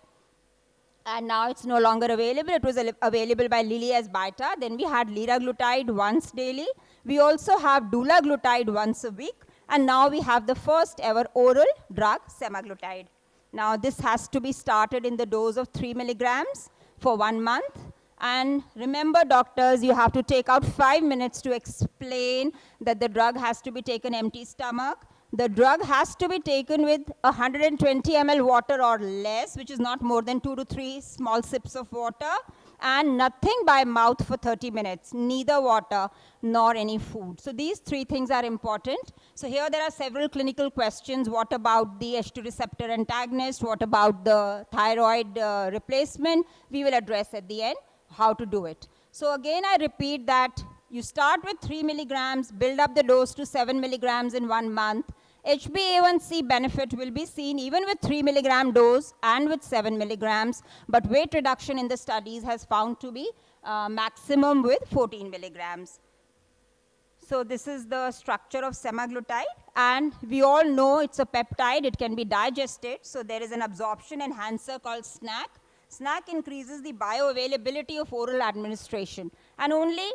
and now it's no longer available. It was available by Lilly as Bita. Then we had liraglutide once daily. We also have dulaglutide once a week. And now we have the first ever oral drug, semaglutide. Now this has to be started in the dose of 3 milligrams for 1 month. And remember, doctors, you have to take out 5 minutes to explain that the drug has to be taken empty stomach. The drug has to be taken with 120 ml water or less, which is not more than 2 to 3 small sips of water, and nothing by mouth for 30 minutes, neither water nor any food. So these 3 things are important. So here there are several clinical questions. What about the H2 receptor antagonist? What about the thyroid replacement? We will address at the end how to do it. So again, I repeat that you start with 3 milligrams, build up the dose to 7 milligrams in 1 month. HbA1c benefit will be seen even with 3 milligram dose and with 7 milligrams, but weight reduction in the studies has found to be maximum with 14 milligrams. So this is the structure of semaglutide, and we all know it's a peptide, it can be digested, so there is an absorption enhancer called SNAC. SNAC increases the bioavailability of oral administration, and only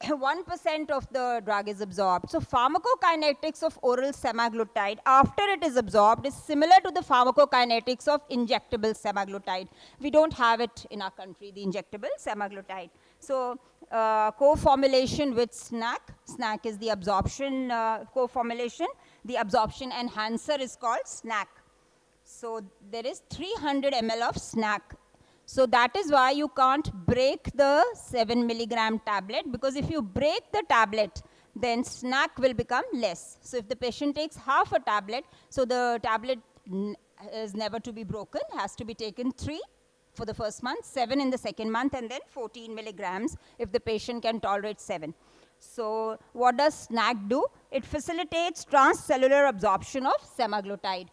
1% of the drug is absorbed. So pharmacokinetics of oral semaglutide after it is absorbed is similar to the pharmacokinetics of injectable semaglutide. We don't have it in our country, the injectable semaglutide. So co-formulation with SNAC. SNAC is the absorption co-formulation. The absorption enhancer is called SNAC. So there is 300 ml of SNAC. So that is why you can't break the 7 milligram tablet, because if you break the tablet, then SNAC will become less. So if the patient takes half a tablet, so the tablet is never to be broken, has to be taken 3 for the first month, 7 in the second month, and then 14 milligrams if the patient can tolerate 7. So what does SNAC do? It facilitates transcellular absorption of semaglutide.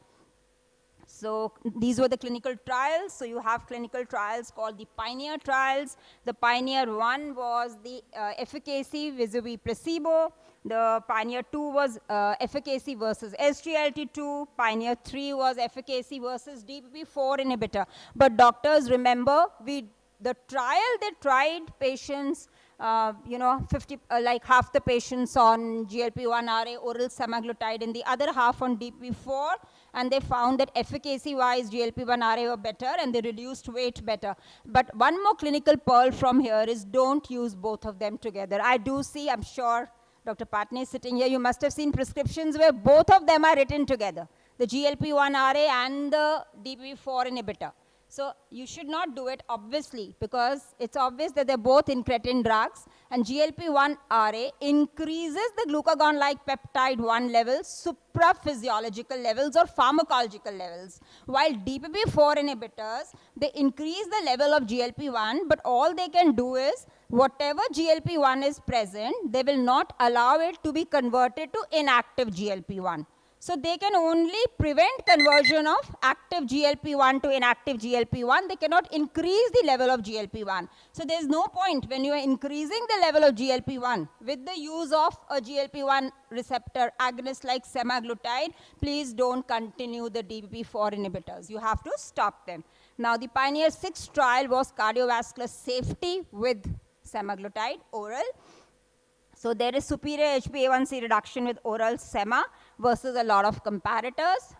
So these were the clinical trials. So you have clinical trials called the Pioneer trials. The Pioneer 1 was the efficacy vis-a-vis placebo. The Pioneer 2 was efficacy versus SGLT2. Pioneer 3 was efficacy versus DPP-4 inhibitor. But doctors, remember, the trial they tried patients, like half the patients on GLP-1 RA oral semaglutide and the other half on DPP-4, and they found that efficacy-wise GLP-1 RA were better and they reduced weight better. But one more clinical pearl from here is don't use both of them together. I do see, I'm sure Dr. Patne is sitting here, you must have seen prescriptions where both of them are written together, the GLP-1 RA and the DPP-4 inhibitor. So you should not do it, obviously, because it's obvious that they're both incretin drugs, and GLP-1 RA increases the glucagon-like peptide 1 levels, supraphysiological levels or pharmacological levels, while DPP-4 inhibitors, they increase the level of GLP-1, but all they can do is, whatever GLP-1 is present, they will not allow it to be converted to inactive GLP-1. So they can only prevent conversion of active GLP-1 to inactive GLP-1. They cannot increase the level of GLP-1. So there's no point when you are increasing the level of GLP-1 with the use of a GLP-1 receptor agonist like semaglutide. Please don't continue the DPP-4 inhibitors. You have to stop them. Now the Pioneer 6 trial was cardiovascular safety with semaglutide oral. So there is superior HbA1c reduction with oral sema versus a lot of comparators.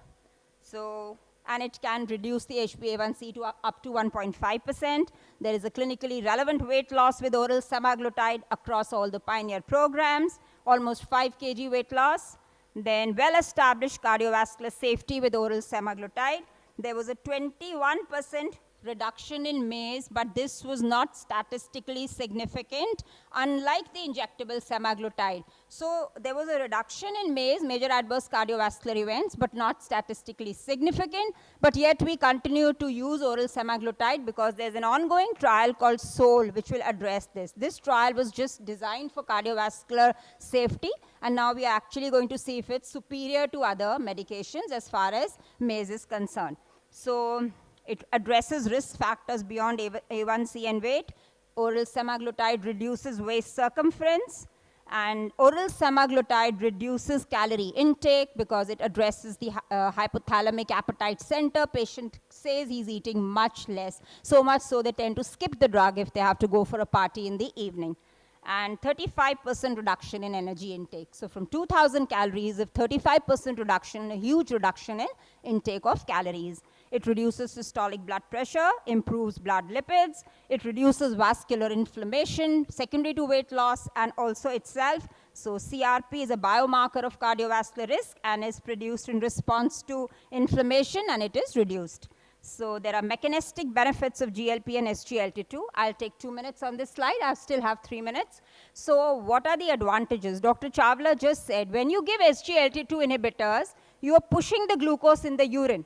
So, and it can reduce the HbA1c to up to 1.5%. There is a clinically relevant weight loss with oral semaglutide across all the Pioneer programs, almost 5 kg weight loss. Then well-established cardiovascular safety with oral semaglutide. There was a 21% reduction in MACE, but this was not statistically significant, unlike the injectable semaglutide. So there was a reduction in MACE, major adverse cardiovascular events, but not statistically significant. But yet we continue to use oral semaglutide because there's an ongoing trial called SOUL, which will address this. This trial was just designed for cardiovascular safety, and now we are actually going to see if it's superior to other medications as far as MACE is concerned. So it addresses risk factors beyond A1C and weight. Oral semaglutide reduces waist circumference, and oral semaglutide reduces calorie intake because it addresses the hypothalamic appetite center. Patient says he's eating much less, so much so they tend to skip the drug if they have to go for a party in the evening. And 35% reduction in energy intake. So from 2,000 calories, if 35% reduction, a huge reduction in intake of calories. It reduces systolic blood pressure, improves blood lipids, it reduces vascular inflammation, secondary to weight loss, and also itself. So CRP is a biomarker of cardiovascular risk and is produced in response to inflammation, and it is reduced. So there are mechanistic benefits of GLP and SGLT2. I'll take 2 minutes on this slide. I still have 3 minutes. So what are the advantages? Dr. Chawla just said, when you give SGLT2 inhibitors, you are pushing the glucose in the urine.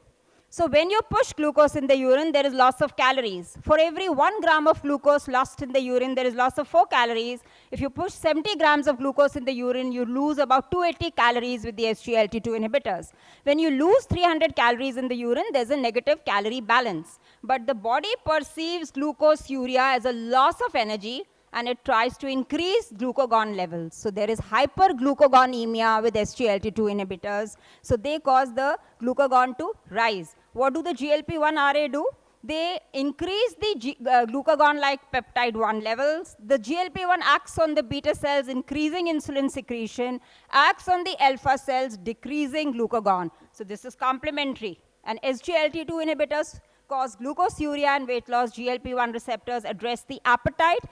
So when you push glucose in the urine, there is loss of calories. For every 1 gram of glucose lost in the urine, there is loss of 4 calories. If you push 70 grams of glucose in the urine, you lose about 280 calories with the SGLT2 inhibitors. When you lose 300 calories in the urine, there's a negative calorie balance. But the body perceives glucose-urea as a loss of energy, and it tries to increase glucagon levels. So there is hyperglucagonemia with SGLT2 inhibitors. So they cause the glucagon to rise. What do the GLP-1 RA do? They increase the glucagon-like peptide 1 levels. The GLP-1 acts on the beta cells, increasing insulin secretion, acts on the alpha cells, decreasing glucagon. So this is complementary. And SGLT2 inhibitors cause glucose-urea and weight loss. GLP-1 receptors address the appetite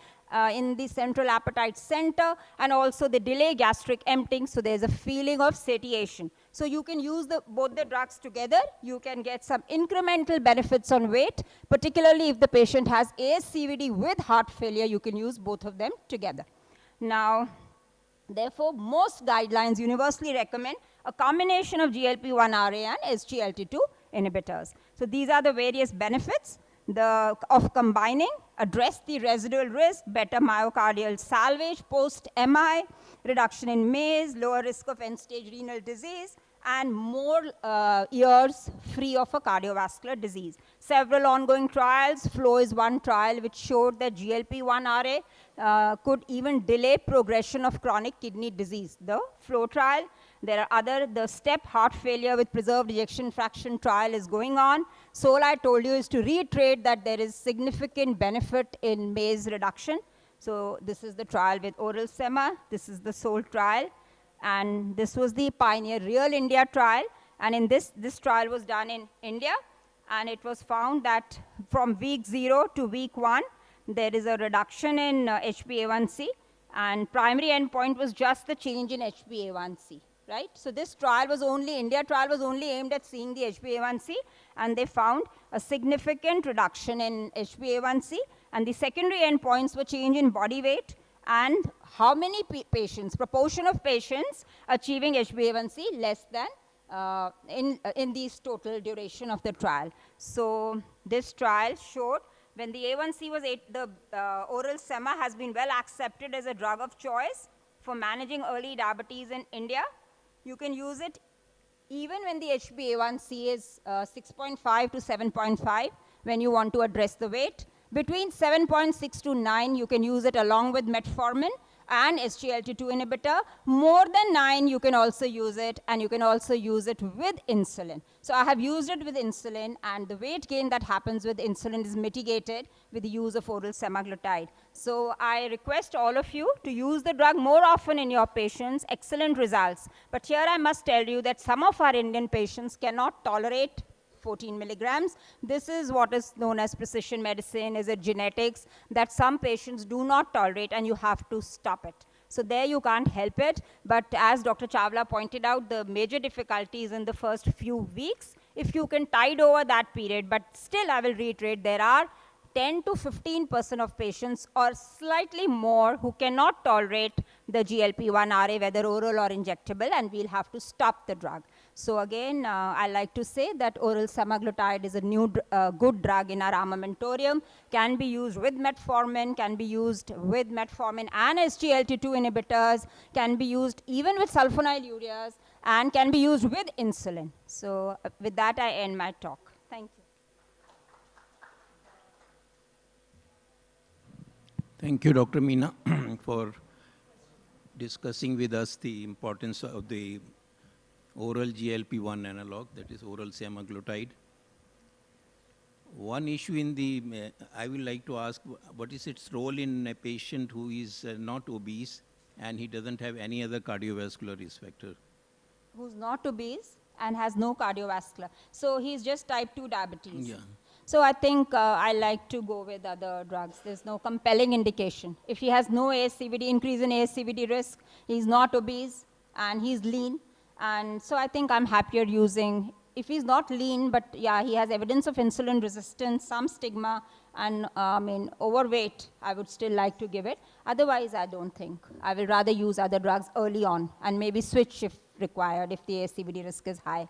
in the central appetite center, and also they delay gastric emptying, so there's a feeling of satiation. So you can use both the drugs together. You can get some incremental benefits on weight, particularly if the patient has ASCVD with heart failure, you can use both of them together. Now, therefore, most guidelines universally recommend a combination of GLP-1 RA and SGLT2 inhibitors. So these are the various benefits of combining. Address the residual risk, better myocardial salvage post-MI, reduction in MACE, lower risk of end-stage renal disease, and more years free of a cardiovascular disease. Several ongoing trials. FLOW is one trial which showed that GLP-1 RA could even delay progression of chronic kidney disease, the FLOW trial. There are other, the STEP heart failure with preserved ejection fraction trial is going on. So all I told you is to reiterate that there is significant benefit in MACE reduction. So this is the trial with oral sema. This is the SOUL trial. And this was the Pioneer Real India trial. And in this trial was done in India. And it was found that from week 0 to week 1, there is a reduction in HbA1c. And primary endpoint was just the change in HbA1c. right? So this trial was only, India trial was only aimed at seeing the HbA1c, and they found a significant reduction in HbA1c, and the secondary endpoints were change in body weight and how many patients, proportion of patients achieving HbA1c less than in these total duration of the trial. So this trial showed when the A1C was 8, the oral sema has been well accepted as a drug of choice for managing early diabetes in India. You can use it even when the HbA1c is 6.5 to 7.5 when you want to address the weight. Between 7.6 to 9, you can use it along with metformin and SGLT2 inhibitor. More than 9, you can also use it, and you can also use it with insulin. So I have used it with insulin, and the weight gain that happens with insulin is mitigated with the use of oral semaglutide. So I request all of you to use the drug more often in your patients. Excellent results. But here I must tell you that some of our Indian patients cannot tolerate 14 milligrams. This is what is known as precision medicine, is it genetics, that some patients do not tolerate and you have to stop it. So there you can't help it, but as Dr. Chawla pointed out, the major difficulty is in the first few weeks. If you can tide over that period, but still I will reiterate, there are 10 to 15% of patients or slightly more who cannot tolerate the GLP-1 RA, whether oral or injectable, and we'll have to stop the drug. So again, I like to say that oral semaglutide is a new good drug in our armamentarium, can be used with metformin, can be used with metformin and SGLT2 inhibitors, can be used even with sulfonylureas, and can be used with insulin. So with that, I end my talk. Thank you. Thank you, Dr. Meena, for discussing with us the importance of the oral GLP-1 analog, that is oral semaglutide. One issue in the, I would like to ask, what is its role in a patient who is not obese and he doesn't have any other cardiovascular risk factor? Who's not obese and has no cardiovascular. So he's just type 2 diabetes. Yeah. So I think I like to go with other drugs. There's no compelling indication. If he has no ASCVD, increase in ASCVD risk, he's not obese and he's lean. And so I think I'm happier using, if he's not lean, but yeah, he has evidence of insulin resistance, some stigma, and overweight, I would still like to give it. Otherwise, I don't think. I will rather use other drugs early on and maybe switch if required, if the ASCVD risk is high.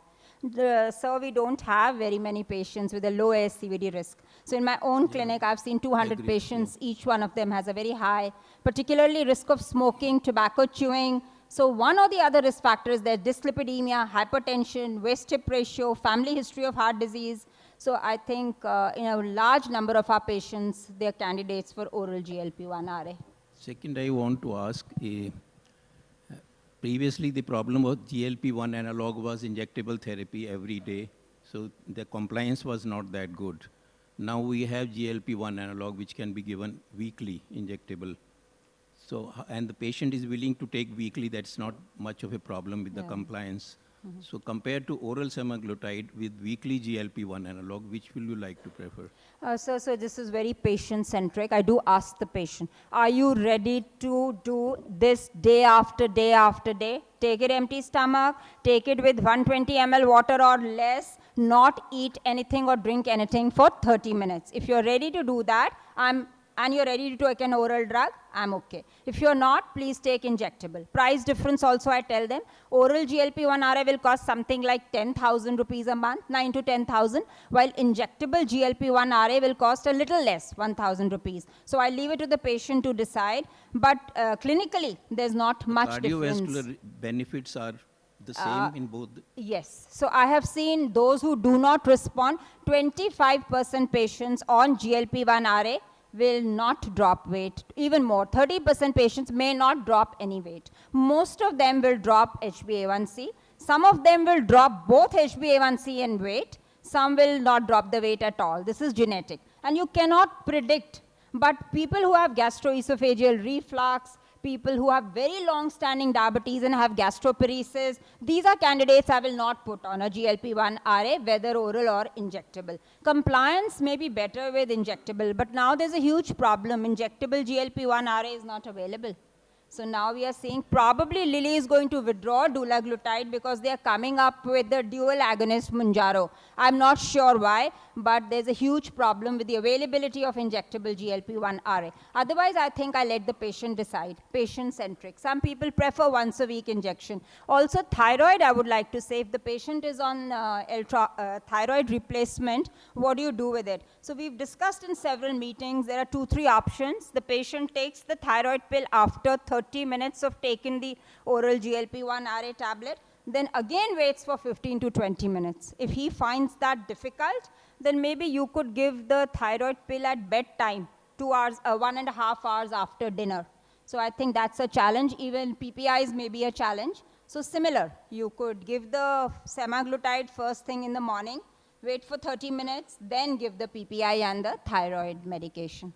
So we don't have very many patients with a low ASCVD risk. So in my own clinic, I've seen 200 patients. Each one of them has a very high, particularly risk of smoking, tobacco chewing. So one or the other risk factors, there's dyslipidemia, hypertension, waist-hip ratio, family history of heart disease. So I think in a large number of our patients, they're candidates for oral GLP-1 RA. Second, I want to ask, previously the problem of GLP-1 analog was injectable therapy every day. So the compliance was not that good. Now we have GLP-1 analog which can be given weekly injectable. So, and the patient is willing to take weekly, that's not much of a problem with the compliance. So compared to oral semaglutide with weekly GLP-1 analog, which will you like to prefer? So this is very patient-centric. I do ask the patient, are you ready to do this day after day after day? Take it empty stomach, take it with 120 ml water or less, not eat anything or drink anything for 30 minutes. If you're ready to do that, and you're ready to take an oral drug, I'm okay. If you're not, please take injectable. Price difference also I tell them. Oral GLP-1 RA will cost something like 10,000 rupees a month, 9 to 10,000, while injectable GLP-1 RA will cost a little less, 1,000 rupees. So I leave it to the patient to decide, but clinically, there's not much difference. Cardiovascular benefits are the same in both? Yes. So I have seen those who do not respond, 25% patients on GLP-1 RA will not drop weight, even more. 30% patients may not drop any weight. Most of them will drop HbA1c. Some of them will drop both HbA1c and weight. Some will not drop the weight at all. This is genetic. And you cannot predict. But people who have gastroesophageal reflux, people who have very long-standing diabetes and have gastroparesis, these are candidates I will not put on a GLP-1 RA, whether oral or injectable. Compliance may be better with injectable, but now there's a huge problem. Injectable GLP-1 RA is not available. So now we are seeing probably Lilly is going to withdraw dulaglutide because they are coming up with the dual agonist Mounjaro. I'm not sure why, but there's a huge problem with the availability of injectable GLP-1 RA. Otherwise, I think I let the patient decide, patient-centric. Some people prefer once-a-week injection. Also, thyroid, I would like to say, if the patient is on thyroid replacement, what do you do with it? So we've discussed in several meetings, there are 2-3 options. The patient takes the thyroid pill after 30 minutes of taking the oral GLP-1 RA tablet, then again waits for 15 to 20 minutes. If he finds that difficult, then maybe you could give the thyroid pill at bedtime, 2 hours, 1.5 hours after dinner. So I think that's a challenge. Even PPIs may be a challenge. So similar, you could give the semaglutide first thing in the morning, wait for 30 minutes, then give the PPI and the thyroid medication.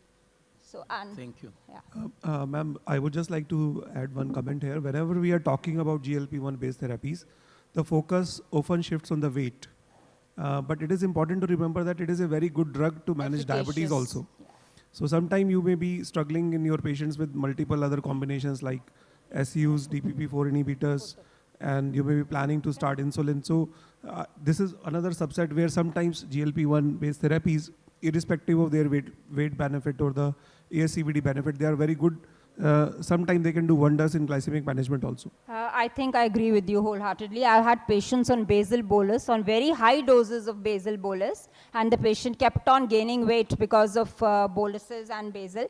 So, thank you. Yeah. Ma'am, I would just like to add one comment here. Whenever we are talking about GLP-1 based therapies, the focus often shifts on the weight. But it is important to remember that it is a very good drug to manage diabetes also. Yeah. So sometimes you may be struggling in your patients with multiple other combinations like SUs, DPP-4 inhibitors, and you may be planning to start insulin. So this is another subset where sometimes GLP-1 based therapies, irrespective of their weight benefit or the ASCVD benefit, they are very good. Sometimes they can do wonders in glycemic management also. I think I agree with you wholeheartedly. I've had patients on basal bolus, on very high doses of basal bolus, and the patient kept on gaining weight because of boluses and basal.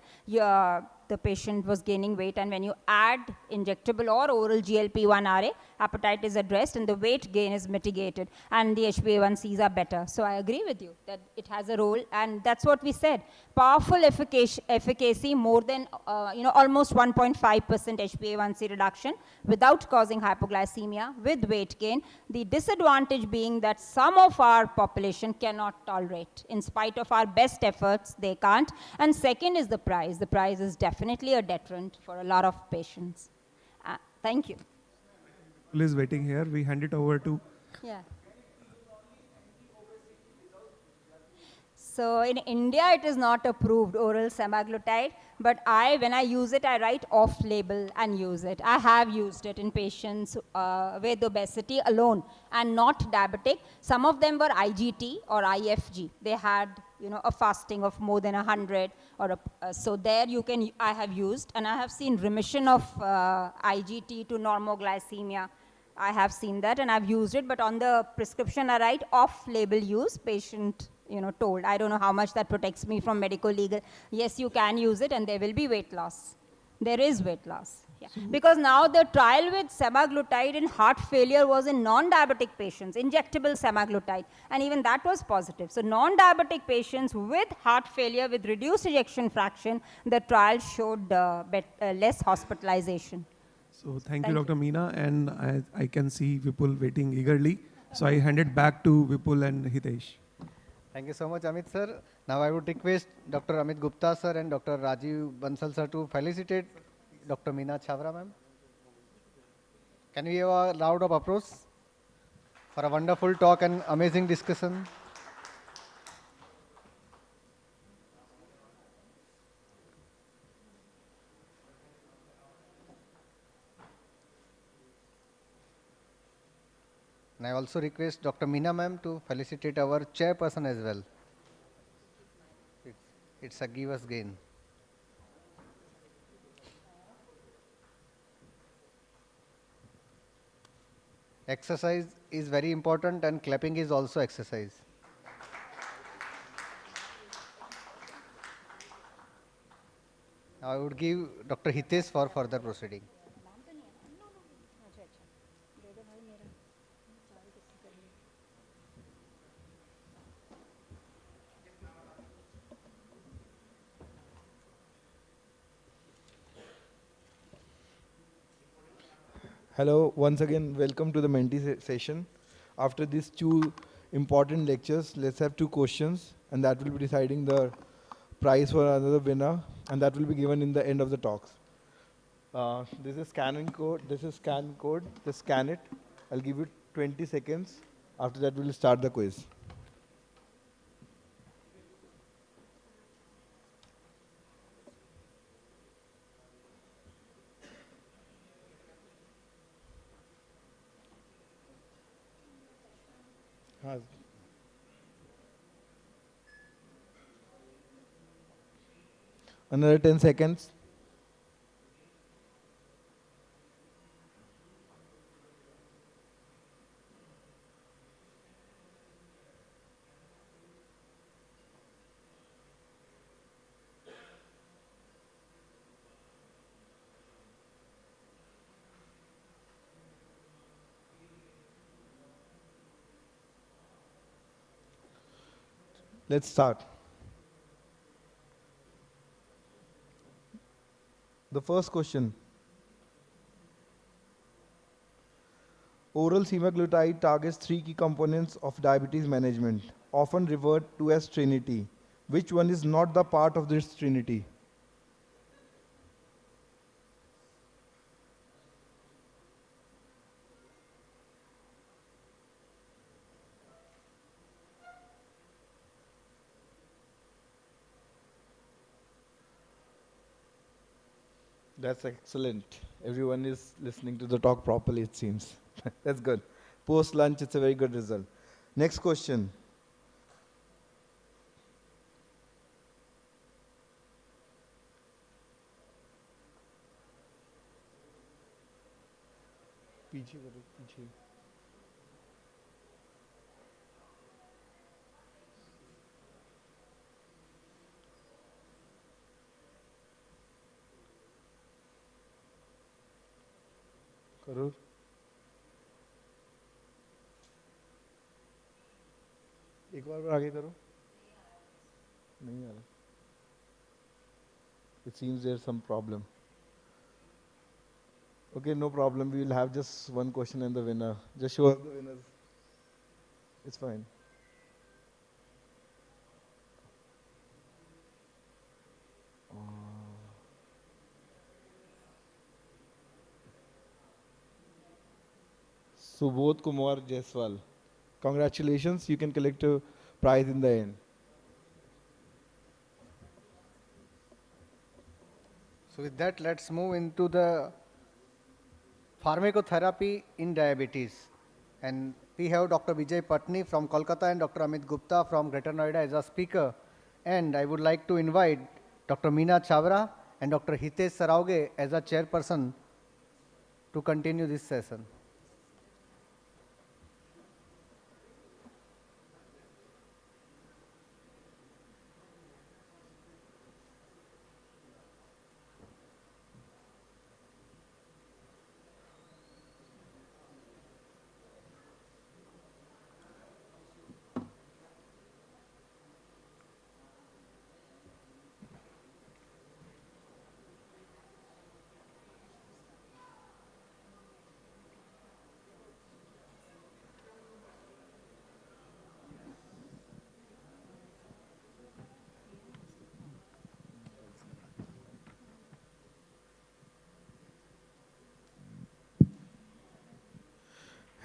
The patient was gaining weight, and when you add injectable or oral GLP-1 RA, appetite is addressed and the weight gain is mitigated, and the HbA1cs are better. So I agree with you that it has a role, and that's what we said. Powerful efficacy, more than almost 1.5% HbA1c reduction without causing hypoglycemia with weight gain. The disadvantage being that some of our population cannot tolerate. In spite of our best efforts, they can't. And second is the price. The price is definitely a deterrent for a lot of patients. Thank you. Is waiting here. We hand it over to. Yeah. So in India, it is not approved, oral semaglutide, but when I use it, I write off-label and use it. I have used it in patients with obesity alone and not diabetic. Some of them were IGT or IFG. They had, a fasting of more than 100, so there I have used, and I have seen remission of IGT to normoglycemia. I have seen that, and I've used it, but on the prescription, I write off-label use, patient told. I don't know how much that protects me from medical legal. Yes, you can use it and there will be weight loss. There is weight loss. Yeah. Because now the trial with semaglutide in heart failure was in non-diabetic patients, injectable semaglutide, and even that was positive. So non-diabetic patients with heart failure with reduced ejection fraction, the trial showed less hospitalization. So thank you, Dr. Meena, and I can see Vipul waiting eagerly. So I hand it back to Vipul and Hitesh. Thank you so much, Amit sir. Now I would request Dr. Amit Gupta sir and Dr. Rajiv Bansal sir to felicitate Dr. Meena Chavra ma'am. Can we have a round of applause for a wonderful talk and amazing discussion? And I also request Dr. Meena ma'am to felicitate our chairperson as well. It's a give us gain. Exercise is very important and clapping is also exercise. Now I would give Dr. Hitesh for further proceeding. Hello, once again, welcome to the Menti session. After these two important lectures, let's have two questions, and that will be deciding the prize for another winner, and that will be given in the end of the talks. This is scan code. Just scan it. I'll give you 20 seconds. After that, we'll start the quiz. Another 10 seconds. Let's start. The first question. Oral semaglutide targets three key components of diabetes management, often referred to as trinity. Which one is not the part of this trinity? That's excellent. Everyone is listening to the talk properly, it seems. That's good. Post lunch, it's a very good result. Next question. करो एक बार आगे करो नहीं आ रहा it seems there's some problem. Okay, no problem, we will have just one question and the winner. Just show us the winners. It's fine. Subodh Kumar Jaiswal. Congratulations, you can collect a prize in the end. So with that, let's move into the pharmacotherapy in diabetes. And we have Dr. Vijay Patni from Kolkata and Dr. Amit Gupta from Greater Noida as a speaker. And I would like to invite Dr. Meena Chavra and Dr. Hitesh Sarauge as a chairperson to continue this session.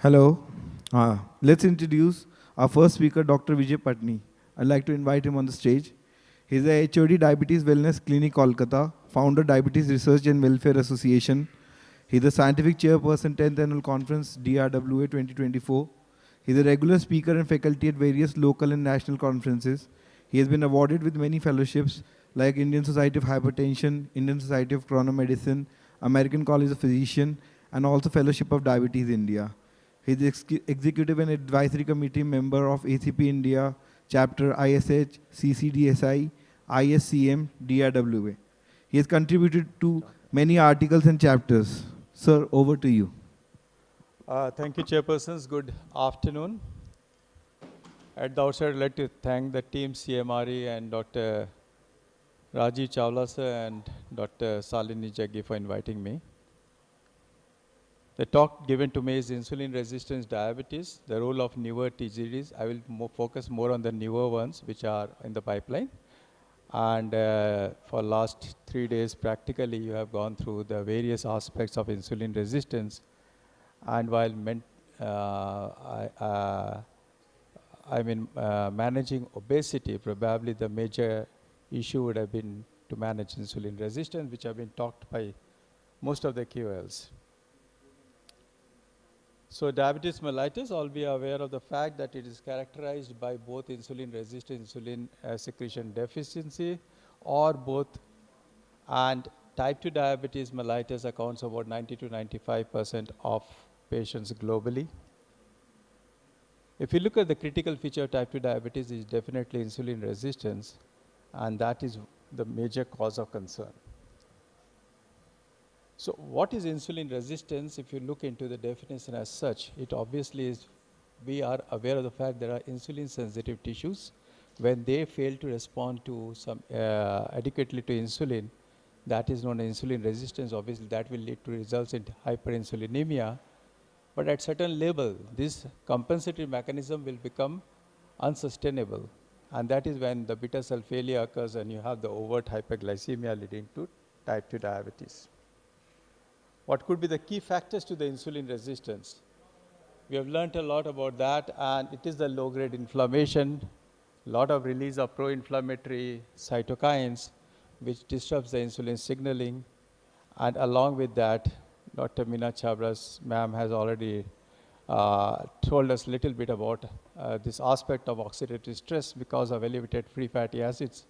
Hello. Let's introduce our first speaker, Dr. Vijay Patni. I'd like to invite him on the stage. He's a HOD Diabetes Wellness Clinic, Kolkata, founder Diabetes Research and Welfare Association. He's the scientific chairperson, 10th Annual Conference, DRWA 2024. He's a regular speaker and faculty at various local and national conferences. He has been awarded with many fellowships like Indian Society of Hypertension, Indian Society of Chronomedicine, American College of Physicians, and also Fellowship of Diabetes India. He is executive and advisory committee member of ACP India, chapter ISH, CCDSI, ISCM, DRWA. He has contributed to many articles and chapters. Sir, over to you. Thank you, Chairpersons. Good afternoon. At the outset, I'd like to thank the team CMRE and Dr. Rajiv Chawla sir and Dr. Salini Jaggi for inviting me. The talk given to me is insulin resistance diabetes, the role of newer TGDs. I will focus more on the newer ones which are in the pipeline. And for last 3 days, practically, you have gone through the various aspects of insulin resistance. And while managing obesity, probably the major issue would have been to manage insulin resistance, which have been talked by most of the KOLs. So diabetes mellitus, all be aware of the fact that it is characterized by both insulin resistant insulin secretion deficiency or both, and type 2 diabetes mellitus accounts about 90 to 95% of patients globally. If you look at the critical feature of type 2 diabetes, is definitely insulin resistance, and that is the major cause of concern. So what is insulin resistance? If you look into the definition as such, it obviously is, we are aware of the fact there are insulin sensitive tissues. When they fail to respond to some adequately to insulin, that is known as insulin resistance. Obviously that will lead to results in hyperinsulinemia. But at certain level, this compensatory mechanism will become unsustainable. And that is when the beta cell failure occurs and you have the overt hyperglycemia leading to type 2 diabetes. What could be the key factors to the insulin resistance? We have learned a lot about that, and it is the low-grade inflammation, lot of release of pro-inflammatory cytokines, which disrupts the insulin signaling. And along with that, Dr. Meena Chavra's ma'am has already told us a little bit about this aspect of oxidative stress because of elevated free fatty acids,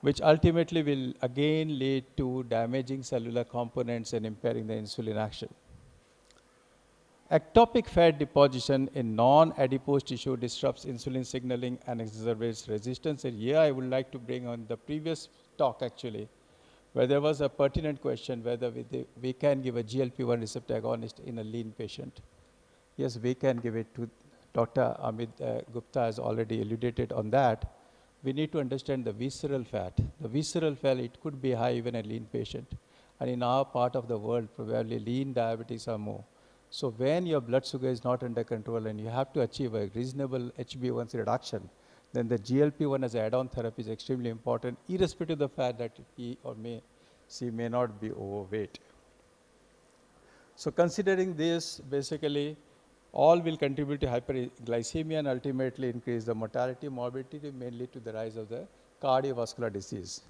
which ultimately will again lead to damaging cellular components and impairing the insulin action. Ectopic fat deposition in non-adipose tissue disrupts insulin signaling and exacerbates resistance. And here I would like to bring on the previous talk actually, where there was a pertinent question whether we can give a GLP-1 receptor agonist in a lean patient. Yes, we can give it to Dr. Amit Gupta has already elucidated on that. We need to understand the visceral fat. The visceral fat, it could be high even in a lean patient. And in our part of the world, probably lean diabetics are more. So when your blood sugar is not under control and you have to achieve a reasonable HbA1c reduction, then the GLP-1 as add-on therapy is extremely important, irrespective of the fact that he or she may not be overweight. So considering this, basically, all will contribute to hyperglycemia and ultimately increase the mortality, morbidity, mainly to the rise of the cardiovascular disease.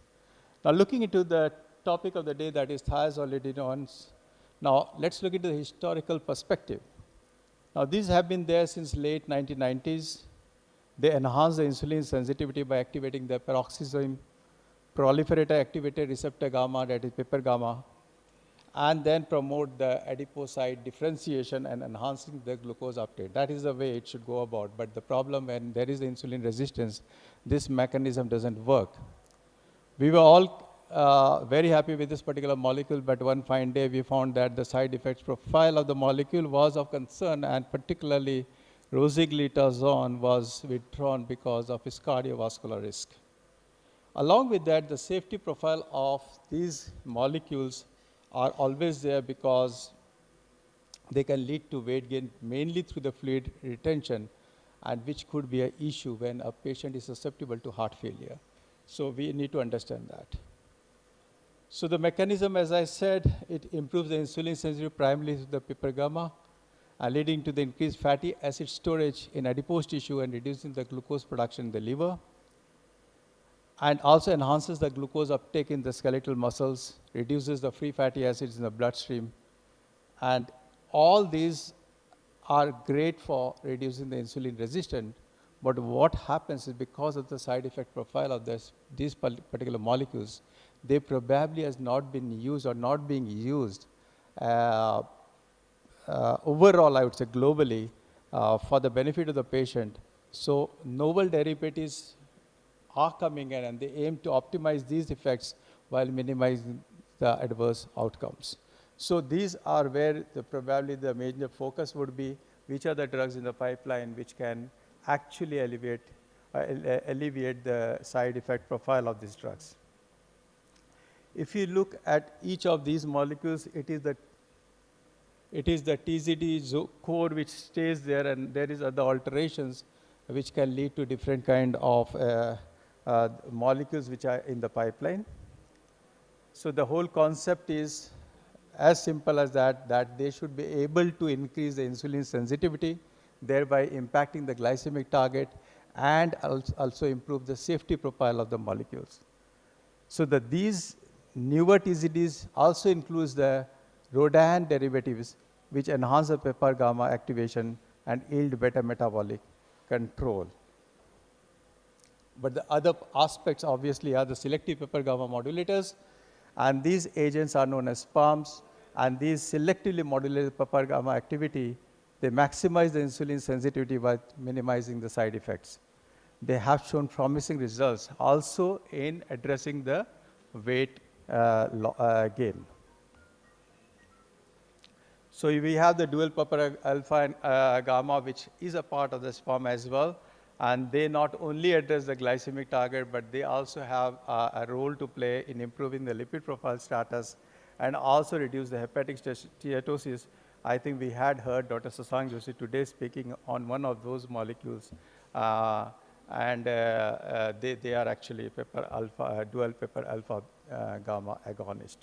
Now looking into the topic of the day, that is thiazolidinones. Now let's look into the historical perspective. Now these have been there since late 1990s. They enhance the insulin sensitivity by activating the peroxisome proliferator activated receptor gamma, that is PPAR gamma, and then promote the adipocyte differentiation and enhancing the glucose uptake. That is the way it should go about. But the problem when there is insulin resistance, this mechanism doesn't work. We were all very happy with this particular molecule, but one fine day we found that the side effects profile of the molecule was of concern, and particularly rosiglitazone was withdrawn because of its cardiovascular risk. Along with that, the safety profile of these molecules are always there because they can lead to weight gain mainly through the fluid retention, and which could be an issue when a patient is susceptible to heart failure. So we need to understand that. So the mechanism, as I said, it improves the insulin sensitivity primarily to the PPAR gamma, leading to the increased fatty acid storage in adipose tissue and reducing the glucose production in the liver, and also enhances the glucose uptake in the skeletal muscles, reduces the free fatty acids in the bloodstream. And all these are great for reducing the insulin resistance. But what happens is because of the side effect profile of these particular molecules, they probably has not been used or not being used overall, I would say globally, for the benefit of the patient. So novel derivatives are coming in and they aim to optimize these effects while minimizing the adverse outcomes. So these are where probably the major focus would be, which are the drugs in the pipeline which can actually alleviate the side effect profile of these drugs. If you look at each of these molecules, it is the TZD core which stays there, and there is other alterations which can lead to different kind of molecules which are in the pipeline. So the whole concept is as simple as that they should be able to increase the insulin sensitivity, thereby impacting the glycemic target and also improve the safety profile of the molecules. So that these newer TZDs also includes the Rodan derivatives, which enhance the PPAR gamma activation and yield better metabolic control. But the other aspects obviously are the selective PPAR gamma modulators, and these agents are known as PAMs, and these selectively modulate PPAR gamma activity. They maximize the insulin sensitivity while minimizing the side effects. They have shown promising results also in addressing the weight gain. So we have the dual PPAR alpha and gamma, which is a part of the SPAM as well. And they not only address the glycemic target, but they also have a role to play in improving the lipid profile status and also reduce the hepatic steatosis. I think we had heard Dr. Sasank Joshi today speaking on one of those molecules. They are actually dual PPAR alpha gamma agonist.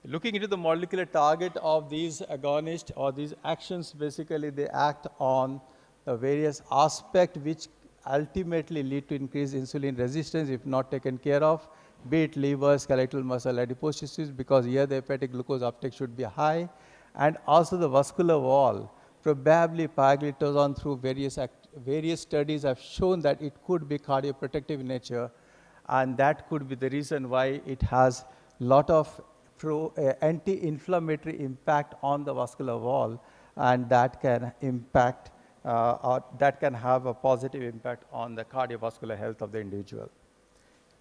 Looking into the molecular target of these agonists or these actions, basically they act on the various aspects which ultimately lead to increased insulin resistance if not taken care of, be it liver, skeletal muscle, adipose tissues, because here the hepatic glucose uptake should be high, and also the vascular wall. Probably pioglitazone through various studies have shown that it could be cardioprotective in nature, and that could be the reason why it has a lot of anti-inflammatory impact on the vascular wall, and that can impact or that can have a positive impact on the cardiovascular health of the individual.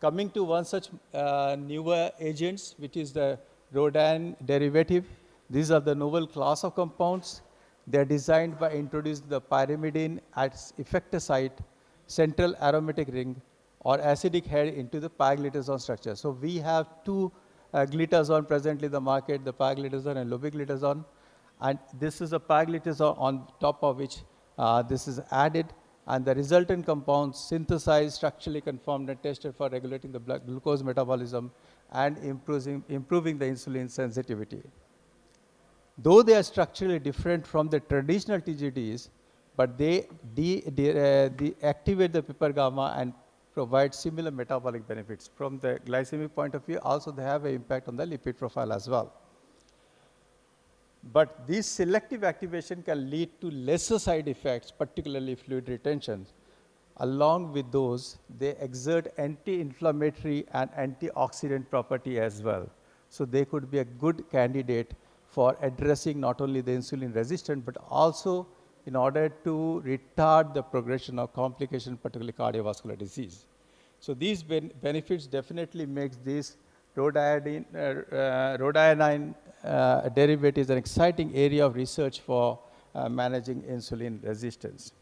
Coming to one such newer agents, which is the rhodine derivative. These are the novel class of compounds. They are designed by introducing the pyrimidine at effector site, central aromatic ring, or acidic head into the pioglitazone structure. So we have two glitazone presently in the market, the pioglitazone and lobeglitazone. And this is a pioglitazone on top of which this is added, and the resultant compounds synthesized, structurally conformed, and tested for regulating the blood glucose metabolism and improving the insulin sensitivity. Though they are structurally different from the traditional TGDs, but they activate the PPAR gamma and provide similar metabolic benefits. From the glycemic point of view, also they have an impact on the lipid profile as well. But this selective activation can lead to lesser side effects, particularly fluid retention. Along with those, they exert anti-inflammatory and antioxidant property as well. So they could be a good candidate for addressing not only the insulin resistance, but also in order to retard the progression of complication, particularly cardiovascular disease. So these benefits definitely makes these rhodioiodine derivatives an exciting area of research for managing insulin resistance.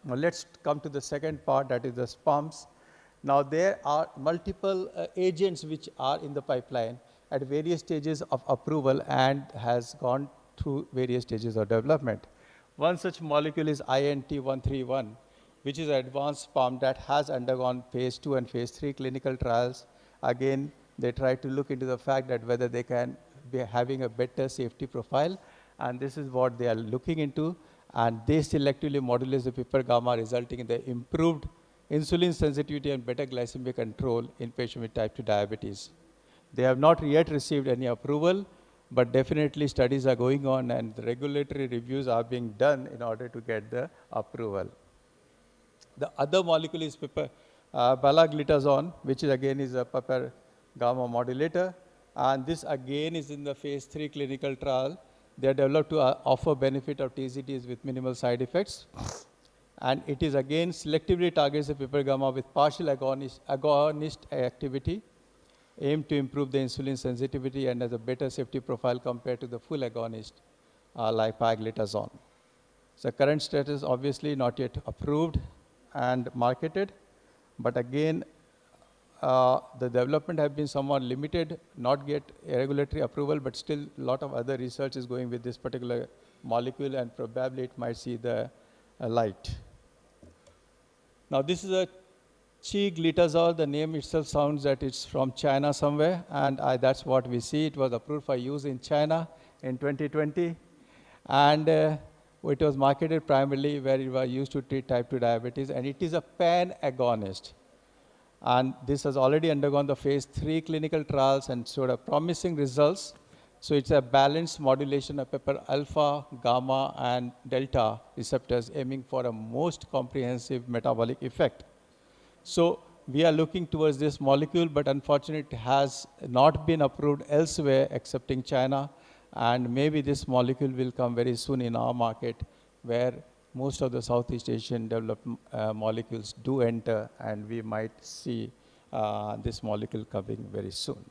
Now let's come to the second part, that is the SPAMs. Now there are multiple agents which are in the pipeline at various stages of approval and has gone through various stages of development. One such molecule is INT131, which is an advanced SPAM that has undergone phase 2 and phase 3 clinical trials. Again, they try to look into the fact that whether they can be having a better safety profile, and this is what they are looking into, and they selectively modulate the PPAR gamma, resulting in the improved insulin sensitivity and better glycemic control in patients with type 2 diabetes. They have not yet received any approval, but definitely studies are going on and the regulatory reviews are being done in order to get the approval. The other molecule is balaglitazone, which is again is a PPAR gamma modulator, and this again is in the phase 3 clinical trial. They are developed to offer benefit of TZDs with minimal side effects, and it is again selectively targets the PPAR gamma with partial agonist activity, aimed to improve the insulin sensitivity and has a better safety profile compared to the full agonist like pioglitazone. So current status obviously not yet approved and marketed, but again the development have been somewhat limited, not get regulatory approval, but still a lot of other research is going with this particular molecule and probably it might see the light. Now this is a glitazole. The name itself sounds that it's from China somewhere, and that's what we see. It was approved for use in China in 2020, and it was marketed primarily where it was used to treat type 2 diabetes, and it is a pan-agonist. And this has already undergone the phase 3 clinical trials and showed a promising results. So it's a balanced modulation of pepper alpha, gamma, and delta receptors aiming for a most comprehensive metabolic effect. So we are looking towards this molecule, but unfortunately it has not been approved elsewhere excepting China. And maybe this molecule will come very soon in our market, where most of the Southeast Asian developed molecules do enter, and we might see this molecule coming very soon.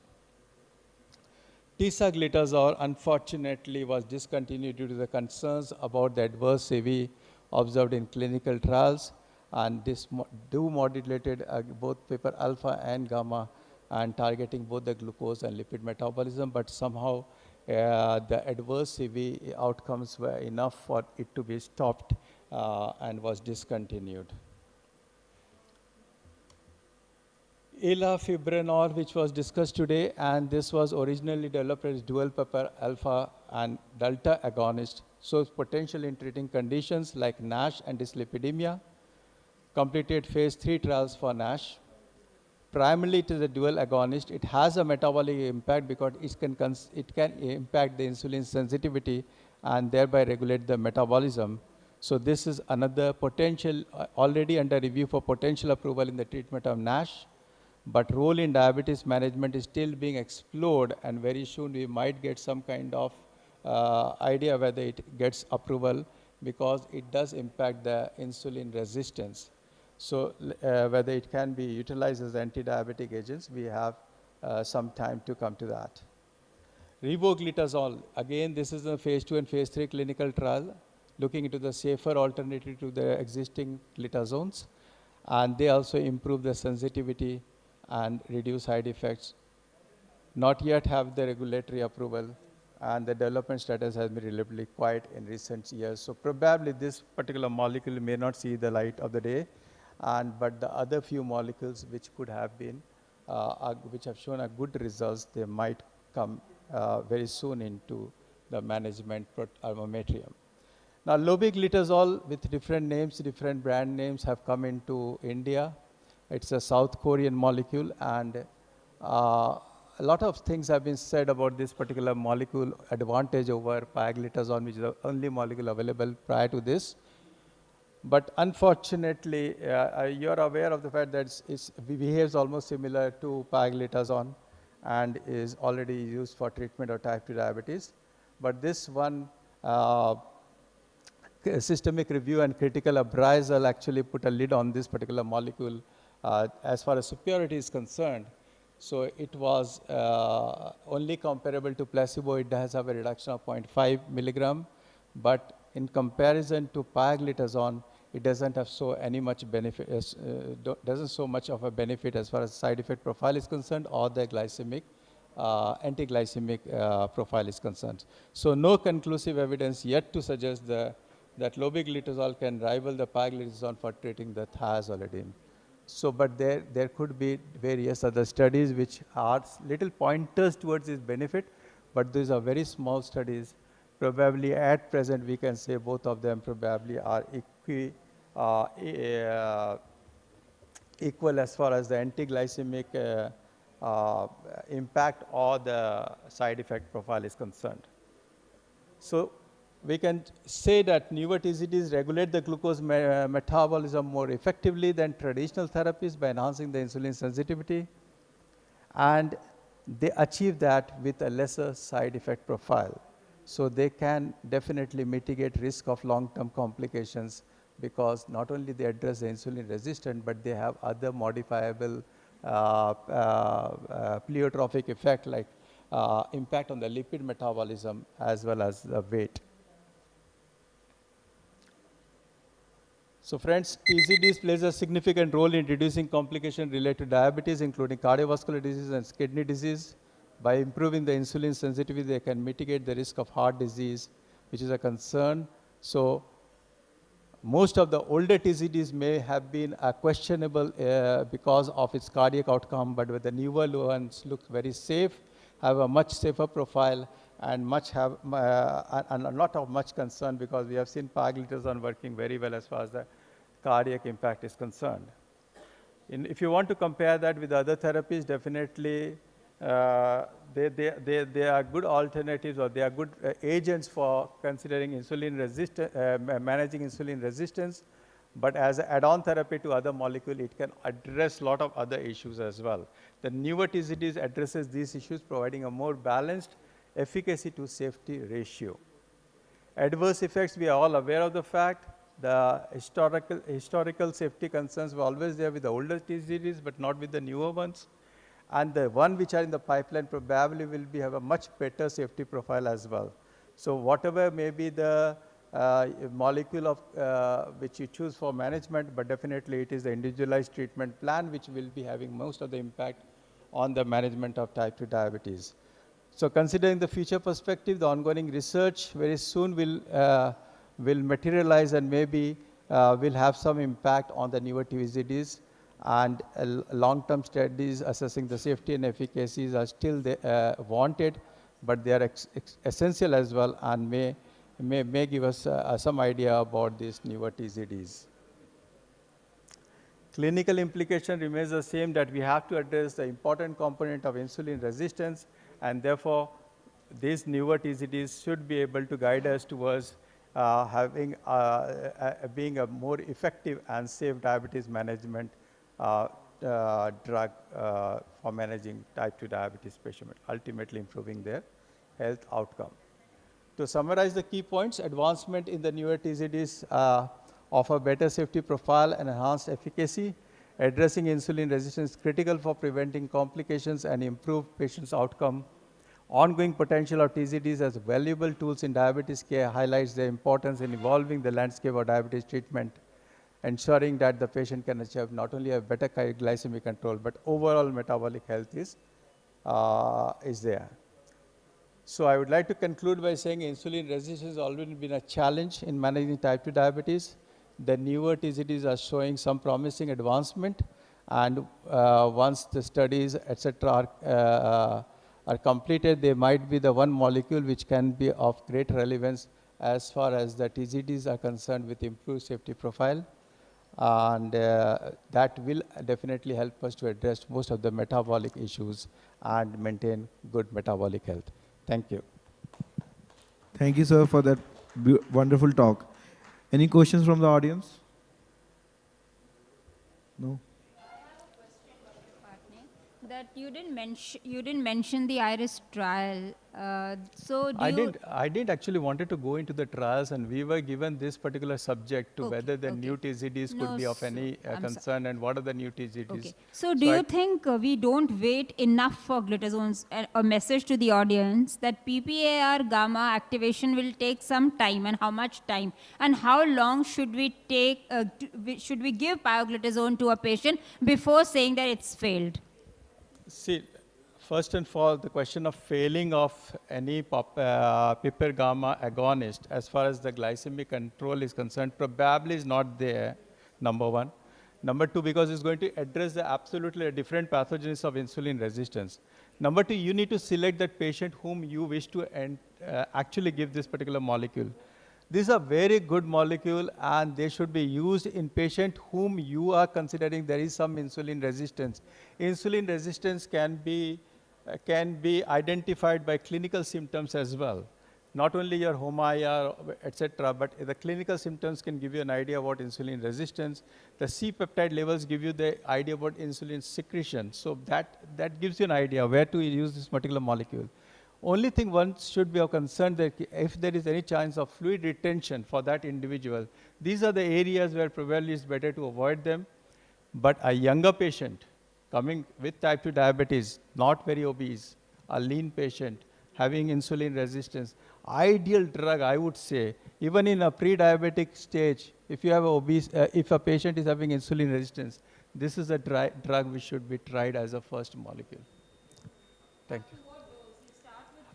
Tisaglitazole, unfortunately, was discontinued due to the concerns about the adverse EV observed in clinical trials, and this modulated both pepper alpha and gamma, and targeting both the glucose and lipid metabolism, but somehow the adverse EV outcomes were enough for it to be stopped and was discontinued. Elafibranor, which was discussed today, and this was originally developed as dual pepper alpha and delta agonist, shows potential in treating conditions like NASH and dyslipidemia. Completed phase 3 trials for NASH. Primarily it is a dual agonist. It has a metabolic impact because it can impact the insulin sensitivity and thereby regulate the metabolism. So this is another potential, already under review for potential approval in the treatment of NASH. But role in diabetes management is still being explored, and very soon we might get some kind of idea whether it gets approval, because it does impact the insulin resistance. So whether it can be utilized as anti-diabetic agents, we have some time to come to that. Riboglitazole, again, this is a phase 2 and phase 3 clinical trial, looking into the safer alternative to the existing glitazones. And they also improve the sensitivity and reduce side effects. Not yet have the regulatory approval, and the development status has been relatively quiet in recent years. So probably this particular molecule may not see the light of the day, but the other few molecules which could have been, which have shown a good results, they might come very soon into the management armamentarium. Now, lobeglitazole with different names, different brand names have come into India. It's a South Korean molecule, and a lot of things have been said about this particular molecule advantage over pioglitazone, which is the only molecule available prior to this. But unfortunately, you're aware of the fact that it behaves almost similar to pioglitazone and is already used for treatment of type 2 diabetes. But this one, systemic review and critical appraisal actually put a lid on this particular molecule as far as superiority is concerned. So it was only comparable to placebo. It does have a reduction of 0.5 milligram, but in comparison to pioglitazone, it doesn't have so any much benefit, doesn't so much of a benefit as far as side effect profile is concerned, or the glycemic, anti-glycemic profile is concerned. So no conclusive evidence yet to suggest that lobeglitazole can rival the pioglitazone for treating the thiazolidine. So, but there could be various other studies which are little pointers towards its benefit, but these are very small studies. Probably at present we can say both of them probably are equal as far as the anti-glycemic impact or the side effect profile is concerned. So we can say that newer TZDs regulate the glucose metabolism more effectively than traditional therapies by enhancing the insulin sensitivity, and they achieve that with a lesser side effect profile. So they can definitely mitigate risk of long-term complications, because not only they address the insulin resistant, but they have other modifiable pleiotropic effect like impact on the lipid metabolism as well as the weight. So friends, TZDs plays a significant role in reducing complications related to diabetes, including cardiovascular disease and kidney disease. By improving the insulin sensitivity, they can mitigate the risk of heart disease, which is a concern. So most of the older TZDs may have been questionable because of its cardiac outcome, but with the newer ones look very safe, have a much safer profile, and a lot of much concern, because we have seen pioglitazone working very well as far as the cardiac impact is concerned. If you want to compare that with other therapies, definitely they are good alternatives, or they are good agents for considering insulin resistance, managing insulin resistance. But as an add-on therapy to other molecule, it can address a lot of other issues as well. The newer TZDs addresses these issues, providing a more balanced efficacy to safety ratio. Adverse effects, we are all aware of the fact. The historical safety concerns were always there with the older TZDs, but not with the newer ones. And the one which are in the pipeline probably will have a much better safety profile as well. So whatever may be the molecule of which you choose for management, but definitely it is the individualized treatment plan which will be having most of the impact on the management of type 2 diabetes. So considering the future perspective, the ongoing research very soon will materialize and maybe will have some impact on the newer TZDs, and long-term studies assessing the safety and efficacies are still wanted, but they are essential as well, and may give us some idea about these newer TZDs. Clinical implication remains the same, that we have to address the important component of insulin resistance, and therefore these newer TZDs should be able to guide us towards being a more effective and safe diabetes management drug for managing type 2 diabetes patients, ultimately improving their health outcome. To summarize the key points, advancement in the newer TZDs offer better safety profile and enhanced efficacy. Addressing insulin resistance is critical for preventing complications and improve patients' outcome. Ongoing potential of TZDs as valuable tools in diabetes care highlights their importance in evolving the landscape of diabetes treatment, ensuring that the patient can achieve not only a better glycemic control, but overall metabolic health is there. So I would like to conclude by saying insulin resistance has already been a challenge in managing type 2 diabetes. The newer TZDs are showing some promising advancement, and once the studies, etc., are completed, they might be the one molecule which can be of great relevance as far as the TZDs are concerned, with improved safety profile. And that will definitely help us to address most of the metabolic issues and maintain good metabolic health. Thank you. Thank you, sir, for that wonderful talk. Any questions from the audience? No? That you didn't mention the IRIS trial. So I didn't actually wanted to go into the trials, and we were given this particular subject to whether the new TZDs could be of any concern, and what are the new TZDs. Okay. So do you think we don't wait enough for glitazones? A message to the audience that PPAR gamma activation will take some time, and how much time, and how long should we take? Should we give pioglitazone to a patient before saying that it's failed? See, first and foremost, the question of failing of any PPAR gamma agonist as far as the glycemic control is concerned probably is not there, number one. Number two, because it's going to address the absolutely different pathogens of insulin resistance. Number two, you need to select that patient whom you wish to actually give this particular molecule. These are very good molecule, and they should be used in patient whom you are considering there is some insulin resistance. Insulin resistance can be identified by clinical symptoms as well. Not only your HOMA-IR, etc., but the clinical symptoms can give you an idea about insulin resistance. The C-peptide levels give you the idea about insulin secretion. So that gives you an idea where to use this particular molecule. Only thing one should be of concern that if there is any chance of fluid retention for that individual, these are the areas where probably it's better to avoid them. But a younger patient coming with type 2 diabetes, not very obese, a lean patient having insulin resistance, ideal drug, I would say, even in a pre-diabetic stage, if you have if a patient is having insulin resistance, this is a drug which should be tried as a first molecule. Thank you.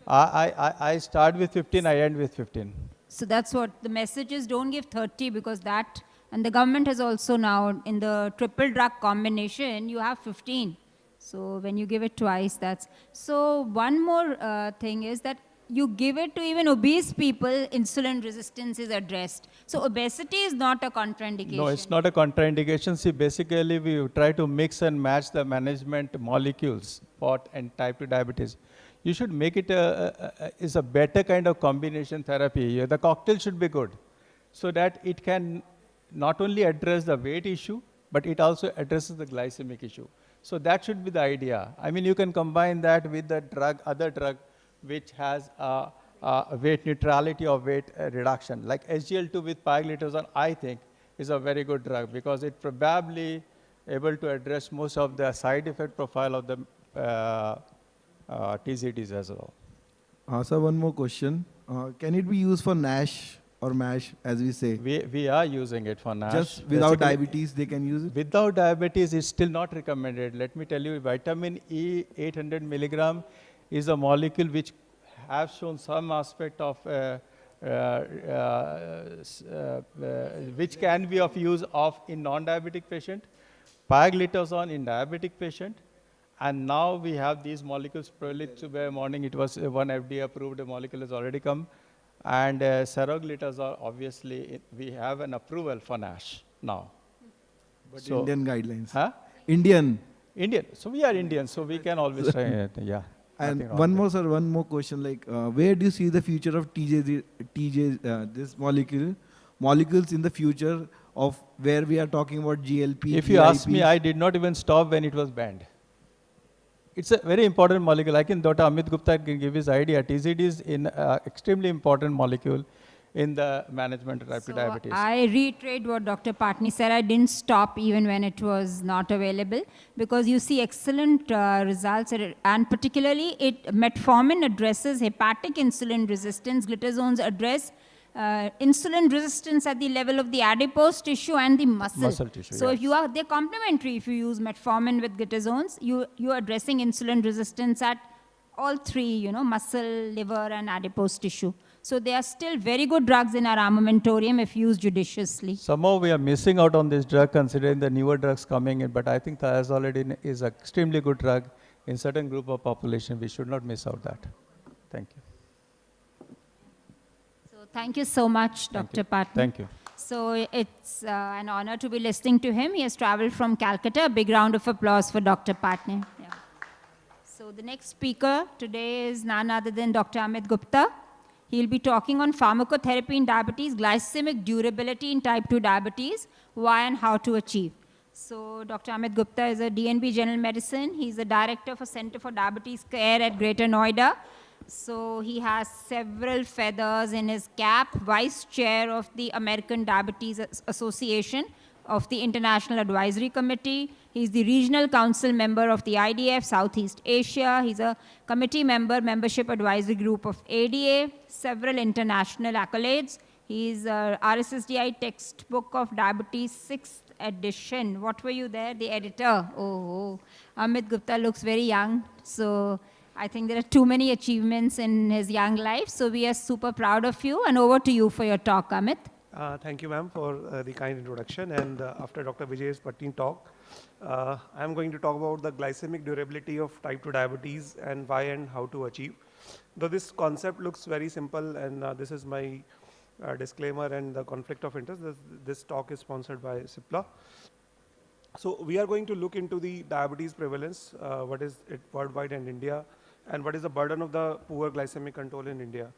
I start with 15, I end with 15. So that's what the message is, don't give 30, because that, and the government has also now, in the triple drug combination, you have 15. So when you give it twice, that's, so one more thing is that you give it to even obese people, insulin resistance is addressed. So obesity is not a contraindication. No, it's not a contraindication. See, basically we try to mix and match the management molecules for and type 2 diabetes. you should make it is a better kind of combination therapy. The cocktail should be good, so that it can not only address the weight issue, but it also addresses the glycemic issue. So that should be the idea. I mean, you can combine that with the drug, other drug, which has weight neutrality or weight reduction. Like SGL2 with pioglitazone, I think, is a very good drug because it probably able to address most of the side effect profile of the TZDs as well. Sir, one more question. Can it be used for NASH or MASH, as we say? We are using it for NASH. Just without diabetes, they can use it? Without diabetes, it's still not recommended. Let me tell you, vitamin E 800 milligram is a molecule which have shown some aspect of which can be of use in non-diabetic patient, pioglitazone in diabetic patient, and now we have these molecules. Probably today morning it was one FDA approved molecule has already come, and saroglitazone, obviously we have an approval for NASH now. But so, Indian guidelines. Huh? Indian. So we are Indian, so we can always try it. Yeah. And one more question, like where do you see the future of this molecules in the future of where we are talking about GLP? If you ask me, I did not even stop when it was banned. It's a very important molecule. I can, Dr. Amit Gupta can give his idea. TZD is an extremely important molecule in the management of type 2 diabetes. I reiterate what Dr. Patni said. I didn't stop even when it was not available because you see excellent results, and particularly metformin addresses hepatic insulin resistance. Glitazones address insulin resistance at the level of the adipose tissue and the muscle tissue. So yes, they're complementary. If you use metformin with glitazones, you're addressing insulin resistance at all three, muscle, liver, and adipose tissue. So they are still very good drugs in our armamentarium if used judiciously. Somehow we are missing out on this drug considering the newer drugs coming in, but I think thiazolidine is an extremely good drug in certain group of population. We should not miss out that. Thank you. So thank you so much, Dr. Patni. Thank you. So it's an honor to be listening to him. He has traveled from Calcutta. A big round of applause for Dr. Patni. Yeah. So the next speaker today is none other than Dr. Amit Gupta. He'll be talking on pharmacotherapy in diabetes, glycemic durability in type 2 diabetes, why and how to achieve. So Dr. Amit Gupta is a DNB General Medicine. He's the director for Center for Diabetes Care at Greater Noida. So he has several feathers in his cap, vice chair of the American Diabetes Association of the International Advisory Committee. He's the regional council member of the IDF Southeast Asia. He's a committee member, membership advisory group of ADA, several international accolades. He's RSSDI textbook of diabetes 6th edition. What were you there? The editor. Oh, Amit Gupta looks very young. So I think there are too many achievements in his young life. So we are super proud of you. And over to you for your talk, Amit. Thank you, ma'am, for the kind introduction. And after Dr. Vijay's Patni talk, I'm going to talk about the glycemic durability of type 2 diabetes and why and how to achieve. Though this concept looks very simple, and this is my disclaimer and the conflict of interest. This talk is sponsored by CIPLA. So we are going to look into the diabetes prevalence, what is it worldwide and India, and what is the burden of the poor glycemic control in India.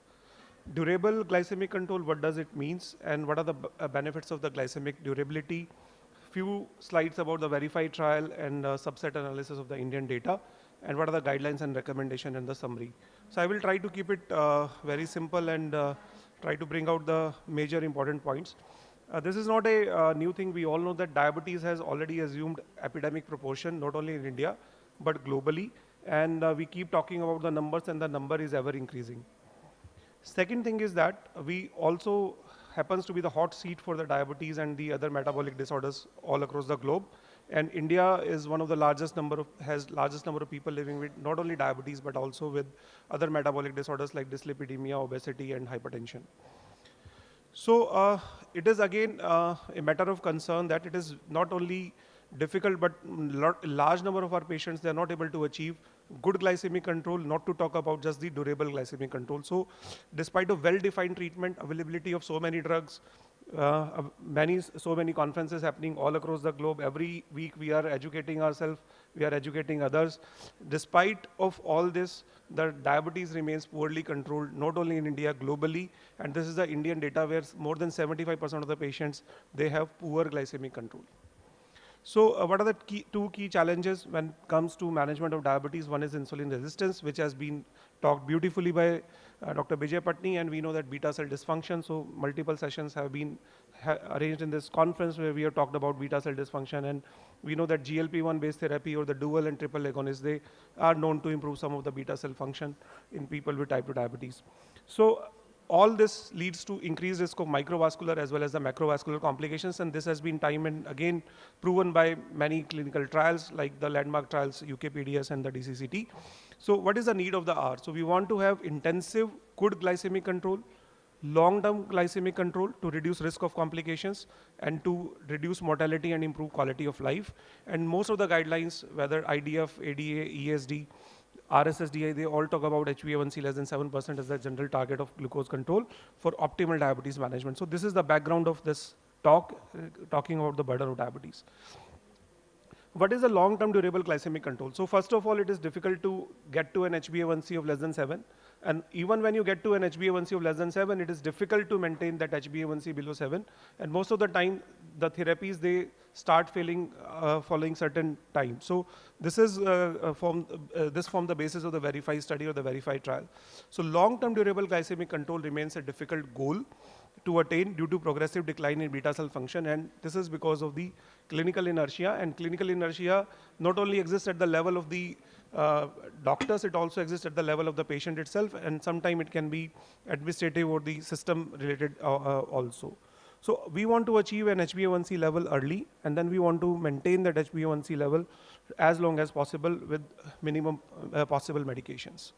Durable glycemic control, what does it means, and what are the benefits of the glycemic durability. Few slides about the verified trial and subset analysis of the Indian data, and what are the guidelines and recommendation and the summary. So I will try to keep it very simple and try to bring out the major important points. This is not a new thing. We all know that diabetes has already assumed epidemic proportion, not only in India, but globally. And we keep talking about the numbers, and the number is ever increasing. Second thing is that we also happens to be the hot seat for the diabetes and the other metabolic disorders all across the globe. And India is one of the largest number of people living with not only diabetes, but also with other metabolic disorders like dyslipidemia, obesity, and hypertension. So it is again a matter of concern that it is not only difficult, but large number of our patients, they are not able to achieve good glycemic control, not to talk about just the durable glycemic control. So despite a well-defined treatment, availability of so many drugs, So many conferences happening all across the globe. Every week we are educating ourselves, we are educating others. Despite of all this, the diabetes remains poorly controlled, not only in India, globally. And this is the Indian data where more than 75% of the patients, they have poor glycemic control. So what are the two key challenges when it comes to management of diabetes? One is insulin resistance, which has been talked beautifully by Dr. Bijay Patni, and we know that beta cell dysfunction. So multiple sessions have been arranged in this conference where we have talked about beta cell dysfunction, and we know that GLP-1 based therapy or the dual and triple agonists, they are known to improve some of the beta cell function in people with type 2 diabetes. So all this leads to increased risk of microvascular as well as the macrovascular complications, and this has been time and again proven by many clinical trials like the landmark trials, UKPDS and the DCCT. So what is the need of the hour? So we want to have intensive, good glycemic control, long-term glycemic control to reduce risk of complications and to reduce mortality and improve quality of life. And most of the guidelines, whether IDF, ADA, ESD, RSSDI, they all talk about HbA1c less than 7% as the general target of glucose control for optimal diabetes management. So this is the background of this talk, talking about the burden of diabetes. What is the long-term durable glycemic control? So first of all, it is difficult to get to an HbA1c of less than 7. And even when you get to an HbA1c of less than 7, it is difficult to maintain that HbA1c below 7. And most of the time, the therapies, they start failing following certain time. So this is form the basis of the Verify study or the Verify trial. So long-term durable glycemic control remains a difficult goal to attain due to progressive decline in beta cell function, and this is because of the clinical inertia. And clinical inertia not only exists at the level of the doctors, it also exists at the level of the patient itself, and sometimes it can be administrative or the system related also. So we want to achieve an HbA1c level early, and then we want to maintain that HbA1c level as long as possible with minimum possible medications.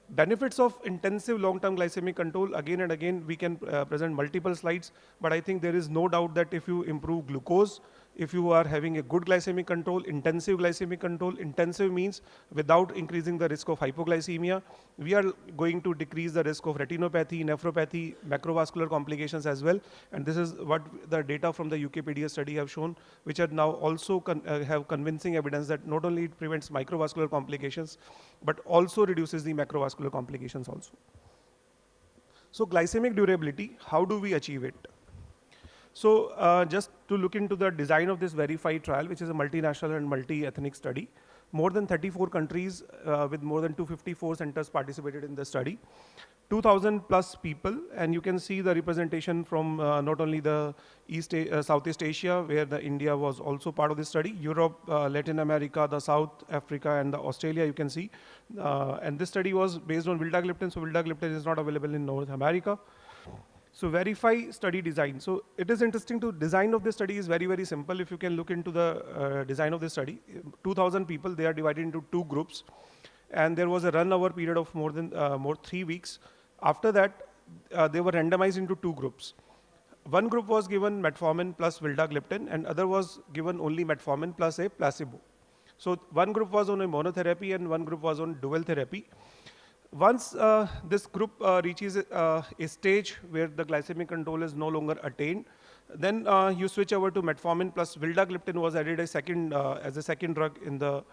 Benefits of intensive long-term glycemic control, again and again, we can present multiple slides, but I think there is no doubt that if you improve glucose, if you are having a good glycemic control, intensive means without increasing the risk of hypoglycemia, we are going to decrease the risk of retinopathy, nephropathy, macrovascular complications as well. And this is what the data from the UKPDS study have shown, which are now also have convincing evidence that not only it prevents microvascular complications, but also reduces the macrovascular complications also. So glycemic durability, how do we achieve it? So just to look into the design of this Verify trial, which is a multinational and multi-ethnic study, more than 34 countries with more than 254 centers participated in the study. 2,000 plus people, and you can see the representation from not only the Southeast Asia, where the India was also part of the study, Europe, Latin America, the South Africa, and the Australia, you can see. And this study was based on vildagliptin, so vildagliptin is not available in North America. So Verify study design. So it is interesting to design of this study is very, very simple. If you can look into the design of this study, 2,000 people, they are divided into two groups. And there was a run-over period of more than 3 weeks. After that, they were randomized into two groups. One group was given metformin plus vildagliptin, and other was given only metformin plus a placebo. So one group was on a monotherapy and one group was on dual therapy. Once this group reaches a stage where the glycemic control is no longer attained, then you switch over to metformin plus vildagliptin was added as a second drug in the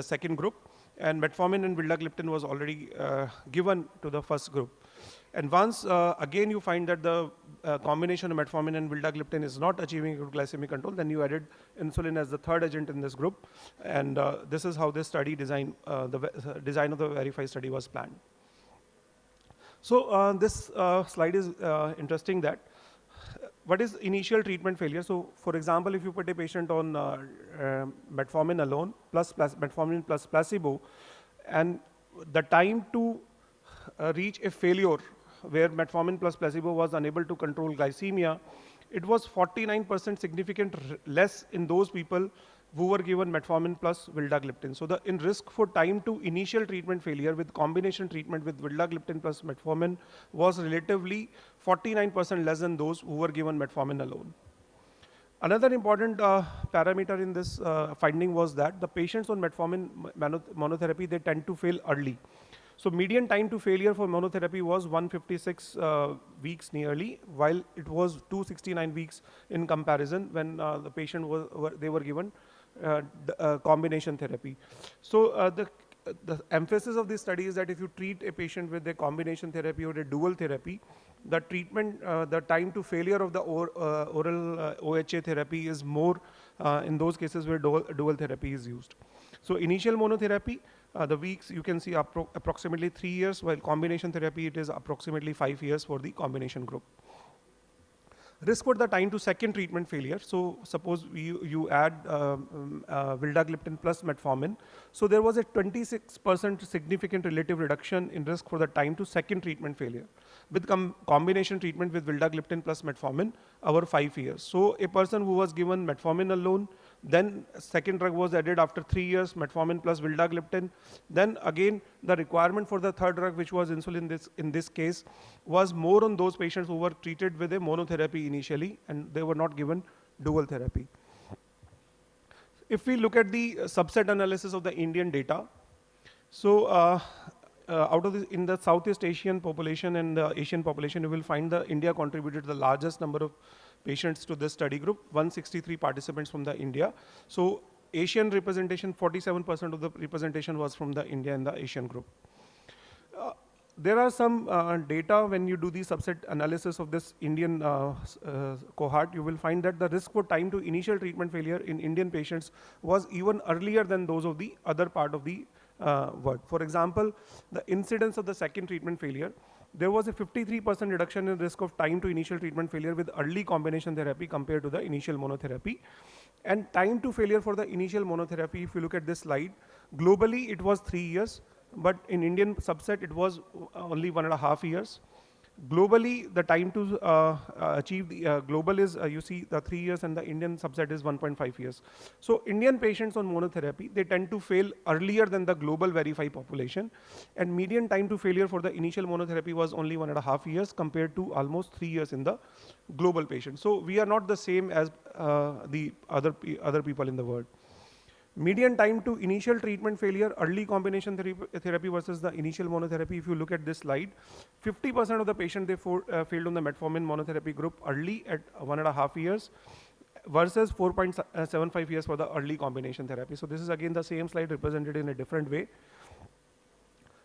second group, and metformin and vildagliptin was already given to the first group. And once again you find that the combination of metformin and vildagliptin is not achieving good glycemic control, then you added insulin as the third agent in this group. And this is how this study design, the design of the Verify study was planned. So this slide is interesting that what is initial treatment failure? So for example, if you put a patient on metformin alone plus metformin plus placebo, and the time to reach a failure where metformin plus placebo was unable to control glycemia, it was 49% significant less in those people who were given metformin plus vildagliptin. So the in risk for time to initial treatment failure with combination treatment with vildagliptin plus metformin was relatively 49% less than those who were given metformin alone. Another important parameter in this finding was that the patients on metformin monotherapy, they tend to fail early. So median time to failure for monotherapy was 156 weeks nearly, while it was 269 weeks in comparison when the patient they were given combination therapy. So the emphasis of this study is that if you treat a patient with a combination therapy or a dual therapy, the treatment, the time to failure of the oral OHA therapy is more in those cases where dual therapy is used. So initial monotherapy, the weeks you can see approximately 3 years, while combination therapy it is approximately 5 years for the combination group. Risk for the time to second treatment failure. So suppose you add vildagliptin plus metformin. So there was a 26% significant relative reduction in risk for the time to second treatment failure with combination treatment with vildagliptin plus metformin over 5 years. So a person who was given metformin alone, then second drug was added after 3 years, metformin plus vildagliptin. Then again, the requirement for the third drug, which was insulin in this case, was more on those patients who were treated with a monotherapy initially, and they were not given dual therapy. If we look at the subset analysis of the Indian data, so out of in the Southeast Asian population and the Asian population, you will find that India contributed the largest number of patients to this study group, 163 participants from the India. So Asian representation, 47% of the representation was from the India and the Asian group. There are some data when you do the subset analysis of this Indian cohort, you will find that the risk for time to initial treatment failure in Indian patients was even earlier than those of the other part of the world. For example, the incidence of the second treatment failure, there was a 53% reduction in risk of time to initial treatment failure with early combination therapy compared to the initial monotherapy. And time to failure for the initial monotherapy, if you look at this slide, globally it was 3 years, but in Indian subset it was only 1.5 years. Globally, the time to achieve the global is, you see the 3 years, and the Indian subset is 1.5 years. So Indian patients on monotherapy, they tend to fail earlier than the global verified population. And median time to failure for the initial monotherapy was only 1.5 years compared to almost 3 years in the global patient. So we are not the same as the other people in the world. Median time to initial treatment failure, early combination therapy versus the initial monotherapy. If you look at this slide, 50% of the patients they failed on the metformin monotherapy group early at 1.5 years versus 4.75 years for the early combination therapy. So this is again the same slide represented in a different way.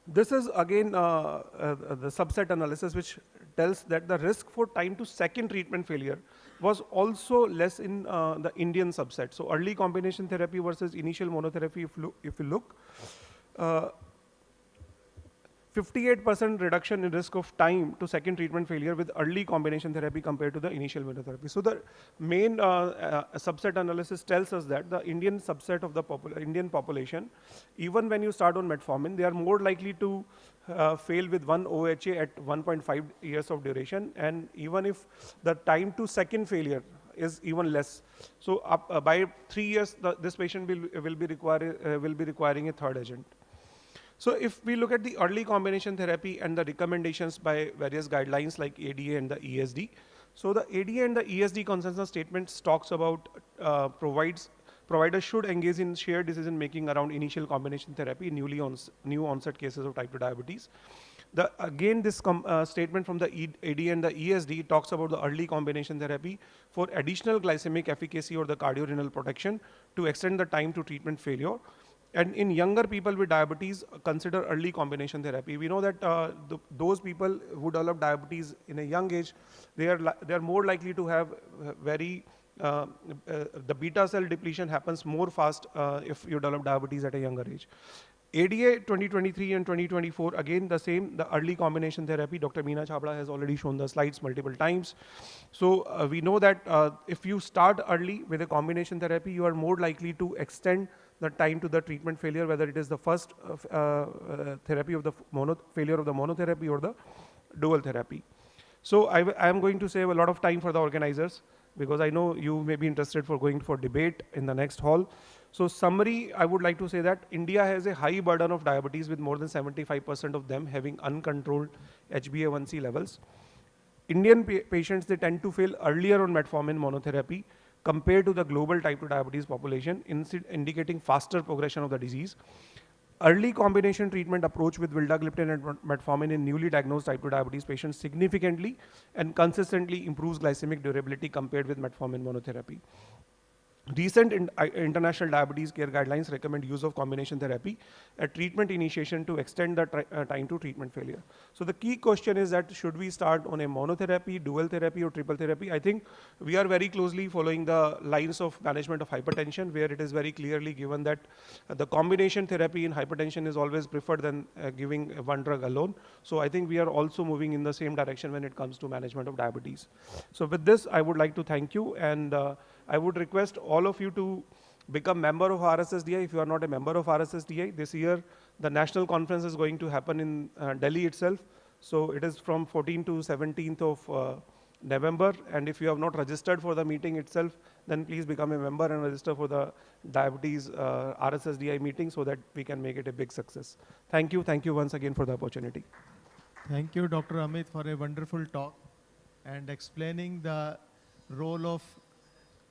This is again the subset analysis, which tells that the risk for time to second treatment failure was also less in the Indian subset. So early combination therapy versus initial monotherapy, if you look, 58% reduction in risk of time to second treatment failure with early combination therapy compared to the initial monotherapy. So the main subset analysis tells us that the Indian subset of the Indian population, even when you start on metformin, they are more likely to fail with one OHA at 1.5 years of duration, and even if the time to second failure is even less. So by 3 years, this patient will be requiring a third agent. So if we look at the early combination therapy and the recommendations by various guidelines like ADA and the ESD. So the ADA and the ESD consensus statements talks about providers should engage in shared decision making around initial combination therapy in new onset cases of type 2 diabetes. Again, this statement from the ADA and the ESD talks about the early combination therapy for additional glycemic efficacy or the cardiorenal protection to extend the time to treatment failure. And in younger people with diabetes, consider early combination therapy. We know that those people who develop diabetes in a young age, they are more likely to have the beta cell depletion happens more fast if you develop diabetes at a younger age. ADA 2023 and 2024, again the same, the early combination therapy. Dr. Meena Chhabra has already shown the slides multiple times. So we know that if you start early with a combination therapy, you are more likely to extend the time to the treatment failure, whether it is the first therapy of the failure of the monotherapy or the dual therapy. So I am going to save a lot of time for the organizers, because I know you may be interested for going for debate in the next hall. So summary, I would like to say that India has a high burden of diabetes, with more than 75% of them having uncontrolled HbA1c levels. Indian patients, they tend to fail earlier on metformin monotherapy compared to the global type 2 diabetes population, indicating faster progression of the disease. early combination treatment approach with vildagliptin and metformin in newly diagnosed type 2 diabetes patients significantly and consistently improves glycemic durability compared with metformin monotherapy. Recent international diabetes care guidelines recommend use of combination therapy at treatment initiation to extend the time to treatment failure. So the key question is that should we start on a monotherapy, dual therapy or triple therapy? I think we are very closely following the lines of management of hypertension, where it is very clearly given that the combination therapy in hypertension is always preferred than giving one drug alone. So I think we are also moving in the same direction when it comes to management of diabetes. So with this, I would like to thank you, and I would request all of you to become member of RSSDI if you are not a member of RSSDI. This year, the national conference is going to happen in Delhi itself. So it is from 14th to 17th of November. And if you have not registered for the meeting itself, then please become a member and register for the diabetes RSSDI meeting so that we can make it a big success. Thank you. Thank you once again for the opportunity. Thank you, Dr. Amit, for a wonderful talk and explaining the role of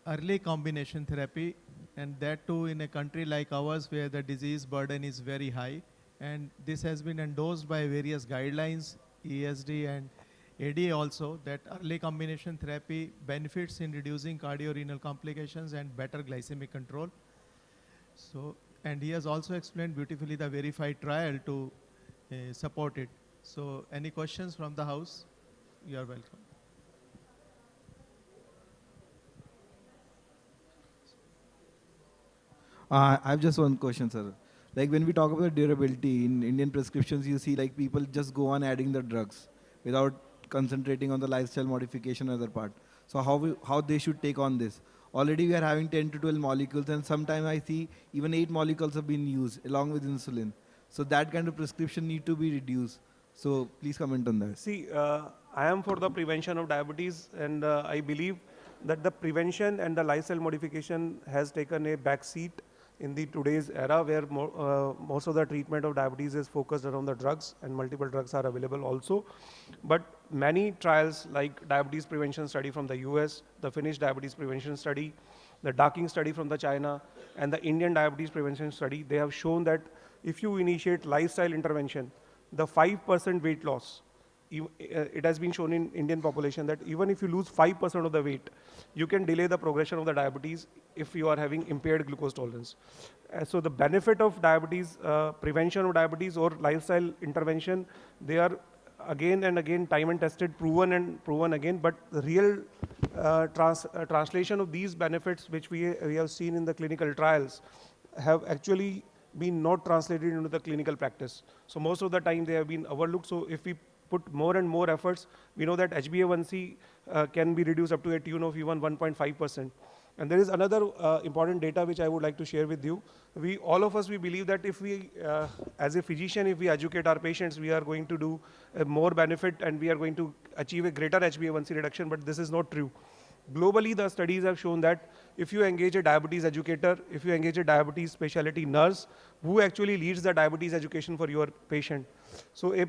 early combination therapy, and that too in a country like ours where the disease burden is very high. And this has been endorsed by various guidelines, ESD and ADA also, that early combination therapy benefits in reducing cardiorenal complications and better glycemic control. So, and he has also explained beautifully the verified trial to support it. So any questions from the house? You are welcome. I have just one question, sir. Like when we talk about durability in Indian prescriptions, you see like people just go on adding the drugs without concentrating on the lifestyle modification other part. So how they should take on this? Already we are having 10 to 12 molecules, and sometimes I see even 8 molecules have been used along with insulin. So that kind of prescription need to be reduced. So please comment on that. See, I am for the prevention of diabetes, and I believe that the prevention and the lifestyle modification has taken a back seat in the today's era, where most of the treatment of diabetes is focused around the drugs, and multiple drugs are available also. But many trials like diabetes prevention study from the US, the Finnish diabetes prevention study, the Darking study from the China, and the Indian diabetes prevention study, they have shown that if you initiate lifestyle intervention, the 5% weight loss, it has been shown in Indian population that even if you lose 5% of the weight, you can delay the progression of the diabetes if you are having impaired glucose tolerance. So the benefit of diabetes, prevention of diabetes or lifestyle intervention, they are again and again time and tested, proven and proven again, but the real translation of these benefits which we have seen in the clinical trials have actually been not translated into the clinical practice. So most of the time they have been overlooked. So if we put more and more efforts, we know that HbA1c can be reduced up to a tune of even 1.5%. And there is another important data which I would like to share with you. All of us, we believe that if we, as a physician, if we educate our patients, we are going to do more benefit and we are going to achieve a greater HbA1c reduction, but this is not true. Globally, the studies have shown that if you engage a diabetes educator, if you engage a diabetes specialty nurse, who actually leads the diabetes education for your patient. So a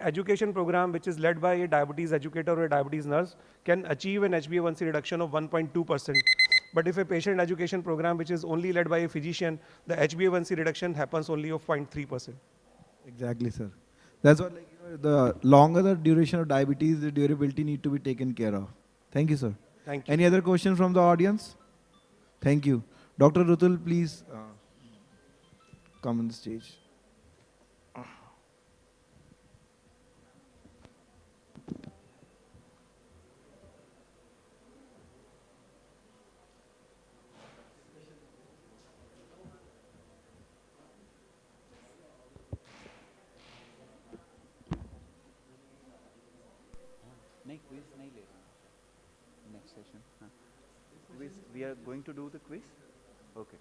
education program which is led by a diabetes educator or a diabetes nurse can achieve an HbA1c reduction of 1.2%. But if a patient education program which is only led by a physician, the HbA1c reduction happens only of 0.3%. Exactly, sir. That's what, like, the longer the duration of diabetes, the durability need to be taken care of. Thank you, sir. Thank you. Any other questions from the audience? Thank you. Dr. Rutul, please come on the stage. Next session. We are going to do the quiz? Okay.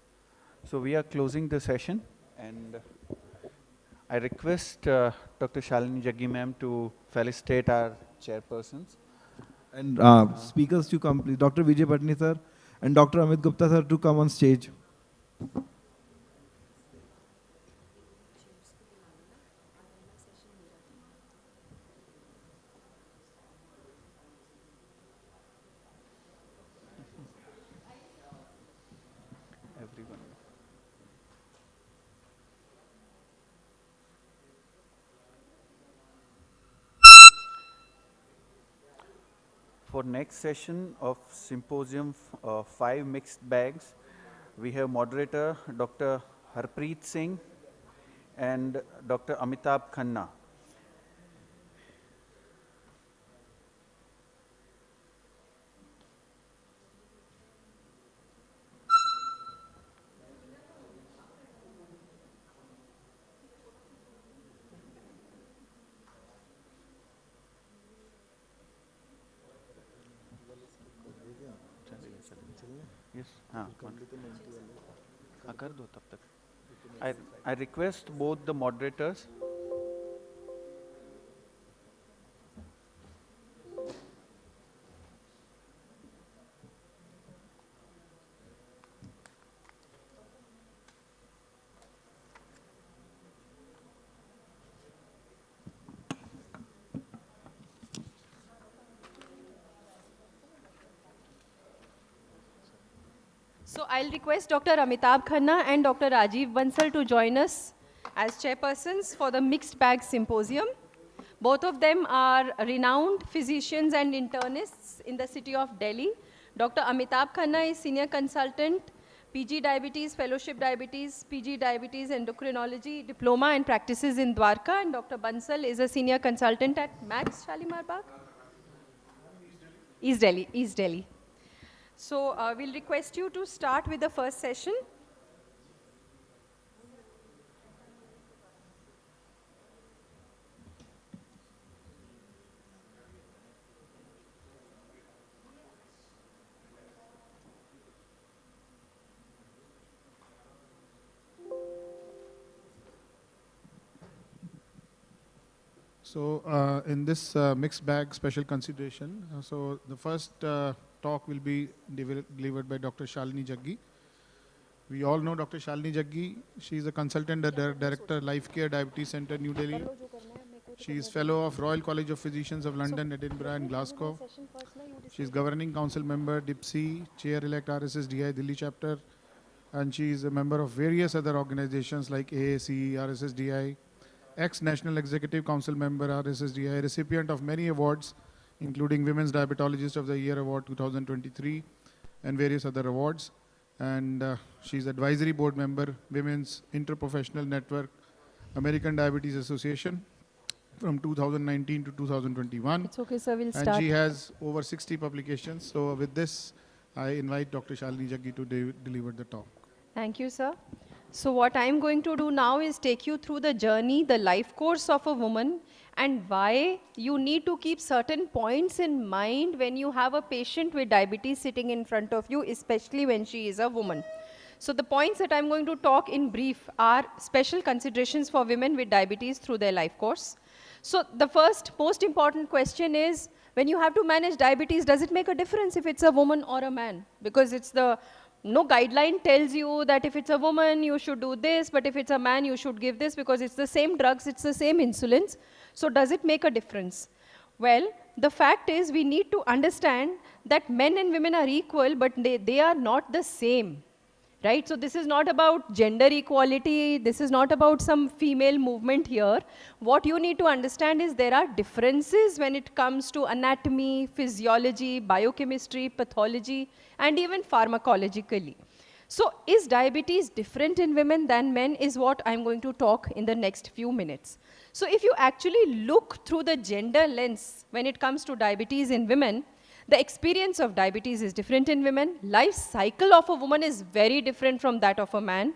So we are closing the session, and I request Dr. Shalini Jaggi ma'am to felicitate our chairpersons. And speakers to come, please. Dr. Vijay Patni sir and Dr. Amit Gupta sir to come on stage. Everyone. For next session of Symposium 5 Mixed Bags, we have moderator Dr. Harpreet Singh and Dr. Amitabh Khanna. Yes. कर दो तब तक. I request both the moderators. So I'll request Dr. Amitabh Khanna and Dr. Rajiv Bansal to join us as chairpersons for the Mixed Bag Symposium. Both of them are renowned physicians and internists in the city of Delhi. Dr. Amitabh Khanna is senior consultant, PG Diabetes, Fellowship Diabetes, PG Diabetes Endocrinology Diploma and practices in Dwarka. And Dr. Bansal is a senior consultant at Max Shalimar Bagh? East Delhi, East Delhi. So we'll request you to start with the first session. So in this mixed bag special consideration, so the first talk will be delivered by Dr. Shalini Jaggi. We all know Dr. Shalini Jaggi. She is a consultant director, Life Care Diabetes Center, New Delhi. She is fellow of Royal College of Physicians of London, Edinburgh and Glasgow. She is governing council member, DIPSI, chair-elect RSSDI, Delhi chapter. And she is a member of various other organizations like AAC, RSSDI, ex-National Executive Council member, RSSDI, recipient of many awards, including Women's Diabetologist of the Year Award 2023 and various other awards. And she's advisory board member, Women's Interprofessional Network, American Diabetes Association from 2019 to 2021. It's okay, sir, we'll start. And she has over 60 publications. So with this, I invite Dr. Shalini Jaggi to deliver the talk. Thank you, sir. So what I'm going to do now is take you through the journey, the life course of a woman, and why you need to keep certain points in mind when you have a patient with diabetes sitting in front of you, especially when she is a woman. So the points that I'm going to talk in brief are special considerations for women with diabetes through their life course. So the first most important question is, when you have to manage diabetes, does it make a difference if it's a woman or a man? Because it's no guideline tells you that if it's a woman, you should do this, but if it's a man, you should give this, because it's the same drugs, it's the same insulins. So does it make a difference? Well, the fact is we need to understand that men and women are equal, but they are not the same. Right? So this is not about gender equality. This is not about some female movement here. What you need to understand is there are differences when it comes to anatomy, physiology, biochemistry, pathology, and even pharmacologically. So is diabetes different in women than men is what I'm going to talk in the next few minutes. So if you actually look through the gender lens when it comes to diabetes in women, the experience of diabetes is different in women. Life cycle of a woman is very different from that of a man.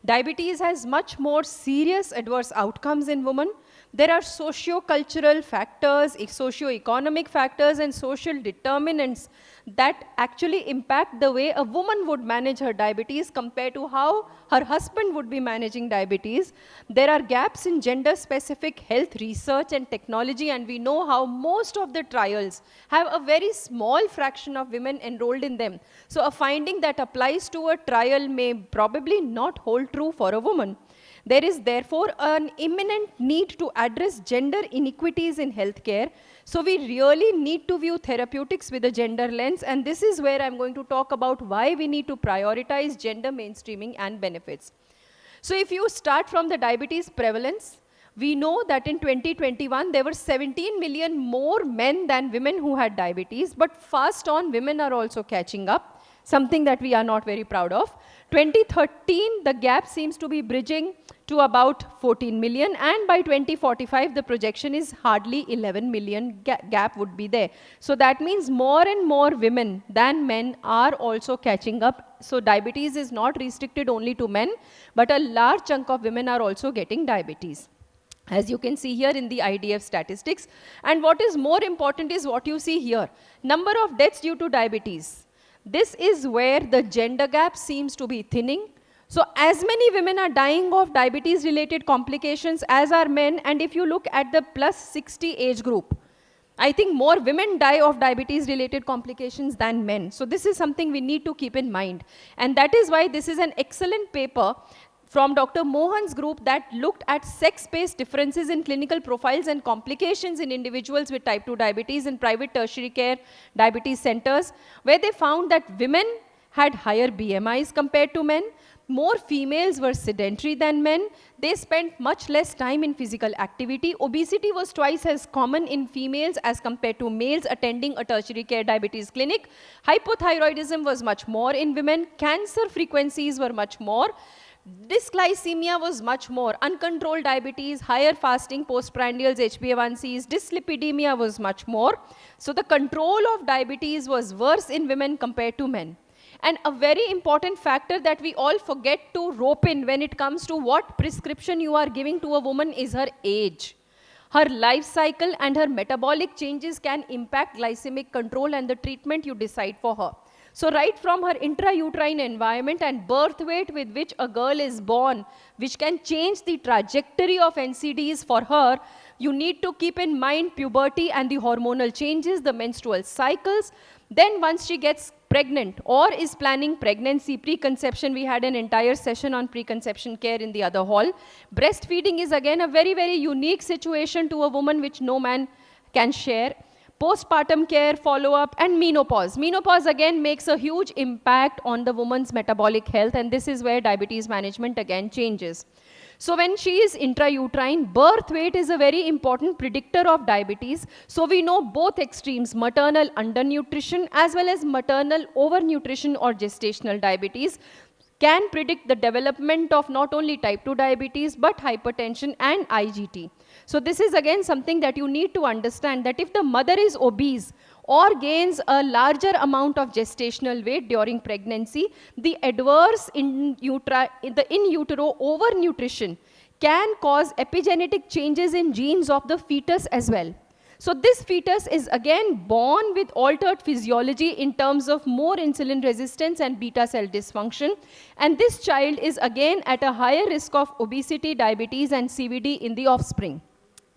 Diabetes has much more serious adverse outcomes in women. There are socio-cultural factors, socio-economic factors, and social determinants that actually impact the way a woman would manage her diabetes compared to how her husband would be managing diabetes. There are gaps in gender-specific health research and technology, and we know how most of the trials have a very small fraction of women enrolled in them. So a finding that applies to a trial may probably not hold true for a woman. There is therefore an imminent need to address gender inequities in healthcare. So we really need to view therapeutics with a gender lens, and this is where I'm going to talk about why we need to prioritize gender mainstreaming and benefits. So if you start from the diabetes prevalence, We know that in 2021, there were 17 million more men than women who had diabetes, but fast on, women are also catching up, something that we are not very proud of. 2013, the gap seems to be bridging to about 14 million, and by 2045, the projection is hardly 11 million gap would be there. So that means more and more women than men are also catching up. So diabetes is not restricted only to men, but a large chunk of women are also getting diabetes, as you can see here in the IDF statistics. And what is more important is what you see here, number of deaths due to diabetes. This is where the gender gap seems to be thinning. So as many women are dying of diabetes related complications as are men, and if you look at the plus 60 age group, I think more women die of diabetes related complications than men. So this is something we need to keep in mind. And that is why this is an excellent paper from Dr. Mohan's group that looked at sex-based differences in clinical profiles and complications in individuals with type 2 diabetes in private tertiary care diabetes centers, where they found that women had higher BMIs compared to men, more females were sedentary than men, they spent much less time in physical activity, obesity was twice as common in females as compared to males attending a tertiary care diabetes clinic, hypothyroidism was much more in women, cancer frequencies were much more, dysglycemia was much more, uncontrolled diabetes, higher fasting, postprandials, HbA1cs, dyslipidemia was much more. So the control of diabetes was worse in women compared to men. And a very important factor that we all forget to rope in when it comes to what prescription you are giving to a woman is her age. Her life cycle and her metabolic changes can impact glycemic control and the treatment you decide for her. So right from her intrauterine environment and birth weight with which a girl is born, which can change the trajectory of NCDs for her, you need to keep in mind puberty and the hormonal changes, the menstrual cycles. Then once she gets pregnant or is planning pregnancy, preconception, we had an entire session on preconception care in the other hall. Breastfeeding is again a very, very unique situation to a woman which no man can share. Postpartum care, follow-up, and menopause. Menopause again makes a huge impact on the woman's metabolic health, and this is where diabetes management again changes. So when she is intrauterine, birth weight is a very important predictor of diabetes. So we know both extremes, maternal undernutrition as well as maternal overnutrition or gestational diabetes, can predict the development of not only type 2 diabetes but hypertension and IGT. So this is again something that you need to understand, that if the mother is obese or gains a larger amount of gestational weight during pregnancy, the adverse in utero overnutrition can cause epigenetic changes in genes of the fetus as well. So this fetus is again born with altered physiology in terms of more insulin resistance and beta cell dysfunction. And this child is again at a higher risk of obesity, diabetes, and CVD in the offspring.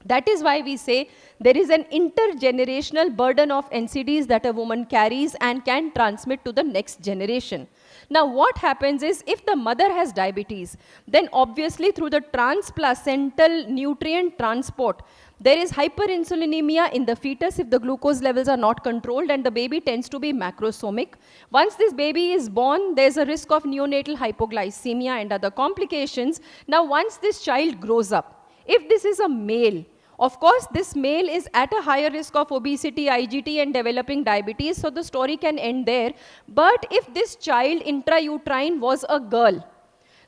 That is why we say there is an intergenerational burden of NCDs that a woman carries and can transmit to the next generation. Now what happens is, if the mother has diabetes, then obviously through the transplacental nutrient transport, there is hyperinsulinemia in the fetus if the glucose levels are not controlled, and the baby tends to be macrosomic. Once this baby is born, there's a risk of neonatal hypoglycemia and other complications. Now once this child grows up, if this is a male, of course, this male is at a higher risk of obesity, IGT, and developing diabetes, so the story can end there. But if this child intrauterine was a girl,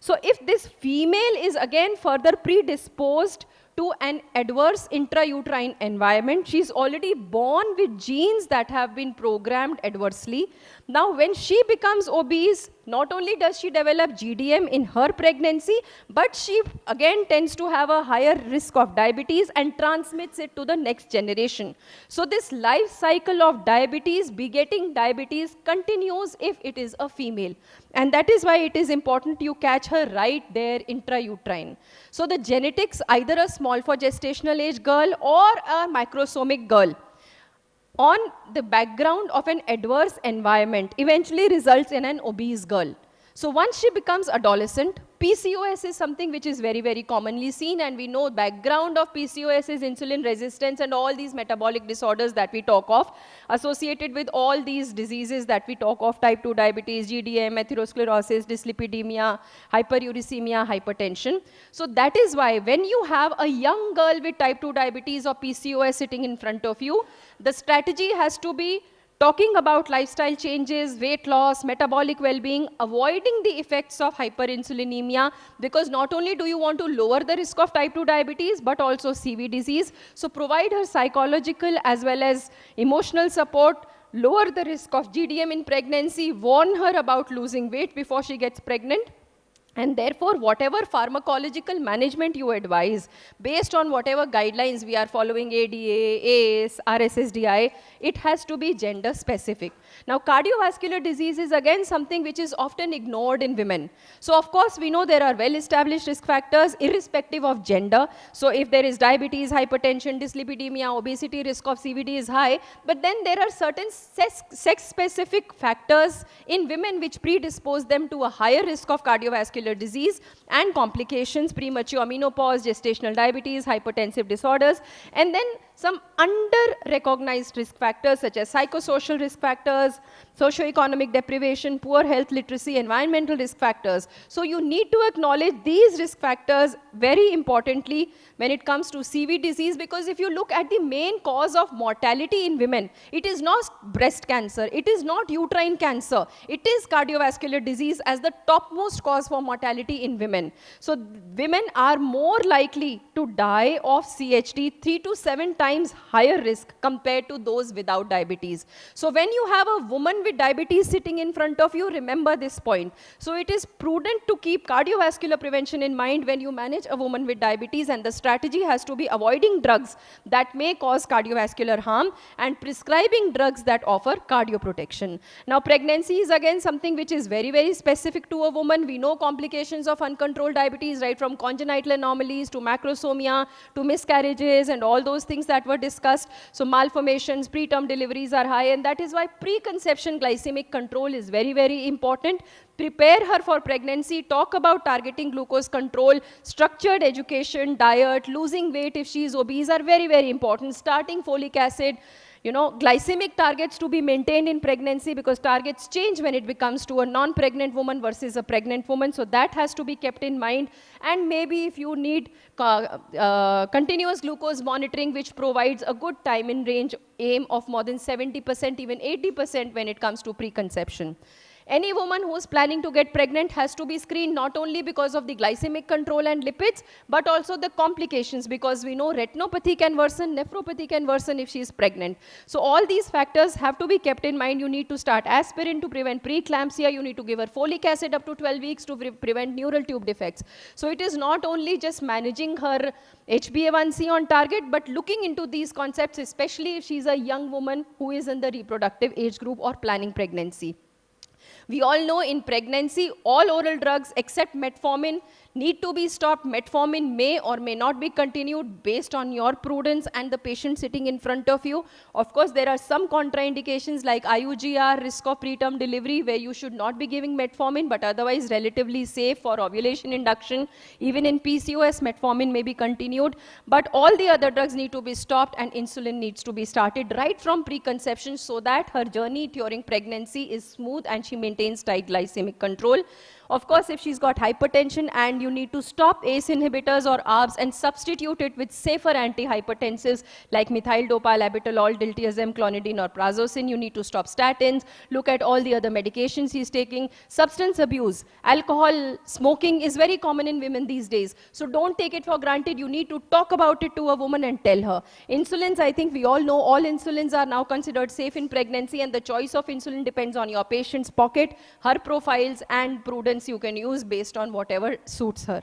so if this female is again further predisposed to an adverse intrauterine environment, she's already born with genes that have been programmed adversely. Now, when she becomes obese, not only does she develop GDM in her pregnancy, but she again tends to have a higher risk of diabetes and transmits it to the next generation. So this life cycle of diabetes, begetting diabetes, continues if it is a female. And that is why it is important you catch her right there intrauterine. So the genetics, either a small for gestational age girl or a microsomic girl, on the background of an adverse environment, eventually results in an obese girl. So once she becomes adolescent, PCOS is something which is very, very commonly seen, and we know background of PCOS is insulin resistance and all these metabolic disorders that we talk of, associated with all these diseases that we talk of, type 2 diabetes, GDM, atherosclerosis, dyslipidemia, hyperuricemia, hypertension. So that is why when you have a young girl with type 2 diabetes or PCOS sitting in front of you, the strategy has to be talking about lifestyle changes, weight loss, metabolic well-being, avoiding the effects of hyperinsulinemia, because not only do you want to lower the risk of type 2 diabetes, but also CV disease. So provide her psychological as well as emotional support, lower the risk of GDM in pregnancy, warn her about losing weight before she gets pregnant. And therefore, whatever pharmacological management you advise, based on whatever guidelines we are following, ADA, ACE, RSSDI, it has to be gender specific. Now, cardiovascular disease is again something which is often ignored in women. So, of course, we know there are well-established risk factors irrespective of gender. So, if there is diabetes, hypertension, dyslipidemia, obesity, risk of CVD is high. But then there are certain sex-specific factors in women which predispose them to a higher risk of cardiovascular disease and complications, premature menopause, gestational diabetes, hypertensive disorders, and then some under-recognized risk factors such as psychosocial risk factors, socioeconomic deprivation, poor health literacy, environmental risk factors. So you need to acknowledge these risk factors very importantly when it comes to CV disease, because if you look at the main cause of mortality in women, it is not breast cancer, it is not uterine cancer, it is cardiovascular disease as the topmost cause for mortality in women. So women are more likely to die of CHD 3 to 7 times higher risk compared to those without diabetes. So when you have a woman with diabetes sitting in front of you, remember this point. So it is prudent to keep cardiovascular prevention in mind when you manage a woman with diabetes, and the strategy has to be avoiding drugs that may cause cardiovascular harm and prescribing drugs that offer cardioprotection. Now pregnancy is again something which is very, very specific to a woman. We know complications of uncontrolled diabetes, right from congenital anomalies to macrosomia to miscarriages and all those things that were discussed. So malformations, preterm deliveries are high, and that is why preconception glycemic control is very, very important. Prepare her for pregnancy, talk about targeting glucose control, structured education, diet, losing weight if she is obese are very, very important. Starting folic acid, you know, glycemic targets to be maintained in pregnancy, because targets change when it becomes to a non-pregnant woman versus a pregnant woman. So that has to be kept in mind. And maybe if you need continuous glucose monitoring, which provides a good time in range aim of more than 70%, even 80% when it comes to preconception. Any woman who is planning to get pregnant has to be screened not only because of the glycemic control and lipids, but also the complications, because we know retinopathy can worsen, nephropathy can worsen if she is pregnant. So all these factors have to be kept in mind. You need to start aspirin to prevent preeclampsia. You need to give her folic acid up to 12 weeks to prevent neural tube defects. So it is not only just managing her HbA1c on target, but looking into these concepts, especially if she's a young woman who is in the reproductive age group or planning pregnancy. We all know in pregnancy, all oral drugs except metformin need to be stopped. Metformin may or may not be continued based on your prudence and the patient sitting in front of you. Of course, there are some contraindications like IUGR, risk of preterm delivery, where you should not be giving metformin, but otherwise relatively safe for ovulation induction. Even in PCOS, metformin may be continued, but all the other drugs need to be stopped and insulin needs to be started right from preconception so that her journey during pregnancy is smooth and she maintains tight glycemic control. Of course, if she's got hypertension and you need to stop ACE inhibitors or ARBs and substitute it with safer antihypertensives like methyl-dopyl, labetalol, diltiazem, clonidine or prazosin, you need to stop statins, look at all the other medications she's taking. Substance abuse, alcohol, smoking is very common in women these days. So don't take it for granted. You need to talk about it to a woman and tell her. Insulins, I think we all know all insulins are now considered safe in pregnancy, and the choice of insulin depends on your patient's pocket, her profiles and prudence you can use based on whatever suits her.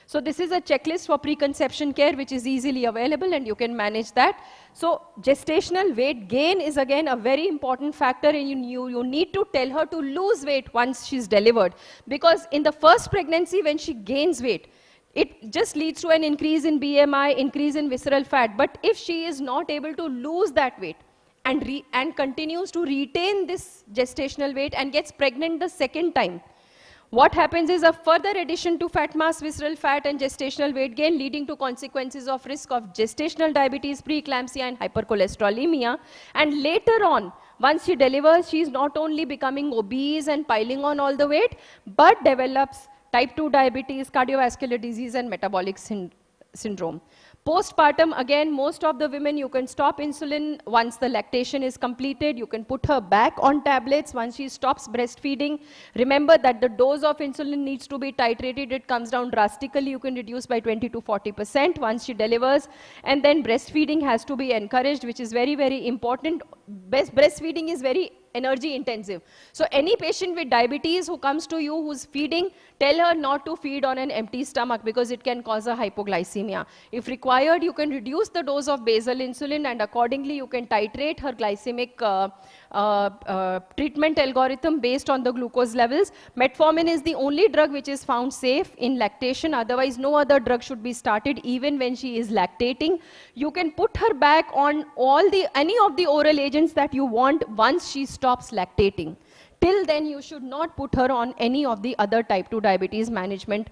So this is a checklist for preconception care which is easily available and you can manage that. So gestational weight gain is again a very important factor, and you need to tell her to lose weight once she's delivered, because in the first pregnancy when she gains weight, it just leads to an increase in BMI, increase in visceral fat. But if she is not able to lose that weight and continues to retain this gestational weight and gets pregnant the second time, What happens is a further addition to fat mass, visceral fat and gestational weight gain, leading to consequences of risk of gestational diabetes, preeclampsia and hypercholesterolemia. And later on, once she delivers, she is not only becoming obese and piling on all the weight, but develops type 2 diabetes, cardiovascular disease and metabolic syndrome. Postpartum, again, most of the women, you can stop insulin once the lactation is completed. You can put her back on tablets once she stops breastfeeding. Remember that the dose of insulin needs to be titrated. It comes down drastically. You can reduce by 20 to 40% once she delivers. And then breastfeeding has to be encouraged, which is very, very important. Breastfeeding is very energy intensive. So any patient with diabetes who comes to you who's feeding, tell her not to feed on an empty stomach because it can cause a hypoglycemia. If required, you can reduce the dose of basal insulin and accordingly you can titrate her glycemic treatment algorithm based on the glucose levels. Metformin is the only drug which is found safe in lactation. Otherwise, no other drug should be started even when she is lactating. You can put her back on any of the oral agents that you want once she stops lactating. Till then, you should not put her on any of the other type 2 diabetes management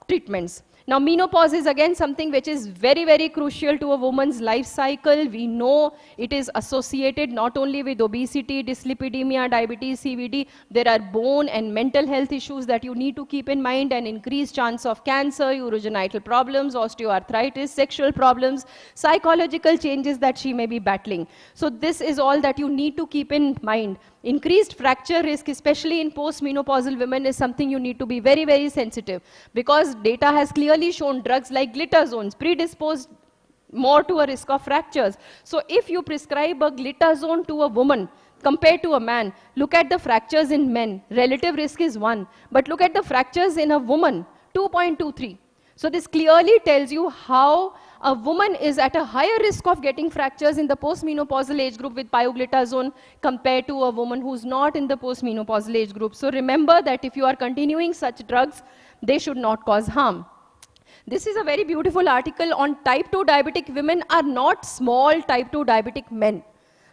treatments. Now, menopause is again something which is very, very crucial to a woman's life cycle. We know it is associated not only with obesity, dyslipidemia, diabetes, CVD. There are bone and mental health issues that you need to keep in mind, an increased chance of cancer, urogenital problems, osteoarthritis, sexual problems, psychological changes that she may be battling. So this is all that you need to keep in mind. Increased fracture risk, especially in postmenopausal women, is something you need to be very, very sensitive, because data has clearly shown drugs like glitazones predispose more to a risk of fractures. So if you prescribe a glitazone to a woman compared to a man, look at the fractures in men. Relative risk is 1, but look at the fractures in a woman, 2.23. So this clearly tells you how a woman is at a higher risk of getting fractures in the postmenopausal age group with pioglitazone compared to a woman who's not in the postmenopausal age group. So remember that if you are continuing such drugs, they should not cause harm. This is a very beautiful article on type 2 diabetic women are not small type 2 diabetic men.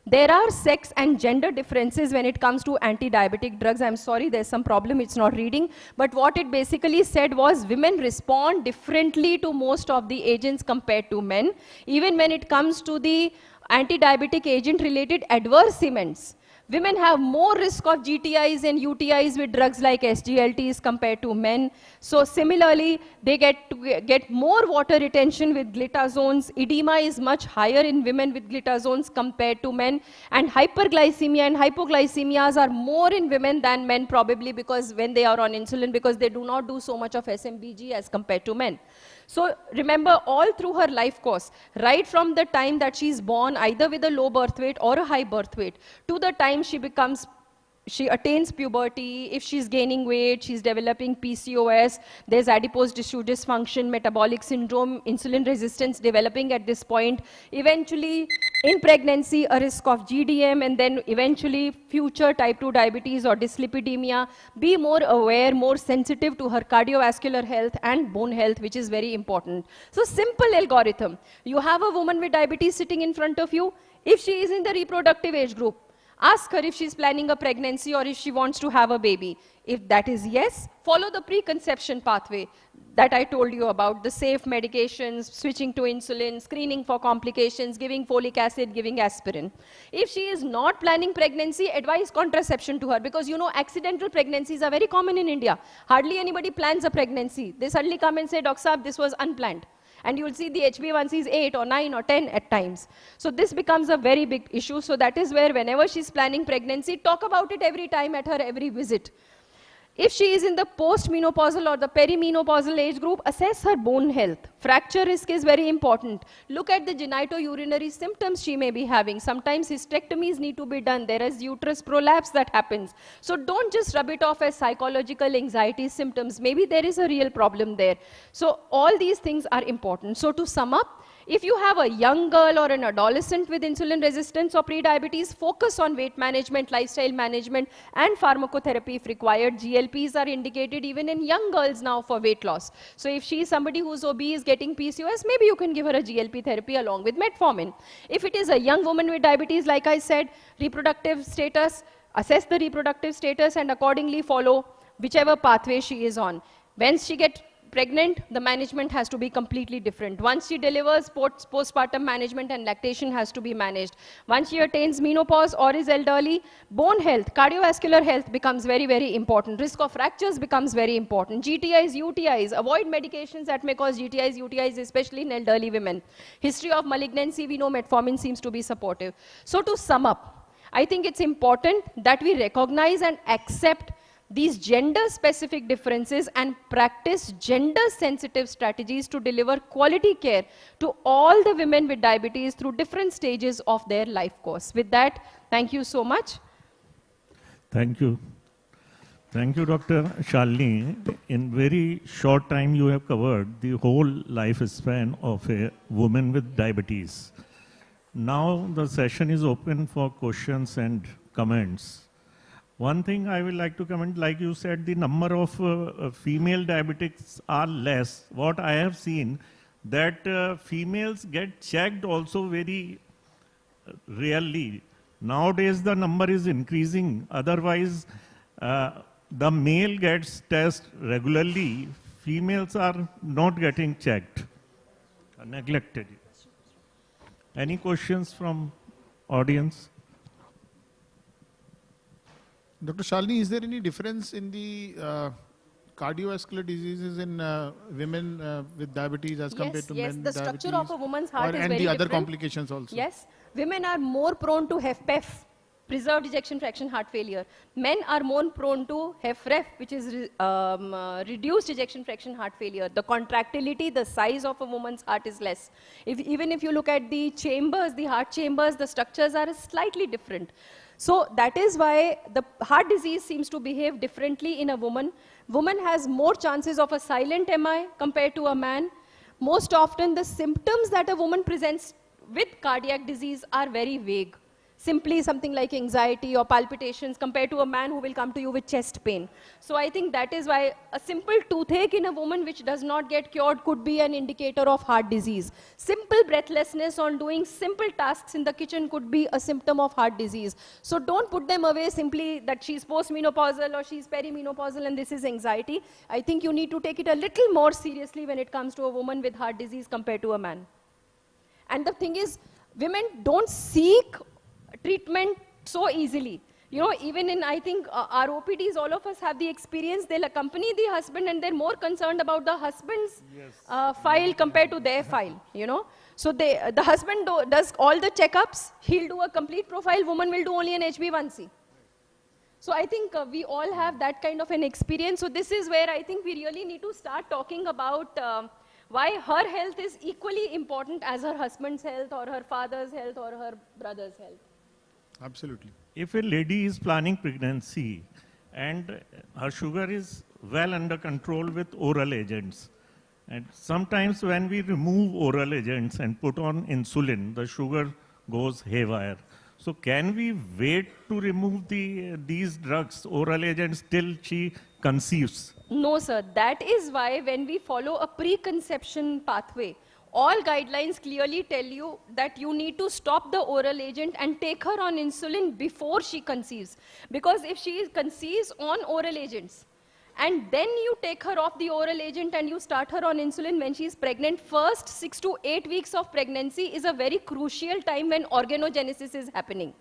There are sex and gender differences when it comes to anti-diabetic drugs. I'm sorry, there's some problem, it's not reading. But what it basically said was women respond differently to most of the agents compared to men. Even when it comes to the anti-diabetic agent-related adverse events, women have more risk of GTIs and UTIs with drugs like SGLTs compared to men. So similarly, they get more water retention with glitazones. Edema is much higher in women with glitazones compared to men. And hyperglycemia and hypoglycemias are more in women than men, probably because when they are on insulin, because they do not do so much of SMBG as compared to men. So remember, all through her life course, right from the time that she's born, either with a low birth weight or a high birth weight, to the time she attains puberty, if she's gaining weight, she's developing PCOS, there's adipose tissue dysfunction, metabolic syndrome, insulin resistance developing at this point, eventually in pregnancy a risk of GDM, and then eventually future type 2 diabetes or dyslipidemia. Be more aware, more sensitive to her cardiovascular health and bone health, which is very important. So simple algorithm. You have a woman with diabetes sitting in front of you. If she is in the reproductive age group, ask her if she's planning a pregnancy or if she wants to have a baby. If that is yes, follow the preconception pathway that I told you about, the safe medications, switching to insulin, screening for complications, giving folic acid, giving aspirin. If she is not planning pregnancy, advise contraception to her, because you know accidental pregnancies are very common in India. Hardly anybody plans a pregnancy. They suddenly come and say, Dr. Saab, this was unplanned. And you will see the HbA1c is 8 or 9 or 10 at times. So this becomes a very big issue. So that is where whenever she's planning pregnancy, talk about it every time at her every visit. If she is in the postmenopausal or the perimenopausal age group, assess her bone health. Fracture risk is very important. Look at the genitourinary symptoms she may be having. Sometimes hysterectomies need to be done. There is uterus prolapse that happens. So don't just rub it off as psychological anxiety symptoms. Maybe there is a real problem there. So all these things are important. So to sum up, if you have a young girl or an adolescent with insulin resistance or prediabetes, focus on weight management, lifestyle management, and pharmacotherapy if required. GLPs are indicated even in young girls now for weight loss. So if she is somebody who's obese, getting PCOS, maybe you can give her a GLP therapy along with metformin. If it is a young woman with diabetes, like I said, reproductive status, assess the reproductive status and accordingly follow whichever pathway she is on. When she gets pregnant, the management has to be completely different. Once she delivers, postpartum management and lactation has to be managed. Once she attains menopause or is elderly, bone health, cardiovascular health becomes very, very important. Risk of fractures becomes very important. GTIs, UTIs, avoid medications that may cause GTIs, UTIs, especially in elderly women. History of malignancy, we know metformin seems to be supportive. So to sum up, I think it's important that we recognize and accept these gender-specific differences and practice gender-sensitive strategies to deliver quality care to all the women with diabetes through different stages of their life course. With that, thank you so much. Thank you. Thank you, Dr. Shalini. In very short time, you have covered the whole lifespan of a woman with diabetes. Now the session is open for questions and comments. One thing I would like to comment, like you said, the number of female diabetics are less. What I have seen, that females get checked also very rarely. Nowadays, the number is increasing. Otherwise, the male gets tested regularly. Females are not getting checked, neglected. Any questions from audience? Dr. Shalini, is there any difference in the cardiovascular diseases in women with diabetes as compared to men with the diabetes? structure of a woman's heart is and very the other different. complications also? Yes, women are more prone to HFpEF, preserved ejection fraction heart failure. Men are more prone to HFrEF, which is reduced ejection fraction heart failure. The contractility, the size of a woman's heart is less. Even if you look at the chambers, the heart chambers, the structures are slightly different. So that is why the heart disease seems to behave differently in a woman. Woman has more chances of a silent MI compared to a man. Most often the symptoms that a woman presents with cardiac disease are very vague. Simply something like anxiety or palpitations compared to a man who will come to you with chest pain. So I think that is why a simple toothache in a woman which does not get cured could be an indicator of heart disease. Simple breathlessness on doing simple tasks in the kitchen could be a symptom of heart disease. So don't put them away simply that she's postmenopausal or she's perimenopausal and this is anxiety. I think you need to take it a little more seriously when it comes to a woman with heart disease compared to a man. And the thing is, women don't seek treatment so easily. You know, even in, I think, our OPDs, all of us have the experience, they'll accompany the husband and they're more concerned about the husband's file compared to their file, you know. So the husband does all the checkups, he'll do a complete profile, woman will do only an HbA1c. So I think we all have that kind of an experience. So this is where I think we really need to start talking about why her health is equally important as her husband's health or her father's health or her brother's health. Absolutely. If a lady is planning pregnancy and her sugar is well under control with oral agents, and sometimes when we remove oral agents and put on insulin, the sugar goes haywire. So can we wait to remove these drugs, oral agents, till she conceives? No, sir. That is why when we follow a preconception pathway, all guidelines clearly tell you that you need to stop the oral agent and take her on insulin before she conceives. Because if she conceives on oral agents, and then you take her off the oral agent and you start her on insulin when she is pregnant, first 6 to 8 weeks of pregnancy is a very crucial time when organogenesis is happening.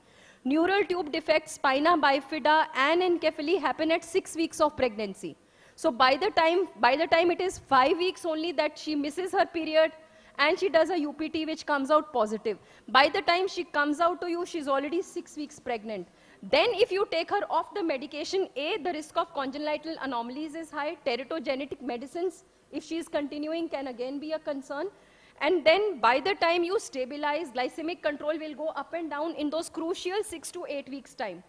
Neural tube defects, spina bifida and encephaly happen at 6 weeks of pregnancy. So by the time it is 5 weeks only that she misses her period, and she does a UPT which comes out positive. By the time she comes out to you, she's already 6 weeks pregnant. Then if you take her off the medication, A, the risk of congenital anomalies is high. Teratogenetic medicines, if she's continuing, can again be a concern. And then by the time you stabilize, glycemic control will go up and down in those crucial 6 to 8 weeks time.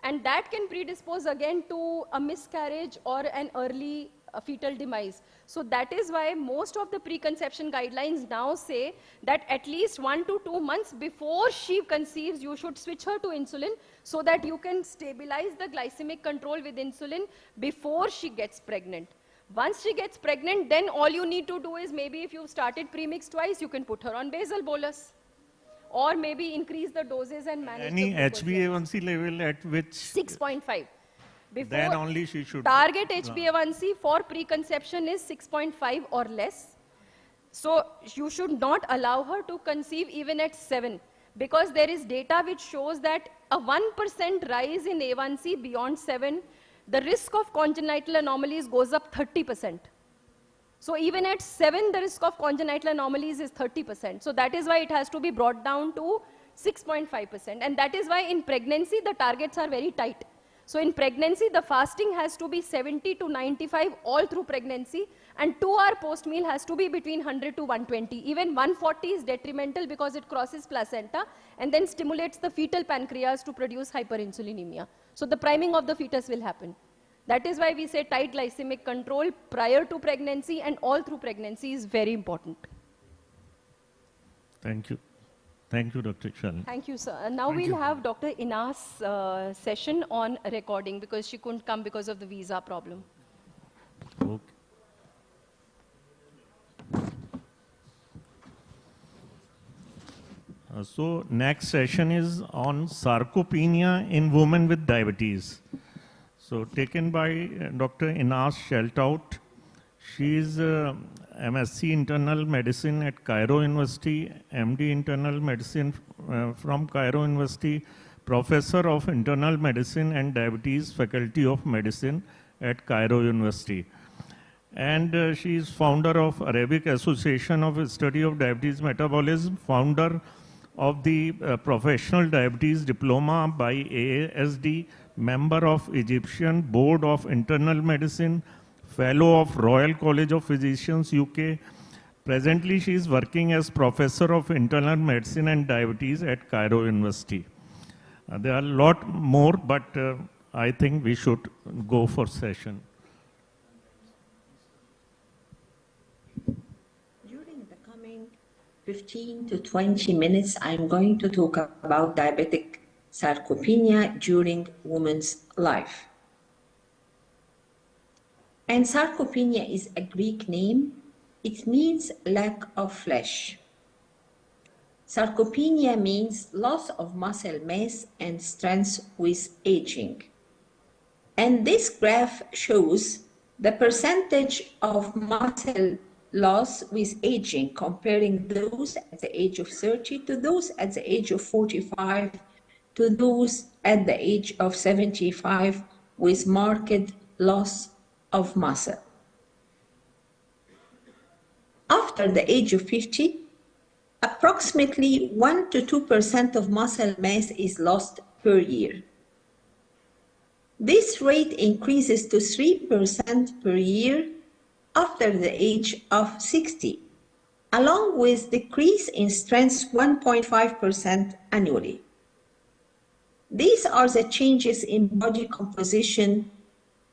And that can predispose again to a miscarriage or an early fetal demise. So that is why most of the preconception guidelines now say that at least 1 to 2 months before she conceives, you should switch her to insulin so that you can stabilize the glycemic control with insulin before she gets pregnant. Once she gets pregnant, then all you need to do is maybe if you've started premix twice, you can put her on basal bolus. Or maybe increase the doses and manage Any the glucose HbA1c level at which? 6.5. Then only she should. Target HbA1c for preconception is 6.5 or less. So you should not allow her to conceive even at 7, because there is data which shows that a 1% rise in A1c beyond 7, the risk of congenital anomalies goes up 30%. So even at 7, the risk of congenital anomalies is 30%. So that is why it has to be brought down to 6.5%. And that is why in pregnancy, the targets are very tight. So in pregnancy, the fasting has to be 70 to 95 all through pregnancy, and 2-hour post-meal has to be between 100 to 120. Even 140 is detrimental because it crosses placenta and then stimulates the fetal pancreas to produce hyperinsulinemia. So the priming of the fetus will happen. That is why we say tight glycemic control prior to pregnancy and all through pregnancy is very important. Thank you. Thank you, Dr. Shalini. Thank you, sir. Now we'll have Dr. Ina's session on recording, because she couldn't come because of the visa problem. Okay. So next session is on sarcopenia in women with diabetes. So taken by Dr. Inas Sheltout. She is MSc Internal Medicine at Cairo University, MD Internal Medicine from Cairo University, Professor of Internal Medicine and Diabetes, Faculty of Medicine at Cairo University. And she is founder of Arabic Association of Study of Diabetes Metabolism, founder of the Professional Diabetes Diploma by AASD, member of Egyptian Board of Internal Medicine, Fellow of Royal College of Physicians, UK. Presently, she is working as Professor of Internal Medicine and Diabetes at Cairo University. There are a lot more, but I think we should go for session. During the coming 15 to 20 minutes, I'm going to talk about diabetic sarcopenia during women's life. And sarcopenia is a Greek name. It means lack of flesh. Sarcopenia means loss of muscle mass and strength with aging. And this graph shows the percentage of muscle loss with aging, comparing those at the age of 30 to those at the age of 45 to those at the age of 75 with marked loss of muscle. After the age of 50, approximately 1 to 2% of muscle mass is lost per year. This rate increases to 3% per year after the age of 60, along with decrease in strength 1.5% annually. These are the changes in body composition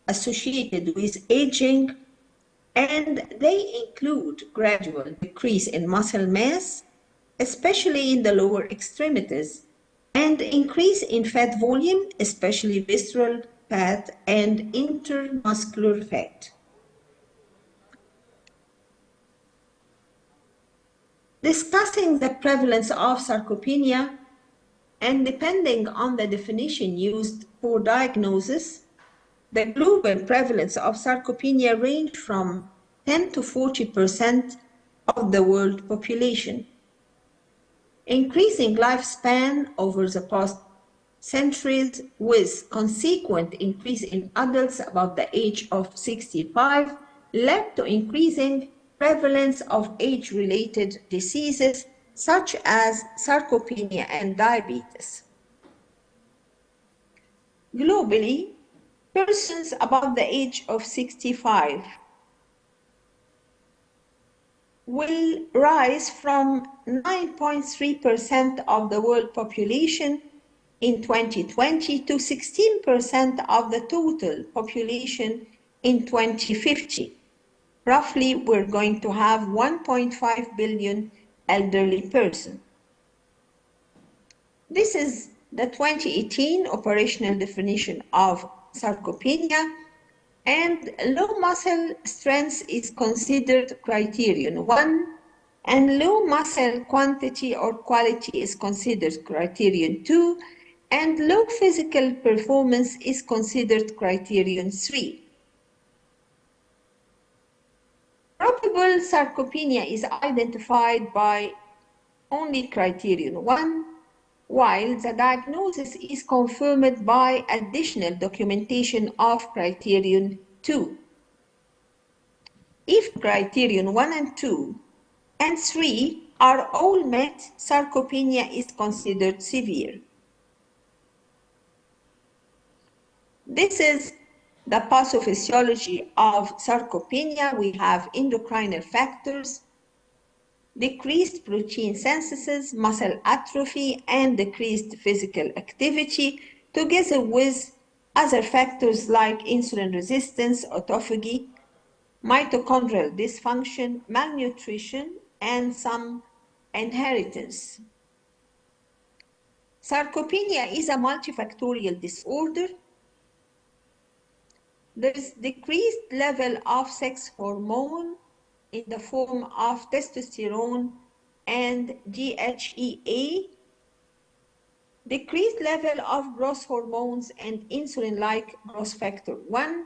associated with aging, and they include gradual decrease in muscle mass, especially in the lower extremities, and increase in fat volume, especially visceral fat and intermuscular fat. Discussing the prevalence of sarcopenia, and depending on the definition used for diagnosis, the global prevalence of sarcopenia range from 10 to 40% of the world population. Increasing lifespan over the past centuries, with consequent increase in adults above the age of 65, led to increasing prevalence of age-related diseases such as sarcopenia and diabetes. Globally, persons above the age of 65 will rise from 9.3% of the world population in 2020 to 16% of the total population in 2050. Roughly, we're going to have 1.5 billion elderly persons. This is the 2018 operational definition of sarcopenia, and low muscle strength is considered criterion 1, and low muscle quantity or quality is considered criterion 2, and low physical performance is considered criterion 3. Probable sarcopenia is identified by only criterion 1, while the diagnosis is confirmed by additional documentation of criterion 2. If criterion 1 and 2 and 3 are all met, sarcopenia is considered severe. This is the pathophysiology of sarcopenia. We have endocrinal factors, decreased protein synthesis, muscle atrophy, and decreased physical activity, together with other factors like insulin resistance, autophagy, mitochondrial dysfunction, malnutrition, and some inheritance. Sarcopenia is a multifactorial disorder. There is decreased level of sex hormone in the form of testosterone and DHEA, decreased level of growth hormones and insulin like growth factor 1,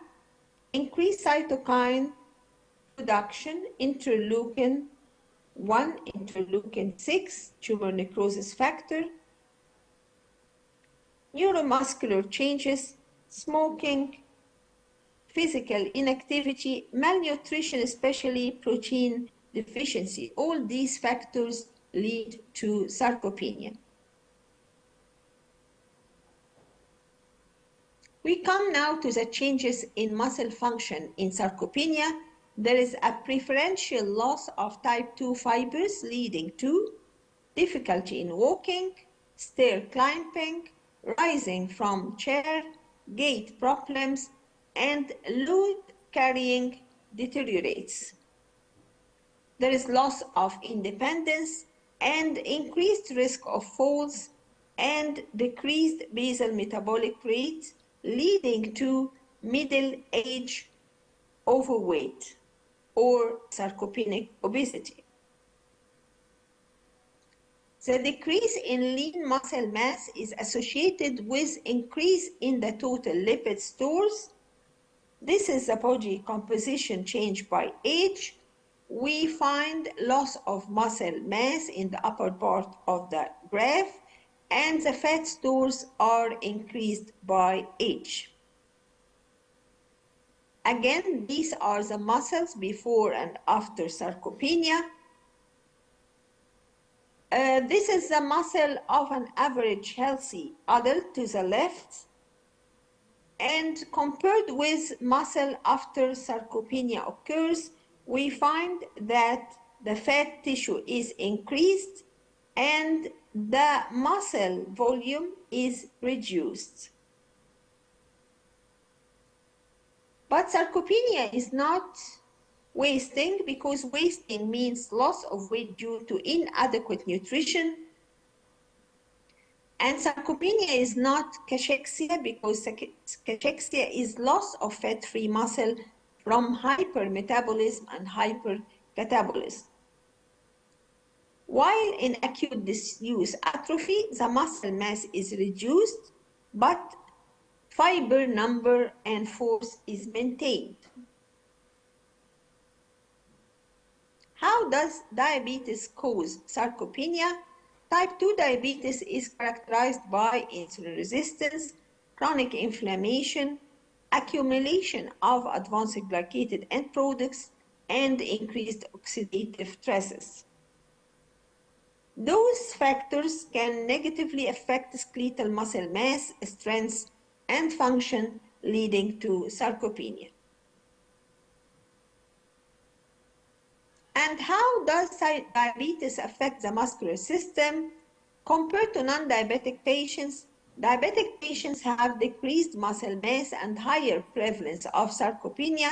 increased cytokine production, interleukin 1, interleukin 6, tumor necrosis factor, neuromuscular changes, smoking, physical inactivity, malnutrition, especially protein deficiency. All these factors lead to sarcopenia. We come now to the changes in muscle function in sarcopenia. There is a preferential loss of type 2 fibers leading to difficulty in walking, stair climbing, rising from chair, gait problems, and load carrying deteriorates. There is loss of independence and increased risk of falls and decreased basal metabolic rate, leading to middle age overweight or sarcopenic obesity. The decrease in lean muscle mass is associated with increase in the total lipid stores. This is the body composition change by age. We find loss of muscle mass in the upper part of the graph, and the fat stores are increased by age. Again, these are the muscles before and after sarcopenia. This is the muscle of an average healthy adult to the left, and compared with muscle after sarcopenia occurs, we find that the fat tissue is increased and the muscle volume is reduced. But sarcopenia is not wasting, because wasting means loss of weight due to inadequate nutrition. And sarcopenia is not cachexia, because cachexia is loss of fat-free muscle from hypermetabolism and hypercatabolism. While in acute disuse atrophy, the muscle mass is reduced, but fiber number and force is maintained. How does diabetes cause sarcopenia? Type 2 diabetes is characterized by insulin resistance, chronic inflammation, accumulation of advanced glycated end products, and increased oxidative stresses. Those factors can negatively affect skeletal muscle mass, strength, and function, leading to sarcopenia. And how does diabetes affect the muscular system? Compared to non-diabetic patients, diabetic patients have decreased muscle mass and higher prevalence of sarcopenia,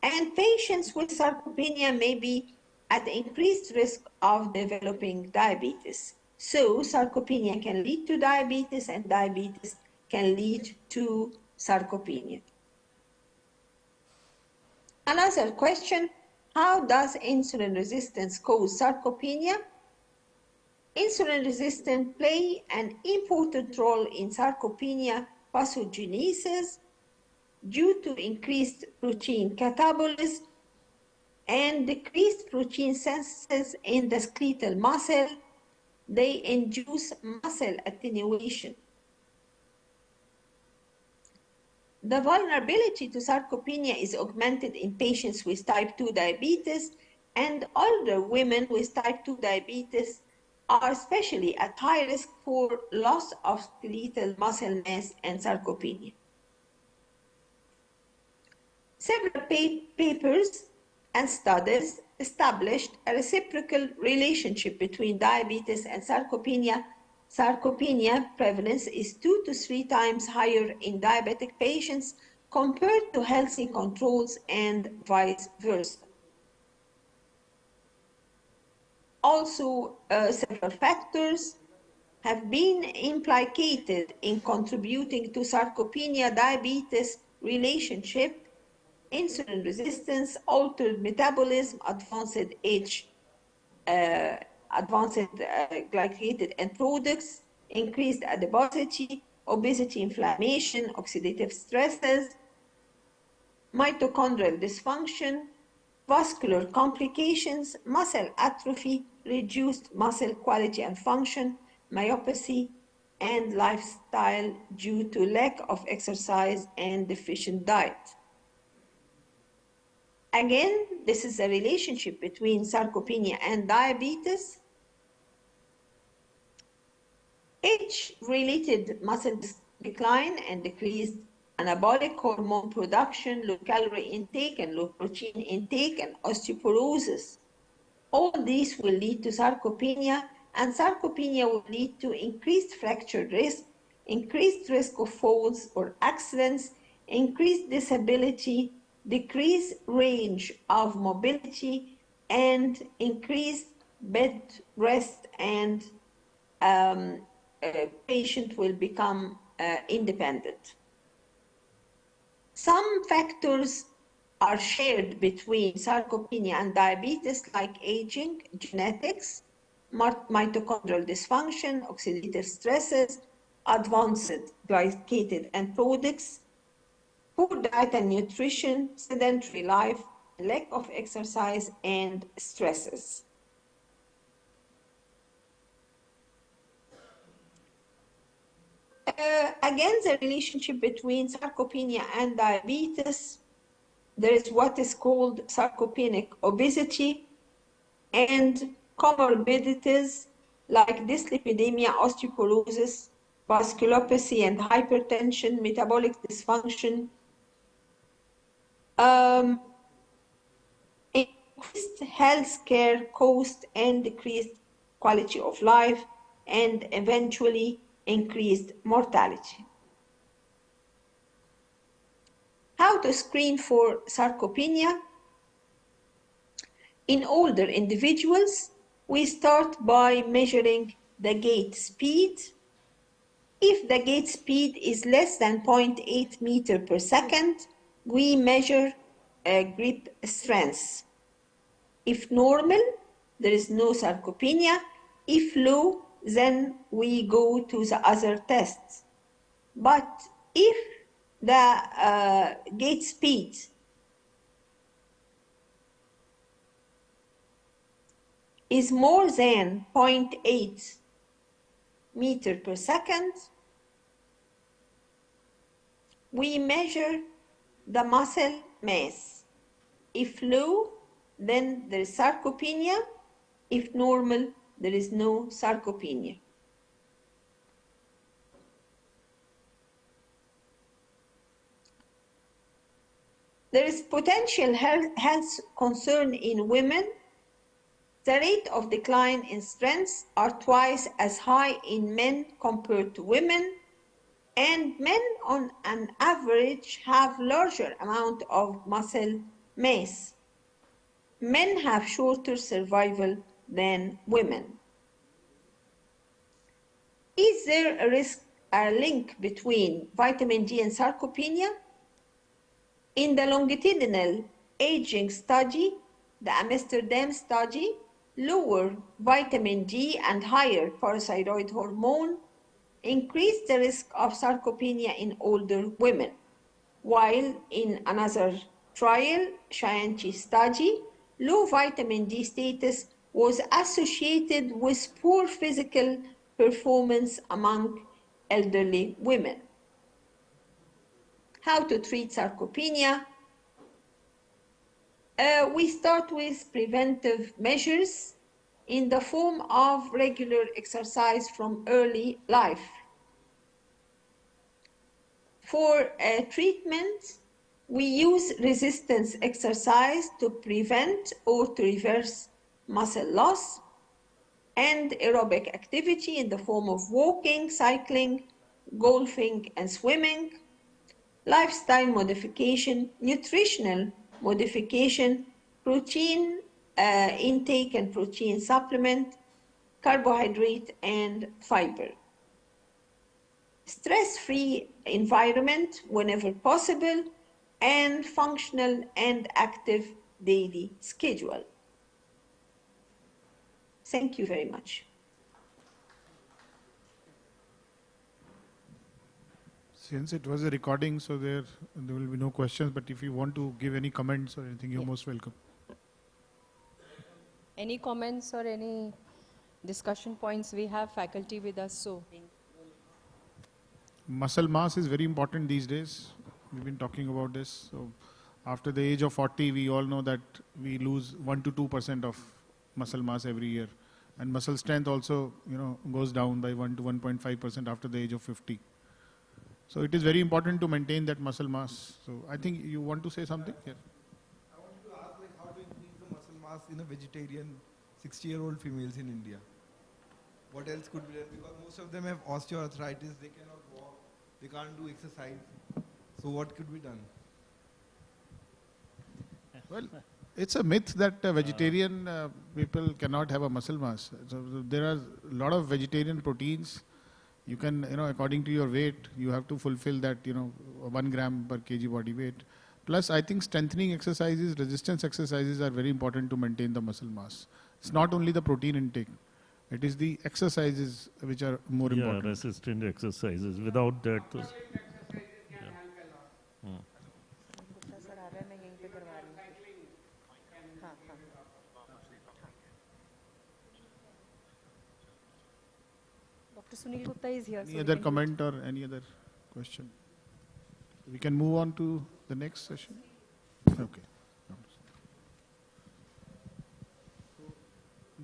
and patients with sarcopenia may be at increased risk of developing diabetes. So sarcopenia can lead to diabetes, and diabetes can lead to sarcopenia. Another question: how does insulin resistance cause sarcopenia? Insulin resistance play an important role in sarcopenia pathogenesis due to increased protein catabolism and decreased protein synthesis in the skeletal muscle. They induce muscle attenuation. The vulnerability to sarcopenia is augmented in patients with type 2 diabetes, and older women with type 2 diabetes are especially at high risk for loss of skeletal muscle mass and sarcopenia. Several papers and studies established a reciprocal relationship between diabetes and sarcopenia. Sarcopenia prevalence is 2 to 3 times higher in diabetic patients compared to healthy controls and vice versa. Also, several factors have been implicated in contributing to sarcopenia-diabetes relationship: insulin resistance, altered metabolism, advanced age, glycated end products, increased adiposity, obesity, inflammation, oxidative stresses, mitochondrial dysfunction, vascular complications, muscle atrophy, reduced muscle quality and function, myopathy, and lifestyle due to lack of exercise and deficient diet. Again, this is a relationship between sarcopenia and diabetes. Age-related muscle decline and decreased anabolic hormone production, low calorie intake and low protein intake, and osteoporosis. All these will lead to sarcopenia, and sarcopenia will lead to increased fracture risk, increased risk of falls or accidents, increased disability, decreased range of mobility, and increased bed rest, and patient will become independent. Some factors are shared between sarcopenia and diabetes, like aging, genetics, mitochondrial dysfunction, oxidative stresses, advanced glycated end products, poor diet and nutrition, sedentary life, lack of exercise, and stresses. Again, the relationship between sarcopenia and diabetes, there is what is called sarcopenic obesity and comorbidities like dyslipidemia, osteoporosis, vasculopathy and hypertension, metabolic dysfunction, increased healthcare cost and decreased quality of life, and eventually increased mortality. How to screen for sarcopenia? In older individuals, we start by measuring the gait speed. If the gait speed is less than 0.8 meter per second, we measure grip strength. If normal, there is no sarcopenia. If low, then we go to the other tests. But if the gait speed is more than 0.8 meter per second, we measure the muscle mass. If low, then there is sarcopenia. If normal, there is no sarcopenia. There is potential health concern in women. The rate of decline in strength are twice as high in men compared to women, and men on an average have larger amount of muscle mass. Men have shorter survival than women. Is there a link between vitamin D and sarcopenia? In the longitudinal aging study, the Amsterdam study, lower vitamin D and higher parathyroid hormone increased the risk of sarcopenia in older women, while in another trial, Shayanchi study, low vitamin D status was associated with poor physical performance among elderly women. How to treat sarcopenia? We start with preventive measures in the form of regular exercise from early life. For treatment, we use resistance exercise to prevent or to reverse muscle loss, and aerobic activity in the form of walking, cycling, golfing, and swimming, lifestyle modification, nutritional modification, protein intake and protein supplement, carbohydrate, and fiber. Stress-free environment whenever possible, and functional and active daily schedule. Thank you very much. Since it was a recording, so there will be no questions, but if you want to give any comments or anything, you're most welcome. Any comments or any discussion points? We have faculty with us, so. Muscle mass is very important these days. We've been talking about this. So after the age of 40, we all know that we lose 1 to 2% of muscle mass every year. And muscle strength also, goes down by 1 to 1.5% after the age of 50. So it is very important to maintain that muscle mass. So I think you want to say something here. I wanted to ask, how to increase the muscle mass in a vegetarian 60-year-old females in India? What else could be done? Because most of them have osteoarthritis, they cannot walk, they can't do exercise. So what could be done? Well, it's a myth that vegetarian people cannot have a muscle mass. So there are a lot of vegetarian proteins. You can, according to your weight, you have to fulfill that, 1 gram per kg body weight. Plus, I think strengthening exercises, resistance exercises are very important to maintain the muscle mass. It's not only the protein intake. It is the exercises which are more important. Yeah, resistant exercises. Without that, Dr. Sunil Gupta is here. Any other comment or any other question? We can move on to the next session. Okay.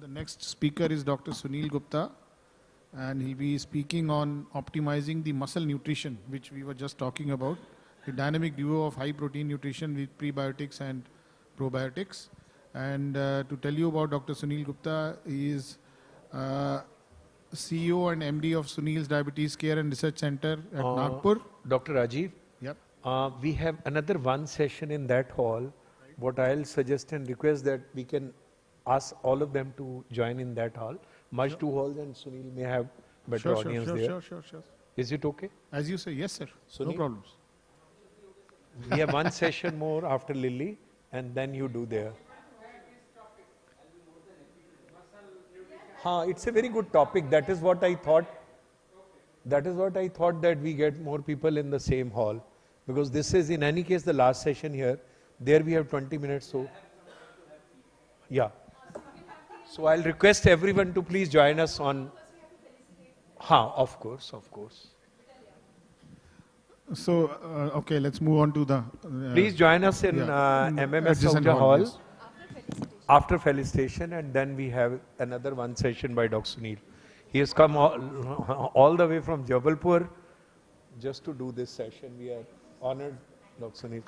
The next speaker is Dr. Sunil Gupta, and he'll be speaking on optimizing the muscle nutrition, which we were just talking about, the dynamic duo of high protein nutrition with prebiotics and probiotics. And to tell you about Dr. Sunil Gupta, he is CEO and MD of Sunil's Diabetes Care and Research Center at Nagpur. Dr. Rajiv? Yep. We have another one session in that hall. Right. What I'll suggest and request that we can ask all of them to join in that hall. Merge two halls and Sunil may have better audience there. Sure. Is it okay? As you say, yes, sir. Sunil? No problems. We have one session more after Lily, and then you do there. It's a very good topic. That is what I thought. That is what I thought, that we get more people in the same hall. Because this is in any case the last session here. There we have 20 minutes. So, yeah. So I'll request everyone to please join us on. Of course. So, okay, let's move on to the... please join us in MMS Sahuja Hall. Yes. After felicitation, and then we have another one session by Dr. Sunil. He has come all the way from Jabalpur just to do this session. We are honored, Dr. Sunil.